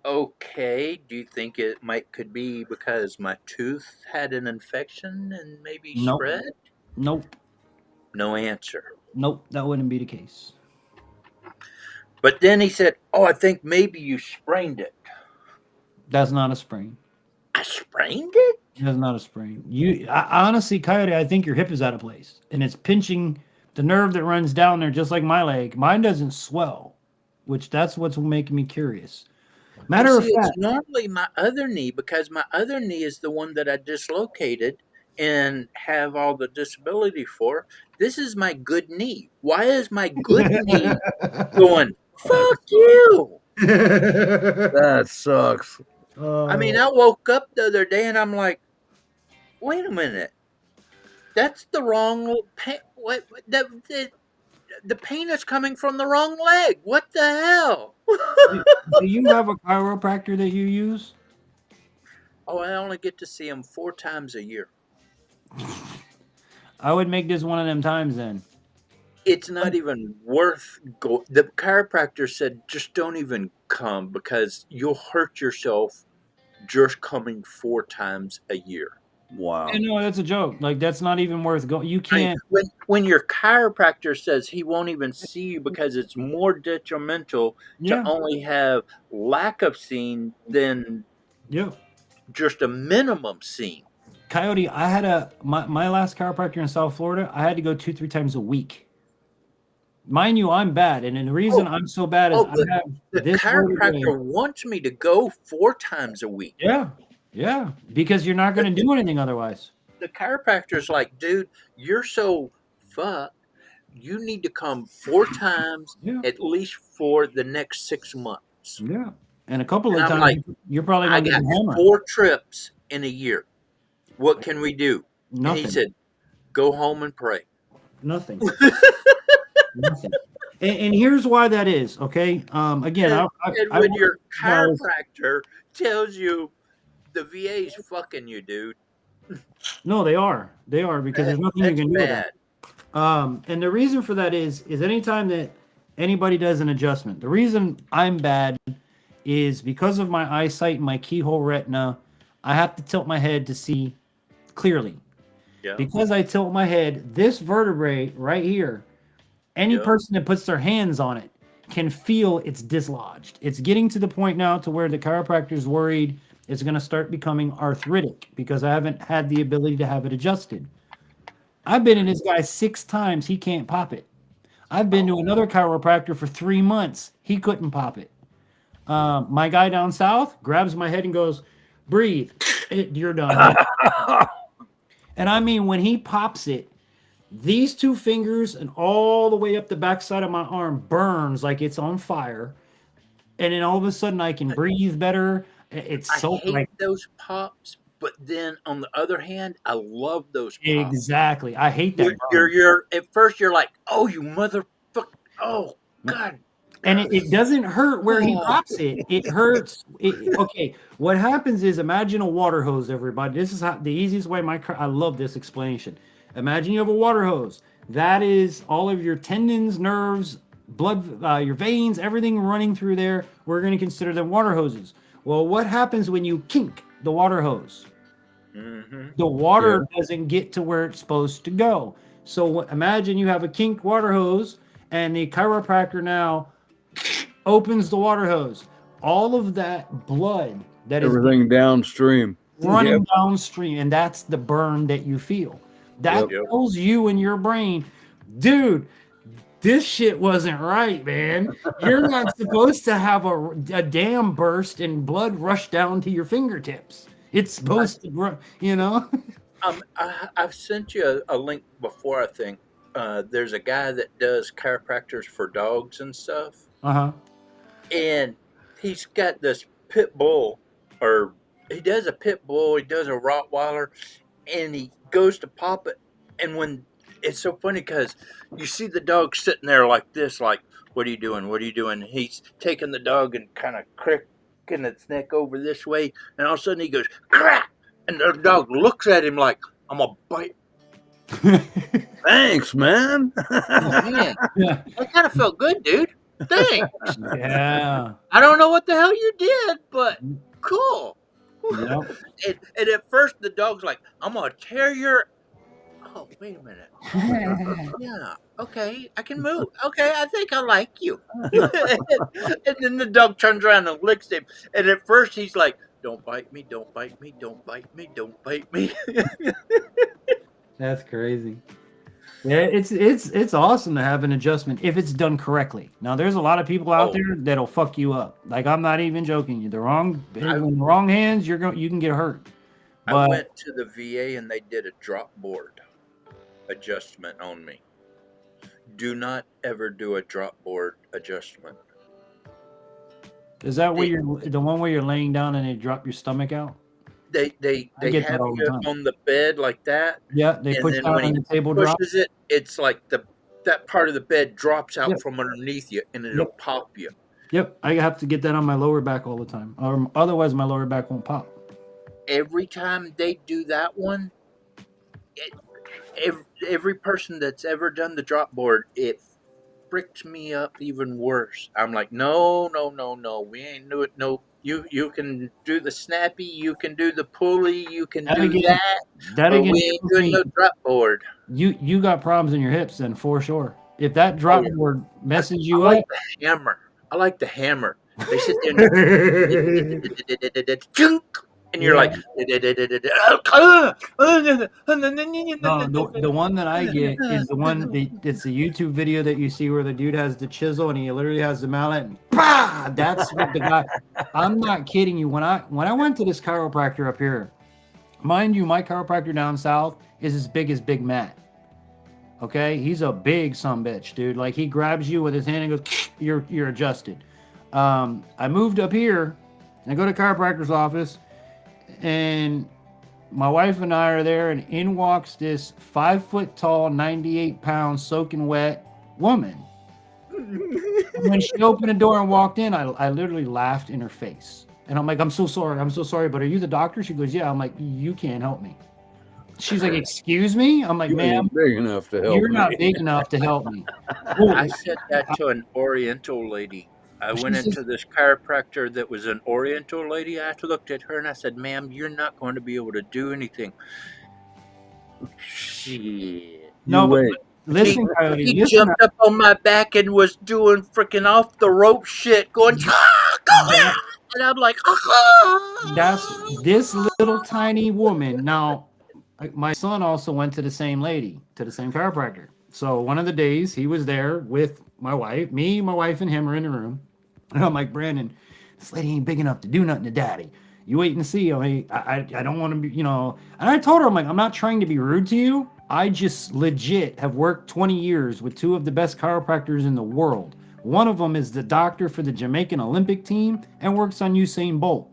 okay, do you think it could be because my tooth had an infection and maybe Nope. spread? Nope. No answer. Nope. That wouldn't be the case. But then he said, oh, I think maybe you sprained it. That's not a sprain. I sprained it? That's not a sprain. Honestly, Coyote, I think your hip is out of place and it's pinching the nerve that runs down there, just like my leg. Mine doesn't swell, which that's what's making me curious. Matter of See, fact, it's normally my other knee because my other knee is the one that I dislocated and have all the disability for. This is my good knee. Why is my good knee going, fuck you? That sucks. I mean, I woke up the other day and I'm like, wait a minute. That's the wrong pain. The pain is coming from the wrong leg. What the hell? do you have a chiropractor that you use? Oh, I only get to see him 4 times a year. I would make this one of them times then. It's not even worth go. The chiropractor said, just don't even come because you'll hurt yourself just coming 4 times a year. Wow. And no, that's a joke. Like that's not even worth going. You I mean, can't. when your chiropractor says he won't even see you because it's more detrimental Yeah. to only have lack of seeing than Yeah. just a minimum seeing. Coyote, I had my last chiropractor in South Florida. I had to go 2-3 times a week. Mind you, I'm bad, and the reason I'm so bad is I have the this chiropractor vertebrae. wants me to go 4 times a week. Yeah, yeah, because you're not going to do anything otherwise. The chiropractor's like, dude, you're so fucked. You need to come 4 times at least for the next 6 months. Yeah, and a couple And of I'm times like, you're probably I going to got get hammered. 4 trips in a year. What can we do? And Nothing. he said, go home and pray. Nothing. Nothing. And here's why that is. Okay. Again, And when your chiropractor tells you the VA's fucking you, dude. No, they are. They are because there's nothing you can do with that. And the reason for that is anytime that anybody does an adjustment, the reason I'm bad is because of my eyesight and my keyhole retina, I have to tilt my head to see clearly. Yeah. Because I tilt my head, this vertebrae right here, any person that puts their hands on it can feel it's dislodged. It's getting to the point now to where the chiropractor is worried it's going to start becoming arthritic because I haven't had the ability to have it adjusted. I've been in this guy 6 times. He can't pop it. I've been to another chiropractor for 3 months. He couldn't pop it. My guy down south grabs my head and goes, breathe. You're done. And I mean, when he pops it, these 2 fingers and all the way up the backside of my arm burns like it's on fire. And then all of a sudden I can breathe better. It's so I hate those pops, but then on the other hand, I love those pops. Exactly. I hate that. You're at first you're like, oh, you motherfucker. Oh, God. And it doesn't hurt where he pops it. It hurts. Okay. What happens is imagine a water hose, everybody. This is how the easiest way I love this explanation. Imagine you have a water hose. That is all of your tendons, nerves, blood, your veins, everything running through there. We're going to consider them water hoses. Well, what happens when you kink the water hose? The water doesn't get to where it's supposed to go. So imagine you have a kinked water hose, and the chiropractor now opens the water hose. All of that blood that is Everything downstream. running downstream, and that's the burn that you feel. That Yep. tells you in your brain, dude, this shit wasn't right, man. You're not supposed to have a dam burst and blood rush down to your fingertips. It's supposed to, you know? I've sent you a link before. I think there's a guy that does chiropractors for dogs and stuff, Uh-huh. and he's got this pit bull, or he does a pit bull, he does a Rottweiler, and he goes to pop it, and when it's so funny because you see the dog sitting there like this, like, "What are you doing? What are you doing?" He's taking the dog and kind of cricking its neck over this way, and all of a sudden he goes crack, and the dog looks at him like, "I'm gonna bite." Thanks, man. Oh man, that kind of felt good, dude. Thanks. Yeah. I don't know what the hell you did, but cool. Yep. And at first the dog's like, "I'm gonna tear your." Oh, wait a minute. Yeah, okay, I can move. Okay, I think I like you. And then the dog turns around and licks him. And at first he's like, "Don't bite me, don't bite me, don't bite me, don't bite me." That's crazy. Yeah, it's awesome to have an adjustment if it's done correctly. Now, there's a lot of people out there that'll fuck you up. Like, I'm not even joking. You the wrong in the wrong hands, you can get hurt. I But went to the VA and they did a drop board adjustment on me. Do not ever do a drop board adjustment. is that where you're the one where you're laying down and they drop your stomach out? They I get that have all the you time. on the bed like that. Yeah, they and push then down when and he the table pushes drops. it, it's like that part of the bed drops out Yep. from underneath you, and it'll pop you. Yep, I have to get that on my lower back all the time, or otherwise my lower back won't pop. Every time they do that one, every person that's ever done the drop board, it fricks me up even worse. I'm like, no, we ain't do it. No, you can do the snappy, you can do the pulley, you can That do again- that, that but again we ain't shows doing me- no drop board. You got problems in your hips then for sure. If that drop board messes you I like up, the hammer. I like the hammer. They sit there and and you're like, no, the one that I get is the one. It's a YouTube video that you see where the dude has the chisel and he literally has the mallet. And bah! That's what the guy. I'm not kidding you. When I went to this chiropractor up here, mind you, my chiropractor down south is as big as Big Matt. Okay, he's a big sumbitch, dude. Like he grabs you with his hand and goes, "You're adjusted." I moved up here and I go to chiropractor's office, and my wife and I are there, and in walks this 5 foot tall, 98 pound, soaking wet woman. When she opened the door and walked in, I literally laughed in her face. And I'm like, I'm so sorry, but are you the doctor? She goes, yeah. I'm like, you can't help me. She's like, excuse me? I'm like, You ma'am, ain't big enough to help you're me." not big enough to help me. I said that to an Oriental lady. I went She says- into this chiropractor that was an Oriental lady. I looked at her and I said, "Ma'am, you're not going to be able to do anything." Shit. No, but wait. listen, Coyote, He listen. jumped up on my back and was doing freaking off the rope shit, going, and I'm like, That's this little tiny woman. Now, my son also went to the same lady, to the same chiropractor. So one of the days he was there with my wife, me, my wife, and him are in the room. And I'm like, Brandon, this lady ain't big enough to do nothing to daddy. You wait and see. I don't want to be, And I told her, I'm like, I'm not trying to be rude to you. I just legit have worked 20 years with two of the best chiropractors in the world. One of them is the doctor for the Jamaican Olympic team and works on Usain Bolt.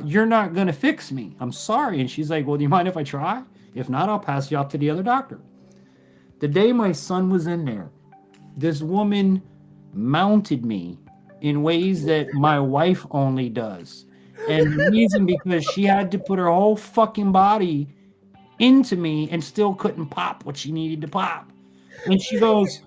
You're not going to fix me. I'm sorry. And she's like, well, do you mind if I try? If not, I'll pass you off to the other doctor. The day my son was in there, this woman mounted me in ways that my wife only does. And the reason because she had to put her whole fucking body into me and still couldn't pop what she needed to pop. And she goes,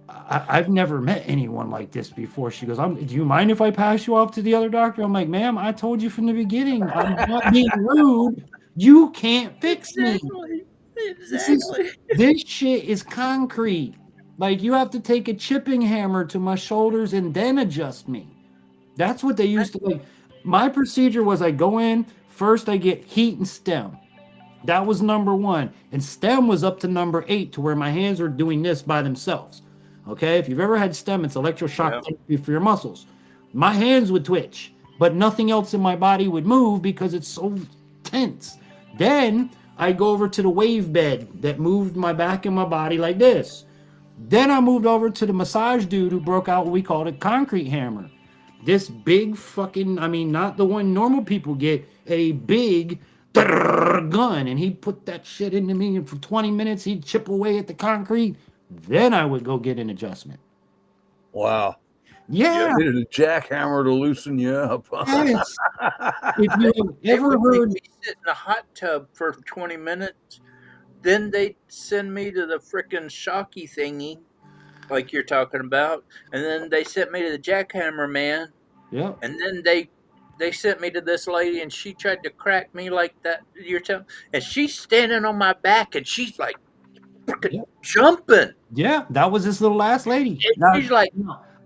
I've never met anyone like this before. She goes, do you mind if I pass you off to the other doctor? I'm like, ma'am, I told you from the beginning, I'm not being rude. You can't fix me. Exactly. This shit is concrete. Like you have to take a chipping hammer to my shoulders and then adjust me. That's what they used to like. My procedure was I go in first, I get heat and stem. That was number one. And stem was up to number 8 to where my hands are doing this by themselves. Okay. If you've ever had stem, it's electroshock Yeah. therapy for your muscles. My hands would twitch, but nothing else in my body would move because it's so tense. Then I go over to the wave bed that moved my back and my body like this. Then I moved over to the massage dude who broke out what we called a concrete hammer. This big fucking, I mean, not the one normal people get, a big gun. And he'd put that shit into me, and for 20 minutes, he'd chip away at the concrete. Then I would go get an adjustment. Wow. Yeah. You needed a jackhammer to loosen you up. Yes. If you have They ever would heard, make me sit in a hot tub for 20 minutes. Then they'd send me to the frickin' shocky thingy, like you're talking about. And then they sent me to the jackhammer man. yeah, And then they sent me to this lady, and she tried to crack me like that. You're telling, and she's standing on my back, and she's like frickin' jumping. yeah, that was this little ass lady. And Now, she's like,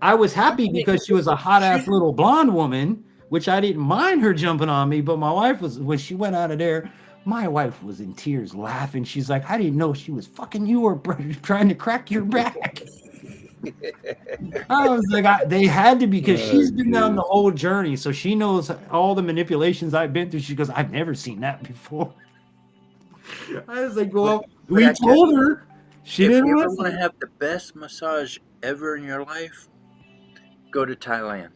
I was happy because she was a hot ass little blonde woman, which I didn't mind her jumping on me. But my wife was, when she went out of there, my wife was in tears laughing. She's like, I didn't know she was fucking you or trying to crack your back. I was like, they had to, because she's been down the whole journey. So she knows all the manipulations I've been through. She goes, I've never seen that before. I was like, well, we I told her. She if didn't you ever listen. want to have the best massage ever in your life, go to Thailand.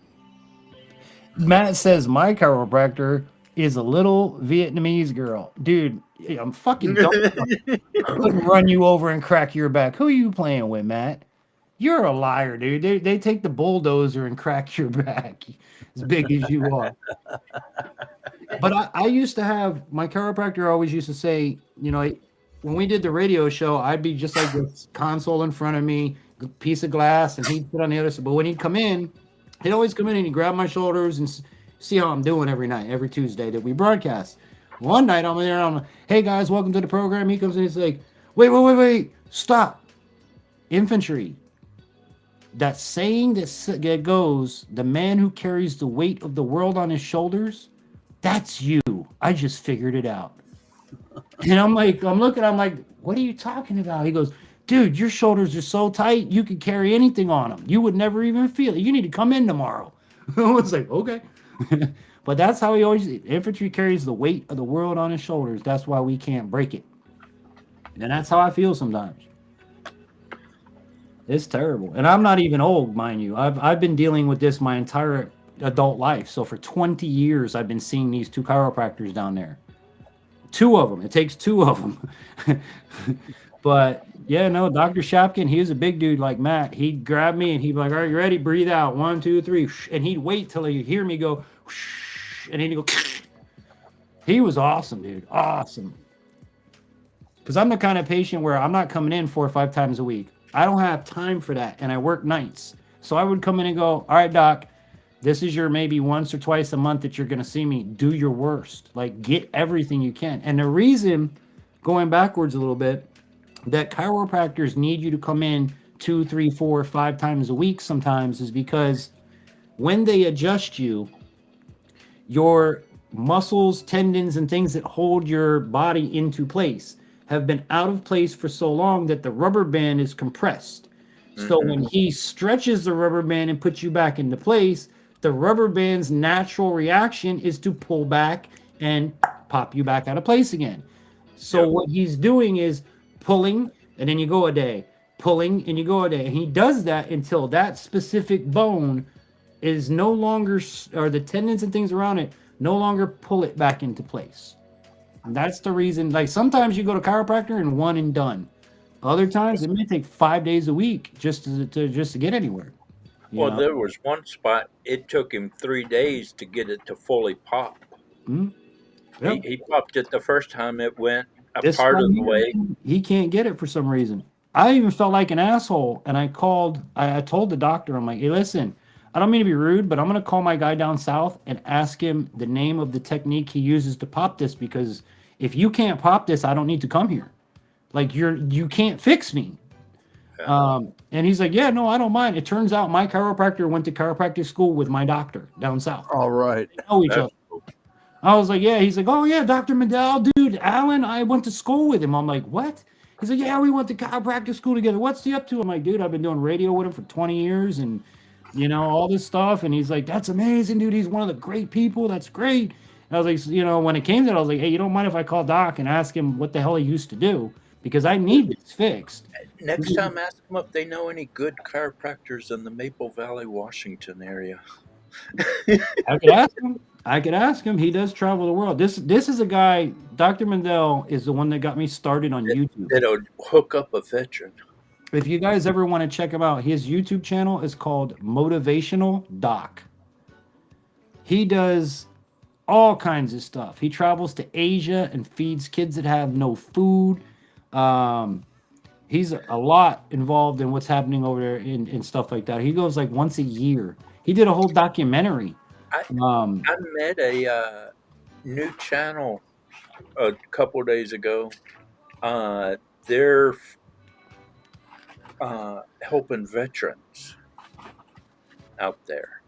Matt says my chiropractor is a little Vietnamese girl. Dude, I'm fucking dumb. I couldn't run you over and crack your back. Who are you playing with, Matt? You're a liar, dude. They take the bulldozer and crack your back as big as you are. But I used to have, my chiropractor always used to say, you know, when we did the radio show, I'd be just like this console in front of me, a piece of glass, and he'd sit on the other side. But when he'd come in, he'd always come in and he'd grab my shoulders and see how I'm doing every night, every Tuesday that we broadcast. One night I'm there, I'm like, hey guys, welcome to the program. He comes in, he's like, wait, stop. Infantry. That saying that goes, the man who carries the weight of the world on his shoulders, that's you. I just figured it out. And I'm like, I'm like, what are you talking about? He goes, dude, your shoulders are so tight, you could carry anything on them. You would never even feel it. You need to come in tomorrow. I was like, okay. But that's how he always, infantry carries the weight of the world on his shoulders. That's why we can't break it. And that's how I feel sometimes. It's terrible. And I'm not even old, mind you. I've been dealing with this my entire adult life. So for 20 years, I've been seeing these 2 chiropractors down there. 2 of them. It takes 2 of them. But yeah, no, Dr. Shapkin, he was a big dude like Matt. He'd grab me and he'd be like, all right, you ready? Breathe out. 1, 2, 3. And he'd wait till he'd hear me go, and he'd go. He was awesome, dude. Awesome. Because I'm the kind of patient where I'm not coming in 4 or 5 times a week. I don't have time for that, and I work nights. So I would come in and go, all right, doc, this is your maybe once or twice a month that you're going to see me. Do your worst. Like, get everything you can. And the reason, going backwards a little bit, that chiropractors need you to come in 2, 3, 4, 5 times a week sometimes is because when they adjust you, your muscles, tendons, and things that hold your body into place have been out of place for so long that the rubber band is compressed. So when he stretches the rubber band and puts you back into place, the rubber band's natural reaction is to pull back and pop you back out of place again. So what he's doing is pulling, and then you go a day, pulling, and you go a day. And he does that until that specific bone is no longer, or the tendons and things around it no longer pull it back into place. And that's the reason, like sometimes you go to chiropractor and one and done. Other times it may take 5 days a week just to get anywhere. Well, there was one spot, it took him 3 days to get it to fully pop. Mm-hmm. Yep. He popped it the first time it went a This part of one the here, way. he can't get it for some reason. I even felt like an asshole, and I told the doctor, I'm like, hey, listen, I don't mean to be rude, but I'm going to call my guy down south and ask him the name of the technique he uses to pop this, because if you can't pop this, I don't need to come here. Like you can't fix me. And he's like, yeah, no, I don't mind. It turns out my chiropractor went to chiropractic school with my doctor down south. All right. They know each other. I was like, yeah. He's like, oh yeah, Dr. Mandel, dude, Alan, I went to school with him. I'm like, what? He's like, yeah, we went to chiropractic school together. What's he up to? I'm like, dude, I've been doing radio with him for 20 years and all this stuff. And he's like, that's amazing, dude. He's one of the great people. That's great. And I was like, when it came to it, I was like, hey, you don't mind if I call Doc and ask him what the hell he used to do? Because I need this fixed. Next time, ask them if they know any good chiropractors in the Maple Valley, Washington area. I could ask him. He does travel the world. This is a guy, Dr. Mandel is the one that got me started on YouTube. That'll hook up a veteran. If you guys ever want to check him out, his YouTube channel is called Motivational Doc. He does all kinds of stuff. He travels to Asia and feeds kids that have no food. He's a lot involved in what's happening over there in stuff like that. He goes like once a year. He did a whole documentary. I met a new channel a couple of days ago. They're helping veterans out there.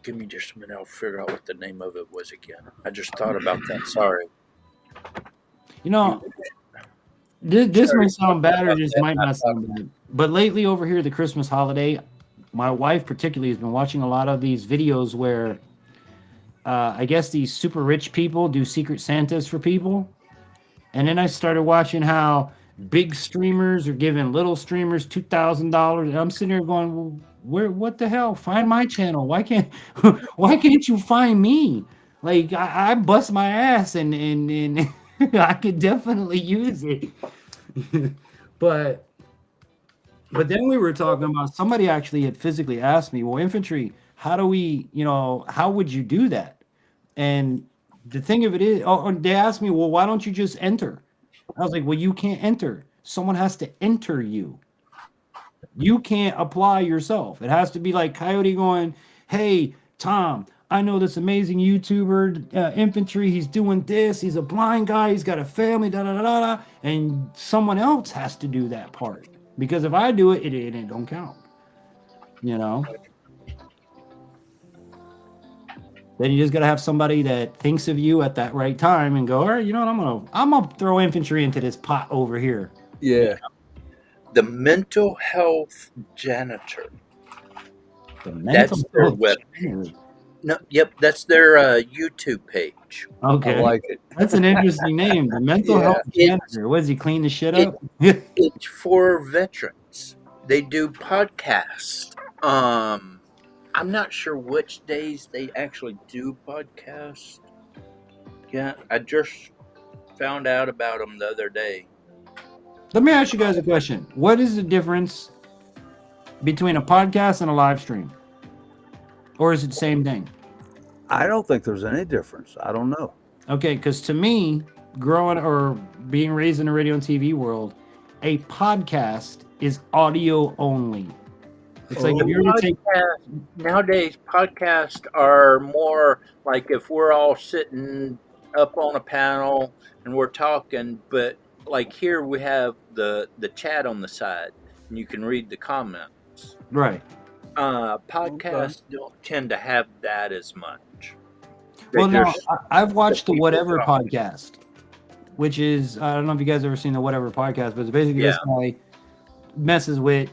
Give me just a minute. I'll figure out what the name of it was again. I just thought about that. Sorry. This might sound bad or just might not sound bad. But lately over here, the Christmas holiday, my wife particularly has been watching a lot of these videos where I guess these super rich people do secret Santas for people. And then I started watching how big streamers are giving little streamers $2,000. And I'm sitting here going, well, what the hell? Find my channel. Why can't you find me? Like I bust my ass and I could definitely use it. But then we were talking about, somebody actually had physically asked me, well, infantry, how do we, how would you do that? And the thing of it is, they asked me, well, why don't you just enter? I was like, well, you can't enter. Someone has to enter you. You can't apply yourself. It has to be like Coyote going, hey, Tom, I know this amazing YouTuber, Infantry. He's doing this. He's a blind guy. He's got a family, da-da-da-da. And someone else has to do that part. Because if I do it, it don't count. Then you just got to have somebody that thinks of you at that right time and go, all right, you know what? I'm gonna throw infantry into this pot over here. Yeah. The mental health janitor. That's their webpage. No, yep, that's their YouTube page. Okay, I like it. That's an interesting name. The mental health janitor. What does he clean the shit up? It's for veterans. They do podcasts. I'm not sure which days they actually do podcasts. Yeah, I just found out about them the other day. Let me ask you guys a question. What is the difference between a podcast and a live stream? Or is it the same thing? I don't think there's any difference. I don't know. Okay, because to me, growing or being raised in the radio and TV world, a podcast is audio only. It's like if you were to take nowadays, podcasts are more like if we're all sitting up on a panel and we're talking, but like here we have the chat on the side and you can read the comments. Right. Podcasts don't tend to have that as much. Well, no, I've watched the Whatever podcast, which is, I don't know if you guys ever seen the Whatever podcast, but it's basically this guy messes with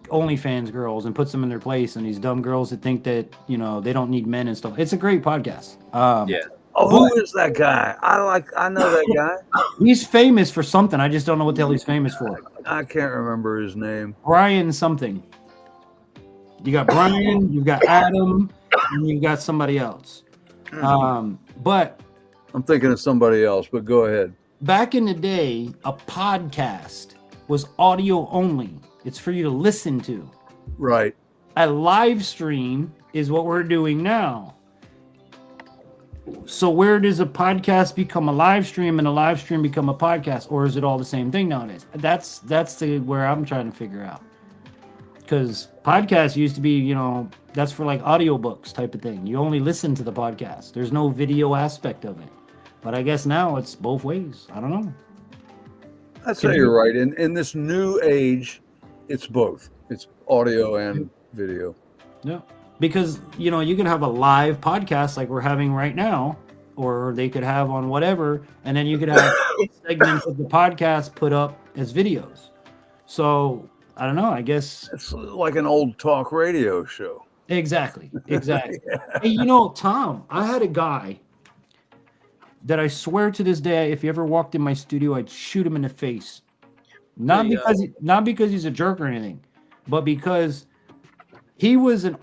OnlyFans girls and puts them in their place, and these dumb girls that think that they don't need men and stuff. It's a great podcast. Who is that guy? I know that guy. He's famous for something. I just don't know what the hell he's famous for. I can't remember his name. Brian something. You got Brian, you've got Adam, and you've got somebody else. But I'm thinking of somebody else, but go ahead. Back in the day, a podcast was audio only. It's for you to listen to. Right. A live stream is what we're doing now. So where does a podcast become a live stream and a live stream become a podcast, or is it all the same thing nowadays? That's where I'm trying to figure out. Because podcasts used to be, that's for like audiobooks type of thing. You only listen to the podcast. There's no video aspect of it. But I guess now it's both ways. I don't know. I'd say you're right. In this new age, it's both. It's audio and video. Yeah. Because, you know, you can have a live podcast like we're having right now, or they could have on whatever, and then you could have segments of the podcast put up as videos. So I don't know. I guess it's like an old talk radio show. Exactly. Exactly. Hey, you know, Tom, I had a guy that I swear to this day, if he ever walked in my studio, I'd shoot him in the face. Not because he's a jerk or anything, but because he was an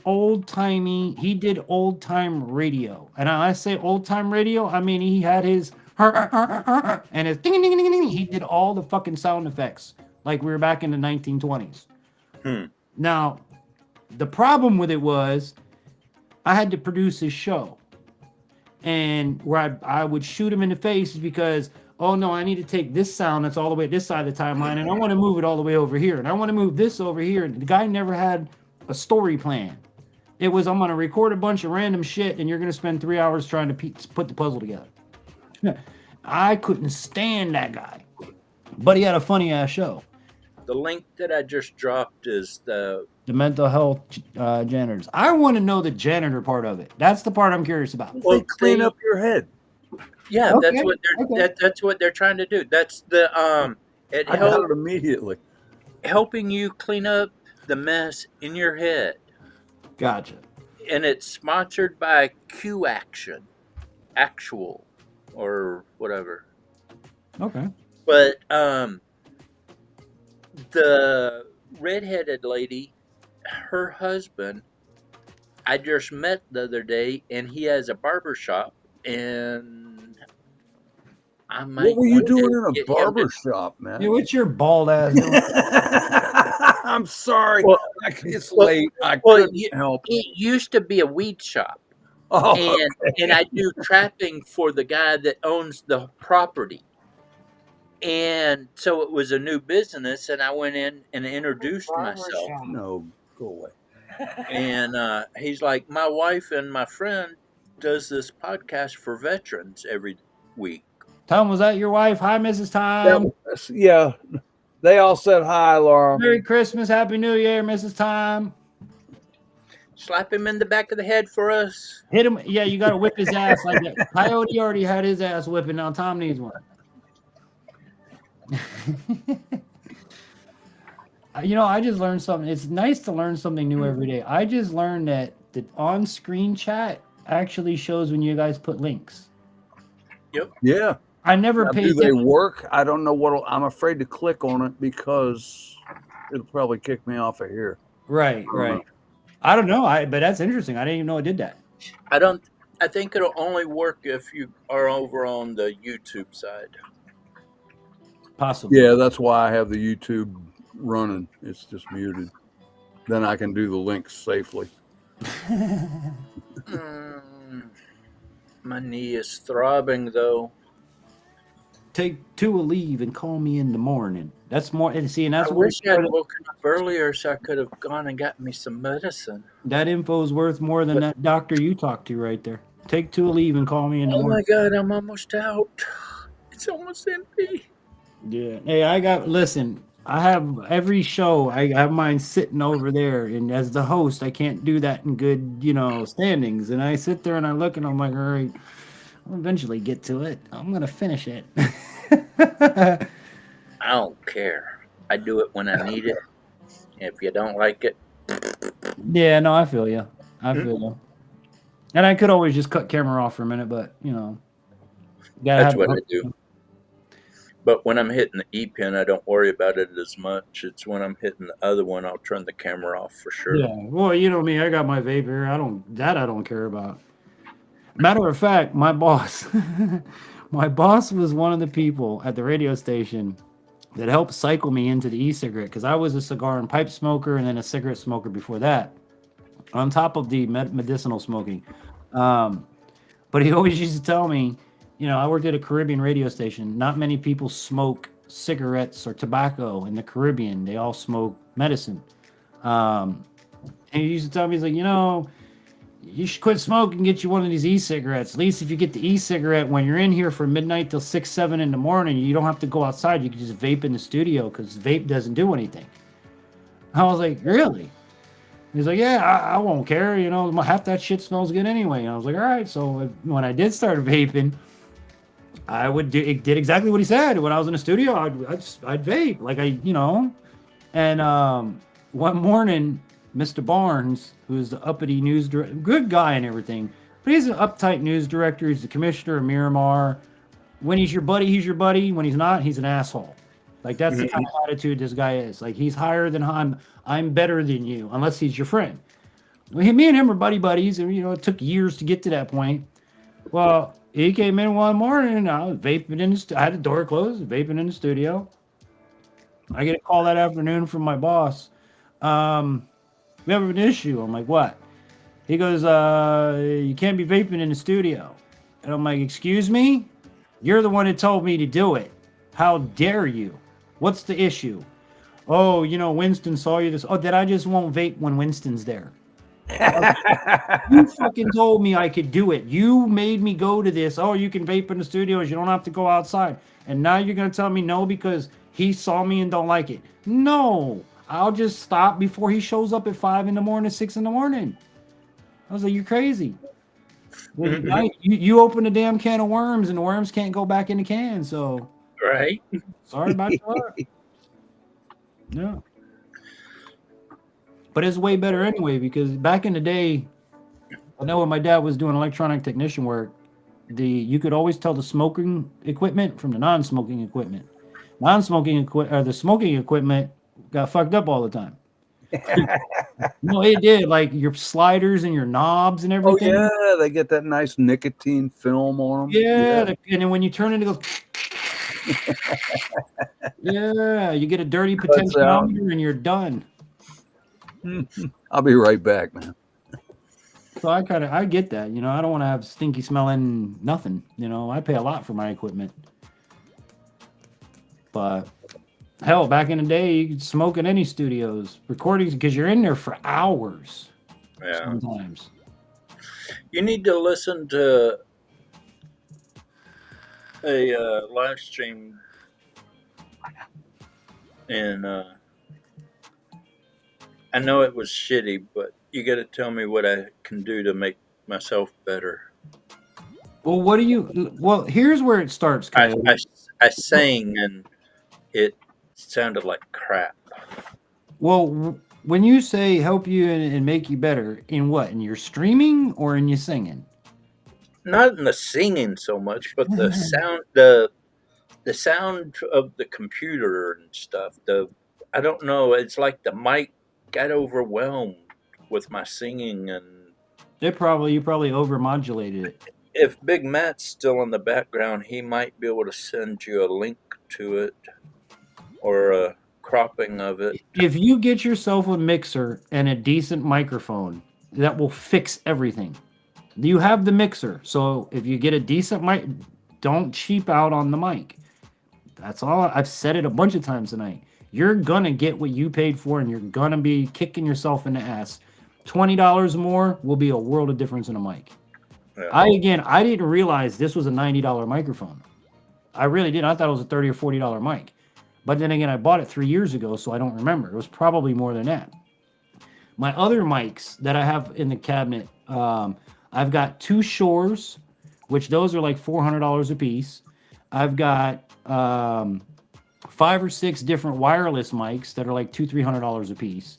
he did old time radio. And I say old time radio, I mean he had his and his ding ding ding ding. He did all the fucking sound effects like we were back in the 1920s. Now, the problem with it was I had to produce his show. And where I would shoot him in the face is because, oh no, I need to take this sound that's all the way at this side of the timeline, and I want to move it all the way over here, and I want to move this over here. And the guy never had a story plan. It was, I'm going to record a bunch of random shit, and you're going to spend 3 hours trying to put the puzzle together. I couldn't stand that guy, but he had a funny ass show. The link that I just dropped is the mental health janitors. I want to know the janitor part of it. That's the part I'm curious about. They clean up your head. Yeah, Okay, that's what they're trying to do. That's the I got it immediately. Helping you clean up the mess in your head. Gotcha. And it's sponsored by Actual, or whatever. Okay. But the redheaded lady, her husband, I just met the other day, and he has a barber shop, and I might. What were you doing in a barber shop, man? Yeah, what's your bald ass doing? I'm sorry. Well, it's late. I couldn't help. It used to be a weed shop. Oh, and I do trapping for the guy that owns the property. And so it was a new business, and I went in and introduced myself. No, go away. And he's like, my wife and my friend does this podcast for veterans every week. Tom, was that your wife? Hi, Mrs. Tom. Yeah. They all said hi, Laura. Merry Christmas, Happy New Year, Mrs. Tom. Slap him in the back of the head for us. Hit him. Yeah, you got to whip his ass like that. Coyote already had his ass whipping. Now Tom needs one. You know, I just learned something. It's nice to learn something new every day. I just learned that the on-screen chat actually shows when you guys put links. Yep. Yeah. I never Now, paid do they attention. work? I don't know what. I'm afraid to click on it because it'll probably kick me off of here. Right. I don't know. But that's interesting. I didn't even know it did that. I think it'll only work if you are over on the YouTube side. Possibly. Yeah, that's why I have the YouTube running. It's just muted. Then I can do the links safely. My knee is throbbing, though. Take 2 a leave and call me in the morning. That's more. And see, and that's I wish I had woken up earlier so I could have gone and got me some medicine. That info is worth more than that doctor you talked to right there. Take 2 a leave and call me in the Oh my morning. God, I'm almost out. It's almost empty. Yeah. Hey, listen, I have every show. I have mine sitting over there. And as the host, I can't do that in good, standings. And I sit there and I look and I'm like, all right, I'll eventually get to it. I'm going to finish it. I don't care. I do it when I need it. If you don't like it. Yeah, no, I feel you. And I could always just cut camera off for a minute, but, That's what I do. But when I'm hitting the E-pin, I don't worry about it as much. It's when I'm hitting the other one, I'll turn the camera off for sure. Yeah, well, you know me, I got my vape here. I don't care about. Matter of fact, my boss, was one of the people at the radio station that helped cycle me into the e-cigarette because I was a cigar and pipe smoker and then a cigarette smoker before that, on top of the medicinal smoking. But he always used to tell me, I worked at a Caribbean radio station. Not many people smoke cigarettes or tobacco in the Caribbean. They all smoke medicine. And he used to tell me, he's like, you should quit smoking and get you one of these e-cigarettes. At least if you get the e-cigarette when you're in here from midnight till 6, 7 in the morning, you don't have to go outside. You can just vape in the studio because vape doesn't do anything. I was like, really? He's like, yeah, I won't care. You know, half that shit smells good anyway. And I was like, all right. So when I did start vaping, I would do it. Did exactly what he said. When I was in the studio, I'd vape like And one morning, Mr. Barnes, who's the uppity news director, good guy and everything, but he's an uptight news director. He's the commissioner of Miramar. When he's your buddy, he's your buddy. When he's not, he's an asshole. Like that's the kind of attitude this guy is. Like he's higher than I'm better than you, unless he's your friend. Well, me and him are buddies, and it took years to get to that point. Well, he came in one morning, and I was vaping in I had the door closed, vaping in the studio. I get a call that afternoon from my boss. We have an issue. I'm like, what? He goes, you can't be vaping in the studio. And I'm like, excuse me? You're the one that told me to do it. How dare you? What's the issue? Oh, Winston saw you this. Oh, that I just won't vape when Winston's there. You fucking told me I could do it. You made me go to this. Oh, you can vape in the studios. You don't have to go outside. And now you're going to tell me no because he saw me and don't like it. No, I'll just stop before he shows up at 5 in the morning, 6 in the morning. I was like, you're crazy. You open a damn can of worms and the worms can't go back in the can. So, right. Sorry about that. No. But it's way better anyway, because back in the day, I know when my dad was doing electronic technician work, you could always tell the smoking equipment from the non-smoking equipment. The smoking equipment got fucked up all the time. No, it did. Like your sliders and your knobs and everything. Oh yeah, they get that nice nicotine film on them. Yeah. And then when you turn it, it goes. Yeah, you get a dirty potentiometer and you're done. I'll be right back, man. So I get that. I don't want to have stinky smelling nothing. I pay a lot for my equipment. But hell, back in the day, you could smoke in any studios, recordings, because you're in there for hours. Yeah. Sometimes. You need to listen to a live stream and I know it was shitty, but you got to tell me what I can do to make myself better. Well, here's where it starts. I sang and it sounded like crap. Well, when you say help you and make you better, in what? In your streaming or in your singing? Not in the singing so much, but the sound, the sound of the computer and stuff. I don't know. It's like the mic got overwhelmed with my singing, and you probably overmodulated it. If Big Matt's still in the background, he might be able to send you a link to it or a cropping of it. If you get yourself a mixer and a decent microphone, that will fix everything. You have the mixer, so if you get a decent mic, don't cheap out on the mic. That's all. I've said it a bunch of times tonight. You're gonna get what you paid for, and you're gonna be kicking yourself in the ass. $20 more will be a world of difference in a mic. Yeah. I didn't realize this was a $90 microphone. I really did. I thought it was a $30 or $40 mic. But then again, I bought it 3 years ago, so I don't remember. It was probably more than that. My other mics that I have in the cabinet, I've got 2 Shores, which those are like $400 a piece. I've got 5 or 6 different wireless mics that are like $200-$300 a piece.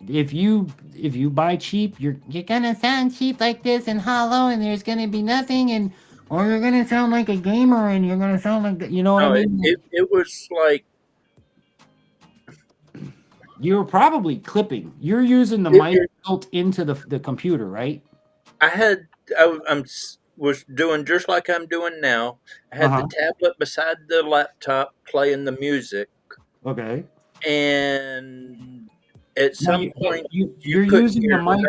If you buy cheap, you're gonna sound cheap like this and hollow, and there's gonna be nothing, or you're gonna sound like a gamer, and you're gonna sound like what I mean. It was like you're probably clipping. You're using the mic built into the computer, right? I was doing just like I'm doing now. I had the tablet beside the laptop playing the music. Okay. And at some point, you're using the mic.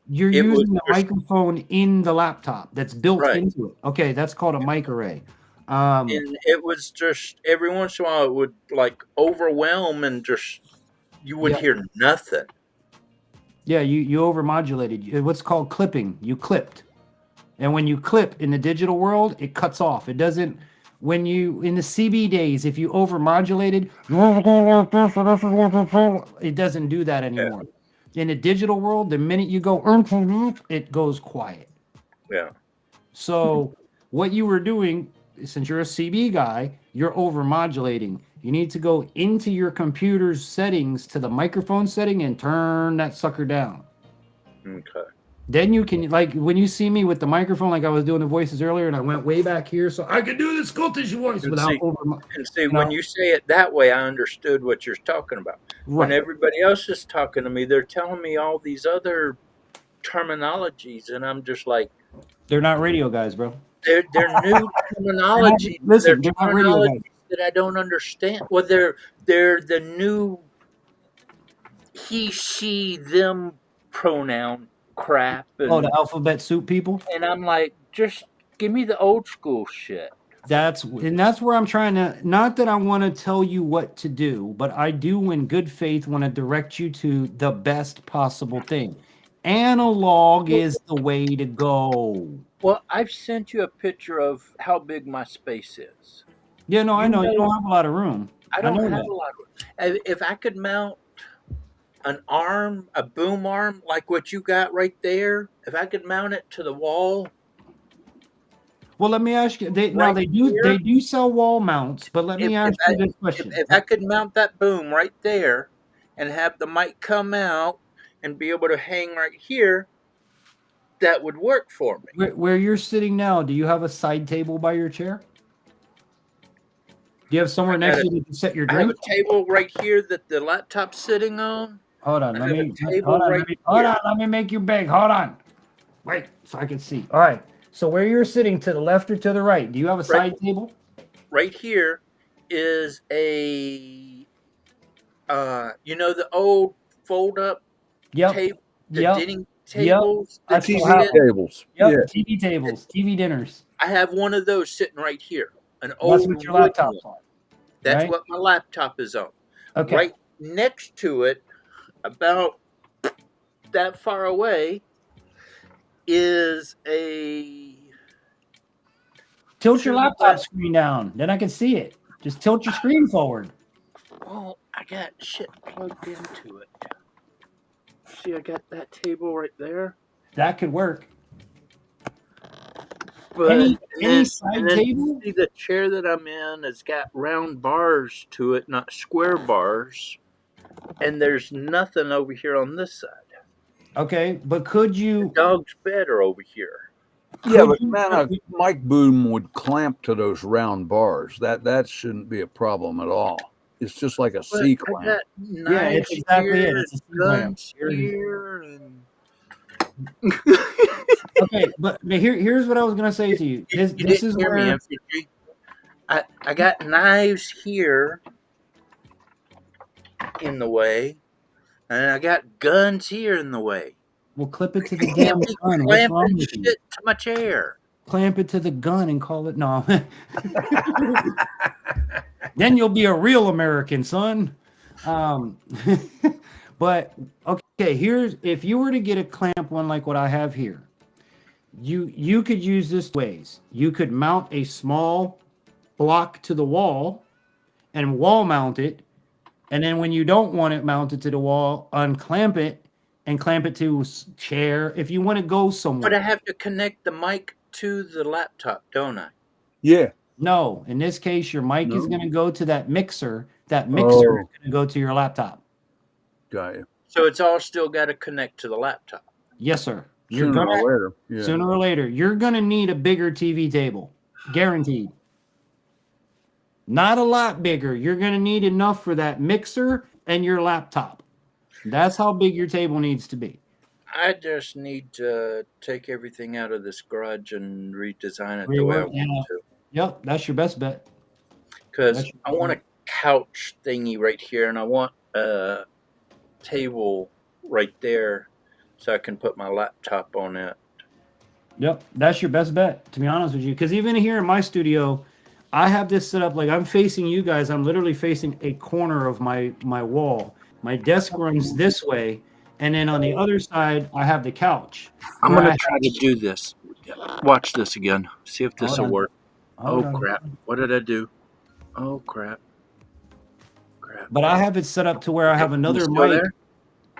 You're using the microphone in the laptop that's built into it. Okay, that's called a mic array. And it was just every once in a while it would like overwhelm and just you would hear nothing. Yeah, you overmodulated. What's called clipping. You clipped. And when you clip in the digital world, it cuts off. It doesn't, when you, in the CB days, if you overmodulated, it doesn't do that anymore. In the digital world, the minute you go, it goes quiet. Yeah. So what you were doing, since you're a CB guy, you're overmodulating. You need to go into your computer's settings to the microphone setting and turn that sucker down. Okay. Then you can, like, when you see me with the microphone, like I was doing the voices earlier, and I went way back here, so I could do the Scottish voice And without see, when you say it that way, I understood what you're talking about. When Right. everybody else is talking to me, they're telling me all these other terminologies, and I'm just like, They're not radio guys, bro. they're new terminology. Listen, They're they're not radio guys. terminologies that I don't understand. Well, they're the new he, she, them pronoun crap, Oh, the alphabet soup people? and I'm like, just give me the old school shit. That's where I'm trying to, not that I want to tell you what to do, but I do in good faith want to direct you to the best possible thing. Analog is the way to go. Well, I've sent you a picture of how big my space is. Yeah, no, I You know you know- don't have a lot of room. I don't know have that. a lot of. If I could mount an arm, a boom arm, like what you got right there, if I could mount it to the wall. Well, let me ask you. They Right here? they do sell wall mounts, but let me ask you this question. If I could mount that boom right there and have the mic come out and be able to hang right here, that would work for me. Where you're sitting now, do you have a side table by your chair? Do you have somewhere next to you to set your I have drink? a table right here that the laptop's sitting on. Hold on, I let have me a table hold on, right let me, hold here. on, let me make you big. Hold on. Wait, so I can see. All right. So where you're sitting, to the left or to the right, do you have a side table? Right here is a you know, the old fold up Yep. table, the Yep. dining Yep. tables, I that still you have sit- tables. Yep. Yeah. TV tables, TV dinners. I have one of those sitting right here. An That's old what your wooden laptop's one. on. That's right? what my laptop is on. Okay. Right next to it, about that far away, is a Tilt your to the laptop left. screen down, then I can see it. Just tilt your screen forward. Well, I got shit plugged into it. See, I got that table right there. That could work. But Any and then side you table? see the chair that I'm in has got round bars to it, not square bars. And there's nothing over here on this side. Okay, but could you? The dog's bed are over here. Yeah, but man, a mic boom would clamp to those round bars. That shouldn't be a problem at all. It's just like a But C I clamp. got Yeah, knives it's exactly here, it. It's a C-clamp. guns here, and Okay, but here's what I was gonna say to you. This you is didn't hear me, where infantry. I got knives here in the way, and I got guns here in the way. we'll clip it to the Can't damn be gun. What's wrong clamping with you? shit to my chair. Clamp it to the gun and call it no. Then you'll be a real American, son. But okay, here's if you were to get a clamp one like what I have here, you could use this ways. You could mount a small block to the wall and wall mount it, and then when you don't want it mounted to the wall, unclamp it and clamp it to chair if you want to go somewhere. But I have to connect the mic to the laptop, don't I? Yeah. No, in this case, your mic is No. going to go to that mixer. That mixer is going to go to your laptop. Got you. So it's all still got to connect to the laptop. Yes, sir. You're Sooner gonna, or later. Yeah. Sooner or later, you're going to need a bigger TV table. Guaranteed. Not a lot bigger. You're going to need enough for that mixer and your laptop. That's how big your table needs to be. I just need to take everything out of this garage and redesign it the way I Rework, want to. Yep, that's your best bet. Because I want a couch thingy right here, and I want a table right there so I can put my laptop on it. Yep, that's your best bet, to be honest with you. Because even here in my studio, I have this set up like I'm facing you guys. I'm literally facing a corner of my wall. My desk runs this way, And then on the other side, I have the couch. I'm Where I gonna have, try to do this. Watch this again. See if this hold will on, work. hold Oh on. crap! What did I do? Oh crap! But I have it set up to where I have You another still mic. there?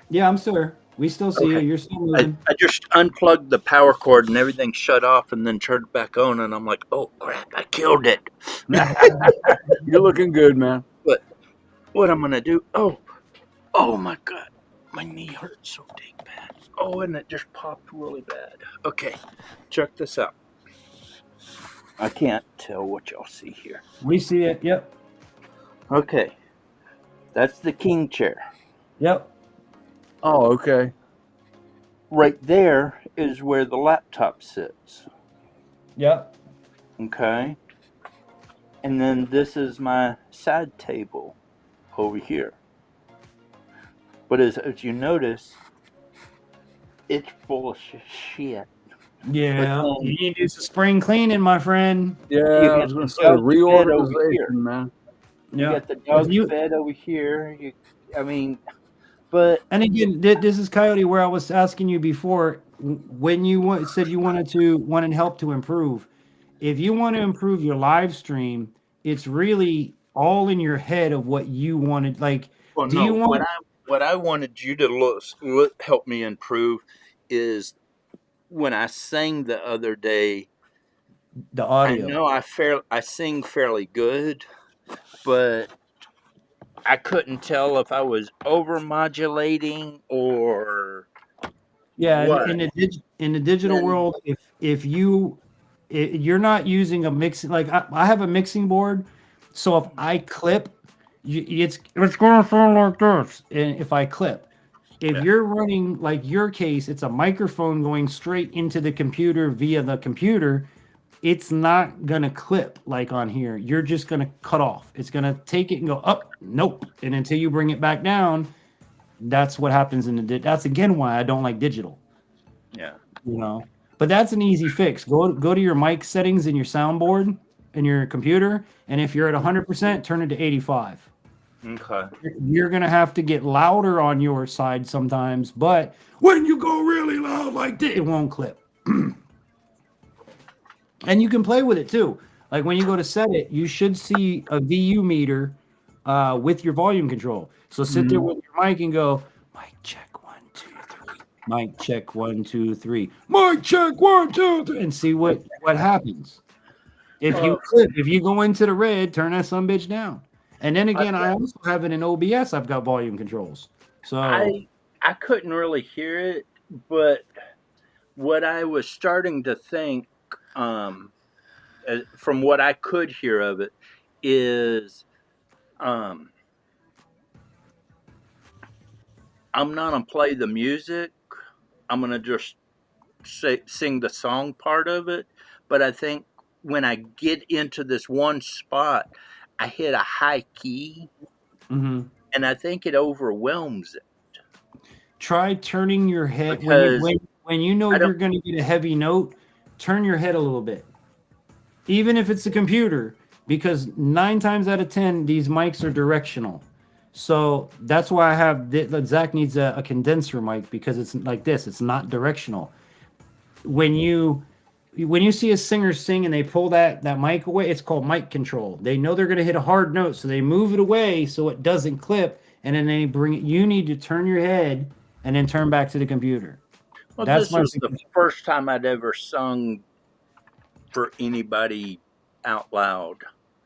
Yeah, I'm still here. We still see you. Okay. You're still I, moving. I just unplugged the power cord and everything shut off, and then turned it back on, and I'm like, oh crap! I killed it. You're looking good, man. But what I'm gonna do? Oh my god, my knee hurts so dang bad. Oh, and it just popped really bad. Okay, check this out. I can't tell what y'all see here. We see it. Yep. Okay, that's the king chair. Yep. Oh, okay. Right there is where the laptop sits. Yep. Okay, and then this is my side table over here. But as you notice, it's full of shit. Yeah. But You then need to do some spring cleaning, my friend. Yeah, you I got was going the to say doggy bed over reorganization, here. man. You Yeah. got the If doggy you bed over here. I mean, but And again, this is Coyote, where I was asking you before when you said you wanted help to improve. If you want to improve your live stream, it's really all in your head of what you wanted. Like, well, do you no. What want I wanted you to help me improve is when I sang the other day. the I audio? know I sing fairly good, but I couldn't tell if I was over modulating or Yeah, what. in the digital Then world, if you're not using a mix, like I have a mixing board, so if I clip, it's gonna sound like this. And if I clip, if yeah, you're running like your case, it's a microphone going straight into the computer via the computer. It's not gonna clip like on here. You're just gonna cut off. It's gonna take it and go up. Nope. And until you bring it back down, that's what happens in that's again why I don't like digital, yeah. you know. But that's an easy fix. Go to your mic settings in your soundboard in your computer, and if you're at 100%, turn it to 85. Okay. You're gonna have to get louder on your side sometimes, but when you go really loud like this, it won't clip. And you can play with it too. Like when you go to set it, you should see a VU meter with your volume control. So sit there Mhm. with your mic and go, mic check 1, 2, 3. Mic check 1, 2, 3. Mic check 1, 2, 3, and see what happens. If you go into the red, turn that some bitch down. And then I again, I also have it in OBS. I've got volume controls. So I couldn't really hear it, but what I was starting to think, from what I could hear of it, is um, I'm not gonna play the music. I'm gonna just sing the song part of it. But I think when I get into this one spot, I hit a high key, mhm. and I think it overwhelms it Try turning your head because when you know I don't. you're going to get a heavy note, turn your head a little bit. Even if it's a computer, because 9 times out of 10 these mics are directional. So that's why I have Zach needs a condenser mic, because it's like this, it's not directional. When you see a singer sing and they pull that mic away, it's called mic control. They know they're going to hit a hard note, so they move it away so it doesn't clip, and then they bring it. You need to turn your head and then turn back to the computer. Well, That's this my was the suggestion. first time I'd ever sung for anybody out loud.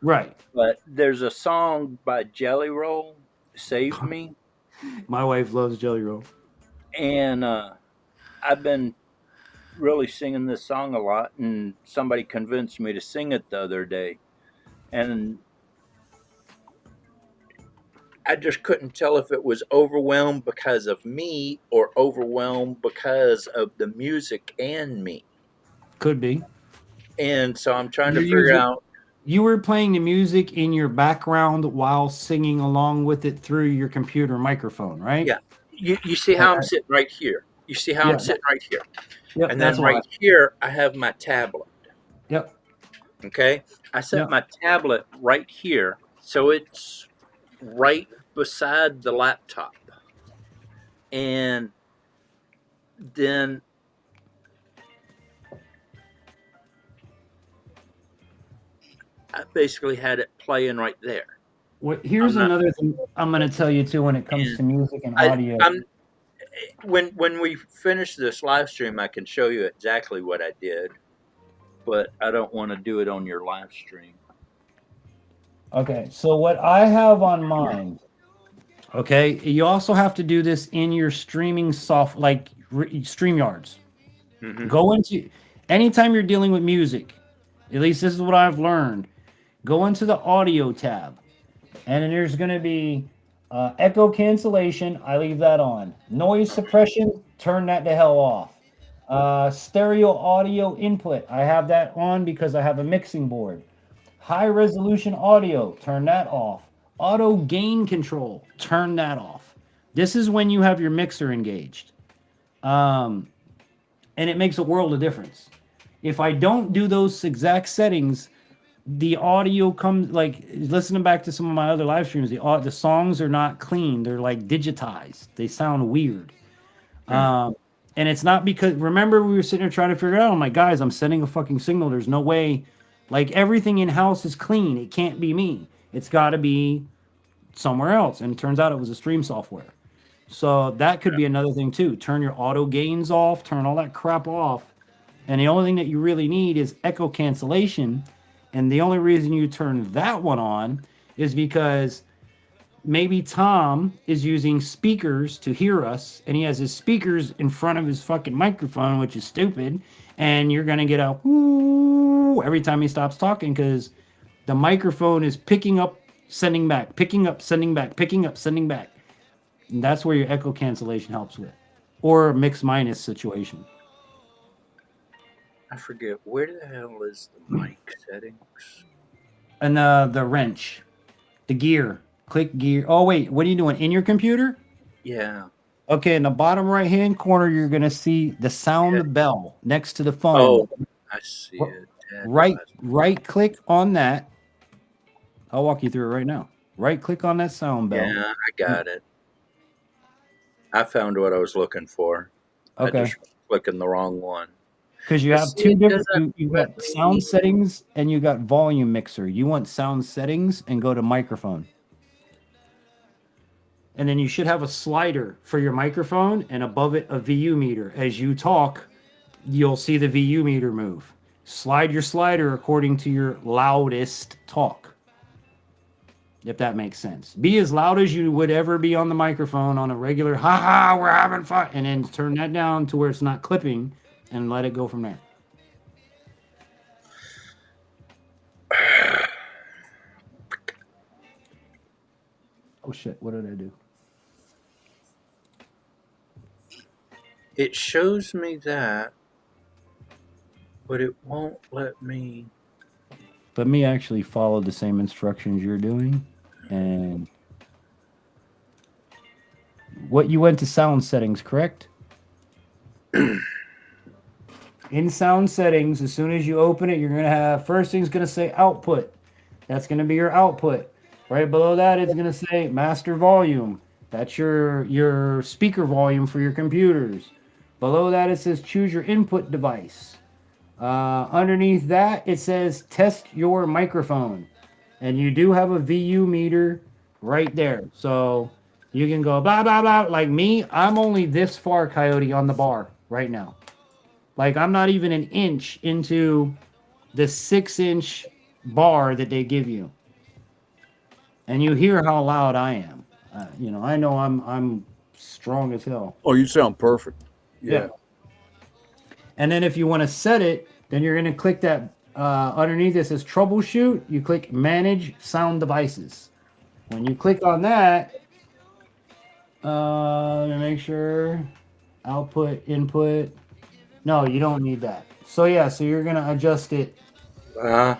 Right. But there's a song by Jelly Roll, "Save Me," My wife loves Jelly Roll. and I've been really singing this song a lot. And somebody convinced me to sing it the other day, and I just couldn't tell if it was overwhelmed because of me or overwhelmed because of the music and me. Could be. And so I'm trying to You're figure using out. you were playing the music in your background while singing along with it through your computer microphone, right? Yeah, you see how I'm sitting right here. You see how I'm Yeah. sitting right here, Yep, and that's then why. right here I have my tablet. Yep. Okay, I set Yep. my tablet right here, so it's right beside the laptop. And then I basically had it playing right there. Here's I'm not, another thing I'm going to tell you too when it comes to music and audio. when we finish this live stream, I can show you exactly what I did, but I don't want to do it on your live stream. Okay, so what I have on mine, okay, you also have to do this in your streaming like StreamYards. Mhm. Go into, anytime you're dealing with music, at least this is what I've learned, go into the audio tab, and then there's going to be echo cancellation. I leave that on. Noise suppression, turn that the hell off. Stereo audio input, I have that on because I have a mixing board. High resolution audio, turn that off. Auto gain control, turn that off. This is when you have your mixer engaged. And it makes a world of difference. If I don't do those exact settings, the audio comes, like listening back to some of my other live streams, the songs are not clean. They're like digitized. They sound weird. And it's not because, remember, we were sitting there trying to figure out, I'm like, guys, I'm sending a fucking signal. There's no way, like, everything in house is clean. It can't be me. It's got to be somewhere else. And it turns out it was a stream software. So that could be another thing too. Turn your auto gains off, turn all that crap off. And the only thing that you really need is echo cancellation. And the only reason you turn that one on is because maybe Tom is using speakers to hear us, and he has his speakers in front of his fucking microphone, which is stupid. And you're going to get a whoo every time he stops talking because the microphone is picking up, sending back, picking up, sending back, picking up, sending back. And that's where your echo cancellation helps with, or a mix minus situation. I forget, where the hell is the mic settings? And the wrench, the gear, click gear. Oh wait, what are you doing in your computer? Yeah. Okay, in the bottom right hand corner, you're gonna see the sound bell next to the phone. Oh, I see it. Right click on that. I'll walk you through it right now. Right click on that sound bell. Yeah, I got it. I found what I was looking for. Okay. I just was clicking the wrong one. Because you have two different, you got sound settings and you got volume mixer. You want sound settings and go to microphone. And then you should have a slider for your microphone and above it a VU meter. As you talk, you'll see the VU meter move. Slide your slider according to your loudest talk. If that makes sense. Be as loud as you would ever be on the microphone on a regular, ha, we're having fun. And then turn that down to where it's not clipping and let it go from there. Oh shit, what did I do? It shows me that, but it won't let me. Let me actually follow the same instructions you're doing. And what you went to sound settings, correct? In sound settings, as soon as you open it, you're going to have, first thing's going to say output. That's going to be your output. Right below that, it's going to say master volume. That's your speaker volume for your computers. Below that, it says choose your input device. Underneath that, it says test your microphone. And you do have a VU meter right there. So you can go blah, blah, blah. Like me, I'm only this far, Coyote, on the bar right now. Like I'm not even an inch into the 6-inch bar that they give you. And you hear how loud I am. I know I'm strong as hell. Oh, you sound perfect. Yeah. And then if you want to set it, then you're going to click that underneath it says troubleshoot. You click manage sound devices. When you click on that, let me make sure output, input. No, you don't need that. So yeah, so you're going to adjust it. I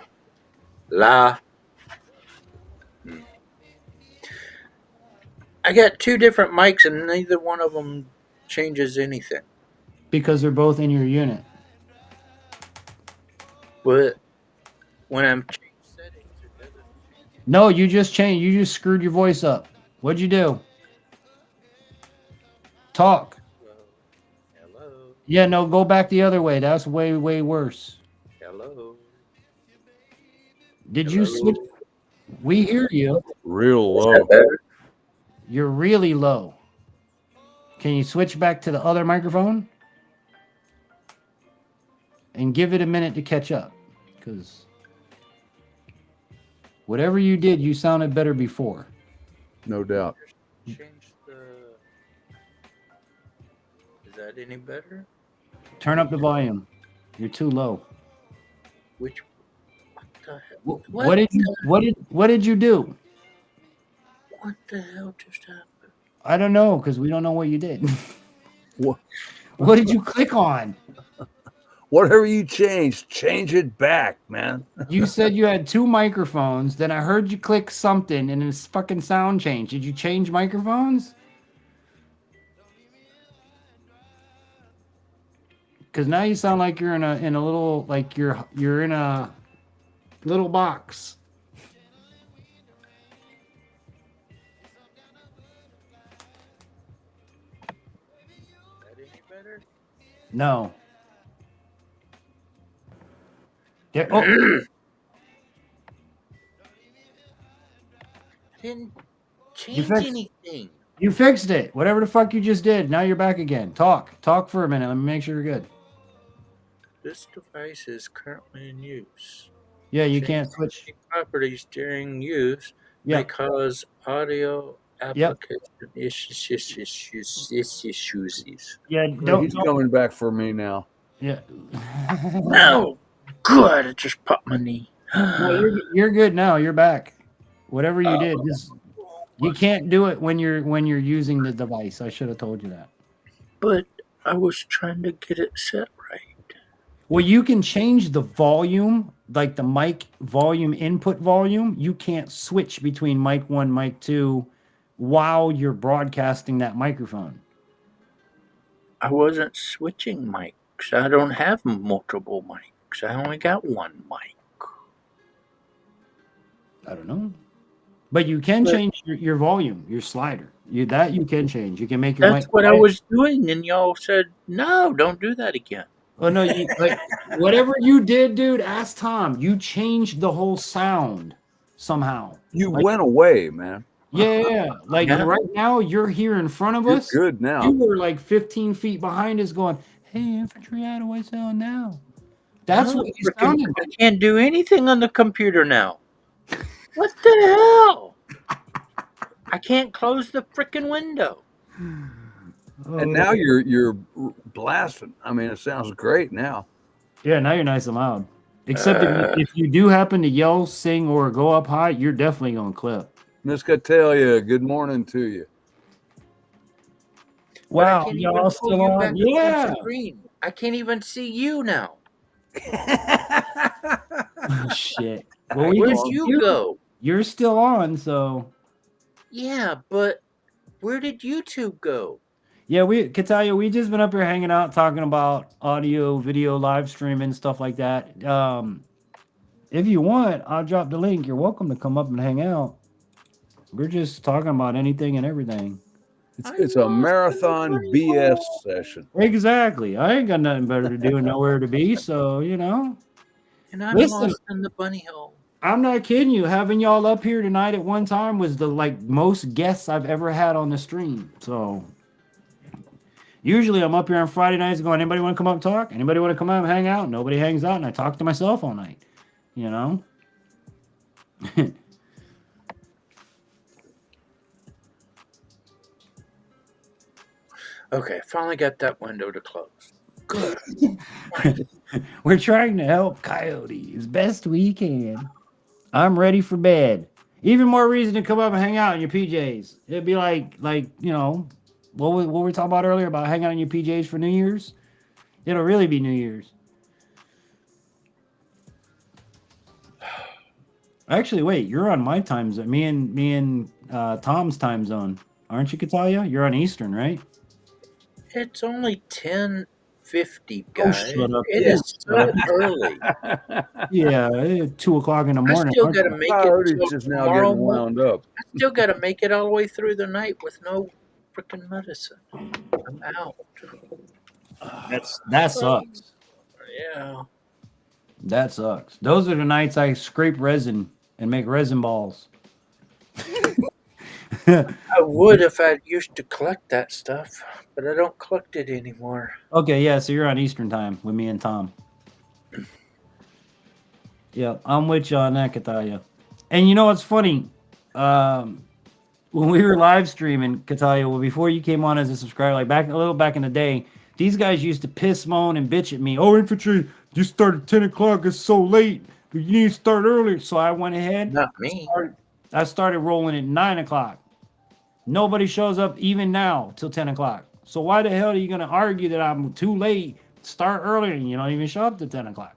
got two different mics and neither one of them changes anything. Because they're both in your unit. But when I'm changing settings, it doesn't. No, you just screwed your voice up. What'd you do? Talk. Hello. Yeah, no, go back the other way. That's way, way worse. Hello. Did you switch? Hello. We hear you. Real Is that low. better? You're really low. Can you switch back to the other microphone? And give it a minute to catch up. Because whatever you did, you sounded better before. No doubt. Change the. Is that any better? Turn up the volume. You're too low. Which? What the hell? What did you do? What the hell just happened? I don't know because we don't know what you did. What? What did you click on? Whatever you change it back, man. You said you had two microphones. Then I heard you click something, and this fucking sound changed. Did you change microphones? Because now you sound like you're in a little like you're in a little box. That any better? No. There, oh, I didn't you change fixed. anything. You fixed it. Whatever the fuck you just did. Now you're back again. Talk for a minute. Let me make sure you're good. This device is currently in use. Yeah, you can't switch. Properties during use Yeah. may cause audio Yep. application issues. Yeah, He's coming back for me now. Yeah. No, good. It just popped my knee. No, you're good now. You're back. Whatever you did, just you can't do it when you're using the device. I should have told you that. But I was trying to get it set right. Well, you can change the volume, like the mic volume, input volume. You can't switch between mic 1, mic 2 while you're broadcasting that microphone. I wasn't switching mics. I don't have multiple mics. I only got one mic. I don't know. But you can change your volume, your slider. You can change. You can make your That's mic what I quiet. was doing, and y'all said, no, don't do that again. Oh no, you like whatever you did, dude, ask Tom. You changed the whole sound somehow. You went away, man. Yeah. Like Yeah. right now, you're here in front of You're us. good now. You were like 15 feet behind us going, hey, infantry, how do I sound now? That's No, what you sounded I can't do anything on the computer now. What the hell? I can't close the freaking window. And now you're blasting. I mean, it sounds great now. Yeah, now you're nice and loud. Except if you do happen to yell, sing, or go up high, you're definitely going to clip. Miss Catellia, good morning to you. Wow, Can't y'all even pull still you on? back up Yeah. the screen. I can't even see you now. Oh, shit. Well, Where'd you go? You're still on, so. Yeah, but where did YouTube go? Yeah, Katalia, we just been up here hanging out, talking about audio, video, live streaming, stuff like that. If you want, I'll drop the link. You're welcome to come up and hang out. We're just talking about anything and everything. It's a marathon BS session. Exactly. I ain't got nothing better to do and nowhere to be, so, you know. And I'm Listen, lost in the bunny hole. I'm not kidding you. Having y'all up here tonight at one time was the most guests I've ever had on the stream. So usually I'm up here on Friday nights going, anybody want to come up and talk? Anybody want to come out and hang out? Nobody hangs out, and I talk to myself all night. You know? Okay, finally got that window to close. Good. We're trying to help Coyote as best we can. I'm ready for bed. Even more reason to come up and hang out in your PJs. It'd be like you know, what we were talking about earlier about hanging out in your PJs for New Year's. It'll really be New Year's. Actually, wait, you're on my time zone. Me and Tom's time zone, aren't you, Katalia? You're on Eastern, right? It's only 10:50, guys. Shut up. It is so early. Yeah, 2 o'clock in the morning. I still aren't got to you? make Coyote's it till just now tomorrow getting wound morning. up. I still got to make it all the way through the night with no freaking medicine. I'm out. That sucks. Yeah. That sucks. Those are the nights I scrape resin and make resin balls. I would if I used to collect that stuff, but I don't collect it anymore. Okay, yeah, so you're on Eastern time with me and Tom. Yeah, I'm with you on that, Katalia. And you know what's funny? Um, when we were live streaming, Katalia, well, before you came on as a subscriber, like back a little back in the day, these guys used to piss, moan, and bitch at me. Oh, infantry, you start at 10 o'clock. It's so late. You need to start earlier. So I went ahead. Not me. I started rolling at 9 o'clock. Nobody shows up even now till 10 o'clock. So why the hell are you going to argue that I'm too late? Start earlier and you don't even show up to 10 o'clock.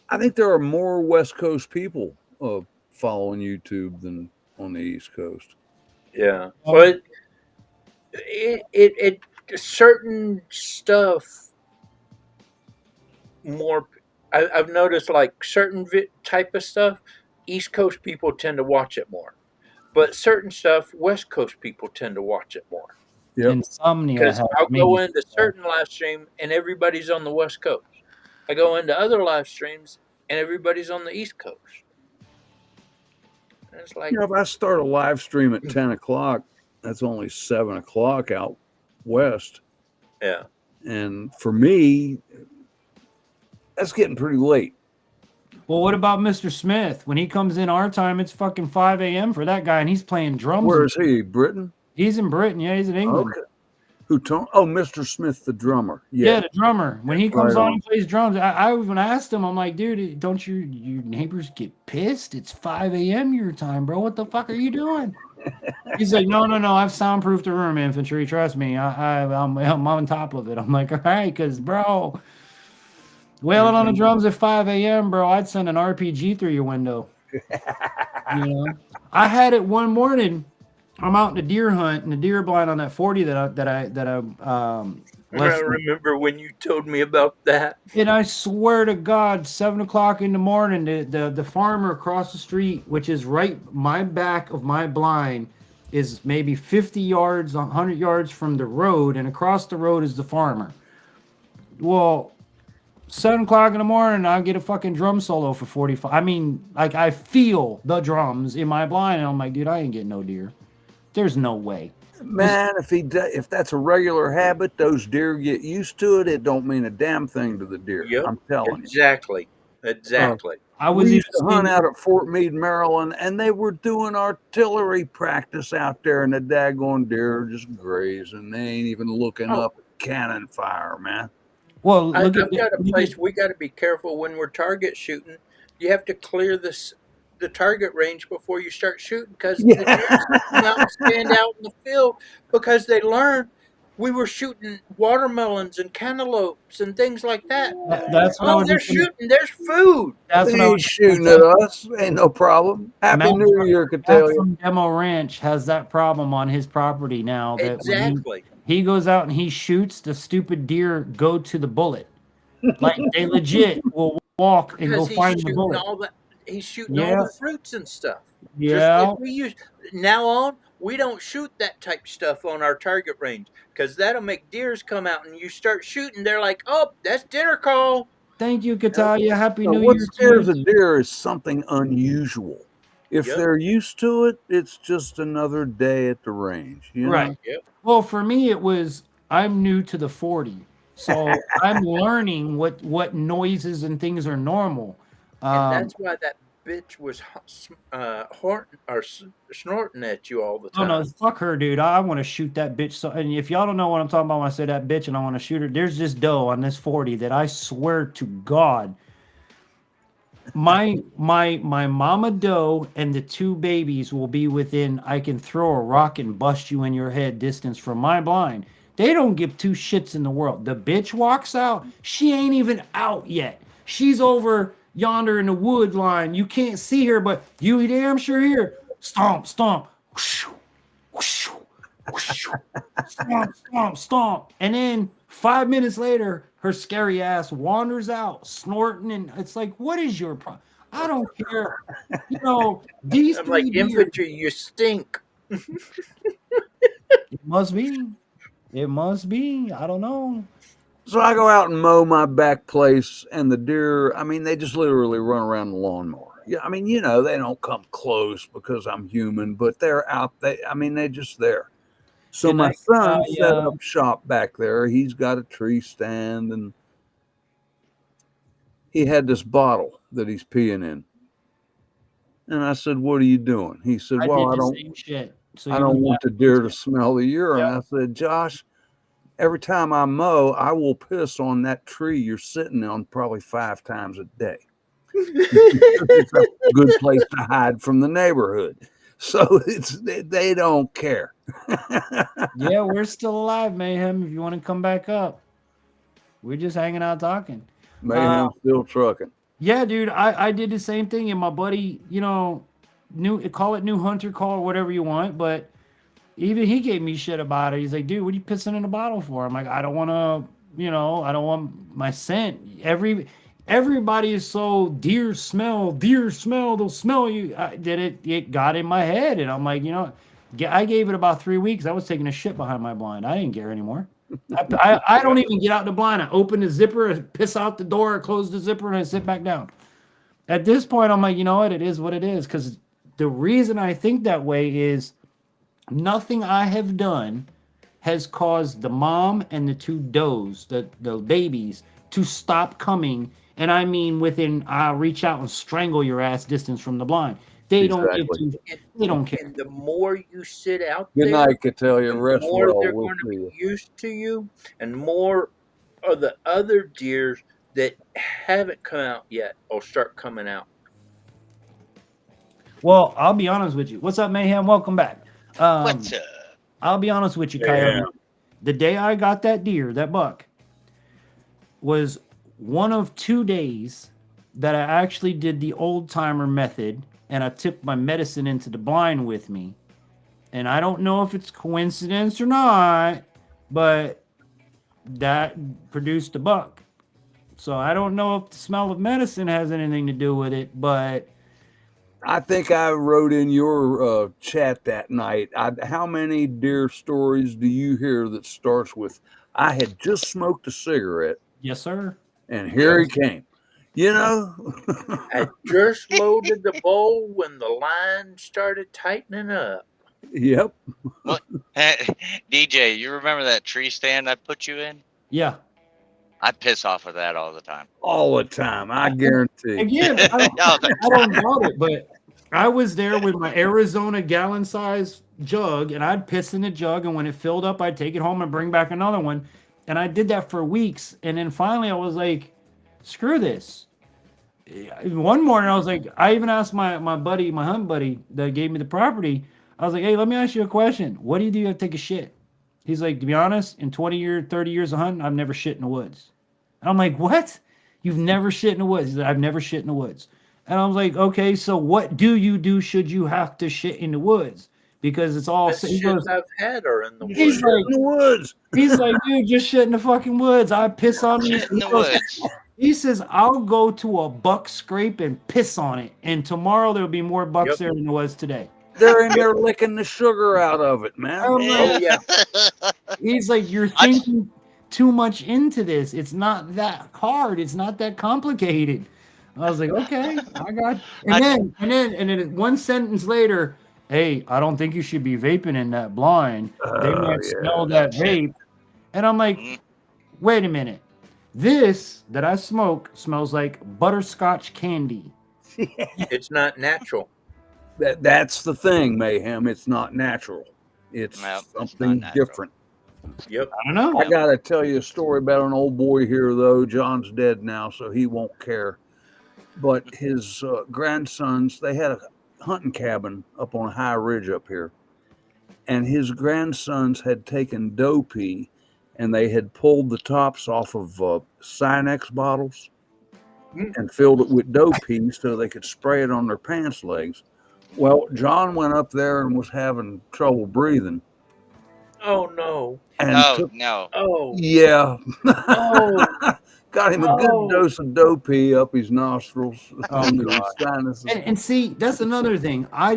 I think there are more West Coast people following YouTube than on the East Coast. Yeah, but it certain stuff more. I've noticed like certain type of stuff, East Coast people tend to watch it more, but certain stuff, West Coast people tend to watch it more. Yep. Insomnia. Because I'll go into certain live stream and everybody's on the West Coast. I go into other live streams and everybody's on the East Coast. And it's like, You know, if I start a live stream at 10 o'clock, that's only 7 o'clock out west. yeah. And for me, that's getting pretty late. Well, what about Mr. Smith? When he comes in our time, it's fucking 5 a.m. for that guy, and he's playing drums. Where is he? Britain? He's in Britain. Yeah, he's in England. Okay. Who told? Oh, Mr. Smith, the drummer. Yeah, the drummer. When he comes Right on on. and plays drums, I even asked him, I'm like, dude, don't your neighbors get pissed? It's 5 a.m. your time, bro. What the fuck are you doing? He's like, no. I've soundproofed the room, infantry. Trust me. I'm on top of it. I'm like, all right, because, bro, wailing on the drums at 5 a.m., bro, I'd send an RPG through your window. You know? I had it one morning. I'm out in the deer hunt and the deer blind on that 40 I remember when you told me about that. And I swear to God, 7 o'clock in the morning, the farmer across the street, which is right my back of my blind, is maybe 50 yards, 100 yards from the road, and across the road is the farmer. Well, 7 o'clock in the morning, I get a fucking drum solo for 45. I mean, like, I feel the drums in my blind, and I'm like, dude, I ain't getting no deer. There's no way. Man, if that's a regular habit, those deer get used to it. It don't mean a damn thing to the deer. Yep. I'm telling you. Exactly. We used to hunt out at Fort Meade, Maryland, and they were doing artillery practice out there, and the daggone deer are just grazing. They ain't even looking up at cannon fire, man. Well, I've got a place we got to be careful when we're target shooting. You have to clear the target range before you start shooting because the deer come out and stand out in the field because they learn we were shooting watermelons and cantaloupes and things like that. That's what I was they're just gonna- shooting. There's food. That's They what I ain't was shooting at us. Ain't no problem. Happy Matt New Year, Matt Catellia. from Demo Ranch has that problem on his property now. That when Exactly. he goes out and he shoots, the stupid deer go to the bullet. Like they legit will walk and Because go find the bullet. He's shooting all the fruits and stuff. Just Yeah. like we use now on, we don't shoot that type stuff on our target range because that'll make deers come out and you start shooting. They're like, "Oh, that's dinner call." Thank you, Katalia. Happy New What Year. scares a deer is something unusual. If Yep. they're used to it, it's just another day at the range. You know? Right. Well, for me, it was I'm new to the 40, so I'm learning what noises and things are normal. And that's why that bitch was snorting at you all the Oh time. no, fuck her, dude. I want to shoot that bitch. So, and if y'all don't know what I'm talking about when I say that bitch and I want to shoot her, there's this doe on this 40 that I swear to God, my mama doe and the two babies will be within. I can throw a rock and bust you in your head distance from my blind. They don't give two shits in the world. The bitch walks out. She ain't even out yet. She's over yonder in the wood line. You can't see her, but you damn sure hear stomp, stomp, whoosh, whoosh, whoosh, stomp, stomp, stomp. And then 5 minutes later, her scary ass wanders out, snorting, and it's like, what is your problem? I don't care. You know, these I'm three like, deer, infantry, you stink. it must be. It must be. I don't know. So I go out and mow my back place, and the deer, I mean, they just literally run around the lawnmower. Yeah, I mean, you know, they don't come close because I'm human, but they're out. They're just there. So Good my night. son set up shop back there. He's got a tree stand, and he had this bottle that he's peeing in. And I said, "What are you doing?" He said, I "Well, did I the don't, same shit. So I you can don't do want that. the deer to smell the urine." I said, "Josh, every time I mow, I will piss on that tree you're sitting on probably 5 times a day. It's a good place to hide from the neighborhood." So they don't care. Yeah, we're still alive, Mayhem. If you want to come back up, we're just hanging out talking. Mayhem still trucking. Yeah, dude, I did the same thing, and my buddy, you know, call it new hunter, call it whatever you want, but even he gave me shit about it. He's like, dude, what are you pissing in a bottle for? I'm like, I don't want to, you know, I don't want my scent. Everybody is so deer smell, they'll smell you. It got in my head, and I'm like, you know, I gave it about 3 weeks. I was taking a shit behind my blind. I didn't care anymore. I don't even get out the blind. I open the zipper, I piss out the door, I close the zipper, and I sit back down. At this point, I'm like, you know what? It is what it is. Because the reason I think that way is nothing I have done has caused the mom and the 2 does, the babies, to stop coming. And I mean, I'll reach out and strangle your ass distance from the blind. They don't give two, they don't care. And the more you sit out Good there, night, Catellia. the Rest more well. they're We'll going to see be you. used to you, and more of the other deers that haven't come out yet will start coming out. Well, I'll be honest with you. What's up, Mayhem? Welcome back. What's up? I'll be honest with you, Coyote. The day I got that deer, that buck, was one of 2 days that I actually did the old timer method, and I took my medicine into the blind with me. And I don't know if it's coincidence or not, but that produced a buck. So I don't know if the smell of medicine has anything to do with it, but I think I wrote in your chat that night. How many deer stories do you hear that starts with, "I had just smoked a cigarette"? Yes, sir. And here he came. You know? I just loaded the bowl when the line started tightening up. Yep. What? DJ, you remember that tree stand I put you in? Yeah. I piss off of that all the time. All the time, I guarantee. Again, I don't doubt it, but I was there with my Arizona gallon size jug, and I'd piss in the jug, and when it filled up, I'd take it home and bring back another one. And I did that for weeks, and then finally I was like, screw this. One morning I was like, I even asked my buddy, my hunt buddy that gave me the property, I was like, hey, let me ask you a question. What do you have to take a shit? He's like, to be honest, in 20 years, 30 years of hunting, I've never shit in the woods. And I'm like, what? You've never shit in the woods? He's like, I've never shit in the woods. And I was like, okay, so what do you do should you have to shit in the woods? Because it's all The shits I've had are in the woods. He's like, in the woods. He's like, dude, just shit in the fucking woods. I piss on you. Shit in the woods. He says, I'll go to a buck scrape and piss on it. And tomorrow there'll be more bucks there than there was today. They're in there licking the sugar out of it, man. I'm like, yeah. He's like, you're thinking too much into this. It's not that hard. It's not that complicated. I was like, okay, I got it. And then 1 sentence later, hey, I don't think you should be vaping in that blind. They might smell that vape. And I'm like, wait a minute. This that I smoke smells like butterscotch candy. It's not natural. That's the thing, Mayhem. It's not natural. It's something different. Yep. I don't know. I got to tell you a story about an old boy here, though. John's dead now, so he won't care. But his grandsons, they had a hunting cabin up on a high ridge up here. And his grandsons had taken doe pee, and they had pulled the tops off of Sinex bottles and filled it with doe pee so they could spray it on their pants legs. Well, John went up there and was having trouble breathing. Oh, no. And no. Oh. Yeah. Oh. Got him a good dose of doe pee up his nostrils. Under his sinuses. And see, that's another thing. I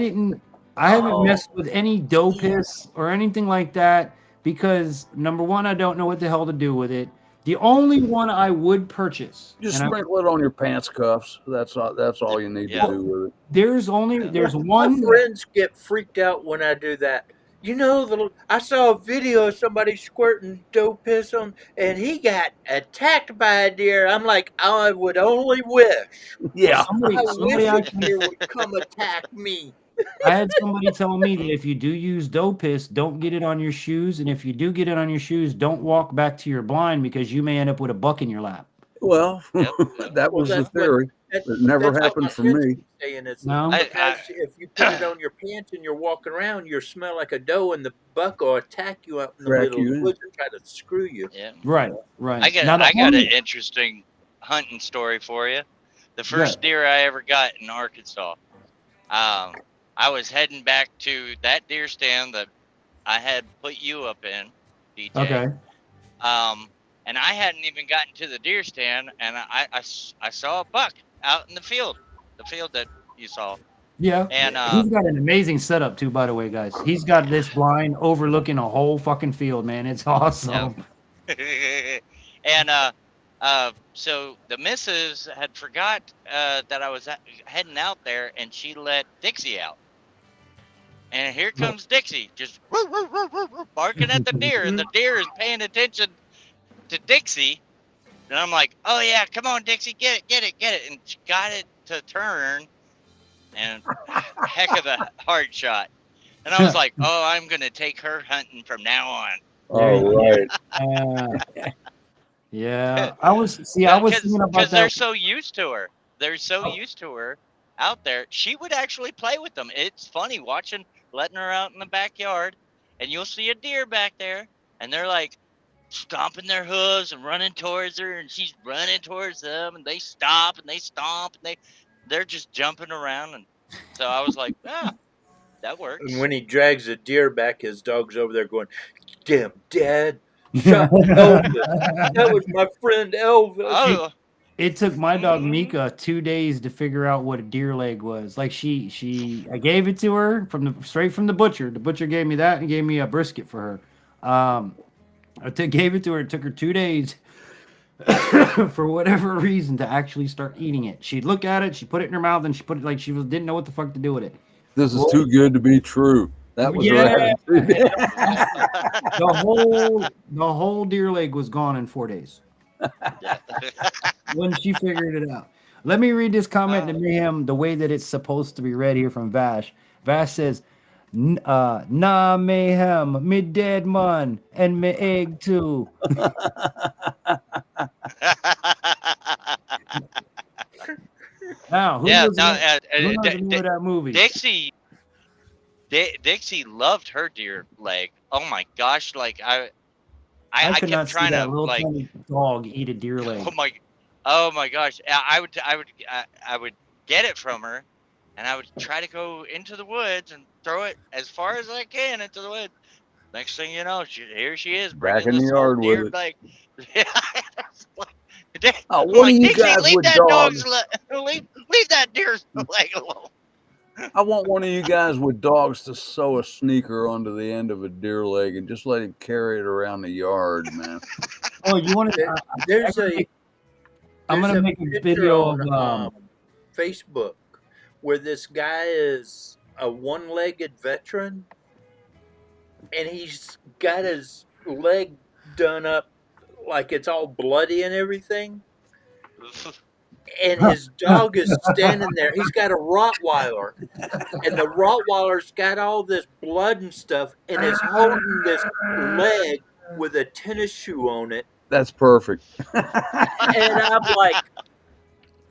haven't messed with any doe piss or anything like that. because number one, I don't know what the hell to do with it. The only one I would purchase, Just and sprinkle it on your pants cuffs. That's all you need to do with it. there's My one. friends get freaked out when I do that. You know, I saw a video of somebody squirting doe piss on, and he got attacked by a deer. I'm like, I would only wish. Yeah. I Somebody wish a actually, deer would come attack me. I had somebody tell me that if you do use doe piss, don't get it on your shoes, and if you do get it on your shoes, don't walk back to your blind because you may end up with a buck in your lap. Well, that was the theory. It never That's what happened my for kids me. keep saying. It's No? because if you put it on your pants and you're walking around, you smell like a doe, and the buck will attack you out in the Track middle of you the in. woods and try to screw you. Yeah. Right. I got Now, the I got an only- interesting hunting story for you. The first deer I ever got in Arkansas. I was heading back to that deer stand that I had put you up in, DJ. Okay. And I hadn't even gotten to the deer stand, and I saw a buck out in the field that you saw. Yeah. And he's got an amazing setup too, by the way, guys. He's got this blind overlooking a whole fucking field, man. It's awesome. and so the missus had forgot that I was heading out there, and she let Dixie out. And here comes Dixie, just woo, woo, woo, woo, woo, barking at the deer, and the deer is paying attention to Dixie. And I'm like, oh yeah, come on, Dixie, get it. And she got it to turn, and heck of a hard shot. And I was like, oh, I'm gonna take her hunting from now on. All right. Yeah. I was thinking about Because they're that. so used to her. They're so used to her out there. She would actually play with them. It's funny letting her out in the backyard, and you'll see a deer back there, and they're like stomping their hooves and running towards her, and she's running towards them, and they stop and they stomp, and they're just jumping around. And so I was like, that works. And when he drags a deer back, his dog's over there going, "Damn, Dad, shut Elvis. That was my friend Elvis." Oh. It took my dog Mika 2 days to figure out what a deer leg was. Like I gave it to her straight from the butcher. The butcher gave me that and gave me a brisket for her. Gave it to her. It took her 2 days for whatever reason to actually start eating it. She'd look at it, she put it in her mouth, and she put it like didn't know what the fuck to do with it. This is too good to be true. That was her attitude. the whole deer leg was gone in 4 days. When she figured it out. Let me read this comment to Mayhem the way that it's supposed to be read here from Vash. Vash says, nah, Mayhem, me dead man, and me egg too. Now, who knows the name of that movie? Dixie loved her deer leg. Oh my gosh! Like I could kept not trying see that to little like tiny dog eat a deer leg. Oh my gosh! I would get it from her, and I would try to go into the woods and throw it as far as I can into the woods. Next thing you know, here she is Back bringing in the this whole yard with deer it. leg. Oh, what do you Dixie, guys leave with that dogs? leave that deer's leg alone. I want one of you guys with dogs to sew a sneaker onto the end of a deer leg and just let him carry it around the yard, man. Oh, you want to? I'm gonna make a video of Facebook where this guy is a one-legged veteran, and he's got his leg done up like it's all bloody and everything. And his dog is standing there. He's got a Rottweiler, and the Rottweiler's got all this blood and stuff, and is holding this leg with a tennis shoe on it. That's perfect. And I'm like,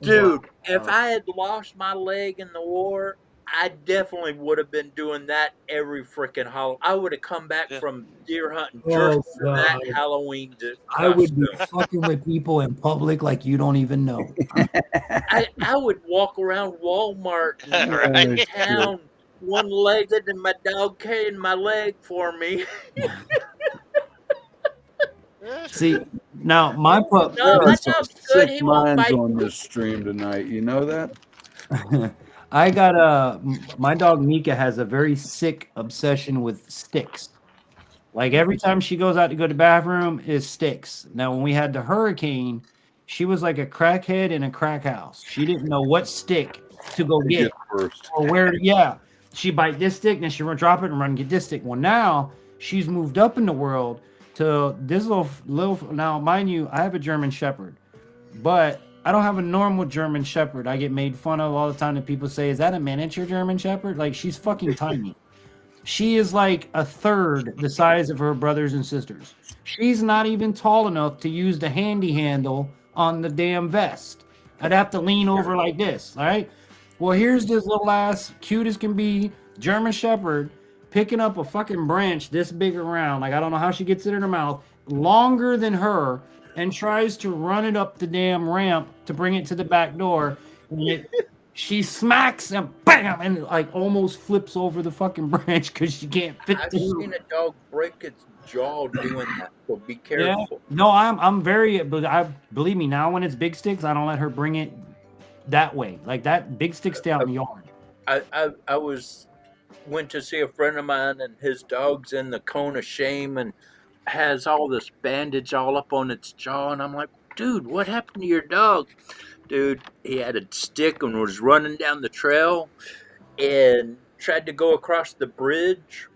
dude, if I had lost my leg in the war, I definitely would have been doing that every freaking Halloween. I would have come back from deer hunting just for that Halloween costume. I would be fucking with people in public like you don't even know. I would walk around Walmart in town one-legged, and my dog carrying my leg for me. See, now my pup. No, my There's some dog's good. sick He won't minds bite. on this stream tonight. You know that? I got my dog Mika has a very sick obsession with sticks. Like every time she goes out to go to the bathroom, it sticks. Now, when we had the hurricane, she was like a crackhead in a crack house. She didn't know what stick to go To get get first. or where. Yeah, she bite this stick, then she run drop it and run and get this stick. Well, now she's moved up in the world to this little. Now, mind you, I have a German Shepherd, but I don't have a normal German Shepherd. I get made fun of all the time that people say, "Is that a miniature German Shepherd?" Like she's fucking tiny. She is like a third the size of her brothers and sisters. She's not even tall enough to use the handy handle on the damn vest. I'd have to lean over like this, all right? Well, here's this little ass, cute as can be, German Shepherd picking up a fucking branch this big around. Like, I don't know how she gets it in her mouth, longer than her, and tries to run it up the damn ramp to bring it to the back door. And she smacks and bam, and like almost flips over the fucking branch because she can't fit I've through. seen a dog break its jaw doing that, so be Yeah. careful. No, I'm very. But I believe me now. When it's big sticks, I don't let her bring it that way. Like that big stick stay out in the yard. I went to see a friend of mine, and his dog's in the cone of shame and has all this bandage all up on its jaw, and I'm like, dude, what happened to your dog? Dude, he had a stick and was running down the trail and tried to go across the bridge.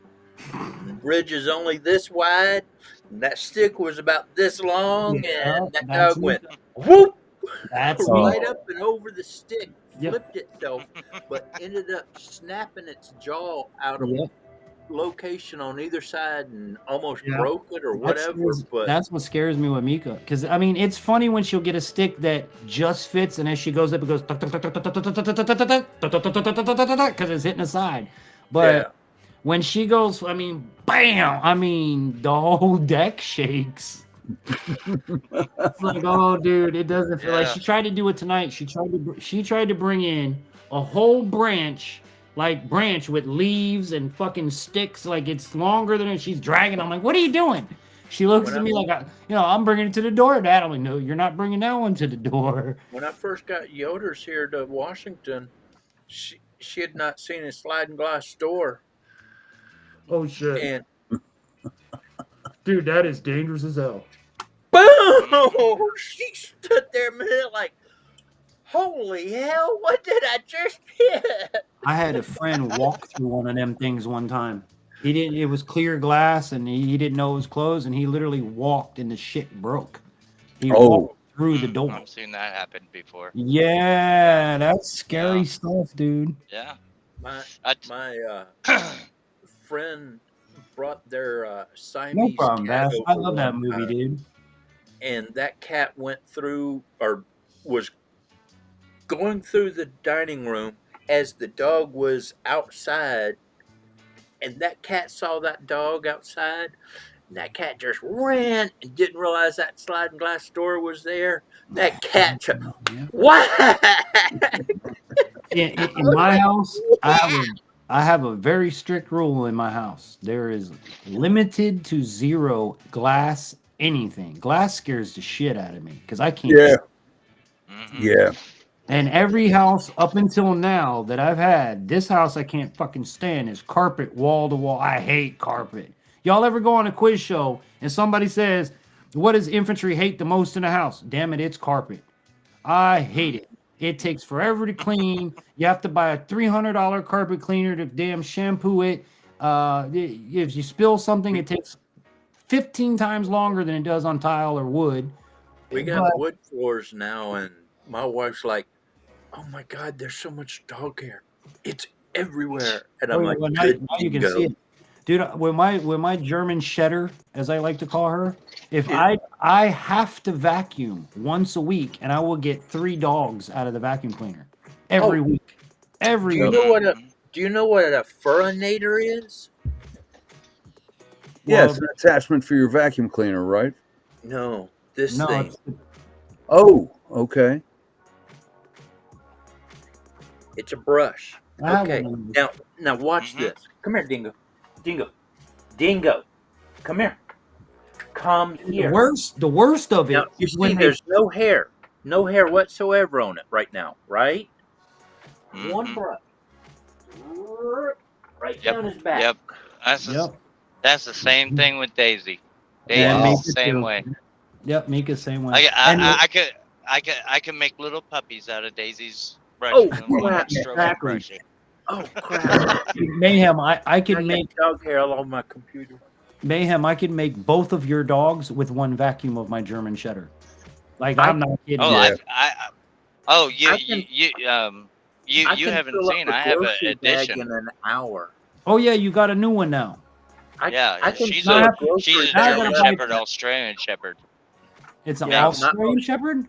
The bridge is only this wide, and that stick was about this long, and that that's dog me. went whoop That's right me. up and over the stick, Yep. flipped itself, but ended up snapping its jaw out of Yep. location on either side and almost Yeah. broke it or whatever. But That's what scares me with Mika. Because I mean, it's funny when she'll get a stick that just fits, and as she goes up, it goes because it's hitting the side. But yeah, when she goes, I mean, bam! I mean, the whole deck shakes. It's like, oh, dude, it doesn't feel like Yeah. she tried to do it tonight. She tried to bring in a whole branch, like branch with leaves and fucking sticks, like it's longer than it. She's dragging. I'm like, what are you doing? She looks When at I- me like, I'm bringing it to the door, Dad. I'm like, no, you're not bringing that one to the door. when I first got Yoders here to Washington, she had not seen a sliding glass store, Oh shit, and dude, that is dangerous as hell. boom! She stood there a minute like, holy hell, what did I just hit? I had a friend walk through one of them things one time. He didn't. It was clear glass, and he didn't know it was closed, and he literally walked, and the shit broke. He walked through the door. I've seen that happen before. Yeah, that's scary stuff, dude. Yeah. My I- friend brought their No Siamese problem, cat Bass. I over love that one movie, time, dude. and that cat went through or was going through the dining room as the dog was outside, and that cat saw that dog outside, and that cat just ran and didn't realize that sliding glass door was there. That cat just, what? In my house, I have a very strict rule in my house. There is limited to 0 glass anything. Glass scares the shit out of me because I can't. Yeah. Mm-hmm. Yeah. And every house up until now that I've had, this house I can't fucking stand is carpet wall to wall. I hate carpet. Y'all ever go on a quiz show and somebody says, what does infantry hate the most in a house? Damn it, it's carpet. I hate it. It takes forever to clean. You have to buy a $300 carpet cleaner to damn shampoo it. If you spill something, it takes 15 times longer than it does on tile or wood. We got wood floors now, and my wife's like, oh my God, there's so much dog hair. It's everywhere. And I'm like, Well, good now you can bingo. see it. Dude, with my German Shedder, as I like to call her, if I have to vacuum once a week, and I will get 3 dogs out of the vacuum cleaner every week. Every Do you week. know what a furinator is? Yeah, it's an attachment for your vacuum cleaner, right? No, this No, thing. Oh, okay. It's a brush. I have Okay, one of those. now watch this. Come here, Dingo. Dingo. Come here. Come here. The worst of it Now, you is see, when there's no hair whatsoever on it right now, right? Mm-hmm. One brush. Right Yep. down his back. Yep. That's Yep. That's the same thing with Daisy. And Daisy's Mika the same too. way. Yep, Mika's same way. I can make little puppies out of Daisy's Oh brushes when I'm crap! stroking and exactly. brushing. Oh crap! Mayhem, I I can got make dog hair all on my computer. Mayhem, I can make both of your dogs with one vacuum of my German Cheddar. Like I- I'm not kidding. Oh, you. you I can- I you can haven't fill up seen. a I have an grocery bag edition. in an hour. Oh yeah, you got a new one now. I can she's fill a a grocery she's a bag German in Shepherd, Australian Shepherd. It's an Yeah, Australian Shepherd.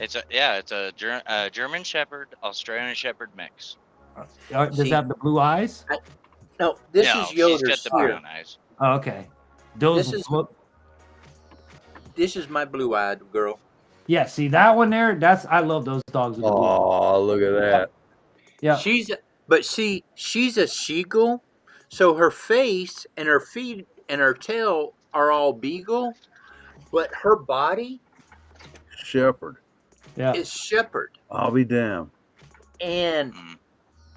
It's a German Shepherd, Australian Shepherd mix. Does See, it have the blue eyes? No, this No, is she's Yoder's got the here. brown eyes. Oh, okay. Those This is- look. This is my blue-eyed girl. Yeah, see that one there. I love those dogs with the blue. Oh, look at that. Yeah. She's a seagull, so her face and her feet and her tail are all beagle, but her body Shepherd. Yeah. is shepherd. I'll be damned. And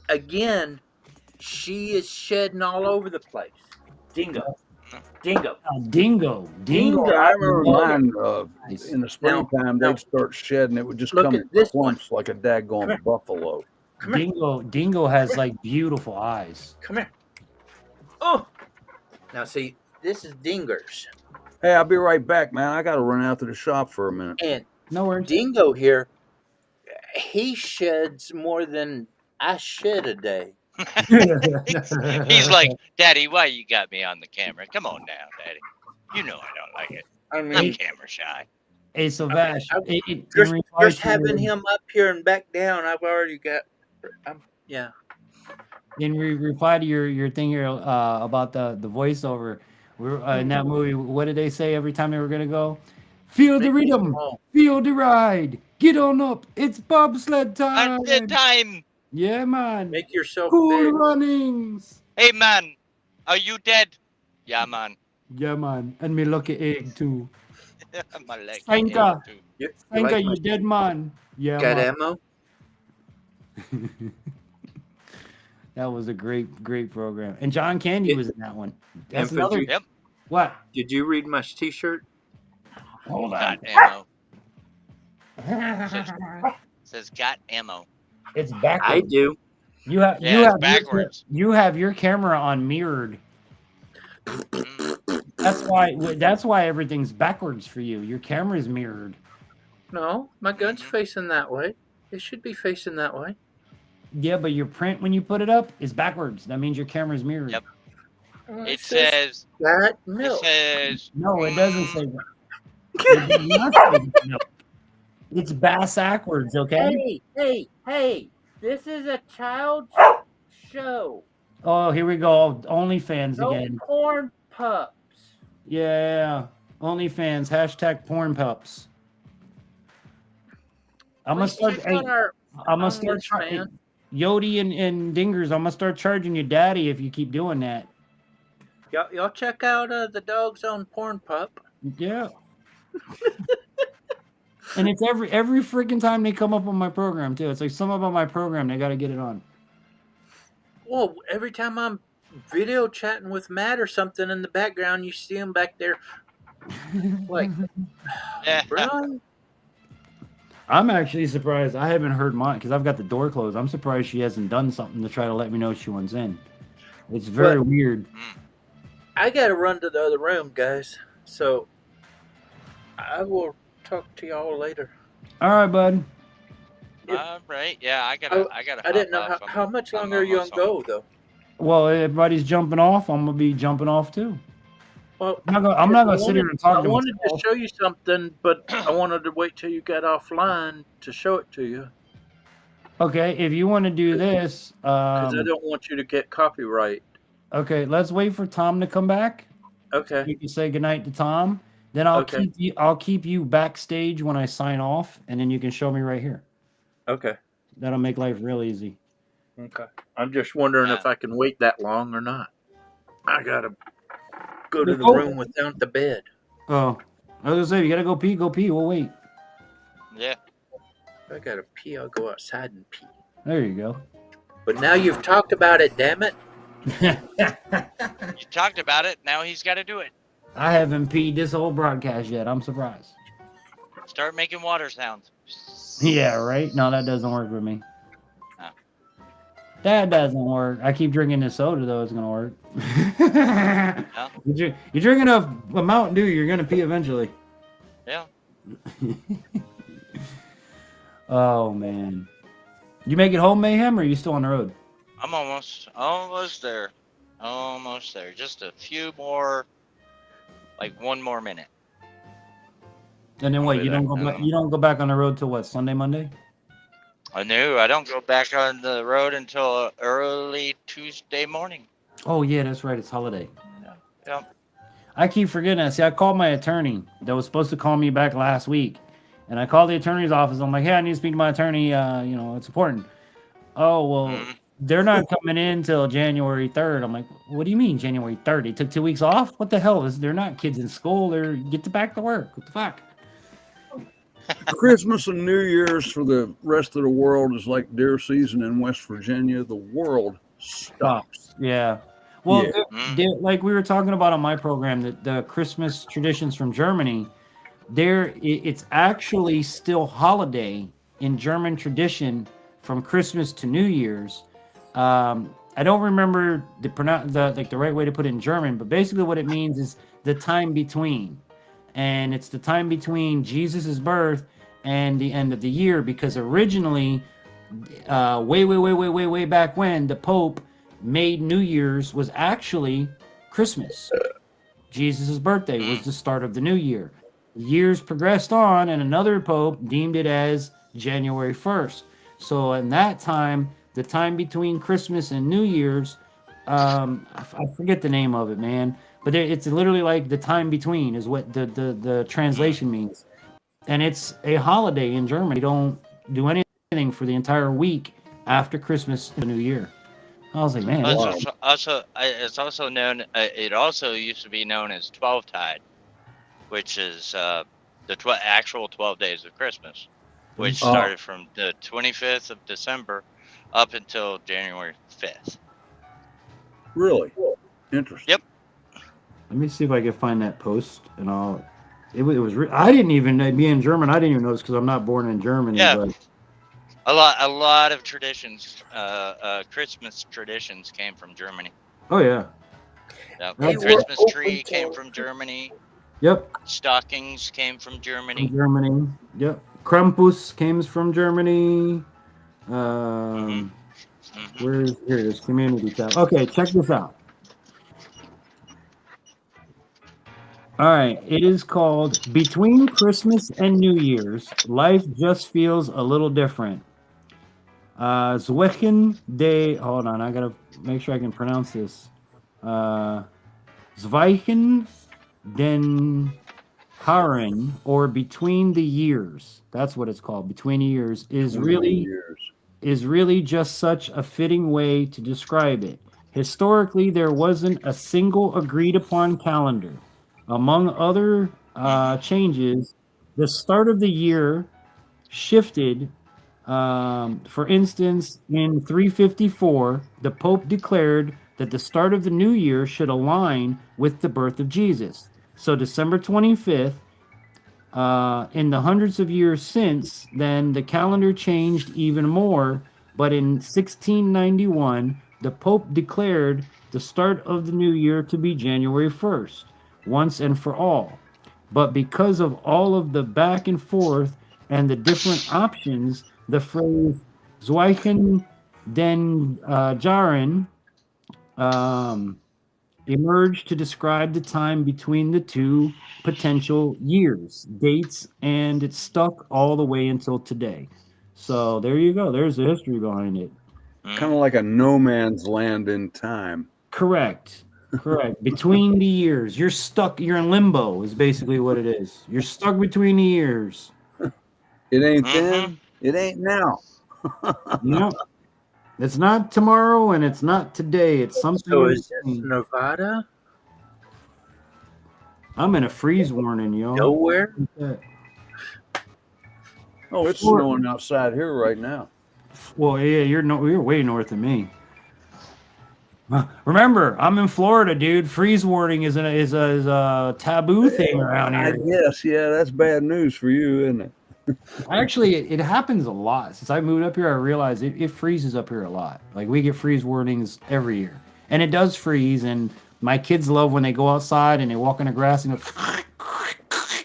again, she is shedding all over the place. Dingo. Dingo. Dingo. I remember love mine it. in the springtime, they'd start shedding. It would just Look come at in this clumps like a daggone buffalo. Dingo has like beautiful eyes. Come here. Oh. Now see, this is Dingers. Hey, I'll be right back, man. I got to run out to the shop for a minute. And no worries. Dingo here, he sheds more than I shed a day. He's like, Daddy, why you got me on the camera? Come on now, Daddy. You know I don't like it. I I'm mean, camera shy. Hey, so Vash, just having him up here and back down, I've already got. Yeah. in reply to your thing here about the voiceover, we're in that movie. What did they say every time they were gonna go? Feel the rhythm, feel the ride, get on up. It's bobsled time. Time. Yeah, man. Make yourself cool big. runnings. Hey, man. Are you dead? Yeah, man. Yeah, man. And me lucky egg too. My leg. Sanka, You Sanka, like you my- dead man. Yeah, Got man. ammo? That was a great program. And John Candy was in that one. That's Infantry. another. What? Did you read my T-shirt? Hold on. Got ammo. Says got ammo. It's backwards. I do. You have Yeah, you it's have backwards. You have your camera on mirrored. That's why everything's backwards for you. Your camera's mirrored. No, my gun's facing that way. It should be facing that way. Yeah, but your print when you put it up is backwards. That means your camera's mirrored. Yep. It says. That It milk. says. No, it doesn't say that. It does not say that. It's backwards, okay? Hey! This is a child's show. Oh, here we go. OnlyFans No again. corn pups. Yeah. OnlyFans. Hashtag porn pups. I'm gonna Please start. click Hey, on our I'm gonna start OnlyFans. charging Yodi and Dingers. I'm gonna start charging your daddy if you keep doing that. Y'all check out the dogs on Porn Pup. Yeah. And it's every freaking time they come up on my program too. It's like something about my program they got to get it on. Well, every time I'm video chatting with Matt or something in the background, you see him back there, like, Yeah. bro. I'm actually surprised. I haven't heard mine because I've got the door closed. I'm surprised she hasn't done something to try to let me know she wants in. It's very weird. I gotta run to the other room, guys. So I will talk to y'all later. All right, bud. Right. Yeah, I gotta. I didn't know how much longer are you on go though. Well, everybody's jumping off. I'm gonna be jumping off too. Well, I'm not gonna sit here and talk I to wanted myself. to show you something, but I wanted to wait till you got offline to show it to you Okay, if you want to do this, because I don't want you to get copyright. okay, let's wait for Tom to come back. Okay. You can say goodnight to Tom. Then I'll keep you backstage when I sign off, and then you can show me right here. Okay. That'll make life real easy. Okay. I'm just wondering if I can wait that long or not. I gotta go to the room without the bed. Oh, I was gonna say you gotta go pee. Go pee. We'll wait. Yeah. If I gotta pee, I'll go outside and pee. There you go. But now you've talked about it, damn it. You talked about it. Now he's got to do it. I haven't peed this whole broadcast yet. I'm surprised. Start making water sounds. Yeah, right? No, that doesn't work with me. Oh. That doesn't work. I keep drinking this soda, though. It's going to work. Yeah. You drink enough a Mountain Dew, you're going to pee eventually. Yeah. Oh, man. You make it home, Mayhem, or are you still on the road? I'm almost there. Almost there. Just a few more, like one more minute. And then what? You don't go back on the road till what? Sunday, Monday? I knew. I don't go back on the road until early Tuesday morning. Oh, yeah, that's right. It's holiday. Yeah. I keep forgetting that. See, I called my attorney that was supposed to call me back last week. And I called the attorney's office. I'm like, hey, I need to speak to my attorney. It's important. Oh, well, they're not coming in till January 3rd. I'm like, what do you mean January 3rd? They took 2 weeks off? What the hell? They're not kids in school. They're back to work. What the fuck? Christmas and New Year's for the rest of the world is like deer season in West Virginia. The world stops. Yeah. Well, Yeah. like we were talking about on my program, the Christmas traditions from Germany, it's actually still holiday in German tradition from Christmas to New Year's. I don't remember the right way to put it in German, but basically what it means is the time between. And it's the time between Jesus's birth and the end of the year, because originally, way back when, the Pope made New Year's was actually Christmas. Jesus' birthday was the start of the new year. Years progressed on, and another Pope deemed it as January 1st. So in that time, the time between Christmas and New Year's, I forget the name of it, man. But it's literally like the time between is what the translation means. And it's a holiday in Germany. They don't do anything for the entire week after Christmas and New Year. I was like, man. It's also known. It also used to be known as 12-tide, which is the actual 12 days of Christmas, which started from the 25th of December up until January 5th. Really? Interesting. Yep. Let me see if I can find that post, and I didn't even being German. I didn't even know this because I'm not born in Germany. Yeah. But A lot of traditions, Christmas traditions came from Germany. oh yeah. Yep. They The were Christmas open tree to- came from Germany. Yep. Stockings came from Germany. From Germany. Yep. Krampus came from Germany. Here it is, community tab. Okay, check this out. All right, it is called Between Christmas and New Year's, Life Just Feels a Little Different. Zweichen de, hold on, I gotta make sure I can pronounce this. Zweichen den Haaren, or Between the Years. That's what it's called. Between the Years is really just such a fitting way to describe it. Historically, there wasn't a single agreed upon calendar. Among other changes, the start of the year shifted. For instance, in 354, the Pope declared that the start of the new year should align with the birth of Jesus. So December 25th, in the hundreds of years since then, the calendar changed even more. But in 1691, the Pope declared the start of the new year to be January 1st, once and for all. But because of all of the back and forth and the different options, the phrase Zweichen den Jahren emerged to describe the time between the two potential years, dates, and it stuck all the way until today. So there you go. There's the history behind it. Kind of like a no man's land in time. Correct. Between the years. You're stuck. You're in limbo is basically what it is. You're stuck between the years. It ain't then. It ain't now. No. It's not tomorrow and it's not today. It's something. So is this Nevada? I'm in a freeze warning, yo. Nowhere? Oh, it's snowing outside here right now. Well, yeah, you're way north of me. Remember, I'm in Florida, dude. Freeze warning is a taboo thing around I here. guess, yeah, that's bad news for you, isn't it? Actually, it happens a lot. Since I moved up here, I realized it freezes up here a lot. Like we get freeze warnings every year, and it does freeze. And my kids love when they go outside and they walk on the grass and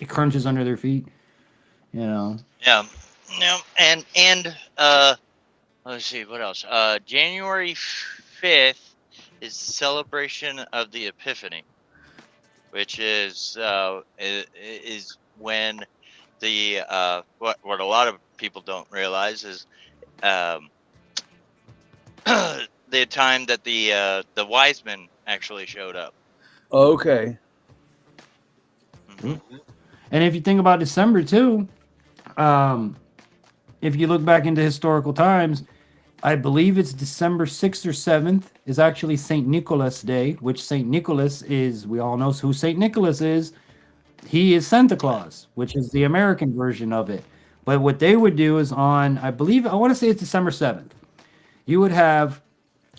it crunches under their feet. You know. Yeah. No, and let's see what else. January 5th is celebration of the Epiphany, which is when the what a lot of people don't realize is um, the time that the wise men actually showed up. Okay. And if you think about December too, um, if you look back into historical times, I believe it's December 6th or 7th is actually St. Nicholas Day, which St. Nicholas is, we all know who St. Nicholas is. He is Santa Claus, which is the American version of it. But what they would do is on, I believe, I want to say it's December 7th, you would have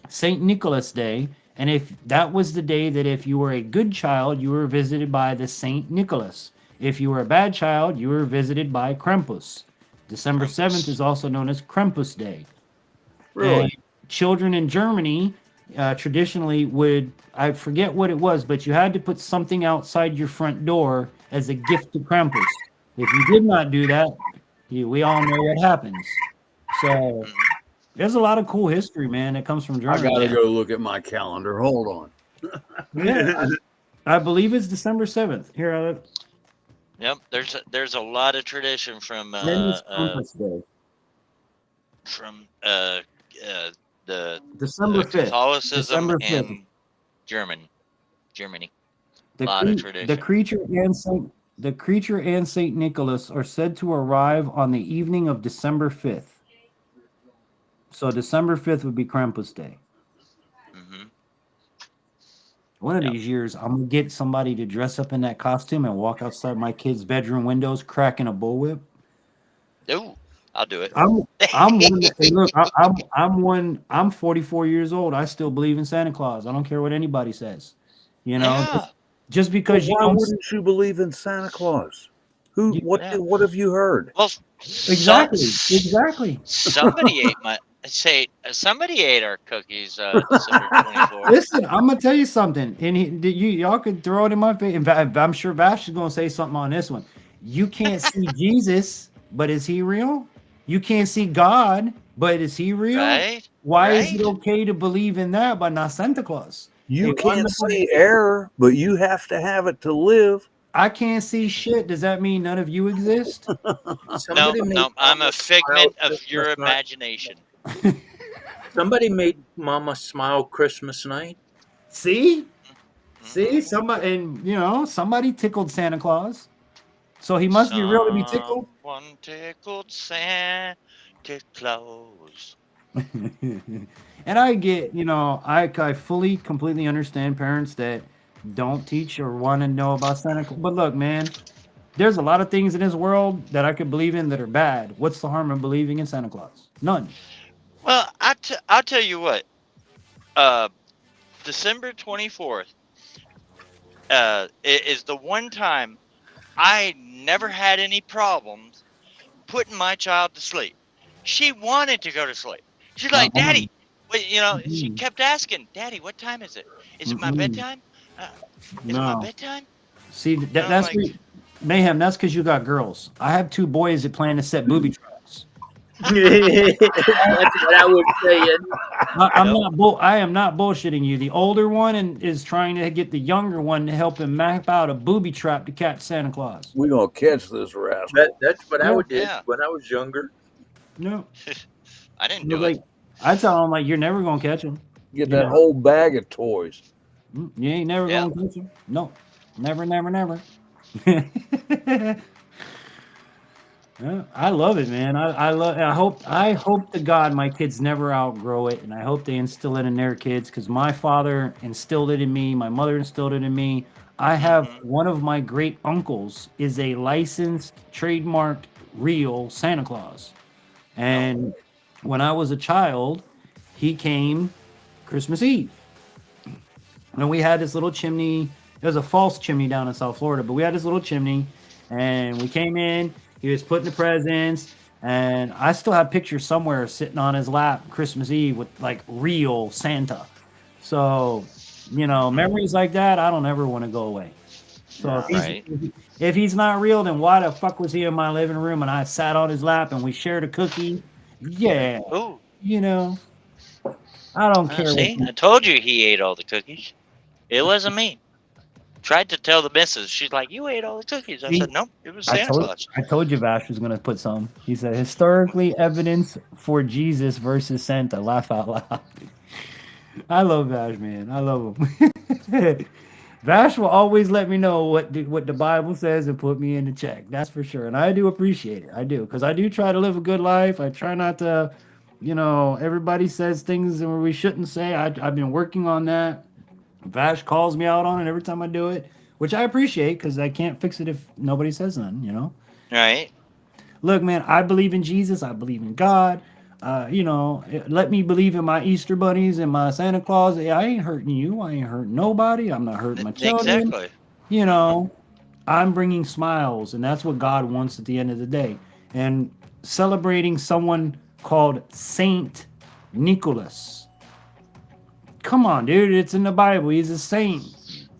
St. Nicholas Day. And if that was the day that if you were a good child, you were visited by the St. Nicholas. If you were a bad child, you were visited by Krampus. December 7th is also known as Krampus Day. Really? And children in Germany traditionally would, I forget what it was, but you had to put something outside your front door as a gift to Krampus. If you did not do that, we all know what happens. So there's a lot of cool history, man, that comes from I Germany. gotta go look at my calendar. Hold on. Yeah, I believe it's December 7th. Here, Yep, there's a lot of tradition from then it's Krampus Day. The December 5th. Catholicism December 5th. and Germany. The, lot of tradition. the creature and Saint Nicholas are said to arrive on the evening of December 5th. So December 5th would be Krampus Day. One of these years, I'm gonna get somebody to dress up in that costume and walk outside my kid's bedroom windows, cracking a bullwhip. Ooh, I'll do it. I'm one. Hey, look, I'm one. I'm 44 years old. I still believe in Santa Claus. I don't care what anybody says. You know, Yeah. just because Why wouldn't you believe in Santa Claus? What have you heard? Well, exactly. Somebody ate our cookies December 24th. Listen, I'm gonna tell you something, and y'all could throw it in my face. In fact, I'm sure Vash is gonna say something on this one. You can't see Jesus, but is he real? You can't see God, but is he real? Right? Why is it okay to believe in that, but not Santa Claus? You Hey, can't see error, but you have to have it to live. I can't see shit. Does that mean none of you exist? No, I'm a figment of your imagination. Somebody made Mama smile Christmas night. See? See? Somebody, and somebody tickled Santa Claus. So he must be real to be tickled. One tickled Santa Claus. And I get, I fully, completely understand parents that don't teach or want to know about Santa Claus. But look, man, there's a lot of things in this world that I could believe in that are bad. What's the harm in believing in Santa Claus? None. Well, I'll tell you what. December 24th is the one time I never had any problems putting my child to sleep. She wanted to go to sleep. She's like, Daddy, she kept asking, Daddy, what time is it? Is it my bedtime? Is it my bedtime? See, that's Mayhem. That's because you got girls. I have two boys that plan to set booby traps. That's what I was saying. I am not bullshitting you. The older one is trying to get the younger one to help him map out a booby trap to catch Santa Claus. We're gonna catch this rascal. That's what I did when I was younger. No, I didn't do it. I tell him you're never gonna catch him. Get that whole bag of toys. You ain't never gonna catch him. No, never. Yeah, I love it, man. I hope to God my kids never outgrow it, and I hope they instill it in their kids because my father instilled it in me, my mother instilled it in me. I have one of my great uncles is a licensed, trademarked, real Santa Claus, and when I was a child, he came Christmas Eve. And we had this little chimney. It was a false chimney down in South Florida, but we had this little chimney, and we came in. He was putting the presents, and I still have pictures somewhere sitting on his lap Christmas Eve with like real Santa. So, memories like that, I don't ever want to go away. So Right. if he's not real, then why the fuck was he in my living room and I sat on his lap and we shared a cookie? Yeah, Ooh. I don't care what. See, I told you he ate all the cookies. It wasn't me. Tried to tell the missus. She's like, "You ate all the cookies." I See, said, "Nope, it was Santa Claus." I told you Vash was gonna put some. He said historically evidence for Jesus versus Santa. Laugh out loud. I love Vash, man. I love him. Vash will always let me know what the Bible says and put me in the check. That's for sure, and I do appreciate it. I do, because I do try to live a good life. I try not to, everybody says things where we shouldn't say. I've been working on that. Vash calls me out on it every time I do it, which I appreciate because I can't fix it if nobody says nothing. Right. Look, man, I believe in Jesus. I believe in God. Let me believe in my Easter bunnies and my Santa Claus. I ain't hurting you. I ain't hurting nobody. I'm not hurting my children. Exactly. I'm bringing smiles, and that's what God wants at the end of the day. And celebrating someone called Saint Nicholas. Come on, dude. It's in the Bible. He's a saint.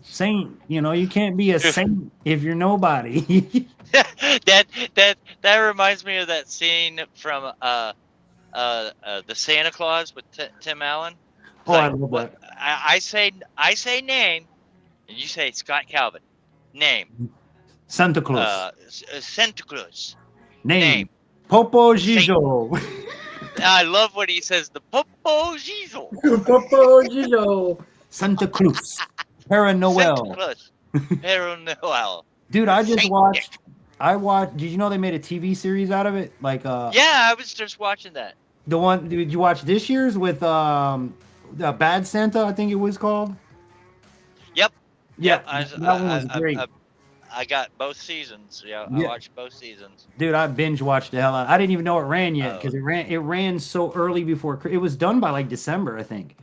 Saint. You can't be a saint if you're nobody. that reminds me of that scene from the Santa Claus with Tim Allen. It's I love that. I say name, and you say Scott Calvin. Name. Santa Claus. Santa Claus. Name. Popo Gijo. I love when he says the Popo Gijo. Popo Gijo. Santa Claus. Para Noel. Santa Claus. Para Noel. Dude, I just watched. Did you know they made a TV series out of it? Like Yeah, I was just watching that. The one. Did you watch this year's with Bad Santa? I think it was called. Yep. Yeah, that one was great. I got both seasons. Yeah, I Yeah. watched both seasons. Dude, I binge watched the hell out. I didn't even know it ran yet because it ran so early before it was done by like December, I think.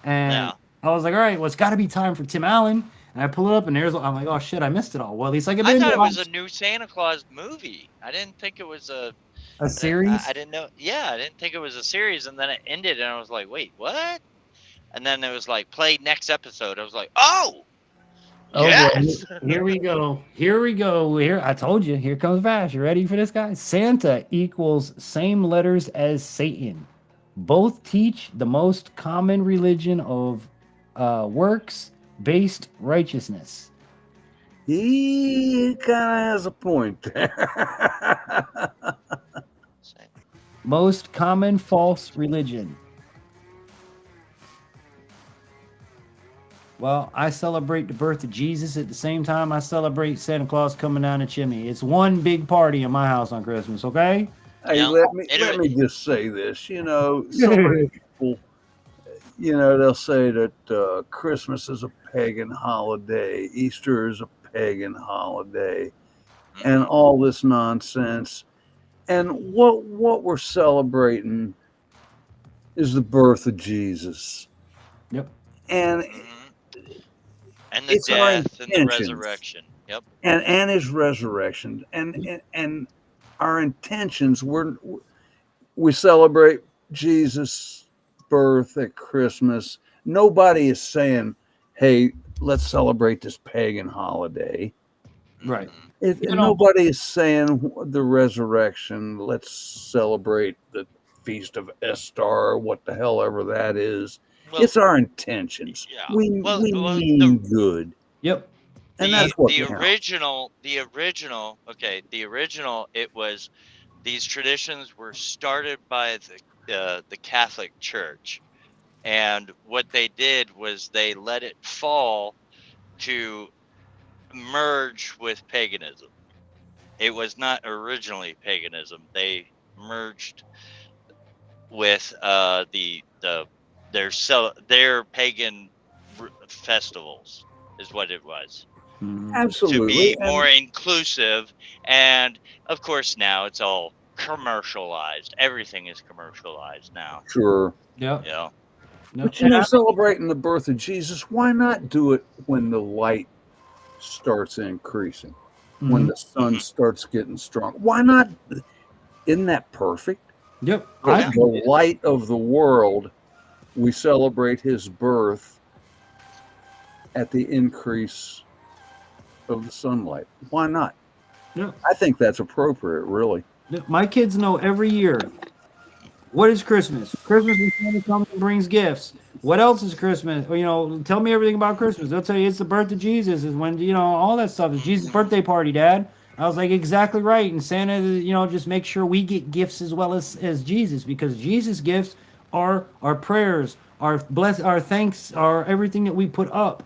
And I was like, all right, well, it's got to be time for Tim Allen. And I pull it up, and I'm like, oh shit, I missed it all. Well, at least I can. I thought it was a new Santa Claus movie. I didn't think it was a series. I didn't know. Yeah, I didn't think it was a series, and then it ended, and I was like, wait, what? And then it was like, play next episode. I was like, oh. Yes. Boy. Here we go. Here, I told you. Here comes Vash. You ready for this, guy? Santa equals same letters as Satan. Both teach the most common religion of works-based righteousness. He kind of has a point there. Most common false religion. Well, I celebrate the birth of Jesus at the same time I celebrate Santa Claus coming down the chimney. It's one big party in my house on Christmas, okay? Hey, let me just say this. So many people, they'll say that Christmas is a pagan holiday, Easter is a pagan holiday, and all this nonsense. And what we're celebrating is the birth of Jesus. Yep. And the death and the resurrection. Yep. And his resurrection. And our intentions, we celebrate Jesus' birth at Christmas. Nobody is saying, hey, let's celebrate this pagan holiday. Right. Nobody is saying the resurrection, let's celebrate the Feast of Estar, what the hell ever that is. Well, it's our intentions. Yeah. We mean good. Yep. And that's what the original, it was, these traditions were started by the Catholic Church. And what they did was they let it fall to merge with paganism. It was not originally paganism. They merged with their pagan festivals is what it was. Absolutely. To be more inclusive. And of course now it's all commercialized. Everything is commercialized now. Sure. Yep. Yeah. No. But you know, celebrating the birth of Jesus, why not do it when the light starts increasing, when Mhm. the sun starts getting strong? Why not? Isn't that perfect? Yep. The light of the world, we celebrate his birth at the increase of the sunlight. Why not? Yeah. I think that's appropriate, really. My kids know every year. What is Christmas? Christmas is when Santa comes and brings gifts. What else is Christmas? Or, tell me everything about Christmas. They'll tell you it's the birth of Jesus. Is when all that stuff is Jesus' birthday party, Dad. I was like, exactly right. And Santa, just make sure we get gifts as well as Jesus, because Jesus' gifts are our prayers, our thanks, our everything that we put up.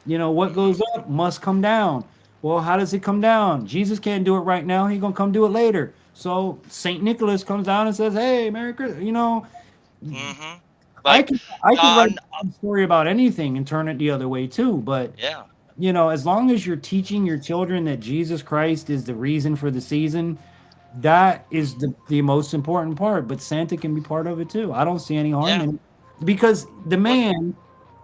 What goes up must come down. Well, how does it come down? Jesus can't do it right now. He's gonna come do it later. So Saint Nicholas comes down and says, "Hey, Merry Christmas." Mm-hmm. I Like, can write on, a story about anything and turn it the other way too. But yeah. as long as you're teaching your children that Jesus Christ is the reason for the season, that is the most important part. But Santa can be part of it too. I don't see any harm in it, because the man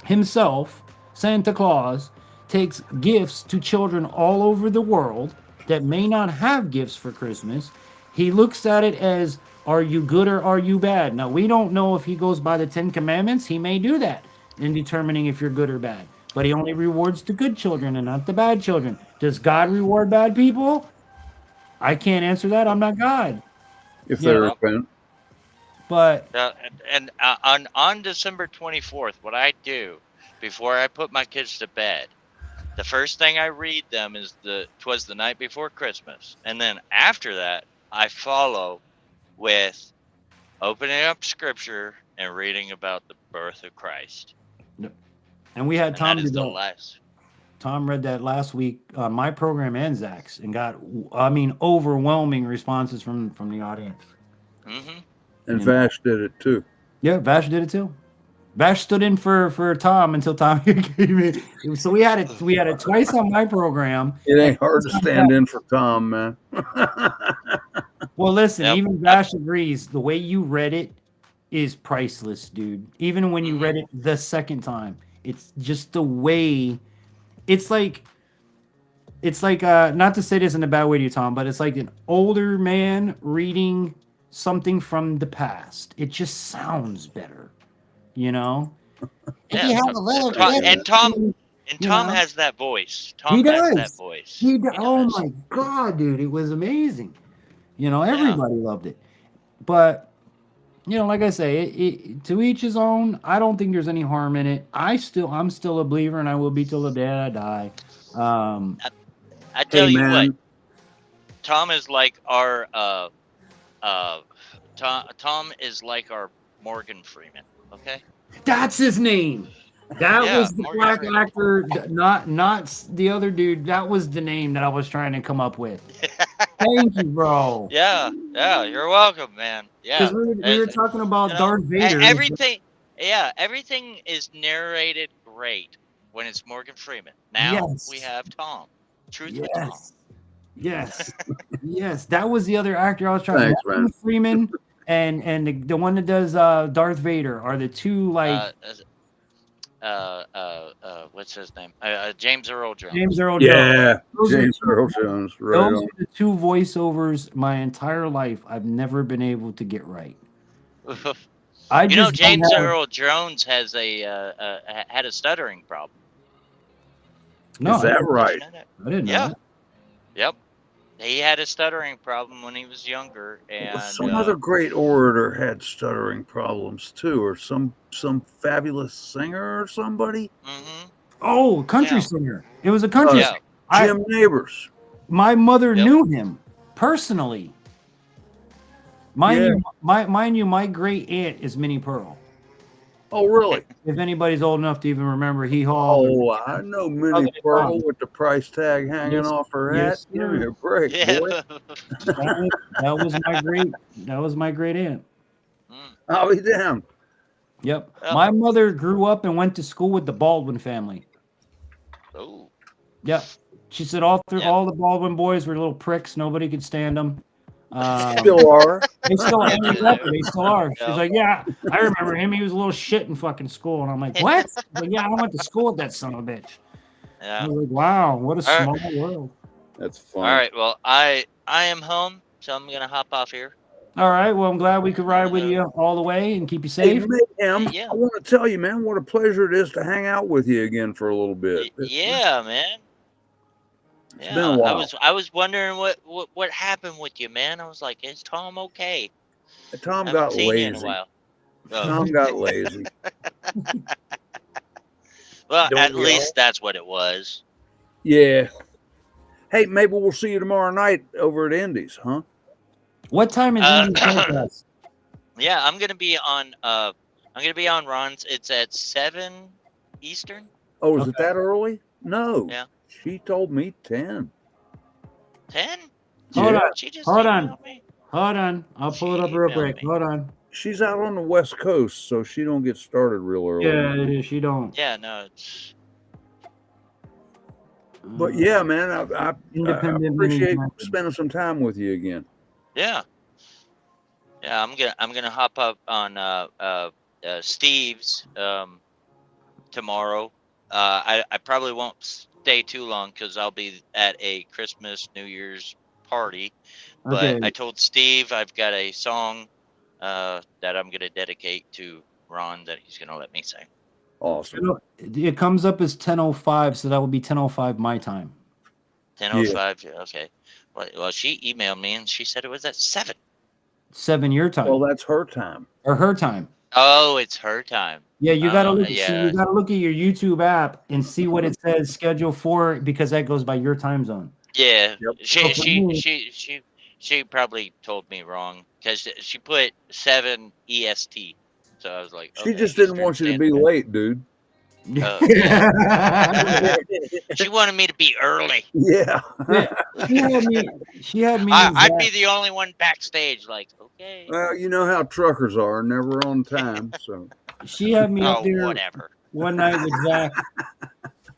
himself, Santa Claus, takes gifts to children all over the world that may not have gifts for Christmas. He looks at it as, are you good or are you bad? Now, we don't know if he goes by the 10 Commandments. He may do that in determining if you're good or bad. But he only rewards the good children and not the bad children. Does God reward bad people? I can't answer that. I'm not God. If they repent. But and on December 24th, what I do before I put my kids to bed, the first thing I read them is 'twas the night before Christmas, and then after that, I follow with opening up Scripture and reading about the birth of Christ. And we had And Tom that do is the that. last. Tom read that last week on my program and Zach's, and got, overwhelming responses from the audience. Mm-hmm. And Vash did it too. Yeah, Vash did it too. Vash stood in for Tom until Tom came in. So we had it twice on my program. It ain't hard to stand in for Tom, man. Well, listen, even Vash agrees. The way you read it is priceless, dude. Even when you read it the second time, it's just the way. It's like not to say this in a bad way to you, Tom, but it's like an older man reading something from the past. It just sounds better, Yeah. If you have a little kid, And Tom You Tom know? has that voice. He Tom has does. that voice. He does. Oh my God, dude, it was amazing. Everybody loved it. But like I say, to each his own. I don't think there's any harm in it. I'm still a believer, and I will be till the day I die. I tell you what, man. Tom is like our Tom is like our Morgan Freeman. Okay. That's his name. That Yeah, was the Morgan black Freeman. actor, not the other dude. That was the name that I was trying to come up with. Thank you, bro. Yeah, you're welcome, man. Yeah, Because we were talking about Darth Vader. Everything is narrated great when it's Morgan Freeman. Now we have Tom. Truth with Tom. Yes. Yes. That was the other actor I was trying Thanks, to Morgan man. Freeman and the one that does Darth Vader are the two, like What's his name? James Earl Jones. James Earl Yeah, Jones. James Earl Jones. Right Those on. are the two voiceovers my entire life I've never been able to get right. I You know, just don't James have- Earl Jones has had a stuttering problem. No, Is that right? I didn't know that. Yep. He had a stuttering problem when he was younger, and Some other great orator had stuttering problems too, or some fabulous singer or somebody. Oh, country singer. It was a country singer. Jim Neighbors. My mother knew him personally. Mind you, my great aunt is Minnie Pearl. Oh, really? If anybody's old enough to even remember Hee Haw. Oh, I know Minnie Pearl with the price tag hanging off her hat. Yes, Give sir. me a break, boy. That was my great aunt. I'll be damned. Yep. My mother grew up and went to school with the Baldwin family. Oh. Yep. She said all the Baldwin boys were little pricks. Nobody could stand them. Still are. They still are. Yeah, Exactly, they still are. She's Yep. like, yeah, I remember him. He was a little shit in fucking school. And I'm like, what? Like, yeah, I went to school with that son of a bitch. I Yeah. was like, wow, what a All right. small world. That's All funny. right. Well, I am home, so I'm gonna hop off here. All right, well, I'm glad we could ride with you all the way and keep you Hey, safe. Mayhem, Yeah. I want to tell you, man, what a pleasure it is to hang out with you again for a little bit. Yeah, man. It's Yeah, been a while. I was wondering what happened with you, man. I was like, is Tom okay? Tom I haven't got seen you in a lazy. while. Oh. Tom got lazy. Well, Don't at we least all? that's what it was. Yeah. Hey, maybe we'll see you tomorrow night over at Indy's, huh? What time is Indy's podcast? Yeah, I'm gonna be on Ron's. It's at 7 Eastern. Oh, is it that early? No. Yeah. She told me 10. 10? Hold on. She just Hold on. emailed me. Hold on. I'll pull it up real quick. Hold on. She's out on the West Coast, so she don't get started real early. Yeah, she don't. Yeah, no, it's But yeah, man, I Independent appreciate mini- spending some time with you again. yeah. Yeah, I'm gonna hop up on Steve's tomorrow. I probably won't stay too long because I'll be at a Christmas New Year's party. But Okay. I told Steve I've got a song that I'm gonna dedicate to Ron that he's gonna let me sing. Awesome. It comes up as 10:05, so that would be 10:05 my time. 10:05. Okay. Well, she emailed me and she said it was at 7. 7 your time. Well, that's her time. Or her time. Oh, it's her time. Yeah, you gotta look. See, Yeah. you gotta look at your YouTube app and see what it says schedule for, because that goes by your time zone. Yeah. So for me- She probably told me wrong because she put 7 EST. So I was like, She just didn't want you to be late, dude. She wanted me to be early. Yeah. She had me. I'd be the only one backstage. Like, okay. Well, you know how truckers are, never on time. So She had me up there whatever. one night with Zach,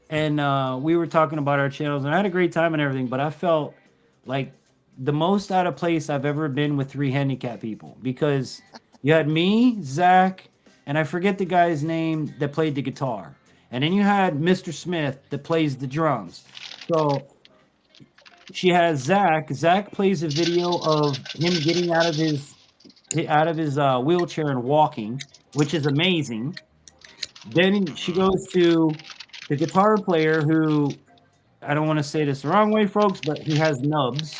and we were talking about our channels, and I had a great time and everything. But I felt like the most out of place I've ever been with 3 handicapped people, because you had me, Zach, and I forget the guy's name that played the guitar, and then you had Mr. Smith that plays the drums. So she has Zach. Zach plays a video of him getting out of his wheelchair and walking, which is amazing. Then she goes to the guitar player, who, I don't want to say this the wrong way, folks, but he has nubs.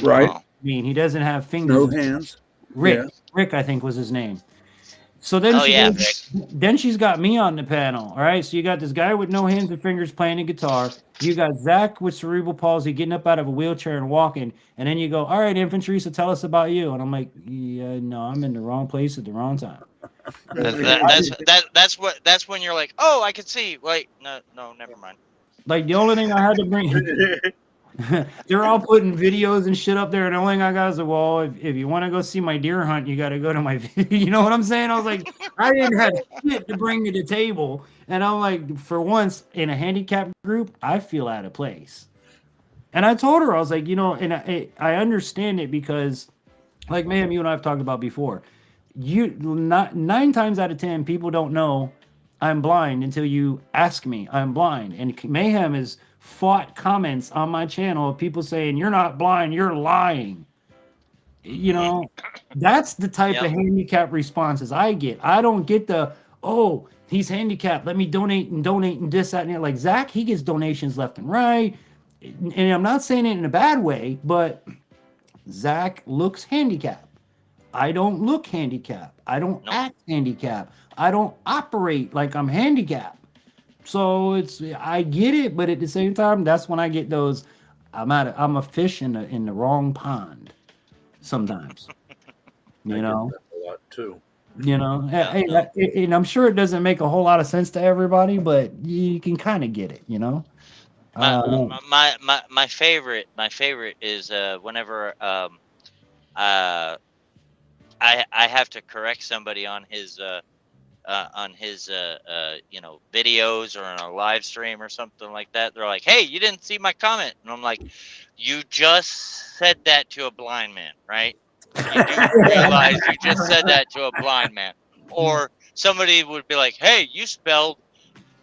Right. I mean, he doesn't have fingers. no hands. Rick. Yeah. Rick, I think was his name. So then, Oh, yeah, Rick. then she's got me on the panel. All right. So you got this guy with no hands and fingers playing a guitar. You got Zach with cerebral palsy getting up out of a wheelchair and walking. And then you go, all right, Infantry, so tell us about you. And I'm like, yeah, no, I'm in the wrong place at the wrong time. That's when you're like, oh, I can see. Wait, no, never mind. Like, the only thing I had to bring, they're all putting videos and shit up there, and the only thing I got is, well, if you want to go see my deer hunt, you got to go to my you know what I'm saying? I was like, I didn't have shit to bring to the table, and I'm like, for once in a handicapped group, I feel out of place. And I told her, I was like, you know, and I understand it, because, like, Mayhem, you and I have talked about before, not 9 times out of 10 people don't know I'm blind until you ask me I'm blind. And Mayhem has fought comments on my channel of people saying, you're not blind, you're lying. You know, that's the type of handicap responses I get. I don't get the, oh, he's handicapped, let me donate and this, that, and that. Like Zach, he gets donations left and right. And I'm not saying it in a bad way, but Zach looks handicapped. I don't look handicapped. I don't act handicapped. I don't operate like I'm handicapped. So I get it, but at the same time, that's when I get those. I'm a fish in the wrong pond. Sometimes, you know. A lot too. You know, and I'm sure it doesn't make a whole lot of sense to everybody, but you can kind of get it. You know. My favorite is whenever I have to correct somebody on his videos or on a live stream or something like that. They're like, "Hey, you didn't see my comment," and I'm like, "You just said that to a blind man, right? You do realize you just said that to a blind man." Or somebody would be like, "Hey, you spelled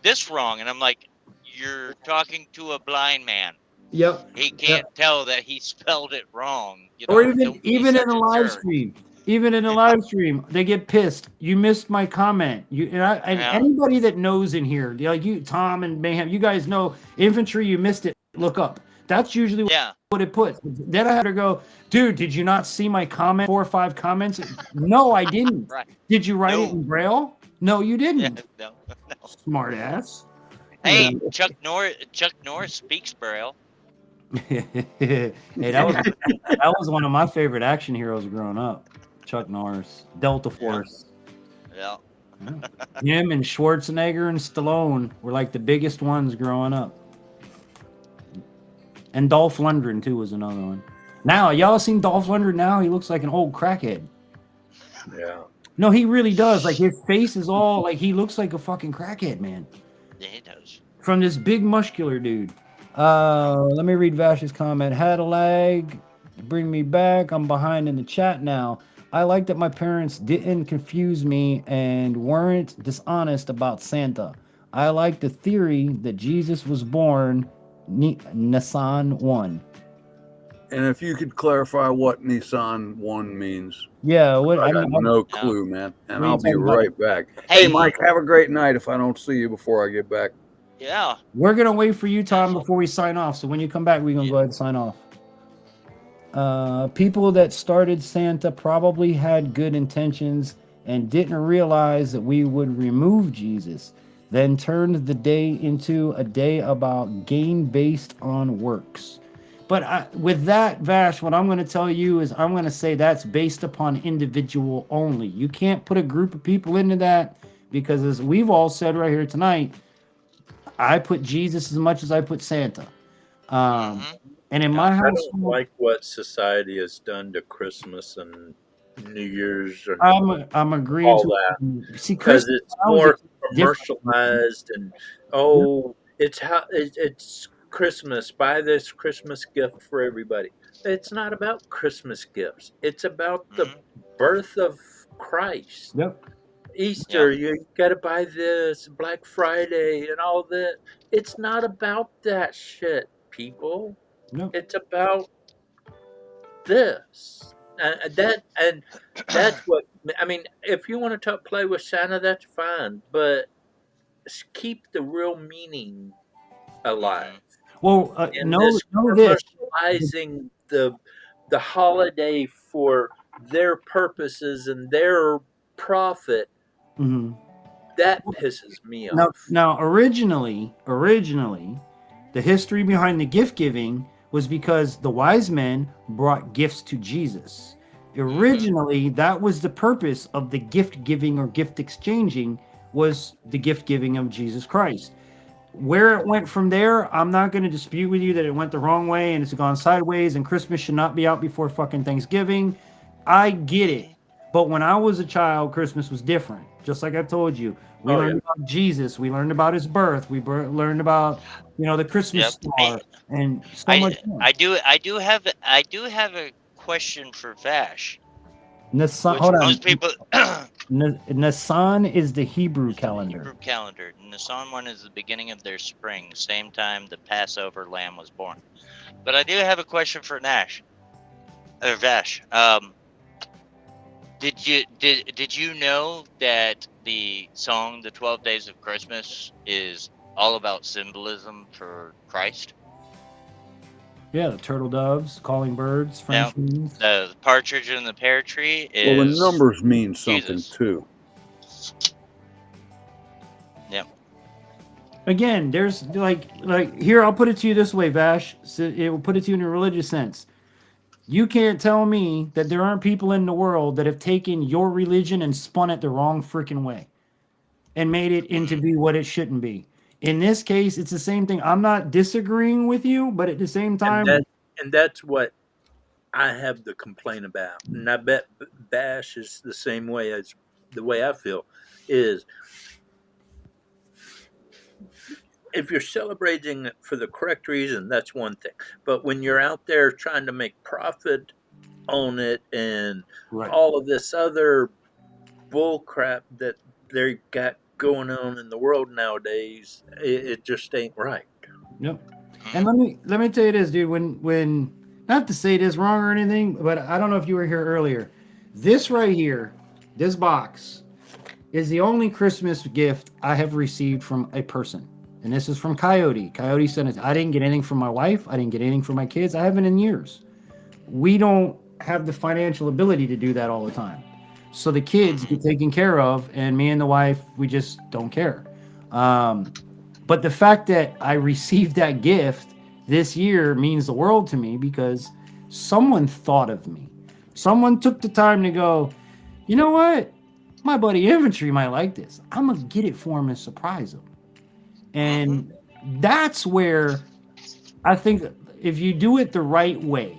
this wrong," and I'm like, "You're talking to a blind man. Yep. He can't tell that he spelled it wrong. Or even Don't be in such a a live jerk." stream, they get pissed. You missed my comment. And Yeah. anybody that knows in here, like you, Tom and Mayhem, you guys know infantry. You missed it. Look up. That's usually what it puts. Then I had to go, dude. Did you not see my comment? 4 or 5 comments. No, I didn't. Right. Did you write it in Braille? No, you Yeah, didn't. no. Smart ass. Hey, Chuck Norris speaks Braille. Hey, that was one of my favorite action heroes growing up. Chuck Norris, Delta Force. Yeah. Him and Schwarzenegger and Stallone were like the biggest ones growing up. And Dolph Lundgren too was another one. Now, y'all seen Dolph Lundgren now? He looks like an old crackhead. Yeah. No, he really does. Like his face is all like he looks like a fucking crackhead, man. Yeah, he does. From this big muscular dude. Let me read Vash's comment. Had a lag. Bring me back. I'm behind in the chat now. I like that my parents didn't confuse me and weren't dishonest about Santa. I like the theory that Jesus was born Nissan 1. And if you could clarify what Nissan 1 means. Yeah, what I got no clue, man. And What are you I'll be talking about? right back. Hey, Mike, have a great night if I don't see you before I get back. Yeah. We're going to wait for you, Tom, before we sign off. So when you come back, we're going to go ahead and sign off. People that started Santa probably had good intentions and didn't realize that we would remove Jesus, then turned the day into a day about gain based on works. But with that, Vash, what I'm going to tell you is I'm going to say that's based upon individual only. You can't put a group of people into that because, as we've all said right here tonight, I put Jesus as much as I put Santa. And in my I house, don't like what society has done to Christmas and New Year's and I'm agreeing all to that see because Christmas it's now is more different. commercialized and it's Christmas. Buy this Christmas gift for everybody. It's not about Christmas gifts. It's about the birth of Christ. Yep. Easter, you got to buy this, Black Friday, and all that. It's not about that shit, people. No. It's about this. And that's what I mean. If you want to play with Santa, that's fine, but keep the real meaning alive. Well, And know this this. commercializing the holiday for their purposes and their profit, Mhm. that pisses me off. Now, originally, the history behind the gift giving was because the wise men brought gifts to Jesus. Originally, that was the purpose of the gift giving or gift exchanging, was the gift giving of Jesus Christ. Where it went from there, I'm not going to dispute with you that it went the wrong way and it's gone sideways and Christmas should not be out before fucking Thanksgiving. I get it. But when I was a child, Christmas was different. Just like I told you, we learned about Jesus. We learned about his birth. We learned about, the Christmas star and so much more. I do have a question for Vash. Nissan, hold on. Nissan is the Hebrew calendar. Hebrew calendar. Nissan 1 is the beginning of their spring, same time the Passover lamb was born. But I do have a question for Vash. Did you know that the song "The 12 Days of Christmas" is all about symbolism for Christ? Yeah, the turtle doves, calling birds, French beans. The partridge in the pear tree is. Well, the numbers mean something too. Yep. Again, there's like here, I'll put it to you this way, Vash. So it will put it to you in a religious sense. You can't tell me that there aren't people in the world that have taken your religion and spun it the wrong freaking way and made it into be what it shouldn't be. In this case, it's the same thing. I'm not disagreeing with you, but at the same time, and that's what I have the complaint about. And I bet Bash is the same way as the way I feel. is if you're celebrating it for the correct reason, that's one thing. But when you're out there trying to make profit on it and all of this other bull crap that they got going on in the world nowadays, it just ain't right. Yep. And let me tell you this, dude. When not to say this wrong or anything, but I don't know if you were here earlier. This right here, this box, is the only Christmas gift I have received from a person. And this is from Coyote. Coyote sent it. I didn't get anything from my wife. I didn't get anything from my kids. I haven't in years. We don't have the financial ability to do that all the time. So the kids get taken care of, and me and the wife, we just don't care. But the fact that I received that gift this year means the world to me because someone thought of me. Someone took the time to go, you know what? My buddy Infantry might like this. I'm going to get it for him and surprise him. And that's where I think if you do it the right way,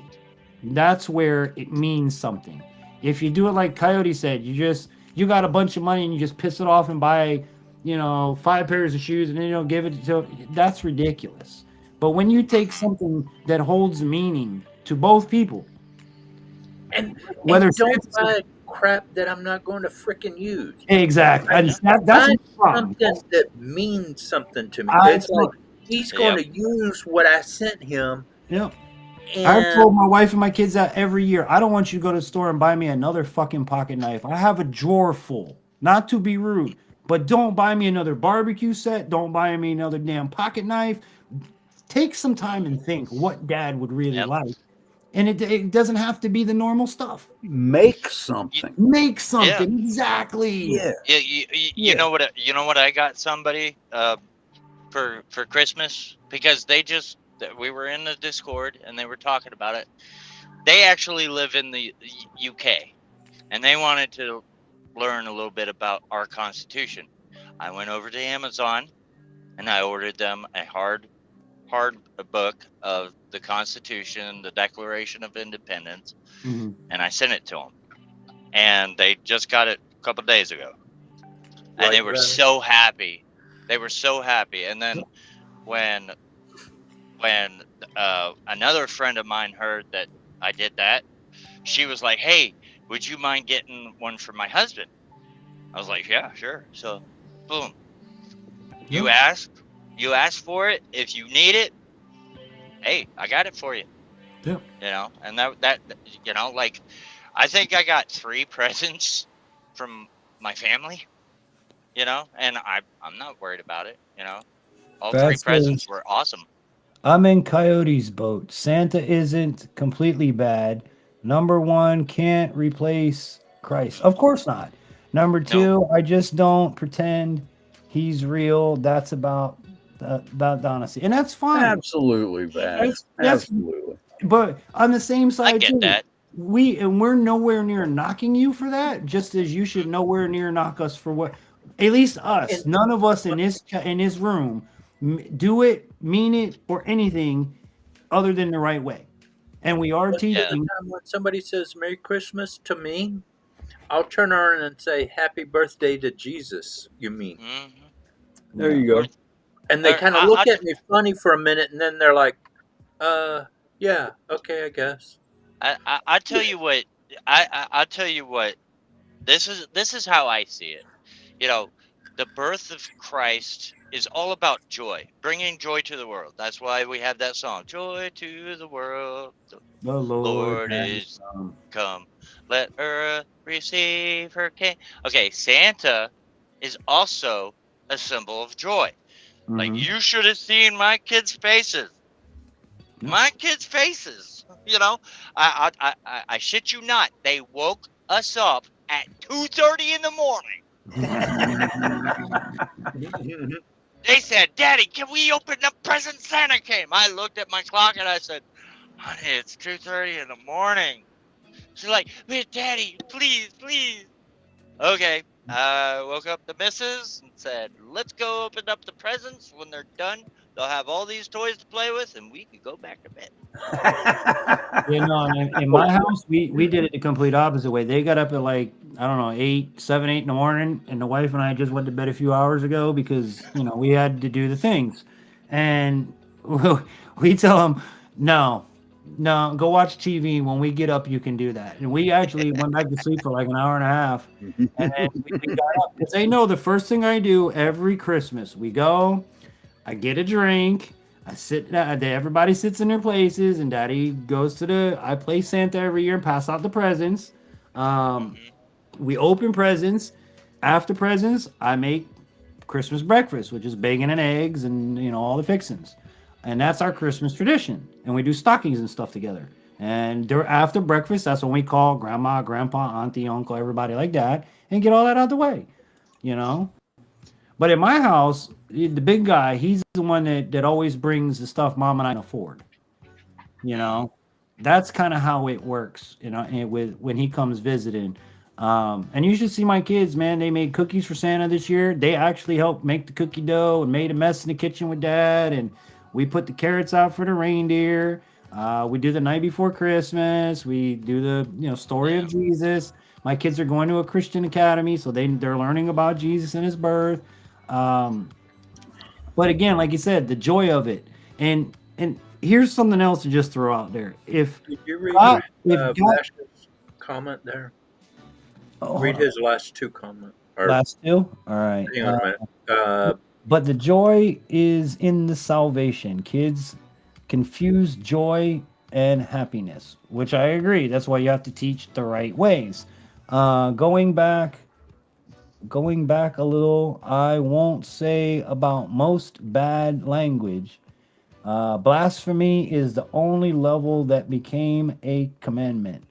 that's where it means something. If you do it like Coyote said, you got a bunch of money and you just piss it off and buy, 5 pairs of shoes and then you don't give it to, that's ridiculous. But when you take something that holds meaning to both people, And whether don't buy crap that I'm not going to frickin' use. Exactly. And that's buy the problem. something that means something to me. I It's like told- he's going to use what I sent him. Yep. And I've told my wife and my kids that every year. I don't want you to go to the store and buy me another fucking pocket knife. I have a drawer full. Not to be rude, but don't buy me another barbecue set. Don't buy me another damn pocket knife. Take some time and think what dad would really like. And it doesn't have to be the normal stuff. Make something. Make something. Exactly. Yeah. You know what? You know what I got somebody for Christmas, because we were in the Discord and they were talking about it. They actually live in the UK, and they wanted to learn a little bit about our Constitution. I went over to Amazon and I ordered them a hard book of the Constitution, the Declaration of Independence, and I sent it to them. And they just got it a couple days ago, and they were so happy. They were so happy. And then when another friend of mine heard that I did that, she was like, "Hey, would you mind getting one for my husband?" I was like, "Yeah, sure." So, boom. You asked for it. If you need it, hey, I got it for you. Yeah. And that like, I think I got 3 presents from my family. And I'm not worried about it. All 3 That's presents were awesome. I'm in Coyote's boat. Santa isn't completely bad. Number 1, can't replace Christ. Of course not. Number 2, I just don't pretend he's real. That's about honesty. And that's fine. Absolutely, Van. Absolutely. But on the same side, I get that. We're nowhere near knocking you for that, just as you should nowhere near knock us for what, at least us. None of us in this room do it, mean it, or anything other than the right way. And we are teaching. When somebody says Merry Christmas to me, I'll turn around and say Happy Birthday to Jesus, you mean. There you go. And they kind of look at me funny for a minute, and then they're like, yeah, okay, I guess. I tell you what, I tell you what, this is how I see it. The birth of Christ is all about joy, bringing joy to the world. That's why we have that song, "Joy to the world, the Lord is come. Let earth receive her king." Okay, Santa is also a symbol of joy. Like, you should have seen my kids' faces. My kids' faces. I shit you not. They woke us up at 2:30 in the morning. They said, "Daddy, can we open the present Santa came?" I looked at my clock and I said, "Honey, it's 2:30 in the morning." She's like, "Wait, Daddy, please, please." Okay. I woke up the missus and said, "Let's go open up the presents. When they're done, they'll have all these toys to play with, and we could go back to bed." In my house, we did it the complete opposite way. They got up at like I don't know, 8 in the morning, and the wife and I just went to bed a few hours ago because we had to do the things, and we tell them, no, no, go watch TV. When we get up, you can do that. And we actually went back to sleep for like an hour and a half, and then we got up because they know the first thing I do every Christmas. We go, I get a drink. I sit. Everybody sits in their places, and Daddy goes to the. I play Santa every year and pass out the presents. We open presents. After presents, I make Christmas breakfast, which is bacon and eggs and all the fixings, and that's our Christmas tradition. And we do stockings and stuff together. And after breakfast, that's when we call grandma, grandpa, auntie, uncle, everybody like that, and get all that out the way. You know. But in my house, the big guy, he's the one that always brings the stuff mom and I can afford. You know, that's kind of how it works. And with when he comes visiting. And you should see my kids, man. They made cookies for Santa this year. They actually helped make the cookie dough and made a mess in the kitchen with Dad. And we put the carrots out for the reindeer. We do the night before Christmas. We do the story of Jesus. My kids are going to a Christian academy, so they're learning about Jesus and his birth. But again, like you said, the joy of it, and here's something else to just throw out there. If Did you read God, if God, Vash's comment there? oh, Read hold on. his last two comments. Last two, all right. Hang on a minute. But the joy is in the salvation. Kids confuse joy and happiness, which I agree. That's why you have to teach the right ways. Going back a little, I won't say about most bad language. Blasphemy is the only level that became a commandment.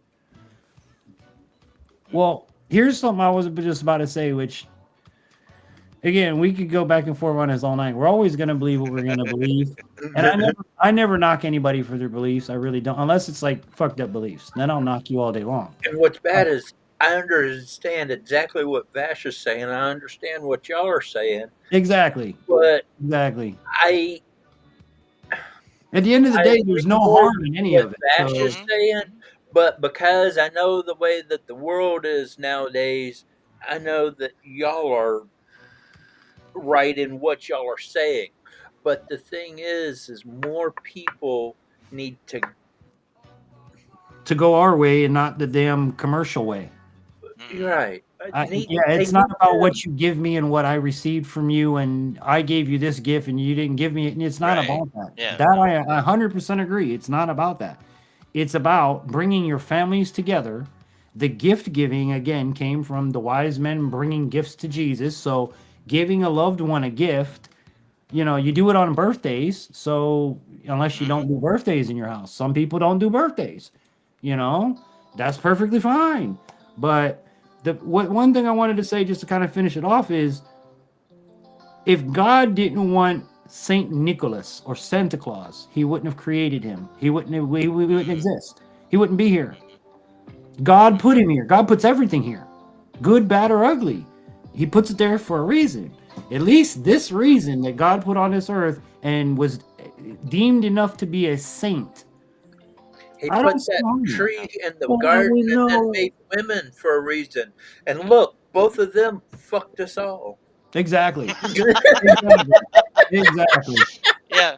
Well, here's something I was just about to say, which, again, we could go back and forth on this all night. We're always going to believe what we're going to believe. And I never knock anybody for their beliefs. I really don't, unless it's like fucked up beliefs. Then I'll knock you all day long. And what's bad is I understand exactly what Vash is saying. I understand what y'all are saying. Exactly. But exactly. At the end of the day, there's no harm in any of it. Vash is saying, but because I know the way that the world is nowadays, I know that y'all are right in what y'all are saying. But the thing is more people need to go our way and not the damn commercial way. Right. It's not about what you give me and what I received from you, and I gave you this gift and you didn't give me it. It's not about that. Yeah. That I 100% agree. It's not about that. It's about bringing your families together. The gift giving, again, came from the wise men bringing gifts to Jesus. So giving a loved one a gift, you do it on birthdays. So unless you don't do birthdays in your house, some people don't do birthdays. That's perfectly fine. But one thing I wanted to say, just to kind of finish it off, is if God didn't want Saint Nicholas or Santa Claus, he wouldn't have created him. He wouldn't exist. He wouldn't be here. God put him here. God puts everything here, good, bad, or ugly. He puts it there for a reason. At least this reason that God put on this earth and was deemed enough to be a saint. He put that tree in the garden and then made women for a reason. And look, both of them fucked us all. Exactly. Exactly. Yeah.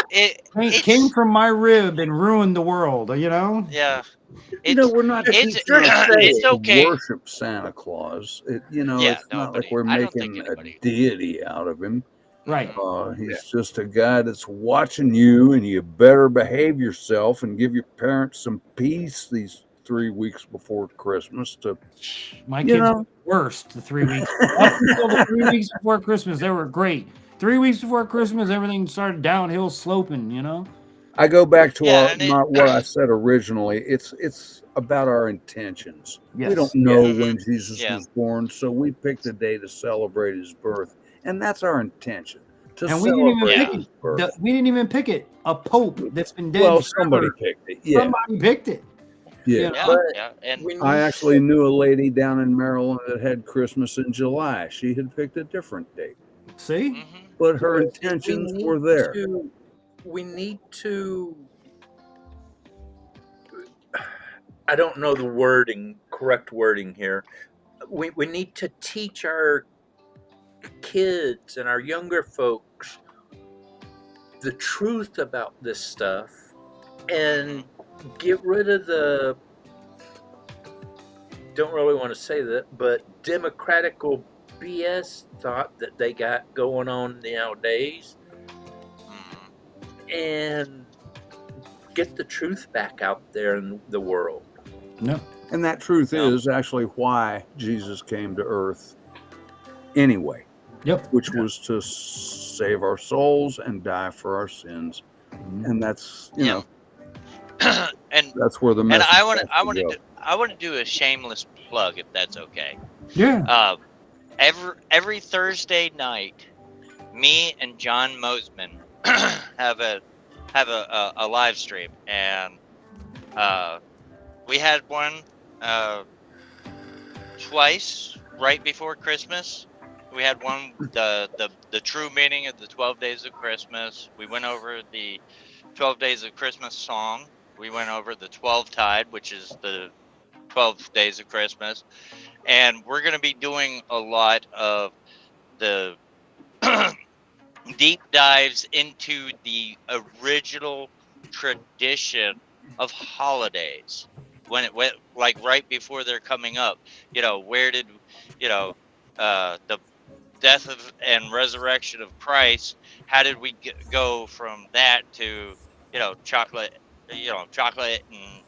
It came from my rib and ruined the world, Yeah. We're not it's okay. Worship Santa Claus. Yeah, it's not like we're making a deity out of him. Right. He's just a guy that's watching you, and you better behave yourself and give your parents some peace these 3 weeks before Christmas. My kids were worst the 3 weeks. Up until the 3 weeks before Christmas, they were great. 3 weeks before Christmas, everything started downhill sloping, I go back to what I said originally. It's about our intentions. Yes. We don't know when Jesus was born, so we picked a day to celebrate his birth. And that's our intention, to and celebrate his birth. We didn't even pick it. A pope that's been dead. Well, somebody picked it. Yeah. Somebody picked it. Yeah. And I actually knew a lady down in Maryland that had Christmas in July. She had picked a different date. See? But her intentions were there. We need to, I don't know the wording correct wording here. We need to teach our kids and our younger folks the truth about this stuff and get rid of the, don't really want to say that, but democratical BS thought that they got going on nowadays, and get the truth back out there in the world. No. And that truth is actually why Jesus came to earth anyway. Yep. Which was to save our souls and die for our sins. And that's, you know, And that's where the and message I want has to I to want to go. do, I want to do a shameless plug if that's okay. Yeah. Every Thursday night, me and John Mosman have a live stream, and we had one twice right before Christmas. We had one the true meaning of the 12 days of Christmas. We went over the 12 days of Christmas song. We went over the 12 tide, which is the 12 days of Christmas. And we're going to be doing a lot of the deep dives into the original tradition of holidays when it went, like, right before they're coming up. Where did, the death of and resurrection of Christ, how did we go from that to, chocolate, chocolate and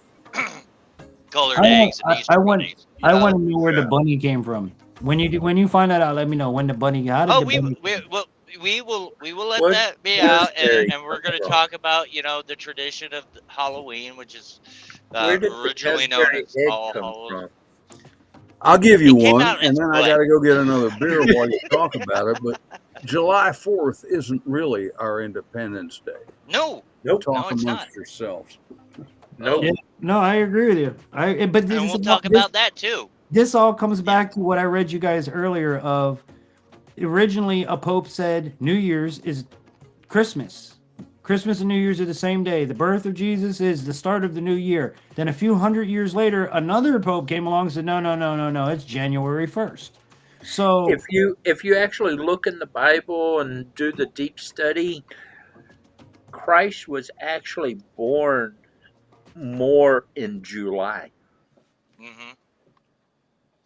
colored eggs and Easter bunnies? I want to know where the bunny came from. When you find that out, let me know when the bunny. How did Oh, the bunny? we will let What that be is out, Harry and we're going to from? talk about the tradition of Halloween, which is Where did the originally known raspberry as egg All come Hallows. from? I'll give you It came one, out in and its then I butt. got to go get another beer while you talk about it. But July 4th isn't really our Independence Day. No, Nope. Talk it's amongst not. yourselves. Nope. Yeah, no, I agree with you. But this And is we'll talk about that too. This all comes back to what I read you guys earlier. Of originally, a pope said New Year's is Christmas. Christmas and New Year's are the same day. The birth of Jesus is the start of the new year. Then a few hundred years later, another pope came along and said, no, it's January 1st. So If you actually look in the Bible and do the deep study, Christ was actually born more in July.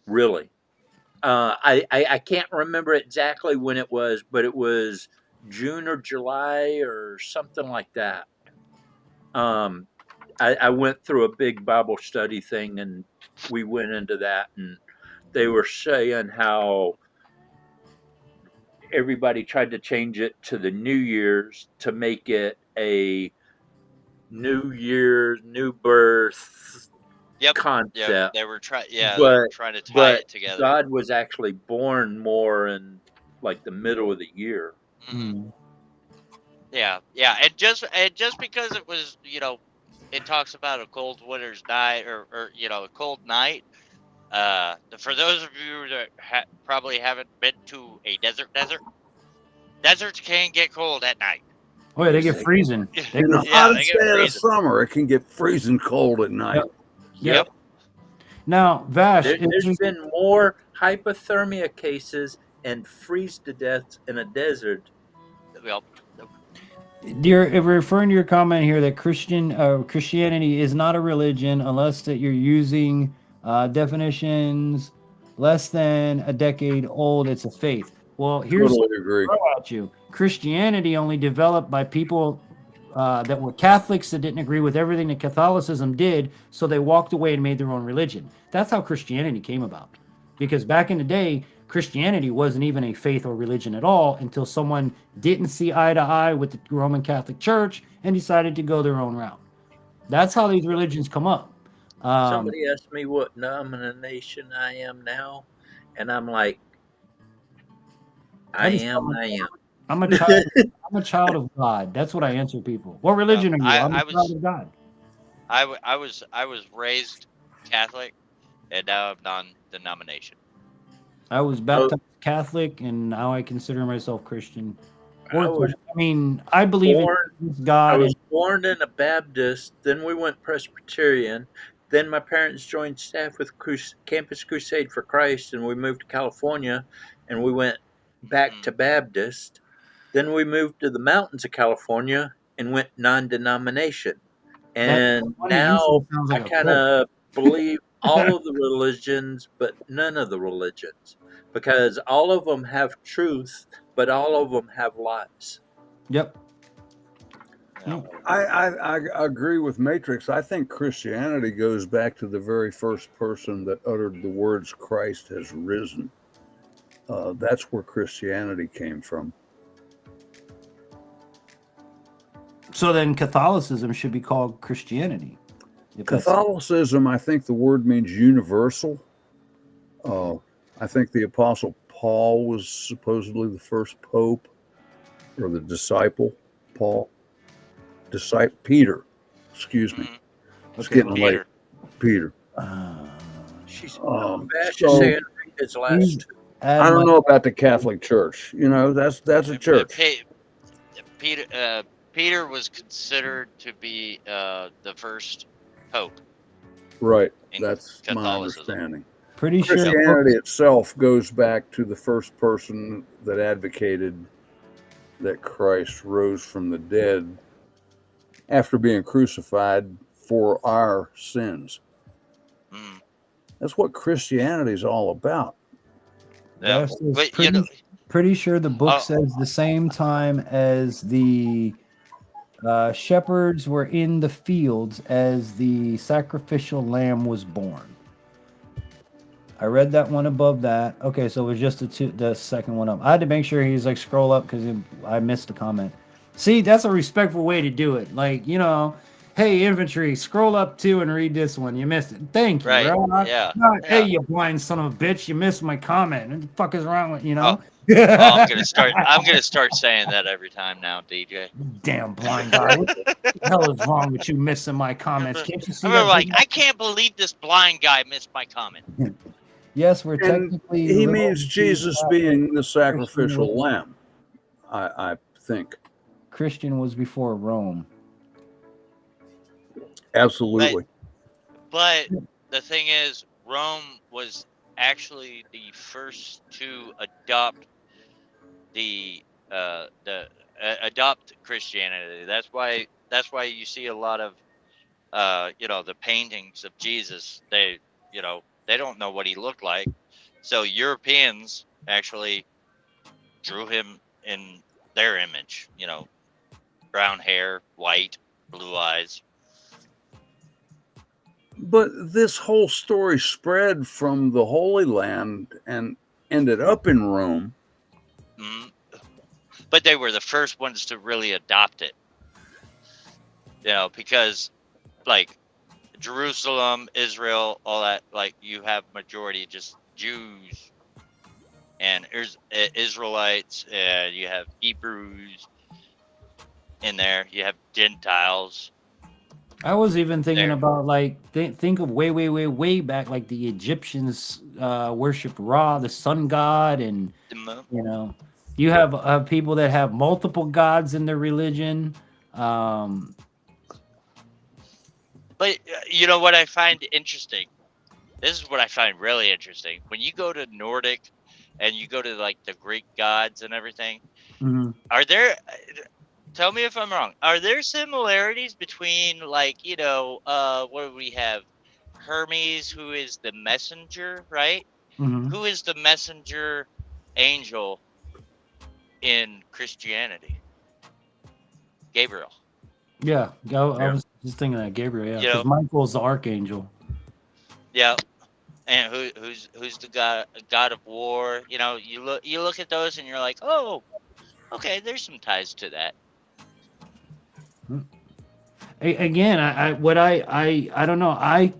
Really. I can't remember exactly when it was, but it was June or July or something like that. I went through a big Bible study thing, and we went into that, and they were saying how everybody tried to change it to the New Year's to make it a New Year, new birth Yep. concept. They were trying. Yeah, they were But trying to tie but it together. God was actually born more in like the middle of the year. Yeah, and just because it was, it talks about a cold winter's night, or a cold night. For those of you that probably haven't been to a deserts can get cold at night. Oh yeah, they get freezing. In the Yeah, they hottest get day of the freezing. summer, it can get freezing cold at night. Yep. Now, Vash, There's been more hypothermia cases and freeze to death in a desert. Yep. you're referring to your comment here that Christianity is not a religion unless that you're using definitions less than a decade old. It's a faith. Well, here's Totally agree. throw at you. Christianity only developed by people that were Catholics that didn't agree with everything that Catholicism did, so they walked away and made their own religion. That's how Christianity came about. Because back in the day, Christianity wasn't even a faith or religion at all until someone didn't see eye to eye with the Roman Catholic Church and decided to go their own route. That's how these religions come up. Somebody asked me what denomination I am now, and I'm like, I am. I'm a child. I'm a child of God. That's what I answer people. What religion are you? I'm a child of God. I was raised Catholic, and now I'm non-denomination. I was baptized Catholic, and now I consider myself Christian. I believe in God. I was born in a Baptist, then we went Presbyterian, Then my parents joined staff with Campus Crusade for Christ, and we moved to California, and we went back to Baptist. Then we moved to the mountains of California and went non-denomination. That's And funny. You said now it sounds I like a kind cult. of believe all of the religions, but none of the religions, because all of them have truth, but all of them have lies. Yep. I agree with Matrix. I think Christianity goes back to the very first person that uttered the words "Christ has risen." That's where Christianity came from. So then Catholicism should be called Christianity. Catholicism, I think the word means universal. I think the Apostle Paul was supposedly the first pope, or the disciple Paul. Peter, excuse me. It's getting late. Peter. She's So saying his last two. I don't know about the Catholic Church. You know, that's a church. Peter was considered to be the first pope. Right. in That's my Catholicism. understanding. Pretty sure Christianity itself goes back to the first person that advocated that Christ rose from the dead after being crucified for our sins. That's what Christianity is all about. That's pretty sure the book says the same time as the shepherds were in the fields as the sacrificial lamb was born. I read that one above that. Okay, so it was just the second one up. I had to make sure he's like scroll up because I missed the comment. See, that's a respectful way to do it. Like, you know, hey, infantry, scroll up too and read this one. You missed it. Thank you. Right. Bro. Yeah. Hey, you blind son of a bitch, you missed my comment. What the fuck is wrong with you know? I'm gonna start saying that every time now, DJ. Damn blind guy. What the hell is wrong with you missing my comments? Can't you see I'm that? like, I can't believe this blind guy missed my comment. Yes, we're And technically. he means Jesus being the sacrificial lamb, I think. Christian was before Rome. Absolutely. But the thing is, Rome was actually the first to adopt adopt Christianity. That's why you see a lot of the paintings of Jesus. They don't know what he looked like, so Europeans actually drew him in their image. Brown hair, white, blue eyes. But this whole story spread from the Holy Land and ended up in Rome. But they were the first ones to really adopt it. Because like Jerusalem, Israel, all that, like you have majority just Jews and Israelites, and you have Hebrews in there. You have Gentiles. I was even thinking about like think of way back, like the Egyptians worshipped Ra, the sun god, and you have people that have multiple gods in their religion. But you know what I find interesting? This is what I find really interesting. When you go to Nordic and you go to like the Greek gods and everything, are there? Tell me if I'm wrong. Are there similarities between like what do we have? Hermes, who is the messenger, right? Who is the messenger angel in Christianity? Gabriel. Yeah, I was just thinking that Gabriel. Yeah, because Michael's the archangel. Yeah, and who's the god of war? You look at those and you're like, oh, okay, there's some ties to that. Again, I don't know. I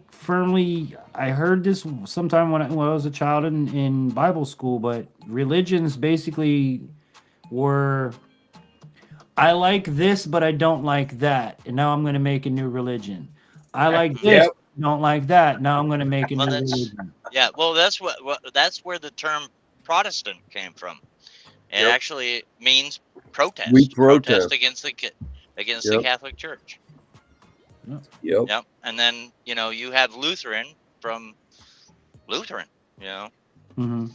heard this sometime when I was a child in Bible school, but religions basically were, I like this, but I don't like that, and now I'm going to make a new religion. I like this, don't like that. Now I'm going to make a new religion. Yeah, well, that's where the term Protestant came from. It actually means protest. We protest against the Catholic Church. Yep. Yep. And then, you have Lutheran from Lutheran, Mm-hmm.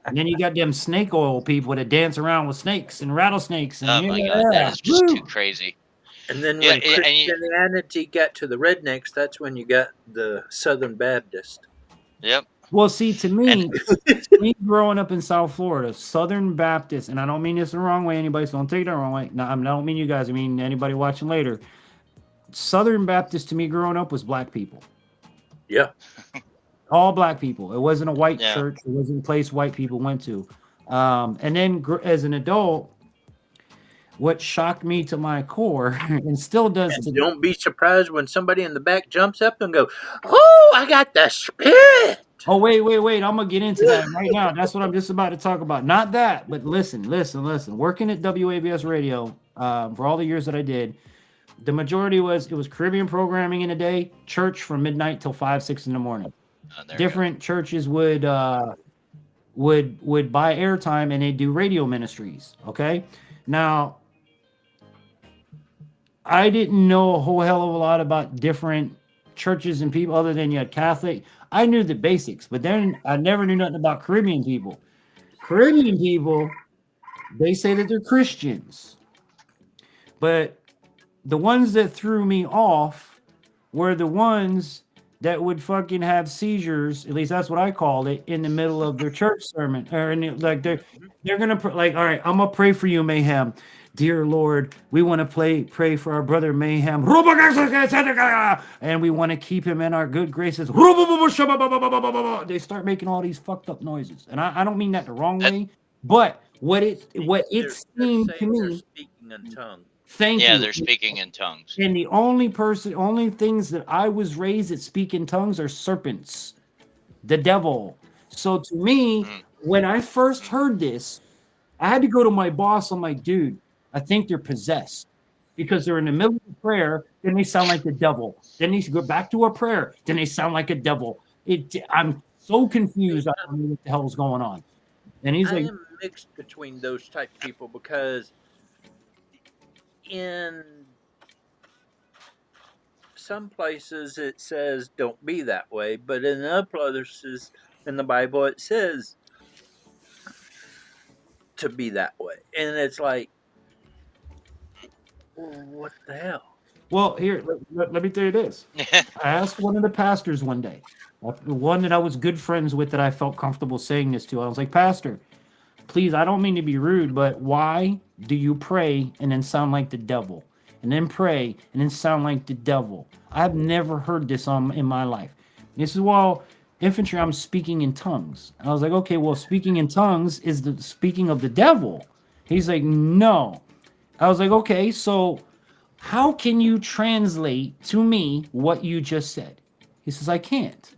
And then you got them snake oil people that dance around with snakes and rattlesnakes, and Oh my God, that is just too woo. crazy. And then Yeah, when and Christianity got to the rednecks, that's when you got the Southern Baptist. yep. Well, see, to And me growing up in South Florida, Southern Baptist, and I don't mean this the wrong way, anybody, so don't take it the wrong way. No, I don't mean you guys. I mean anybody watching later. Southern Baptist to me growing up was black people. Yeah. All black people. It wasn't a white Yeah. church. It wasn't a place white people went to. And then as an adult, what shocked me to my core and still does And today. don't be surprised when somebody in the back jumps up and go, "Oh, I got the spirit." Oh, wait. I'm going to get into that right now. That's what I'm just about to talk about. Not that, but listen. Working at WABS Radio for all the years that I did, the majority it was Caribbean programming in a day, church from midnight till 5, 6 in the morning. Different churches would buy airtime and they do radio ministries. Okay. Now, I didn't know a whole hell of a lot about different churches and people other than you had Catholic. I knew the basics, but then I never knew nothing about Caribbean people. Caribbean people, they say that they're Christians, but the ones that threw me off were the ones that would fucking have seizures. At least that's what I called it in the middle of their church sermon, or they're gonna all right, I'm gonna pray for you, Mayhem. Dear Lord, we want to pray for our brother Mayhem, and we want to keep him in our good graces. They start making all these fucked up noises, and I don't mean that the wrong way, but what it seemed to me. Speaking in tongues. Thank you. Yeah, they're speaking in tongues. And the only things that I was raised that speak in tongues are serpents, the devil. So to me, when I first heard this, I had to go to my boss. I'm like, dude, I think they're possessed because they're in the middle of prayer. Then they sound like the devil. Then they go back to a prayer. Then they sound like a devil. I'm so confused. I don't know what the hell is going on. And he's I like, am mixed between those type of people because in some places it says don't be that way, but in other places in the Bible it says to be that way. And it's like, what the hell? well, here, let me tell you this. I asked one of the pastors one day, the one that I was good friends with that I felt comfortable saying this to. I was like, Pastor, please, I don't mean to be rude, but why do you pray and then sound like the devil? And then pray and then sound like the devil? I've never heard this in my life. This is while infantry, I'm speaking in tongues. I was like, okay, well, speaking in tongues is the speaking of the devil. He's like, no. I was like, okay, so how can you translate to me what you just said? He says, I can't.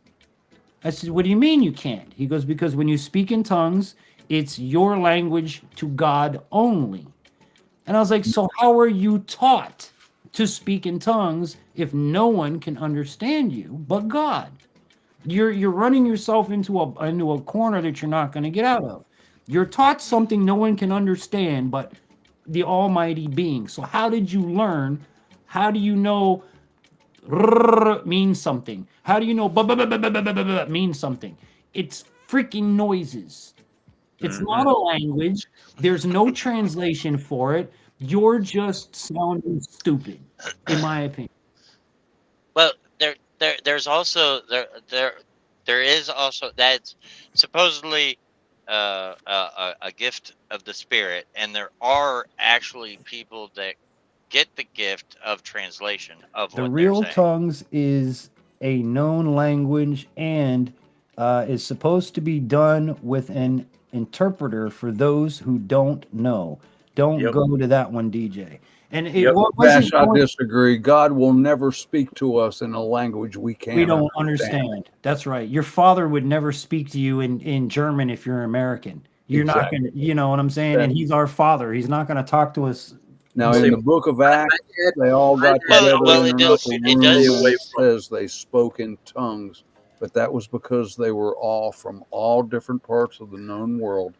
I said, what do you mean you can't? He goes, because when you speak in tongues, it's your language to God only. And I was like, so how are you taught to speak in tongues if no one can understand you but God? You're running yourself into a corner that you're not going to get out of. You're taught something no one can understand but the Almighty being. So how did you learn? How do you know means something? How do you know means something? It's freaking noises. It's not a language. There's no translation for it. You're just sounding stupid, in my opinion. Well, there's also there is also that's supposedly a gift of the spirit, and there are actually people that get the gift of translation of The what real they're saying. tongues is a known language and is supposed to be done with an interpreter for those who don't know. Don't go to that one, DJ. And it Bash, wasn't. I disagree. God will never speak to us in a language we can't We don't understand. That's right. Your father would never speak to you in German if you're American. You're not going to, you know what I'm saying? And he's our father. He's not going to talk to us. Now, in the book of Acts, they all got together in an upper room, and it says they spoke in tongues, but that was because they were all from all different parts of the known world.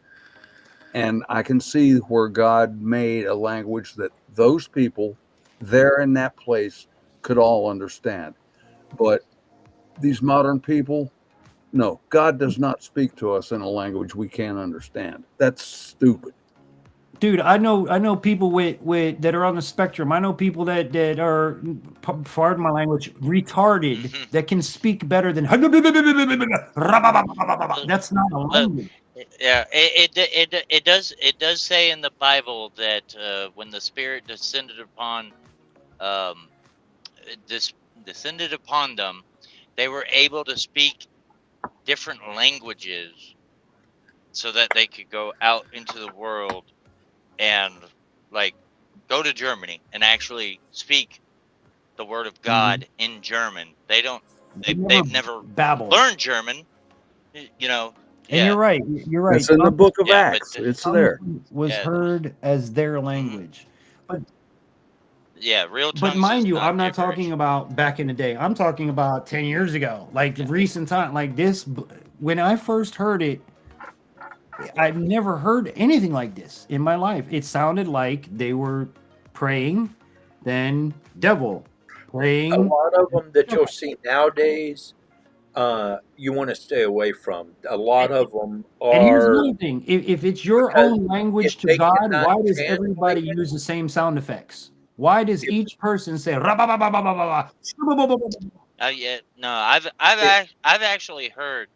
And I can see where God made a language that those people there in that place could all understand. But these modern people, no, God does not speak to us in a language we can't understand. That's stupid. Dude, I know people with that are on the spectrum. I know people that are, pardon my language, retarded that can speak better than. That's not a language. Yeah, it does say in the Bible that when the Spirit descended upon um this descended upon them, they were able to speak different languages so that they could go out into the world and like go to Germany and actually speak the word of God in German. They don't they've never babbled. learned German, you know. And Yeah. you're right. You're right. It's in the book of Yeah, but Acts. It's there. Was yeah. heard as their language. Yeah, real But tongues is mind you, not I'm not gibberish. talking about back in the day. I'm talking about 10 years ago, like the recent time. Like this, when I first heard it, I've never heard anything like this in my life. It sounded like they were praying, then devil, praying. A lot of them that you'll see nowadays, you want to stay away from. A lot of them And here's are another thing: if it's your because own language if to they God, cannot why does translate everybody it, use the same sound effects? Why does if, each person say "ra-ba-ba-ba-ba-ba-ba"? Yeah, no, I've actually heard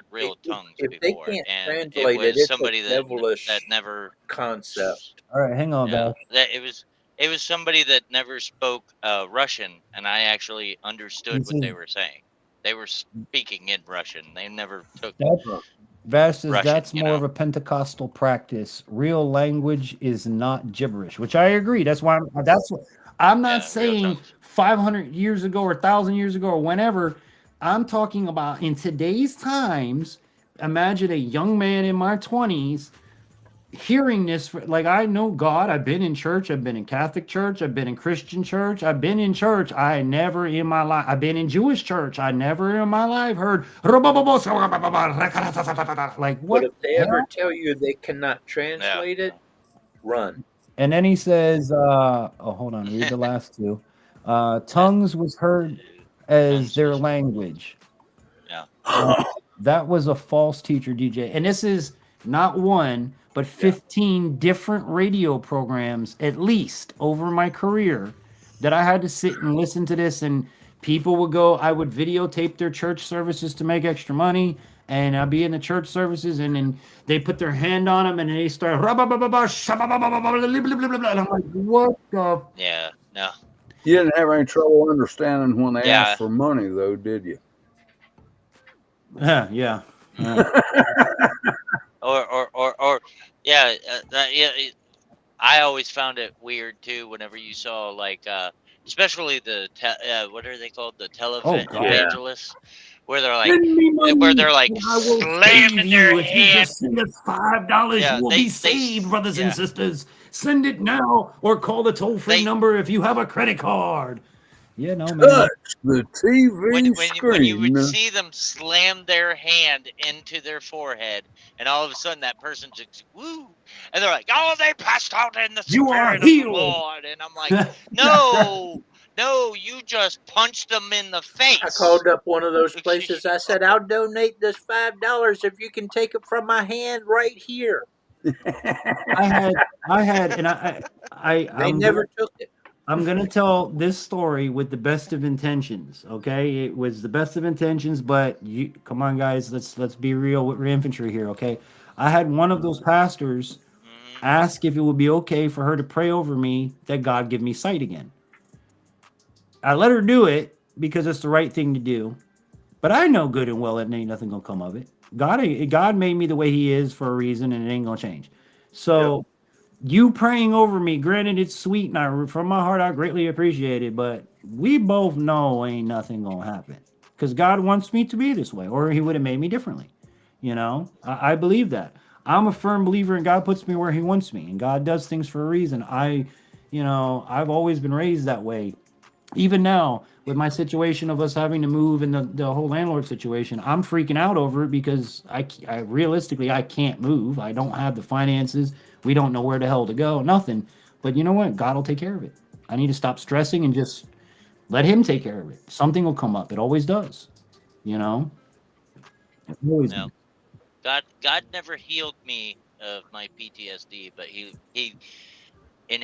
real tongues if they before, can't and it translate it, was it's a somebody that devilish never. concept. All right, hang on, Yeah, Val. that it was somebody that never spoke Russian, and I actually understood This what they is were saying. They were speaking in Russian. They never took Vash says Russian, that's you more know. of a Pentecostal practice. Real language is not gibberish, which I agree. That's why that's what I'm not Yeah, real saying tongues. 500 years ago or 1,000 years ago or whenever. I'm talking about in today's times. Imagine a young man in my 20s hearing this. Like, I know God. I've been in church. I've been in Catholic church. I've been in Christian church. I've been in church. I never in my life. I've been in Jewish church. I never in my life heard like, But what if they the ever hell? tell you they cannot Yeah. translate it, run. And then he says, oh, hold on, read the last two. Tongues was heard as Tongues their was language. yeah. That was a false teacher, DJ. And this is not one, but 15 different radio programs, at least over my career, that I had to sit and listen to this. And people would go, I would videotape their church services to make extra money. And I'd be in the church services, and then they put their hand on them, and they start. And I'm like, what the? Yeah, no. You didn't have any trouble understanding when they Yeah. asked for money, though, did you? Yeah. Or yeah, I always found it weird too whenever you saw like especially the what are they called, the Oh, God. televangelists, where they're like Send me money, like and I will save slamming you. their If you hand. just send us $5, Yeah, you will be saved, brothers and sisters. Send it now, or call the toll-free number if you have a credit card. Yeah, no, man. Touch the TV when you would screen. see them slam their hand into their forehead, and all of a sudden that person just woo, and they're like, "Oh, they passed out in the You are spirit of the healed." Lord," and I'm like, "No, no, you just punched them in the face." I called up one of those places. I said, I'll donate this $5 if you can take it from my hand right here. I had, and They never took it. I'm gonna tell this story with the best of intentions. Okay, it was the best of intentions, but you come on, guys, let's be real with infantry here. Okay, I had one of those pastors ask if it would be okay for her to pray over me that God give me sight again. I let her do it because it's the right thing to do, but I know good and well that ain't nothing gonna come of it. God made me the way He is for a reason, and it ain't gonna change. So. You praying over me, granted, it's sweet, and from my heart, I greatly appreciate it. But we both know ain't nothing gonna happen because God wants me to be this way, or He would have made me differently. You know, I believe that. I'm a firm believer, and God puts me where He wants me, and God does things for a reason. I've always been raised that way. Even now, with my situation of us having to move and the whole landlord situation, I'm freaking out over it because I realistically I can't move. I don't have the finances. We don't know where the hell to go. Nothing. But you know what? God will take care of it. I need to stop stressing and just let him take care of it. Something will come up. It always does. You know? It always No, does. God never healed me of my PTSD, but he in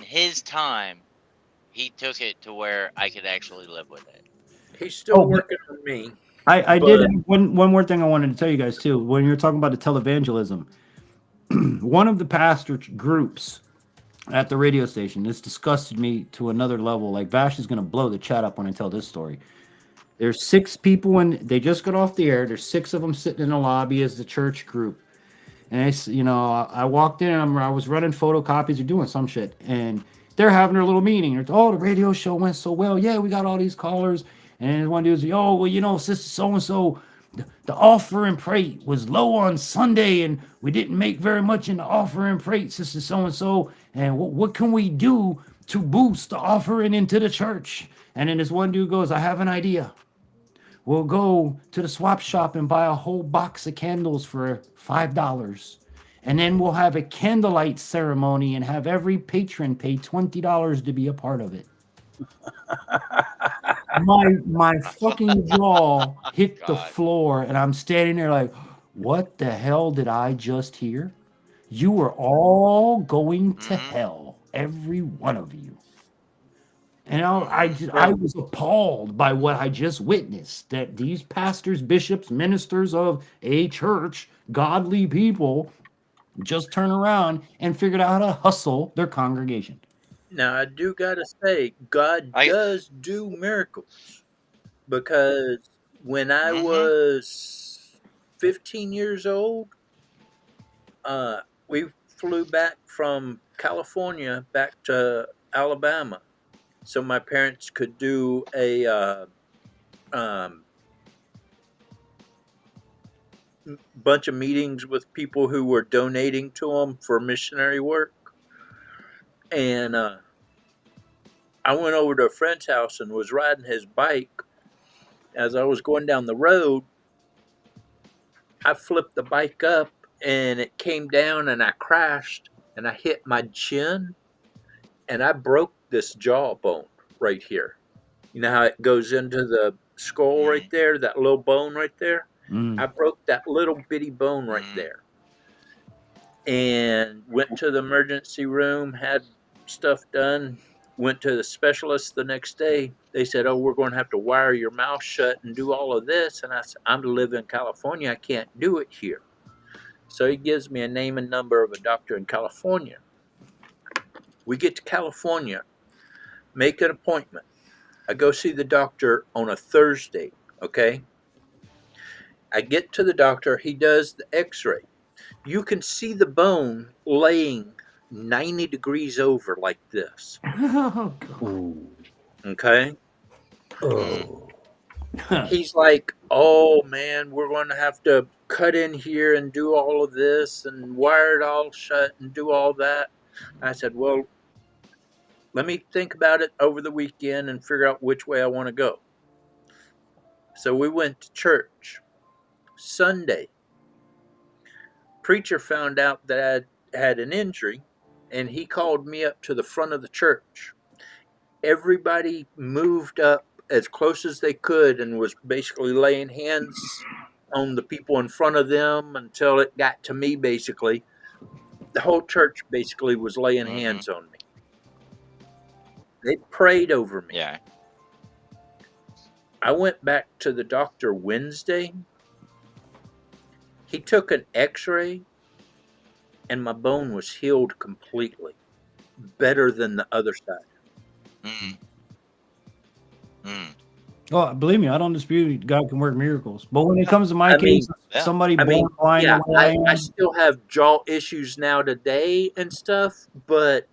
his time, he took it to where I could actually live with it. He's still Oh, but working on me. I did But have one more thing I wanted to tell you guys too. When you're talking about the televangelism, one of the pastor groups at the radio station, this disgusted me to another level. Like Vash is gonna blow the chat up when I tell this story. There's 6 people and they just got off the air. There's 6 of them sitting in the lobby as the church group. And I walked in and I was running photocopies or doing some shit. And they're having their little meeting. Oh, the radio show went so well. Yeah, we got all these callers. And one dude's, oh, well, Sister So-and-so, the offer and pray was low on Sunday. And we didn't make very much in the offer and pray, Sister So-and-so. And what can we do to boost the offering into the church? And then this one dude goes, I have an idea. We'll go to the swap shop and buy a whole box of candles for $5. And then we'll have a candlelight ceremony and have every patron pay $20 to be a part of it. My fucking jaw hit the floor and I'm standing there like, what the hell did I just hear? You are all going to hell, every one of you. And I was appalled by what I just witnessed, that these pastors, bishops, ministers of a church, godly people, just turn around and figured out how to hustle their congregation. now I do gotta say, God does do miracles because when I was 15 years old, we flew back from California back to Alabama, so my parents could do a bunch of meetings with people who were donating to them for missionary work. And I went over to a friend's house and was riding his bike. As I was going down the road, I flipped the bike up and it came down and I crashed and I hit my chin and I broke this jawbone right here. You know how it goes into the skull right there, that little bone right there? I broke that little bitty bone right there. And went to the emergency room, had stuff done, went to the specialist the next day. They said, oh, we're going to have to wire your mouth shut and do all of this. And I said, I'm to live in California. I can't do it here. So he gives me a name and number of a doctor in California. We get to California, make an appointment. I go see the doctor on a Thursday, okay? I get to the doctor. He does the x-ray. You can see the bone laying 90 degrees over like this. Okay? He's like, oh man, we're going to have to cut in here and do all of this and wire it all shut and do all that. I said, well, let me think about it over the weekend and figure out which way I want to go. So we went to church. Sunday, preacher found out that I had an injury and he called me up to the front of the church. Everybody moved up as close as they could and was basically laying hands on the people in front of them until it got to me, basically. The whole church basically was laying hands on me. They prayed over me. Yeah. I went back to the doctor Wednesday. He took an x-ray and my bone was healed completely. Better than the other side. Oh, believe me, I don't dispute God can work miracles. But when it comes to my case, somebody born blind the way I am, I still have jaw issues now today and stuff, but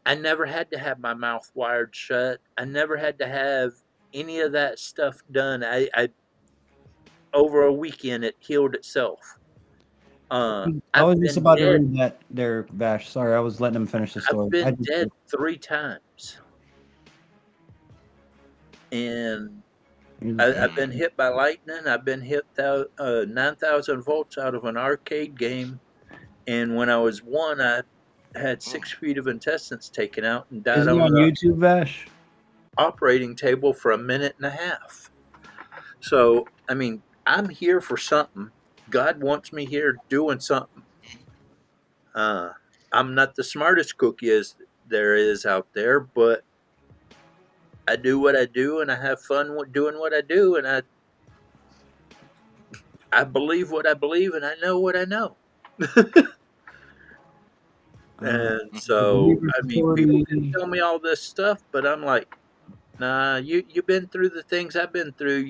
I never had to have my mouth wired shut. I never had to have any of that stuff done. I over a weekend it healed itself. I I've was just been about to dead. read that there, Vash. Sorry, I was letting him finish the story. I've been dead 3 times. And I've been hit by lightning. I've been hit 9,000 volts out of an arcade game. And when I was 1, I had 6 feet of intestines taken out and died Is he on on the YouTube, Vash? operating table for a minute and a half. So, I mean, I'm here for something. God wants me here doing something. I'm not the smartest cookie as there is out there, but I do what I do and I have fun doing what I do, and I believe what I believe and I know what I know. And so, I mean, people can tell me all this stuff, but I'm like, nah, you've been through the things I've been through.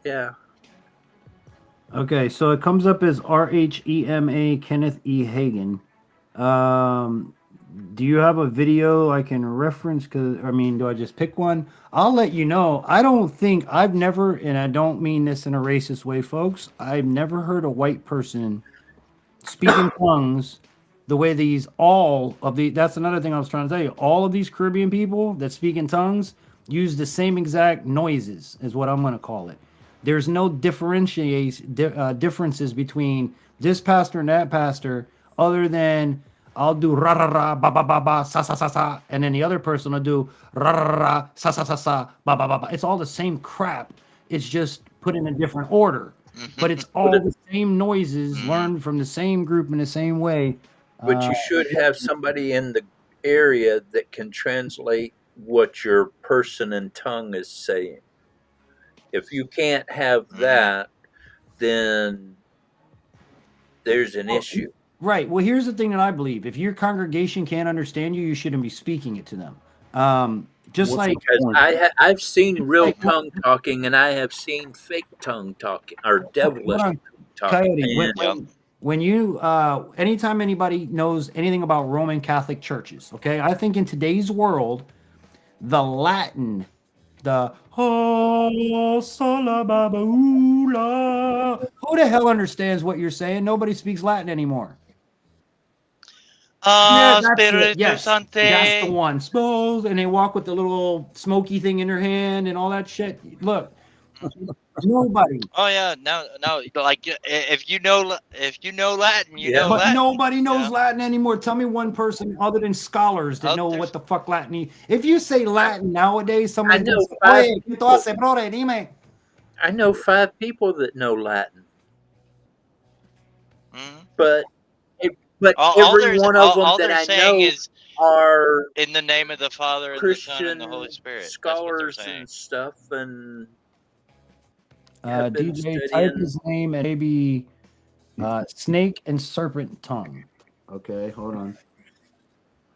Yeah. Okay, so it comes up as RHEMA Kenneth E. Hagan. Do you have a video I can reference? Because, I mean, do I just pick one? I'll let you know. I've never, and I don't mean this in a racist way, folks, I've never heard a white person speak in tongues the way that's another thing I was trying to tell you. All of these Caribbean people that speak in tongues use the same exact noises, is what I'm going to call it. There's no differences between this pastor and that pastor, other than I'll do ra ra ra ba ba ba ba sa sa sa sa, and then the other person will do ra ra ra sa sa sa sa ba ba ba ba. It's all the same crap. It's just put in a different order, but it's all the same noises learned from the same group in the same way. But you should have somebody in the area that can translate what your person in tongue is saying. If you can't have that, then there's an issue. Right. Well, here's the thing that I believe: if your congregation can't understand you, you shouldn't be speaking it to them. Just like because I've seen real tongue talking, and I have seen fake tongue talking or devilish tongue talking. Coyote, when you anytime anybody knows anything about Roman Catholic churches, okay, I think in today's world, the Latin, the who the hell understands what you're saying? Nobody speaks Latin anymore. Yeah, that's it. Yes, that's the one. Suppose, and they walk with the little smoky thing in their hand and all that shit. Look, nobody. Oh yeah, no, like if you know Latin, you know But Latin. nobody knows Latin anymore. Tell me one person other than scholars that know what the fuck Latin is. If you say Latin nowadays, somebody goes, "Oye, ¿qué tú haces, brother? Dime." I know 5 people that know Latin, but every one of them that I know is are in the name of the Father and the Son and the Holy Spirit. scholars and stuff, and DJ, type his name and maybe snake and serpent tongue. Okay, hold on.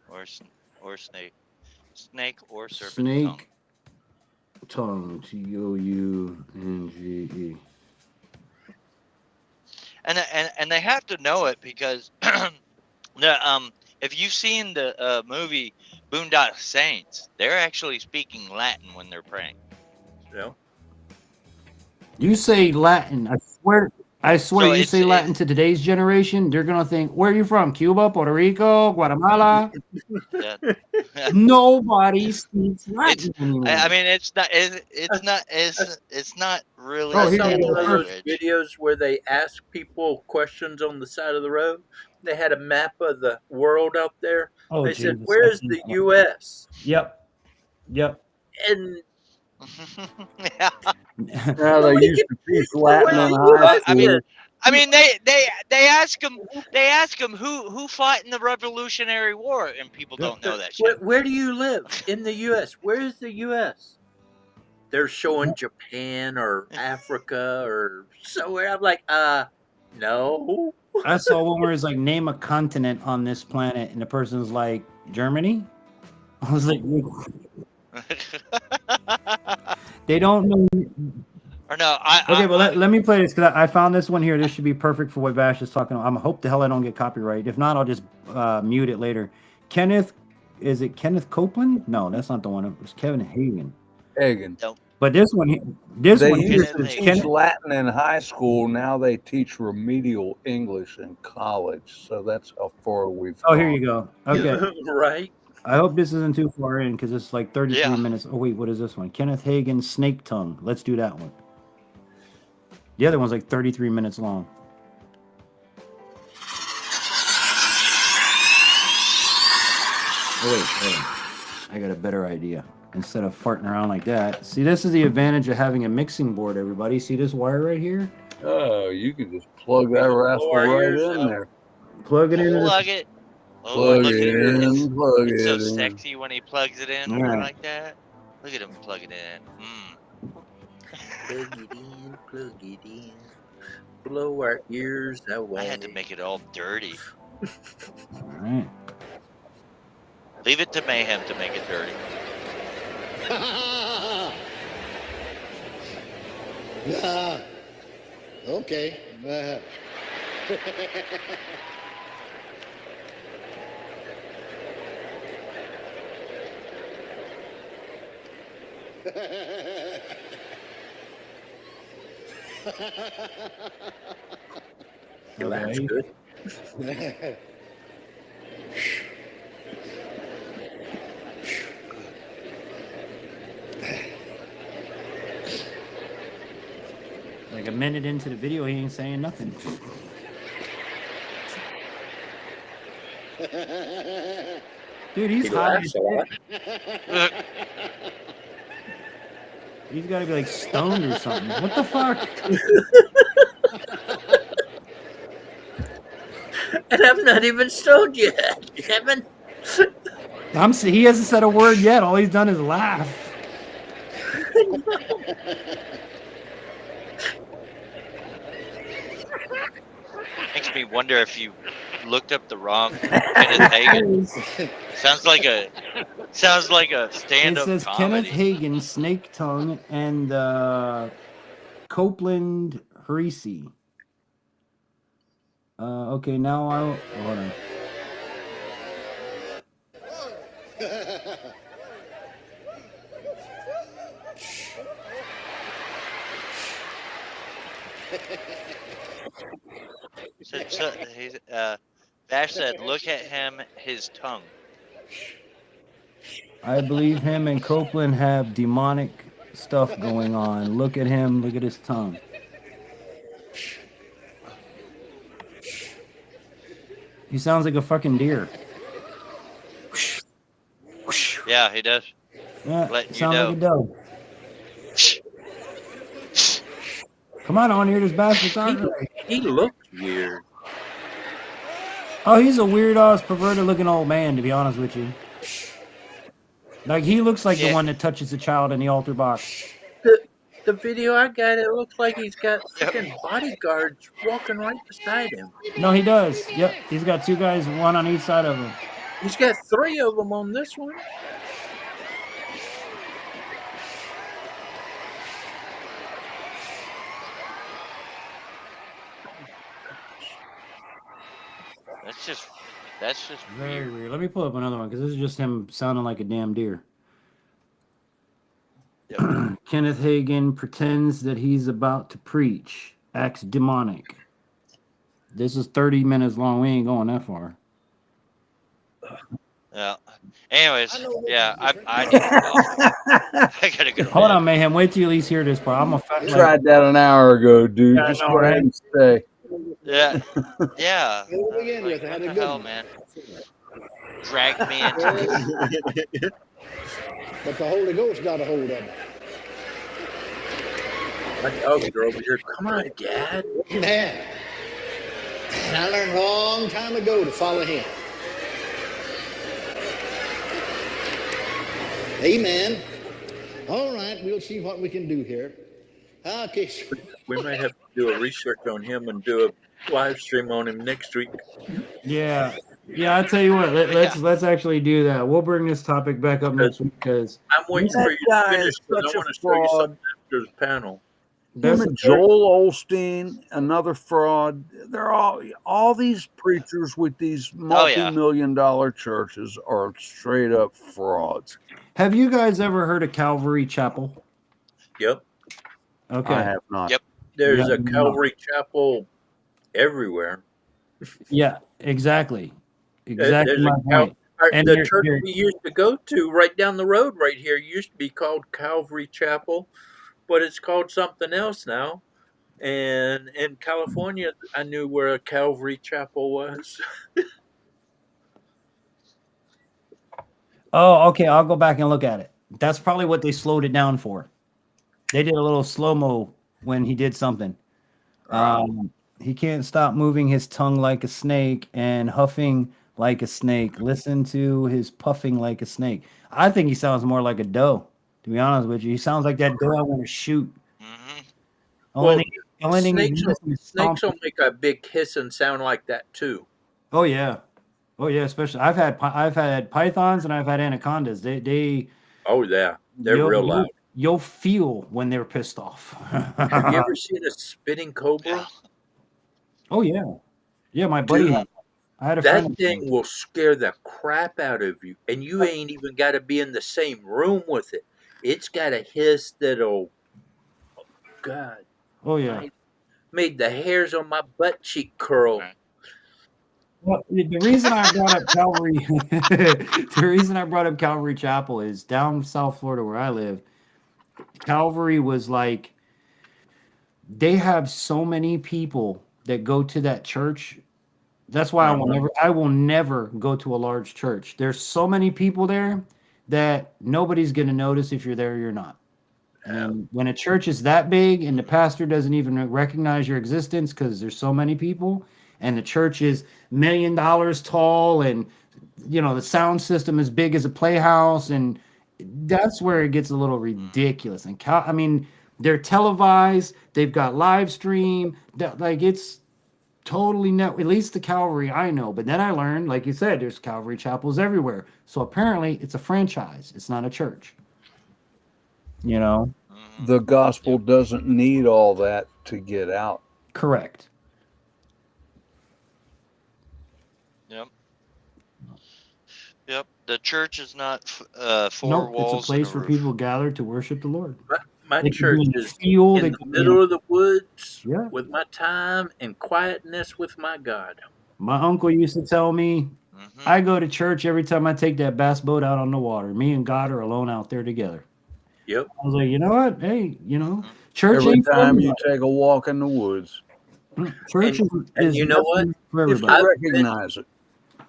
Or snake or serpent Snake tongue. Tounge. And they have to know it because if you've seen the movie Boondock Saints, they're actually speaking Latin when they're praying. Yeah. You say Latin. I swear, So you say Latin to today's generation, they're gonna think, "Where are you from? Cuba, Puerto Rico, Guatemala?" Nobody speaks Latin anymore. I mean, it's not really. I saw one of those videos where they ask people questions on the side of the road. They had a map of the world out there. Oh, they said, Jesus, "Where is the U.S.?" Yep. And Now they used to teach Latin in high school. I mean, they ask them who fought in the Revolutionary War, and people don't know that shit. Where do you live in the U.S.? Where is the U.S.? They're showing Japan or Africa or somewhere. I'm like, no. I saw one where it's like, name a continent on this planet, and the person's like, Germany. I was like, they don't know. Or no, okay, well, let me play this because I found this one here. This should be perfect for what Vash is talking about. I hope the hell I don't get copyright. If not, I'll just mute it later. Is it Kenneth Copeland? No, that's not the one. It was Kevin Hagan. But this one, they used to teach Latin in high school. Now they teach remedial English in college. So that's how far we've gone. Here you go. Okay. Right. I hope this isn't too far in because it's like 33 minutes. Oh, wait, what is this one? Kenneth Hagan, Snake Tongue. Let's do that one. The other one's like 33 minutes long. Oh wait, I got a better idea. Instead of farting around like that, see, this is the advantage of having a mixing board. Everybody, see this wire right here? Oh, you can just plug that Blow rascal our right ears in out. there. Plug it into this. Plug it. Oh, Plug look it at him. in, plug It's so it in. sexy when he plugs it in All right. like that. Look at him plug it in. Plug it in, plug it in. Blow our ears away. I had to make it all dirty. All right. Leave it to Mayhem to make it dirty. Okay. He laughs good. Like a minute into the video, he ain't saying nothing. Dude, he's He high laughs as a lot. shit. He's got to be like stoned or something. What the fuck? And I'm not even stoned yet, Kevin. He hasn't said a word yet. All he's done is laugh. Makes me wonder if you looked up the wrong Kenneth Hagan. Sounds like a It stand-up says comedy. Kenneth Hagan, Snake Tongue, and Copeland Harisi. Okay, now hold on. Vash said, "Look at him, his tongue." I believe him and Copeland have demonic stuff going on. Look at him. Look at his tongue. He sounds like a fucking deer. Yeah, he does. Yeah, Letting you sound know. like a dog. Come on here, this bastard talking. He looks weird. Oh, he's a weird ass perverted looking old man, to be honest with you. Like he looks like the one that touches the child in the altar box. The video I got, it looks like he's got freaking bodyguards walking right beside him. No, he does. Yep, he's got two guys, one on each side of him. He's got 3 of them on this one. That's just Very weird. Let me pull up another one because this is just him sounding like a damn deer. Kenneth Hagan pretends that he's about to preach, acts demonic. This is 30 minutes long. We ain't going that far. Yeah. Anyways, yeah, I need to go. I gotta go. Hold on, Mayhem. Wait till you at least hear this part. I'm I tried that an hour ago, dude. Yeah, Just I know, go ahead right? and stay. Yeah. Yeah. We'll begin with What had a the good hell, one. man? Dragged me into this. But the Holy Ghost got a hold of it. My dogs are over here. Come on, Dad. Man, I learned a long time ago to follow him. Amen. All right, we'll see what we can do here. Okay. We might have to do a research on him and do a live stream on him next week. Yeah. Yeah, I tell you what, let's actually do that. We'll bring this topic back up next week because I'm waiting for you to finish because I want to show you something after the panel. Him and Joel Osteen, another fraud. They're all these preachers with these multi-million-dollar churches are straight up frauds. Have you guys ever heard of Calvary Chapel? Yep. Okay. I have not. Yep. There's Yeah, a Calvary Chapel everywhere. Yeah, exactly. There's Exactly a my point. And the you're- church you're- we used to go to right down the road right here used to be called Calvary Chapel, but it's called something else now. And in California, I knew where a Calvary Chapel was. Oh, okay. I'll go back and look at it. That's probably what they slowed it down for. They did a little slow mo when he did something. He can't stop moving his tongue like a snake and huffing like a snake. Listen to his puffing like a snake. I think he sounds more like a doe, to be honest with you. He sounds like that doe I want to shoot. Well, Only thing he's snakes missing is snakes will stomping. make a big hissing sound like that too. Oh yeah, oh yeah. Especially I've had pythons and I've had anacondas. They Oh yeah, they're real loud. you'll feel when they're pissed off. Have you ever seen a spitting cobra? Oh yeah, yeah. My buddy, Dude, I had a that friend. thing will scare the crap out of you, and you ain't even got to be in the same room with it. It's got a hiss that'll, God, Oh yeah. made the hairs on my butt cheek curl. Well, the reason I brought up Calvary, the reason I brought up Calvary Chapel is down South Florida where I live. Calvary was like they have so many people that go to that church. That's why I will never go to a large church. There's so many people there that nobody's going to notice if you're there or you're not. And when a church is that big and the pastor doesn't even recognize your existence because there's so many people, and the church is $1 million tall, and the sound system is big as a playhouse, and that's where it gets a little ridiculous. And I mean, they're televised, they've got live stream, like it's totally net. At least the Calvary I know, but then I learned, like you said, there's Calvary chapels everywhere. So apparently, it's a franchise. It's not a church. The gospel doesn't need all that to get out. Correct. Yep. Yep. The church is not four Nope, walls. it's a place where people gather to worship the Lord. My They could be church in the is field, in they the could be in- middle of the woods Yeah. with my time and quietness with my God. My uncle used to tell me, I go to church every time I take that bass boat out on the water. Me and God are alone out there together. Yep. I was like, you know what? Hey, church Every ain't for time you everybody. take a walk in the woods, Church And you know what? nothing for you have to everybody. recognize it.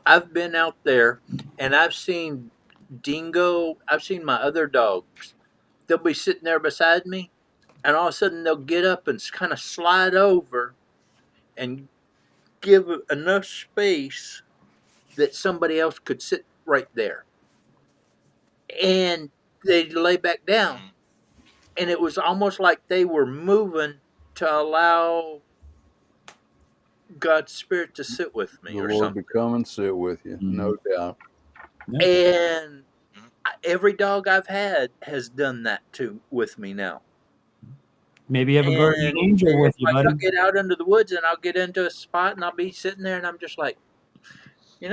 I've been out there and I've seen dingo. I've seen my other dogs. They'll be sitting there beside me, and all of a sudden they'll get up and kind of slide over and give enough space that somebody else could sit right there. And they lay back down. And it was almost like they were moving to allow God's Spirit to sit with me The or Lord something. to come and sit with you, no doubt. And every dog I've had has done that too with me now. Maybe you have a guardian And angel with you, like I'll buddy. get out into the woods and I'll get into a spot and I'll be sitting there and I'm just like, I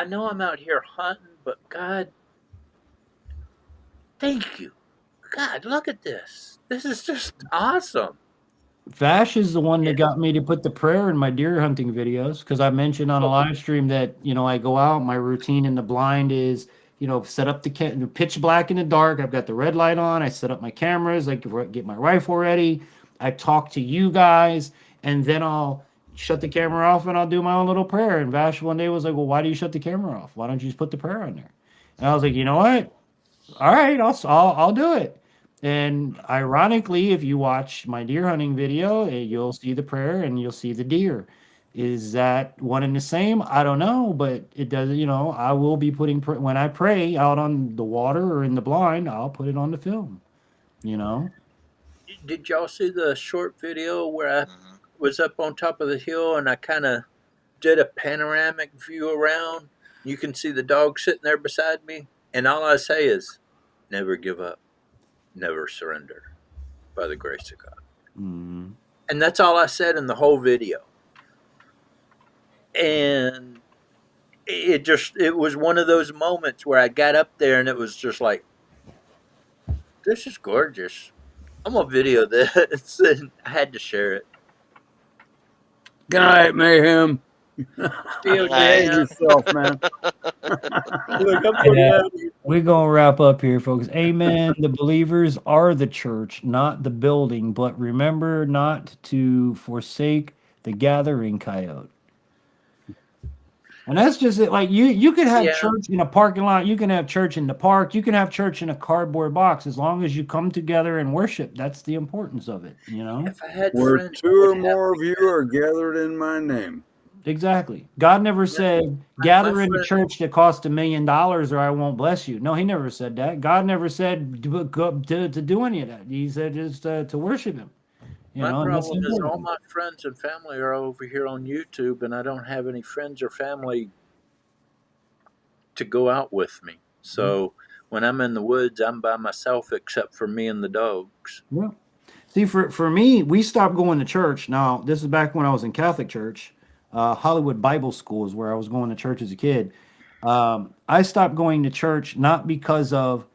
know I'm out here hunting, but God, thank you. God, look at this. This is just awesome. Vash is the one that got me to put the prayer in my deer hunting videos because I mentioned on a live stream that I go out. My routine in the blind is set up the pitch black in the dark. I've got the red light on. I set up my cameras. I get my rifle ready. I talk to you guys, and then I'll shut the camera off and I'll do my own little prayer. And Vash one day was like, "Well, why do you shut the camera off? Why don't you just put the prayer on there?" And I was like, "You know what? All right, I'll do it." And ironically, if you watch my deer hunting video, you'll see the prayer and you'll see the deer. Is that one and the same? I don't know, but it does. I will be putting when I pray out on the water or in the blind, I'll put it on the film. Did y'all see the short video where I was up on top of the hill and I kind of did a panoramic view around? You can see the dog sitting there beside me, and all I say is, never give up, never surrender, by the grace of God. Mm-hmm. And that's all I said in the whole video. And it was one of those moments where I got up there and it was just like, this is gorgeous. I'm gonna video this, and I had to share it. Good night, Mayhem. Feel Behave yourself, man. Look, I'm putting Yeah, out here. we're gonna wrap up here, folks. Amen. The believers are the church, not the building. But remember not to forsake the gathering, coyote. And that's just it. Like you could have Yeah. church in a parking lot, you can have church in the park, you can have church in a cardboard box as long as you come together and worship. That's the importance of it, you know? If I had Where friends, I two would or have more of you are gathered in my name. Exactly. God never said my gather in a friend. church that costs $1 million or I won't bless you. No, he never said that. God never said to do any of that. He said just to worship him. You My know, and that's problem is all important. my friends and family are over here on YouTube, and I don't have any friends or family to go out with me. So when I'm in the woods, I'm by myself except for me and the dogs. Yeah. See, for me, we stopped going to church. Now, this is back when I was in Catholic church. Hollywood Bible School is where I was going to church as a kid. I stopped going to church not because of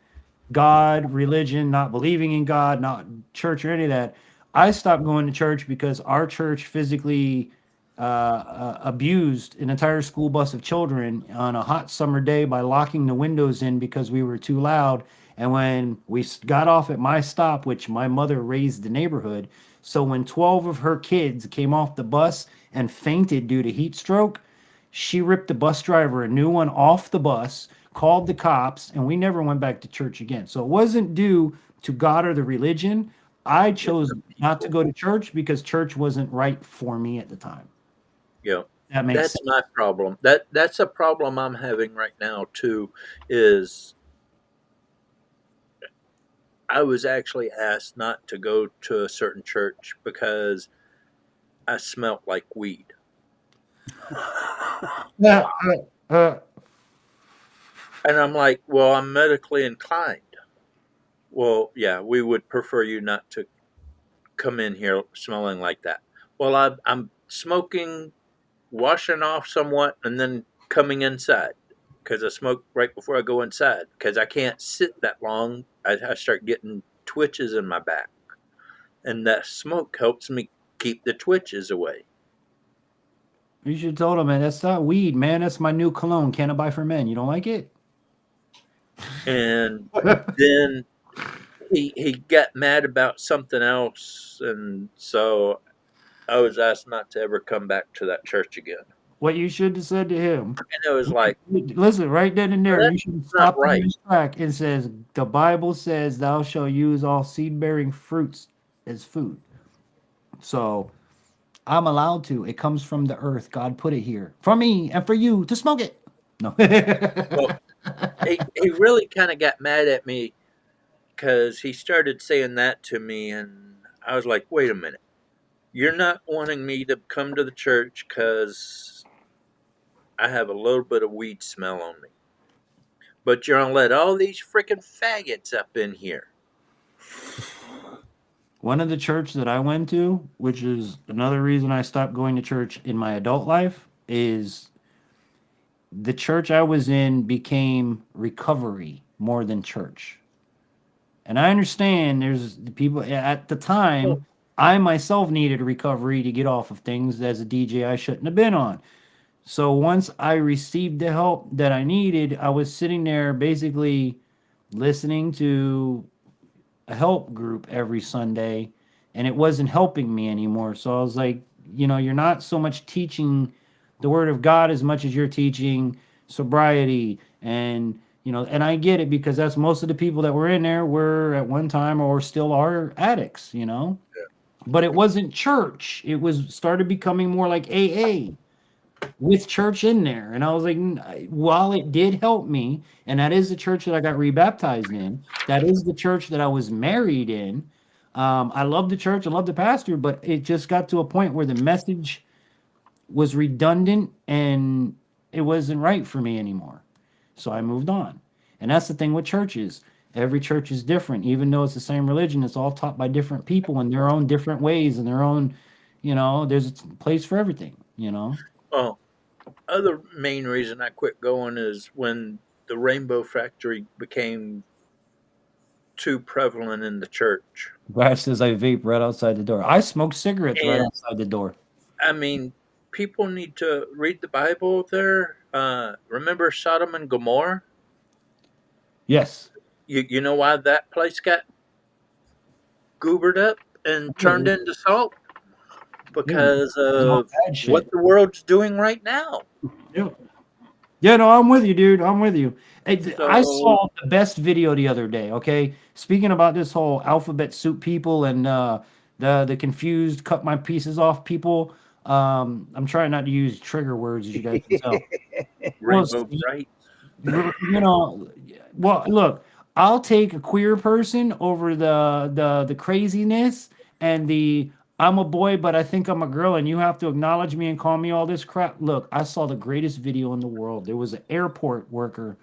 God, religion, not believing in God, not church or any of that. I stopped going to church because our church physically abused an entire school bus of children on a hot summer day by locking the windows in because we were too loud. And when we got off at my stop, which my mother raised the neighborhood, so when 12 of her kids came off the bus and fainted due to heat stroke, she ripped the bus driver a new one off the bus, called the cops, and we never went back to church again. So it wasn't due to God or the religion. I chose not to go to church because church wasn't right for me at the time. Yeah, That makes that's sense. my problem. That's a problem I'm having right now too. Is I was actually asked not to go to a certain church because I smelt like weed. Yeah. And I'm like, well, I'm medically inclined. Well, yeah, we would prefer you not to come in here smelling like that. Well, I'm smoking, washing off somewhat, and then coming inside because I smoke right before I go inside because I can't sit that long. I start getting twitches in my back, and that smoke helps me keep the twitches away. You should have told him, man, that's not weed, man. That's my new cologne. Can I buy for men? You don't like it? And then he got mad about something else, and so I was asked not to ever come back to that church again. What you should have said to him. And it was like, Listen, right then and well, there, you that's should have not stopped him in right. his track and says, the Bible says, thou shalt use all seed bearing fruits as food. So I'm allowed to. It comes from the earth. God put it here for me and for you to smoke it. No. Well, he really kind of got mad at me because he started saying that to me, and I was like, wait a minute. You're not wanting me to come to the church because I have a little bit of weed smell on me. But you're going to let all these freaking faggots up in here. One of the church that I went to, which is another reason I stopped going to church in my adult life, is the church I was in became recovery more than church. And I understand there's the people at the time, I myself needed recovery to get off of things as a DJ I shouldn't have been on. So once I received the help that I needed, I was sitting there basically listening to a help group every Sunday, and it wasn't helping me anymore. So I was like, you're not so much teaching the word of God as much as you're teaching sobriety and I get it because that's most of the people that were in there were at one time or still are addicts. But it wasn't church. It was started becoming more like AA with church in there. And I was like, while it did help me, and that is the church that I got rebaptized in, that is the church that I was married in. I love the church, I love the pastor, but it just got to a point where the message was redundant and it wasn't right for me anymore. So I moved on. And that's the thing with churches. Every church is different, even though it's the same religion, it's all taught by different people in their own different ways and their own, there's a place for everything. Well, other main reason I quit going is when the Rainbow Factory became too prevalent in the church. Brad says I vape right outside the door. I smoke cigarettes right And outside the door. I mean, people need to read the Bible there. Remember Sodom and Gomorrah? Yes. You know why that place got goobered up and turned into salt? Because All of bad shit. what the world's doing right now. Yeah. Yeah, no, I'm with you, dude. I'm with you. I So saw the best video the other day. Okay, speaking about this whole alphabet soup people and the confused cut my pieces off people. I'm trying not to use trigger words, as you guys can tell. Well, Rainbow Bright. you know, well, look, I'll take a queer person over the craziness and the I'm a boy, but I think I'm a girl, and you have to acknowledge me and call me all this crap. Look, I saw the greatest video in the world. There was an airport worker.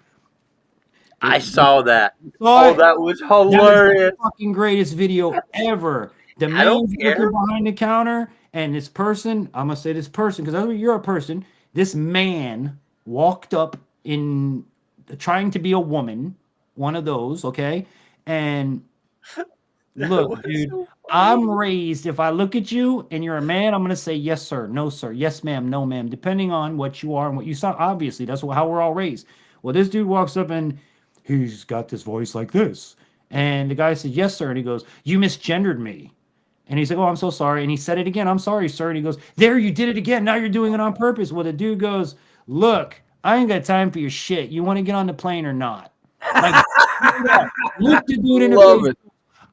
I saw that. Saw Oh, it? that was That is the hilarious. fucking greatest video ever. The I don't man's care. looking behind the counter, and this person, I'm gonna say this person because you're a person. This man walked up in trying to be a woman, one of those, okay? And That look, was dude, so I'm funny. raised. If I look at you and you're a man, I'm gonna say yes, sir, no, sir, yes, ma'am, no, ma'am, depending on what you are and what you sound. Obviously, that's how we're all raised. Well, this dude walks up and he's got this voice like this, and the guy said, "Yes, sir," and he goes, "You misgendered me." And he's like, "Oh, I'm so sorry." And he said it again, "I'm sorry, sir." And he goes, "There, you did it again. Now you're doing it on purpose." Well, the dude goes, "Look, I ain't got time for your shit. You want to get on the plane or not?" Like, look the dude in the Love face. it.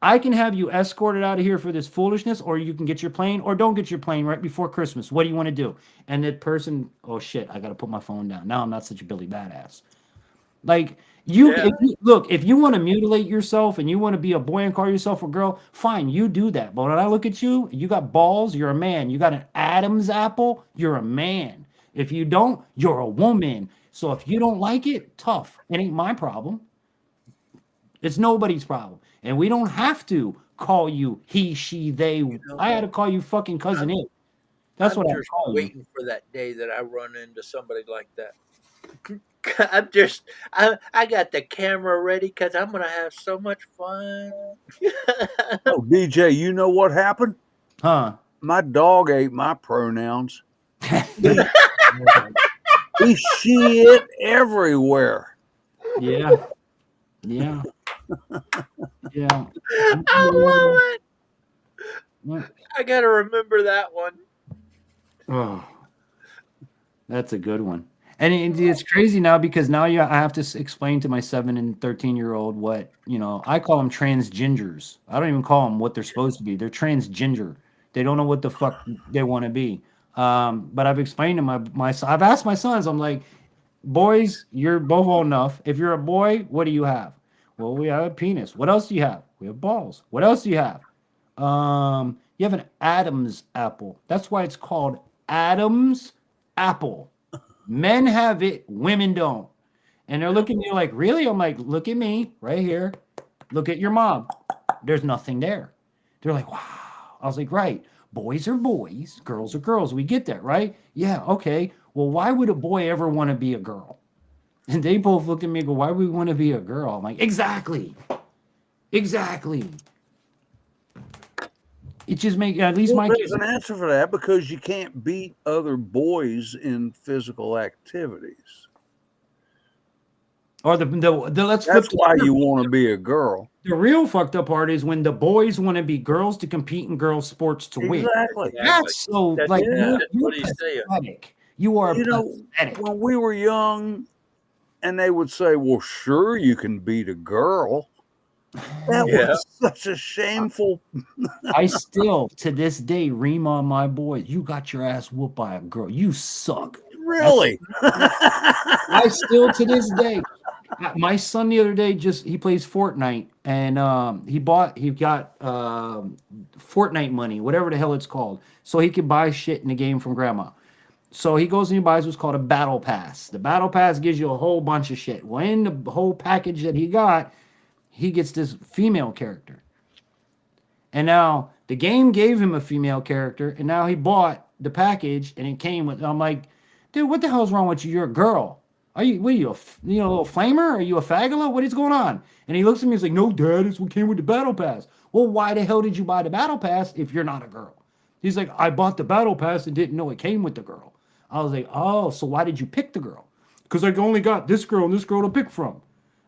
I can have you escorted out of here for this foolishness, or you can get your plane, or don't get your plane right before Christmas. What do you want to do? And that person, oh shit, I got to put my phone down. Now I'm not such a Billy Badass. Like Yeah. look, if you want to mutilate yourself and you want to be a boy and call yourself a girl, fine, you do that. But when I look at you, you got balls, you're a man. You got an Adam's apple, you're a man. If you don't, you're a woman. So if you don't like it, tough. It ain't my problem. It's nobody's problem. And we don't have to call you he, she, they. You know, I had to call you fucking cousin I'm, it. That's I'm what I just call you. waiting for that day that I run into somebody like that. I got the camera ready because I'm gonna have so much fun. Oh, DJ, you know what happened? Huh? My dog ate my pronouns. He shit everywhere. Yeah. Yeah. Yeah. I love it. What? I gotta remember that one. Oh, that's a good one. And it's crazy now because now I have to explain to my 7 and 13-year-old what, I call them transgingers. I don't even call them what they're supposed to be. They're transgender. They don't know what the fuck they want to be. But I've explained to I've asked my sons, I'm like, boys, you're both old enough. If you're a boy, what do you have? Well, we have a penis. What else do you have? We have balls. What else do you have? You have an Adam's apple. That's why it's called Adam's apple. Men have it, women don't. And they're looking at me like, really? I'm like, look at me right here. Look at your mom. There's nothing there. They're like, wow. I was like, right. Boys are boys, girls are girls. We get that, right? Yeah, okay. Well, why would a boy ever want to be a girl? And they both looked at me and go, why would we want to be a girl? I'm like, exactly. Exactly. It just makes, at least my There's kids. an answer for that because you can't beat other boys in physical activities. Or let's flip. That's why you want to be a girl. The real fucked up part is when the boys want to be girls to compete in girls' sports to win. Exactly. That's so That's, like that's you're what he's saying. pathetic. You are pathetic. When we were young, and they would say, "Well, sure, you can beat a girl." That was such a shameful. I still, to this day, ream on my boys. You got your ass whooped by a girl. You suck. Really? I still, to this day, my son the other day he plays Fortnite, and he got Fortnite money, whatever the hell it's called, so he could buy shit in the game from grandma. So he goes and he buys what's called a battle pass. The battle pass gives you a whole bunch of shit. Well, in the whole package that he got, he gets this female character. And now the game gave him a female character, and now he bought the package, and it came with. I'm like, dude, what the hell's wrong with you? You're a girl. Are you? What are you? A little flamer? Are you a fagula? What is going on? And he looks at me. He's like, no, Dad, it's what came with the battle pass. Well, why the hell did you buy the battle pass if you're not a girl? He's like, I bought the battle pass and didn't know it came with the girl. I was like, oh, so why did you pick the girl? Because I only got this girl and this girl to pick from.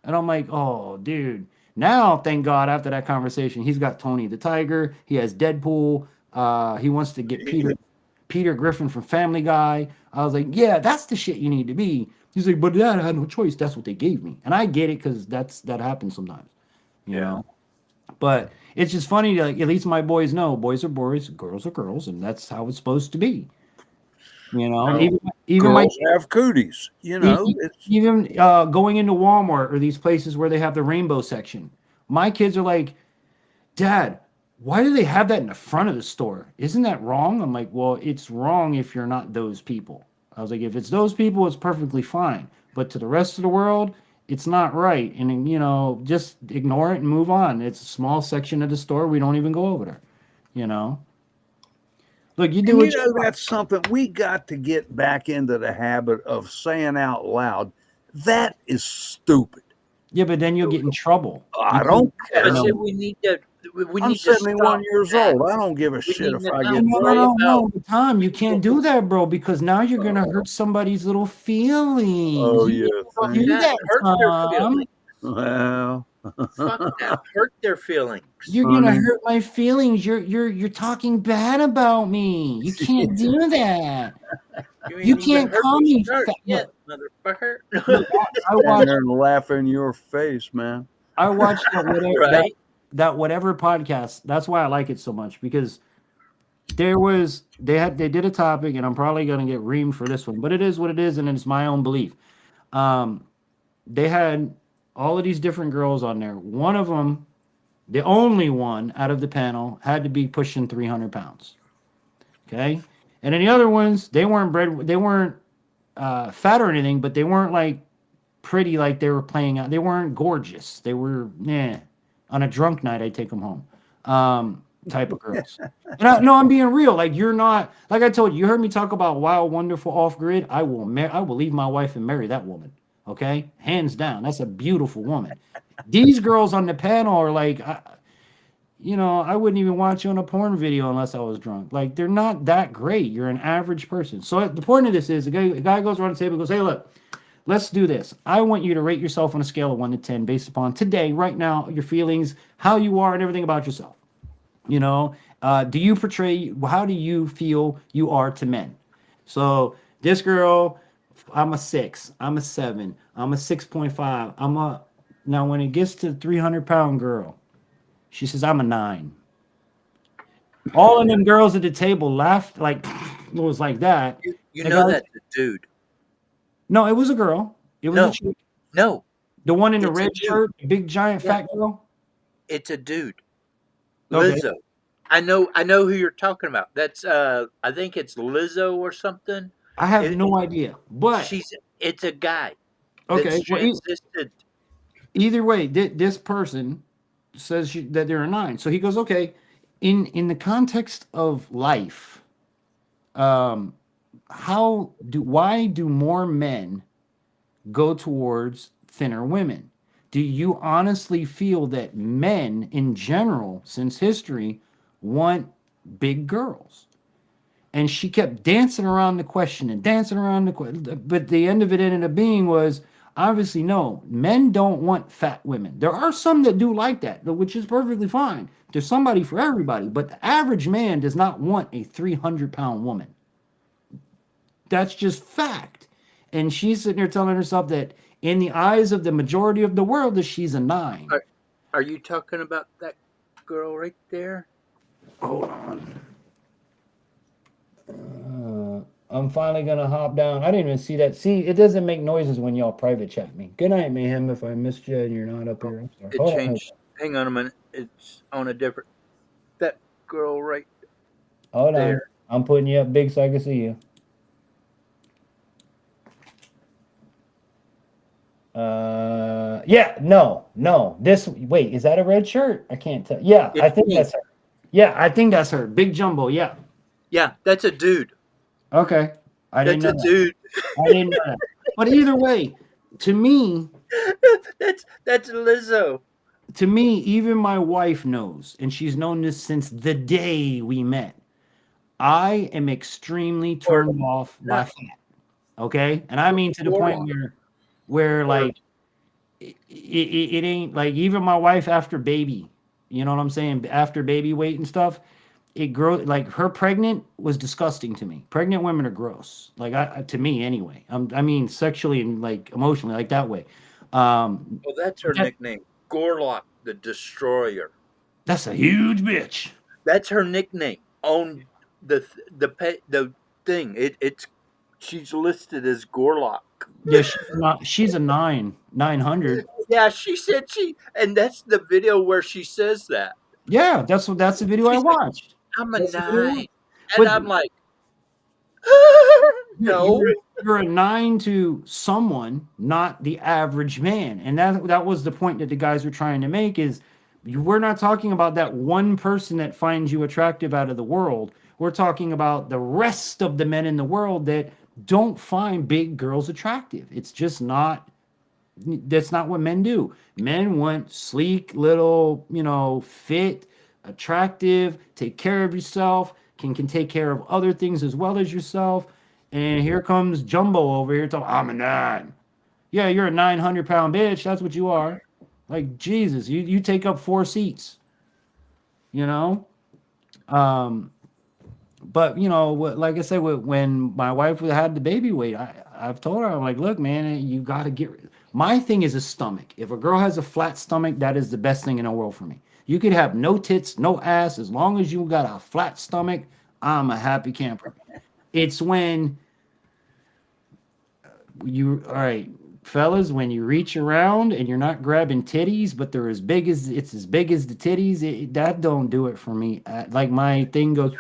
And I'm like, oh, dude. Now, thank God, after that conversation, he's got Tony the Tiger. He has Deadpool. He wants to get Peter Griffin from Family Guy. I was like, yeah, that's the shit you need to be. He's like, but Dad, I had no choice. That's what they gave me, and I get it because that happens sometimes, you know. But it's just funny, like at least my boys know boys are boys, girls are girls, and that's how it's supposed to be. You know, Well, even my girls have cooties, you E- know. e- It's even going into Walmart or these places where they have the rainbow section, my kids are like, Dad, why do they have that in the front of the store? Isn't that wrong? I'm like, well, it's wrong if you're not those people. I was like, if it's those people, it's perfectly fine. But to the rest of the world, it's not right. And, you know, just ignore it and move on. It's a small section of the store. We don't even go over there, you know? Look, you do and what you know that's something we got to get back into the habit of saying out loud. That is stupid. Yeah, but then you'll get in trouble. I don't I care. said we need to. We I'm need to 71 stop years that. old. I don't give a We shit need if to I not get worry about. No, Tom, you can't do that, bro, because now you're gonna hurt somebody's little feelings. Oh, You yeah, can't thank do that, Hurt their Tom. feelings. Well, Fuck that. Hurt their feelings. You're gonna hurt my feelings. You're talking bad about me. You can't do that. You need to can't hurt call me me start fat. yet, Look, motherfucker. look, I stand watched there and laugh in your face, man. I watched that whatever Right? that whatever podcast. That's why I like it so much because they did a topic, and I'm probably gonna get reamed for this one, but it is what it is, and it's my own belief. Um, they had all of these different girls on there. One of them, the only one out of the panel, had to be pushing 300 pounds. Okay, and then the other ones, they weren't fat or anything, but they weren't like pretty like they were playing out. They weren't gorgeous. They were on a drunk night, I take them home. Type of girls. And no, I'm being real. Like you're not like I told you. You heard me talk about wild, wonderful, off grid. I will leave my wife and marry that woman. Okay, hands down. That's a beautiful woman. These girls on the panel are like, I wouldn't even watch you on a porn video unless I was drunk. Like they're not that great. You're an average person. So the point of this is, a guy goes around the table and goes, "Hey, look. Let's do this. I want you to rate yourself on a scale of 1 to 10 based upon today, right now, your feelings, how you are, and everything about yourself. You know, how do you feel you are to men? So this girl, I'm a 6, I'm a 7, I'm a 6.5. Now when it gets to the 300-pound girl, she says, I'm a 9. All of them girls at the table laughed like, it was like that. You The know guy- that's a dude. No, it was a girl. It was No. a chick. No, The one in the It's a red dude. shirt, the big giant Yeah. fat girl. it's a dude. Okay. Lizzo. I know who you're talking about. That's I think it's Lizzo or something. I have no idea, but It's a guy okay. that's Well, transitioned. either way, this person says that they're a 9. So he goes, okay. In the context of life, why do more men go towards thinner women? Do you honestly feel that men in general, since history, want big girls? And she kept dancing around the question and dancing around the question. But the end of it ended up being was obviously no, men don't want fat women. There are some that do like that, which is perfectly fine. There's somebody for everybody. But the average man does not want a 300-pound woman. That's just fact. And she's sitting there telling herself that in the eyes of the majority of the world, that she's a 9. Are you talking about that girl right there? Hold on. I'm finally gonna hop down. I didn't even see that. See, it doesn't make noises when y'all private chat me. Good night, Mayhem. If I missed you and you're not up here, I'm sorry. It Hold on. changed. Hang on a minute. It's on a different. That girl right Hold on. there. I'm putting you up big so I can see you. No. Wait, is that a red shirt? I can't tell. Yeah, I think that's her. Yeah, I think that's her. Big Jumbo, yeah. Yeah, that's a dude. Okay. I didn't know That's a dude. that. I didn't know that. But either way, to me, that's Lizzo. To me, even my wife knows, and she's known this since the day we met. I am extremely turned off by fat. Okay? And I mean to the point where like it ain't like even my wife after baby, you know what I'm saying? After baby weight and stuff, it grows like her pregnant was disgusting to me. Pregnant women are gross. Like to me anyway. I mean sexually and like emotionally like that way. Well, that's her that, nickname, Gorlock the Destroyer. that's a huge bitch. That's her nickname on the thing. It's she's listed as Gorlock. Yeah, she's a 900. Yeah, she said and that's the video where she says that. Yeah, that's the video I She's like, watched. I'm a That's the video I 9. watched. And But I'm like, you're, no. you're, you're a 9 to someone, not the average man. And that was the point that the guys were trying to make is we're not talking about that one person that finds you attractive out of the world. We're talking about the rest of the men in the world that don't find big girls attractive. It's just not that's not what men do. Men want sleek, little, fit, attractive, take care of yourself, can take care of other things as well as yourself. And here comes Jumbo over here talking, I'm a 9. Yeah, you're a 900-pound bitch. That's what you are. Like, Jesus, you take up 4 seats, you know? But like I said, when my wife had the baby weight, I've told her, I'm like, look, man, you got to get. My thing is a stomach. If a girl has a flat stomach, that is the best thing in the world for me. You could have no tits, no ass, as long as you got a flat stomach. I'm a happy camper. It's when all right, fellas, when you reach around and you're not grabbing titties, but they're as big as the titties. That don't do it for me. Like my thing goes.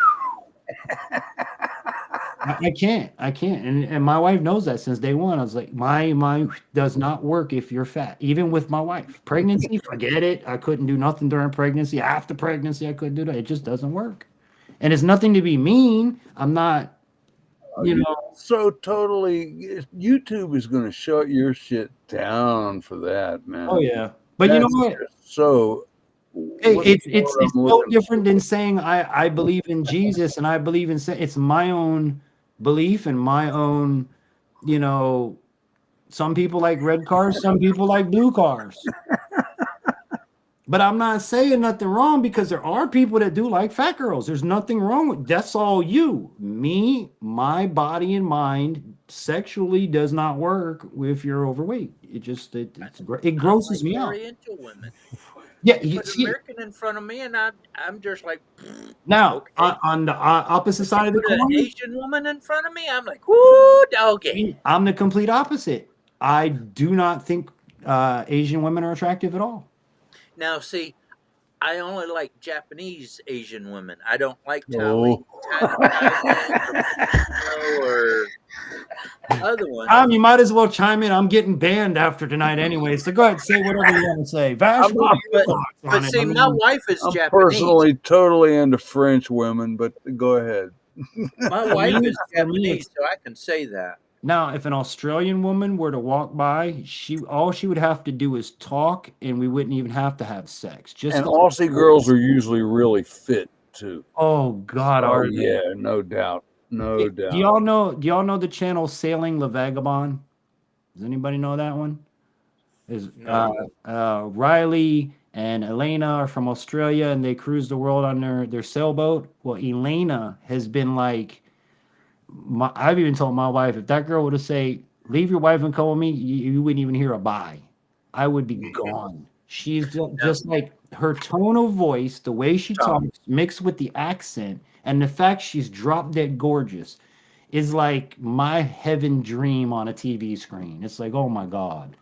I can't. And my wife knows that since day one. I was like, my does not work if you're fat. Even with my wife. Pregnancy, forget it. I couldn't do nothing during pregnancy. After pregnancy, I couldn't do that. It just doesn't work. And it's nothing to be mean. I'm not, So totally, YouTube is going to shut your shit down for that, man. Oh yeah. But you know what? So hey, it's so different than saying I believe in Jesus and I believe in it's my own belief and my own, some people like red cars, some people like blue cars. But I'm not saying nothing wrong because there are people that do like fat girls. There's nothing wrong with that's all you. Me, my body and mind sexually does not work if you're overweight. It just it grosses me out. Very into women. Yeah, you put an American in front of me, and I'm just like. Now, okay. on the opposite side of the put coin, an Asian woman in front of me, I'm like, whoo, doggy. I'm the complete opposite. I do not think Asian women are attractive at all. Now, see, I only like Japanese Asian women. I don't like Thailand or other ones. You might as well chime in. I'm getting banned after tonight anyway, so go ahead, say whatever you want to say. Vash, but see, my wife is I'm Japanese. Personally totally into French women, but go ahead. My wife is Japanese, so I can say that. Now, if an Australian woman were to walk by, all she would have to do is talk, and we wouldn't even have to have sex. And Aussie girls are usually really fit too. Oh God, oh yeah, no doubt, no doubt. Do y'all know the channel Sailing the Vagabond? Does anybody know that one? Riley and Elena are from Australia, and they cruise the world on their sailboat. Well, Elena has been like. I've even told my wife, if that girl would have say, leave your wife and come with me, you wouldn't even hear a bye. I would be gone. She's just like her tone of voice, the way she talks, mixed with the accent, and the fact she's drop dead gorgeous is like my heaven dream on a TV screen. It's like, oh my God.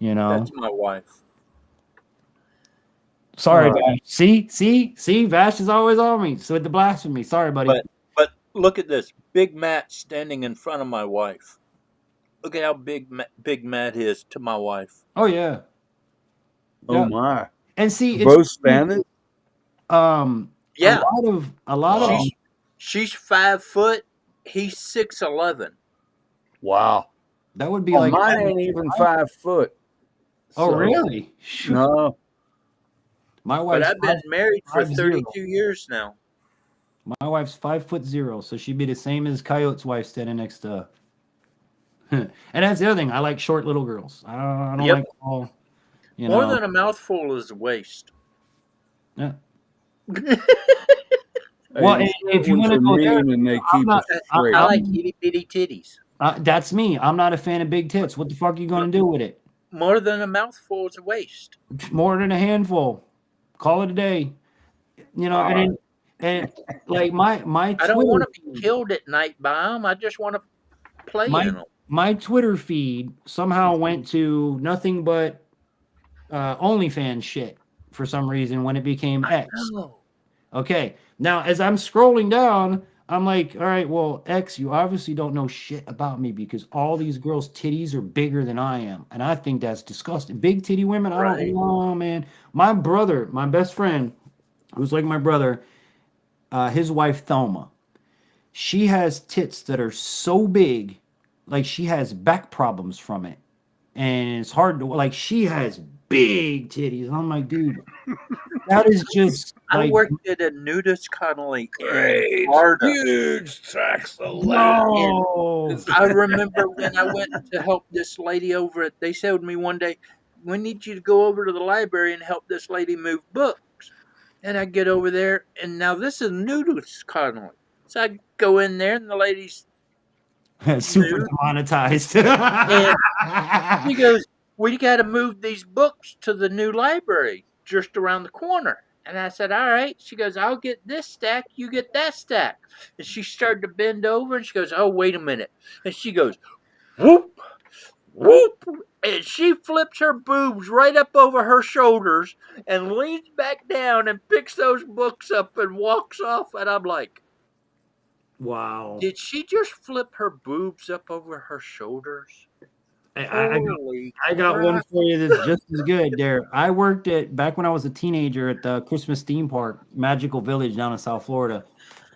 That's my wife. Sorry, Vash. See, Vash is always on me. So with the blasphemy. Sorry, buddy. But look at this. Big Matt standing in front of my wife. Look at how big Matt is to my wife. Oh yeah. Oh my. And see, both standing. Yeah. A lot of. She's 5 foot. He's 6'11". Wow. That would be like mine ain't even 5 foot. Oh really? No. My wife. But I've been married for 32 years now. My wife's 5'0", so she'd be the same as Coyote's wife standing next to. And that's the other thing. I like short little girls. I don't like all. More than a mouthful is a waste. Yeah. Well, Hey, and the if short you ones want to are go there, mean and they I'm keep not. us straight. I like itty bitty titties. That's me. I'm not a fan of big tits. What the fuck are you gonna do with it? More than a mouthful is a waste. More than a handful. Call it a day. You know, and like my I don't Twitter want to be killed at night by them. I just want to play my in them. my Twitter feed somehow went to nothing but OnlyFans shit for some reason when it became X. No. Okay, now as I'm scrolling down, I'm like, all right, well, X, you obviously don't know shit about me because all these girls' titties are bigger than I am, and I think that's disgusting. Big titty women, I don't Right. know, man. My brother, my best friend, who's like my brother, his wife Thelma, she has tits that are so big, like she has back problems from it, and it's hard to like. She has big titties. I'm like, dude, that is just I like worked at a nudist colony in Great, Florida. huge tracts of land. And no. I remember when I went to help this lady over at, they said to me one day, we need you to go over to the library and help this lady move books. And I get over there, and now this is nudist colony. So I go in there, and the lady's Super nude, demonetized. and she goes, we got to move these books to the new library just around the corner. And I said, all right. She goes, I'll get this stack, you get that stack. And she started to bend over, and she goes, oh, wait a minute. And she goes, whoop, whoop. And she flips her boobs right up over her shoulders and leans back down and picks those books up and walks off. And I'm like, Wow. did she just flip her boobs up over her shoulders? I got, Holy I got one crap. for you that's just as good there. I worked at back when I was a teenager at the Christmas theme park, Magical Village down in South Florida.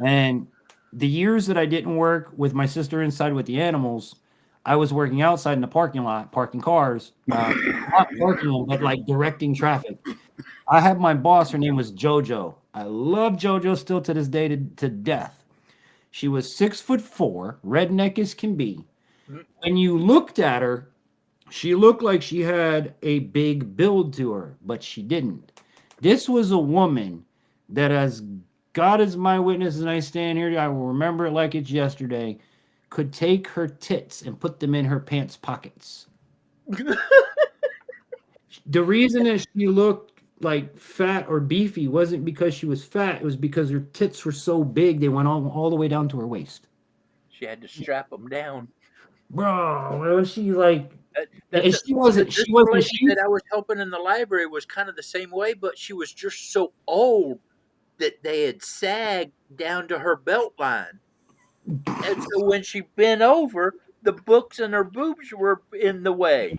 And the years that I didn't work with my sister inside with the animals, I was working outside in the parking lot, parking cars, not parking them, but like directing traffic. I had my boss, her name was JoJo. I love JoJo still to this day to death. She was 6'4", redneck as can be. When you looked at her, she looked like she had a big build to her, but she didn't. This was a woman that, as God is my witness, and I stand here, I will remember it like it's yesterday, could take her tits and put them in her pants pockets. The reason that she looked like fat or beefy wasn't because she was fat, it was because her tits were so big they went all the way down to her waist. She had to strap them down. Bro, well, she like, and That's she wasn't, this she wasn't, lady she, that I was helping in the library was kind of the same way, but she was just so old that they had sagged down to her belt line. And so when she bent over, the books and her boobs were in the way.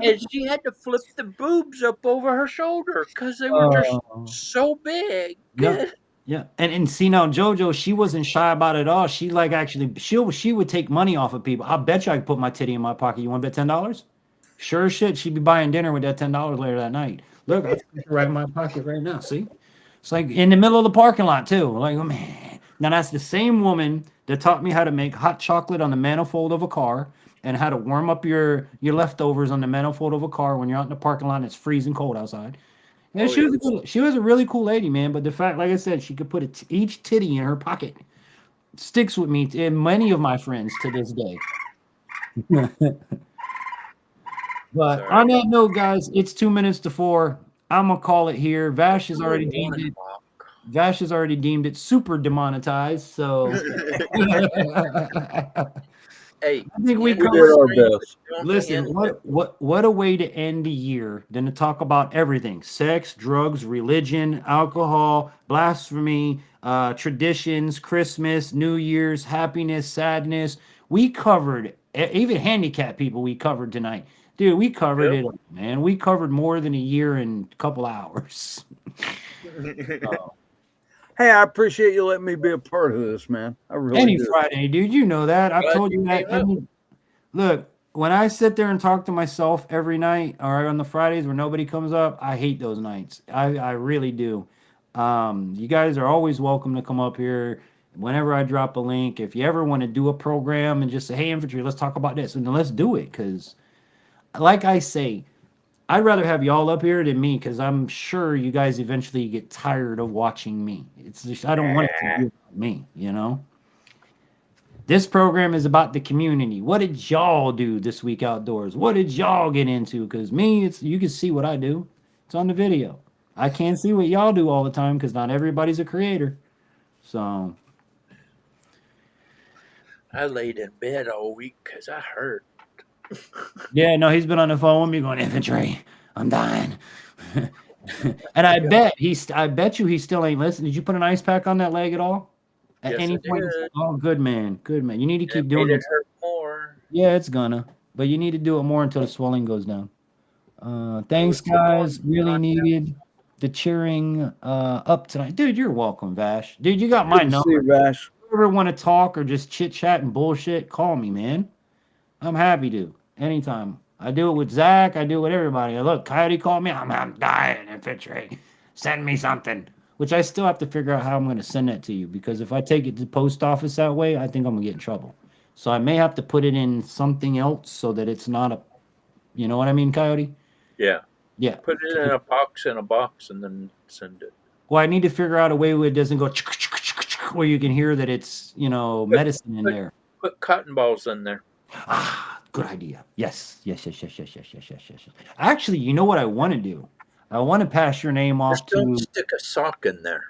And she had to flip the boobs up over her shoulder because they were just so big. yeah, yeah, and see now JoJo, she wasn't shy about it at all. She like actually she would take money off of people. I bet you I could put my titty in my pocket. You want to bet $10? Sure as shit, she'd be buying dinner with that $10 later that night. Look, I stick it right in my pocket right now. See, it's like in the middle of the parking lot too. Like, oh man, now that's the same woman that taught me how to make hot chocolate on the manifold of a car and how to warm up your leftovers on the manifold of a car when you're out in the parking lot and it's freezing cold outside. Yeah, she was a really cool lady, man. But the fact, like I said, she could put each titty in her pocket sticks with me and many of my friends to this day. But on that note, guys, it's 2 minutes to 4. I'm gonna call it here. Vash has already deemed it. Vash has already deemed it super demonetized. So Hey, I think we did our best. Listen, what a way to end the year than to talk about everything: sex, drugs, religion, alcohol, blasphemy, traditions, Christmas, New Year's, happiness, sadness. We covered even handicapped people. We covered tonight, dude. We covered it, man. We covered more than a year in a couple hours. Hey, I appreciate you letting me be a part of this, man. I really Any do. Friday, dude. You know that. I've Glad told you you that. came up. Look, when I sit there and talk to myself every night or on the Fridays where nobody comes up, I hate those nights. I really do. You guys are always welcome to come up here whenever I drop a link. If you ever want to do a program and just say, hey, Infantry, let's talk about this, and then let's do it. Because, like I say, I'd rather have y'all up here than me because I'm sure you guys eventually get tired of watching me. It's just I don't want it to be about me, you know. This program is about the community. What did y'all do this week outdoors? What did y'all get into? Because me, it's you can see what I do. It's on the video. I can't see what y'all do all the time because not everybody's a creator. So I laid in bed all week because I hurt. yeah, no, he's been on the phone with me going, infantry, I'm dying. And I bet you he still ain't listening. Did you put an ice pack on that leg at all? At Yes, any I point? did. Oh, good man. Good man. You need to And it keep made doing it it. hurt more. Yeah, it's gonna. But you need to do it more until the swelling goes down. It Thanks, was the one guys. Really knocked out. needed the cheering up tonight. Dude, you're welcome, Vash. Dude, you got my Good to see you, number. Vash. If you ever want to talk or just chit chat and bullshit, call me, man. I'm happy to. Anytime. I do it with Zach. I do it with everybody. Look, Coyote called me. I'm dying, infantry. Send me something. Which I still have to figure out how I'm going to send that to you because if I take it to the post office that way, I think I'm going to get in trouble. So I may have to put it in something else so that it's not a, you know what I mean, Coyote? Yeah. Yeah. Put it in a box, and then send it. Well, I need to figure out a way where it doesn't go where you can hear that it's, medicine in Put, there. put cotton balls in there. Good idea. Yes. Actually, you know what I want to do? I want to pass your name off Just don't to stick a sock in there.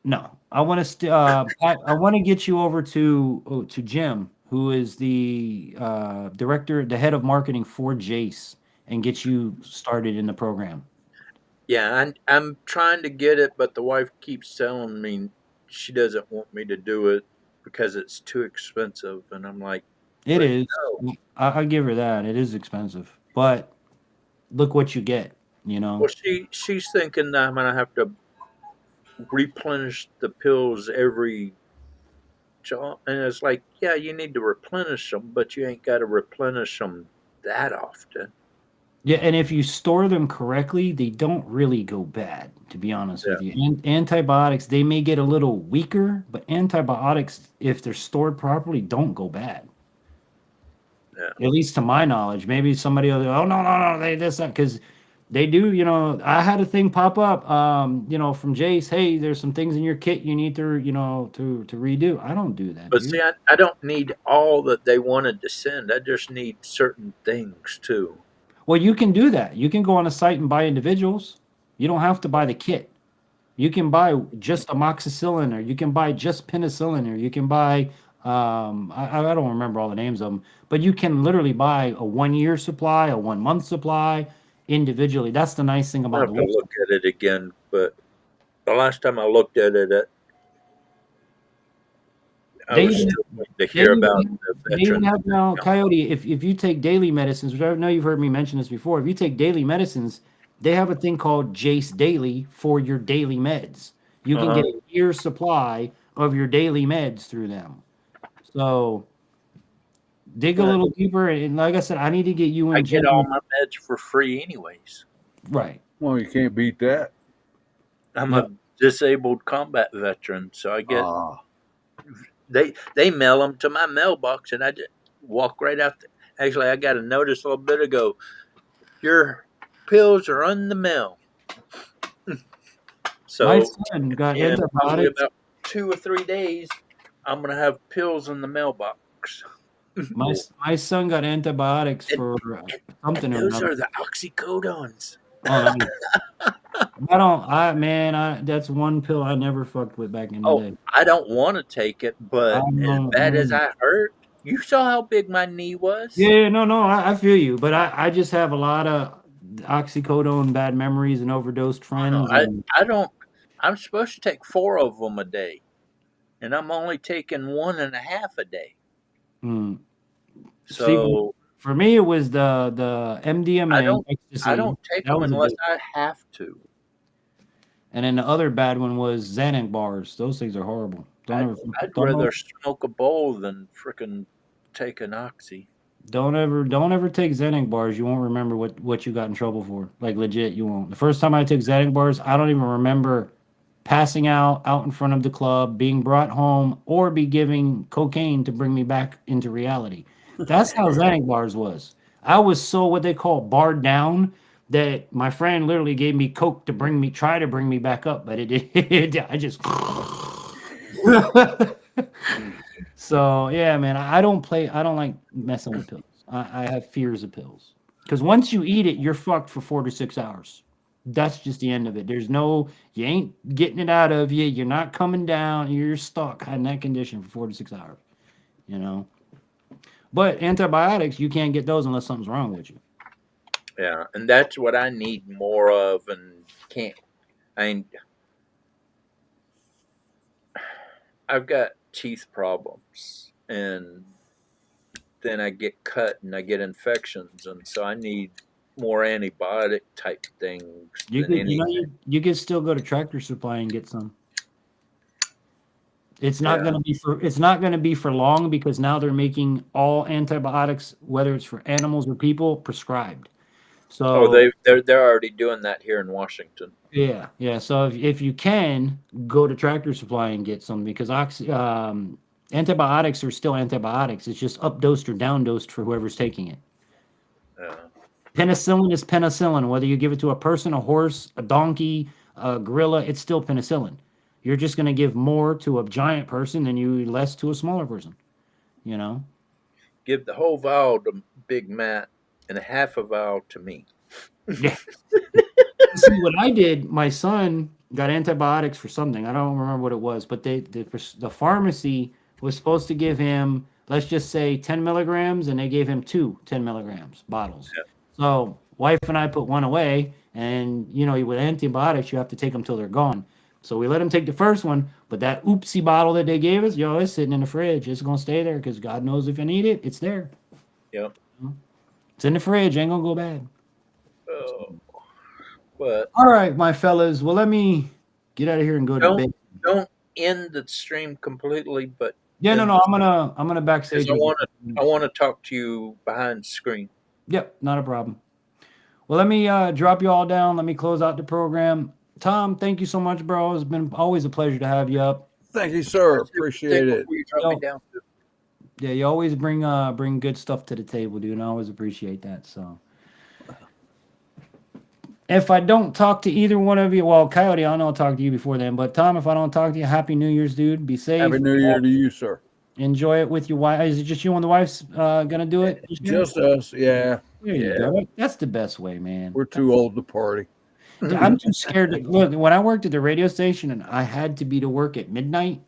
no. I want to I want to get you over to Jim, who is the director, the head of marketing for Jace, and get you started in the program. Yeah, I'm trying to get it, but the wife keeps telling me she doesn't want me to do it because it's too expensive, and I'm like, It but is. no. I give her that. It is expensive, but look what you get. You know. Well, she's thinking that I'm gonna have to replenish the pills every job, and it's like, yeah, you need to replenish them, but you ain't got to replenish them that often. Yeah, and if you store them correctly, they don't really go bad, to be honest Yeah. with you. Antibiotics, they may get a little weaker, but antibiotics, if they're stored properly, don't go bad. Yeah. At least to my knowledge. Maybe somebody will, oh no, they this that because they do, I had a thing pop up, from Jace, hey, there's some things in your kit you need to, to redo. I don't do that, But dude. see, I don't need all that they wanted to send. I just need certain things too. Well, you can do that. You can go on a site and buy individuals. You don't have to buy the kit. You can buy just amoxicillin, or you can buy just penicillin, or you can buy I don't remember all the names of them, but you can literally buy a 1 year supply, a 1 month supply individually. That's the nice thing I'll about have the to website. look at it again, but the last time I looked at it, I They was even still waiting to they hear about even the they even veteran. have now, Coyote, if you take daily medicines, which I know you've heard me mention this before, if you take daily medicines, they have a thing called Jace Daily for your daily meds. You can Uh-huh. get a year supply of your daily meds through them. So dig a But little deeper, and like I said, I need to get you I and get Jim. all my meds for free anyways. Right. Well, you can't beat that. I'm Yep. a disabled combat veteran, so I get Ah, they mail them to my mailbox, and I just walk right out. Actually, I got a notice a little bit ago. Your pills are on the mail. My So son got in probably antibiotics. about 2 or 3 days, I'm gonna have pills in the mailbox. My son got antibiotics And, for and something or those another. are the oxycodones. Oh, nice. I don't. I man, I that's one pill I never fucked with back in the Oh, day. I don't want to take it, I but as don't. bad as I hurt, you saw how big my knee was. Yeah, no, I feel you, but I just have a lot of oxycodone bad memories and overdose No, trends, and I don't. I'm supposed to take 4 of them a day, and I'm only taking 1.5 a day. mm, see, So for me, it was the I MDMA don't. I ecstasy. don't take That them was a unless big, I have to. and then the other bad one was Xanax bars. Those things are horrible. I'd Don't rather ever, smoke a bowl than frickin' take an oxy. don't ever take Xanax bars. You won't remember what you got in trouble for. Like legit, you won't. The first time I took Xanax bars, I don't even remember passing out in front of the club, being brought home, or be giving cocaine to bring me back into reality. That's how Xanax bars was. I was so what they call barred down that my friend literally gave me Coke to try to bring me back up, but I just. So yeah, man, I don't play. I don't like messing with pills. I have fears of pills because once you eat it, you're fucked for 4 to 6 hours. That's just the end of it. You ain't getting it out of you. You're not coming down. You're stuck in that condition for 4 to 6 hours. You know. But antibiotics, you can't get those unless something's wrong with you. Yeah, and that's what I need more of, and can't. I I've got teeth problems, and then I get cut and I get infections, and so I need more antibiotic type things You than could, anything. you could still go to Tractor Supply and get some. It's not Yeah. going to be for long because now they're making all antibiotics, whether it's for animals or people, prescribed. Oh, So they're already doing that here in Washington. yeah. So if you can go to Tractor Supply and get some because antibiotics are still antibiotics. It's just updosed or downdosed for whoever's taking it. Yeah. Penicillin is penicillin, whether you give it to a person, a horse, a donkey, a gorilla, it's still penicillin. You're just going to give more to a giant person than you less to a smaller person, you know? Give the whole vial to Big Matt and half a vial to me. Yeah. See, what I did, my son got antibiotics for something. I don't remember what it was, but the pharmacy was supposed to give him, let's just say 10 milligrams, and they gave him 10 milligrams bottles. Yeah. So wife and I put one away, and with antibiotics, you have to take them till they're gone. So we let him take the first one, but that oopsie bottle that they gave us, it's sitting in the fridge. It's gonna stay there because God knows if I need it, it's there. Yep. It's in the fridge, ain't gonna go bad. Oh, but All right, my fellas. Well, let me get out of here and go to bed. don't end the stream completely, but Yeah, no, end no. the I'm gonna backstage. because with I want to talk to you behind the screen. Yep, not a problem. Well, let me drop you all down. Let me close out the program. Tom, thank you so much, bro. It's been always a pleasure to have you up. Thank you, sir. Appreciate it. Before you drop me down. Yeah, you always bring good stuff to the table, dude. And I always appreciate that. So, if I don't talk to either one of you, well, Coyote, I know I'll talk to you before then. But Tom, if I don't talk to you, Happy New Year's, dude. Be safe. Happy New Year to you, sir. Enjoy it with your wife. Is it just you and the wife's gonna do it? Just us, yeah. There you go. That's the best way, man. We're too old to party. I'm too scared to look. When I worked at the radio station and I had to be to work at midnight,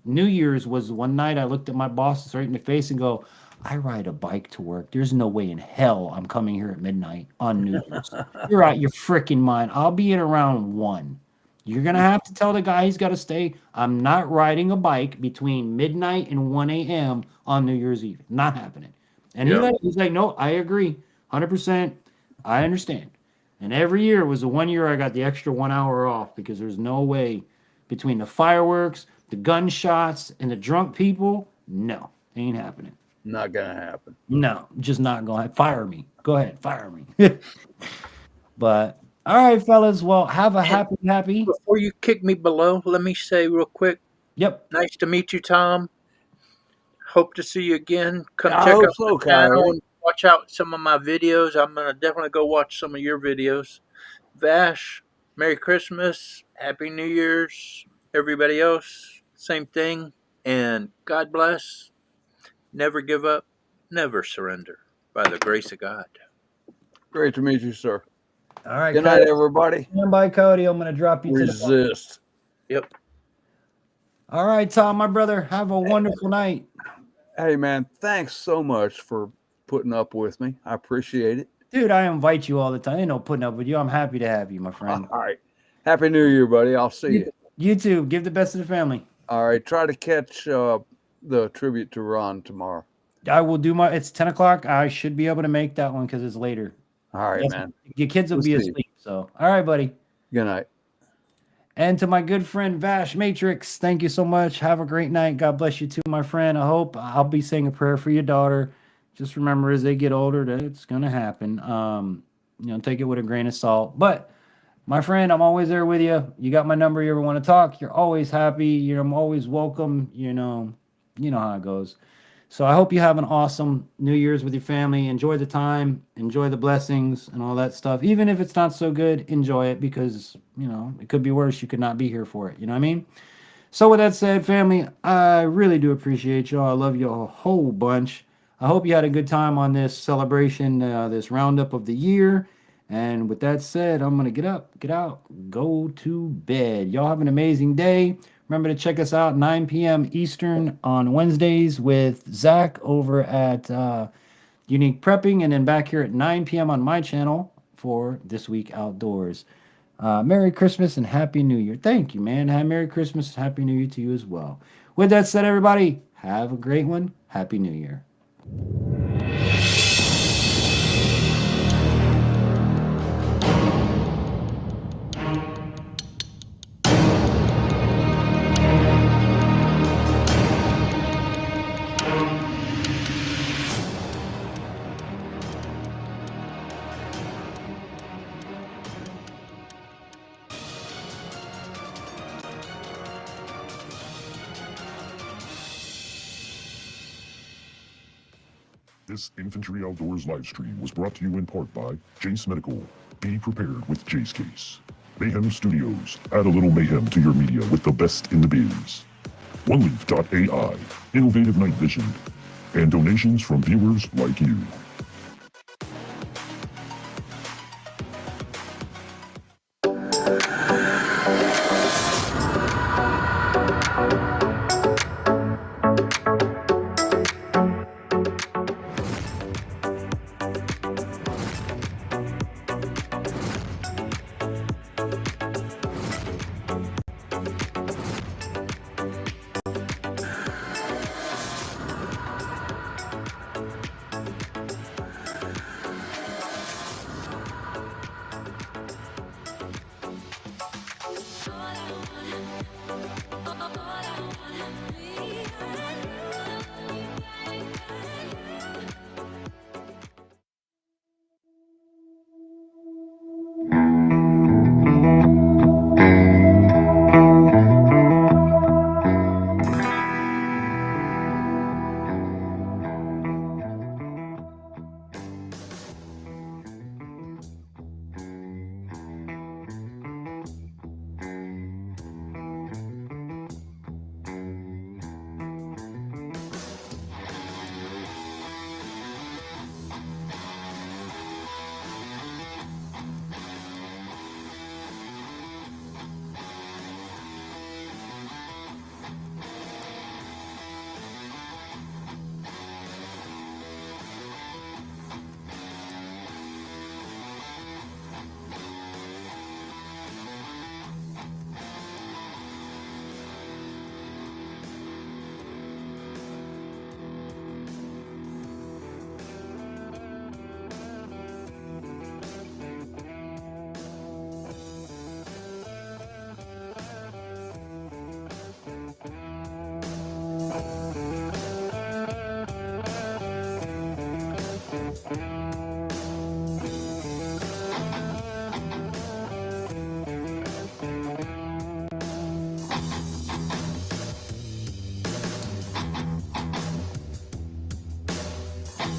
New Year's was one night I looked at my boss right in the face and go, I ride a bike to work. There's no way in hell I'm coming here at midnight on New Year's. You're out your freaking mind. I'll be in around 1. You're going to have to tell the guy he's got to stay. I'm not riding a bike between midnight and 1 a.m. on New Year's Eve. Not happening. And he's like, no, I agree. 100%. I understand. And every year was the 1 year I got the extra 1 hour off because there's no way between the fireworks, the gunshots, and the drunk people. No, ain't happening. Not gonna happen. No, just not going to fire me. Go ahead, fire me. But all right, fellas. Well, have a happy. Before you kick me below, let me say real quick. Yep. Nice to meet you, Tom. Hope to see you again. Come I check hope out so, my channel Coyote. and watch out some of my videos. I'm gonna definitely go watch some of your videos. Vash, Merry Christmas, Happy New Year's, everybody else, same thing. And God bless. Never give up, never surrender. By the grace of God. Great to meet you, sir. All right. Good night, everybody. Stand by, Cody. I'm going to drop you to the Resist. Yep. All right, Tom, my brother. Have a wonderful night. Hey, man, thanks so much for putting up with me. I appreciate it. Dude, I invite you all the time. Ain't no putting up with you. I'm happy to have you, my friend. All right. Happy New Year, buddy. I'll see you. You too. Give the best to the family. All right. Try to catch the tribute to Ron tomorrow. I will do it's 10 o'clock. I should be able to make that one because it's later. All right, man. Your kids will be asleep. So, all right, buddy. Good night. And to my good friend Vash Matrix, thank you so much. Have a great night. God bless you too, my friend. I hope I'll be saying a prayer for your daughter. Just remember as they get older that it's going to happen. Take it with a grain of salt. But my friend, I'm always there with you. You got my number. You ever want to talk? You're always happy. I'm always welcome. You know how it goes. So I hope you have an awesome New Year's with your family. Enjoy the time, enjoy the blessings and all that stuff. Even if it's not so good, enjoy it because, you know, it could be worse. You could not be here for it. You know what I mean? So with that said, family, I really do appreciate y'all. I love you a whole bunch. I hope you had a good time on this celebration, this roundup of the year. And with that said, I'm going to get up, get out, go to bed. Y'all have an amazing day. Remember to check us out 9 p.m. Eastern on Wednesdays with Zach over at Unique Prepping, and then back here at 9 p.m. on my channel for This Week Outdoors. Merry Christmas and Happy New Year. Thank you, man. Merry Christmas and Happy New Year to you as well. With that said, everybody, have a great one. Happy New Year. This Infantry Outdoors live stream was brought to you in part by Jace Medical. Be prepared with Jace Case. Mayhem Studios. Add a little mayhem to your media with the best in the biz. OneLeaf.ai. Innovative night vision. And donations from viewers like you.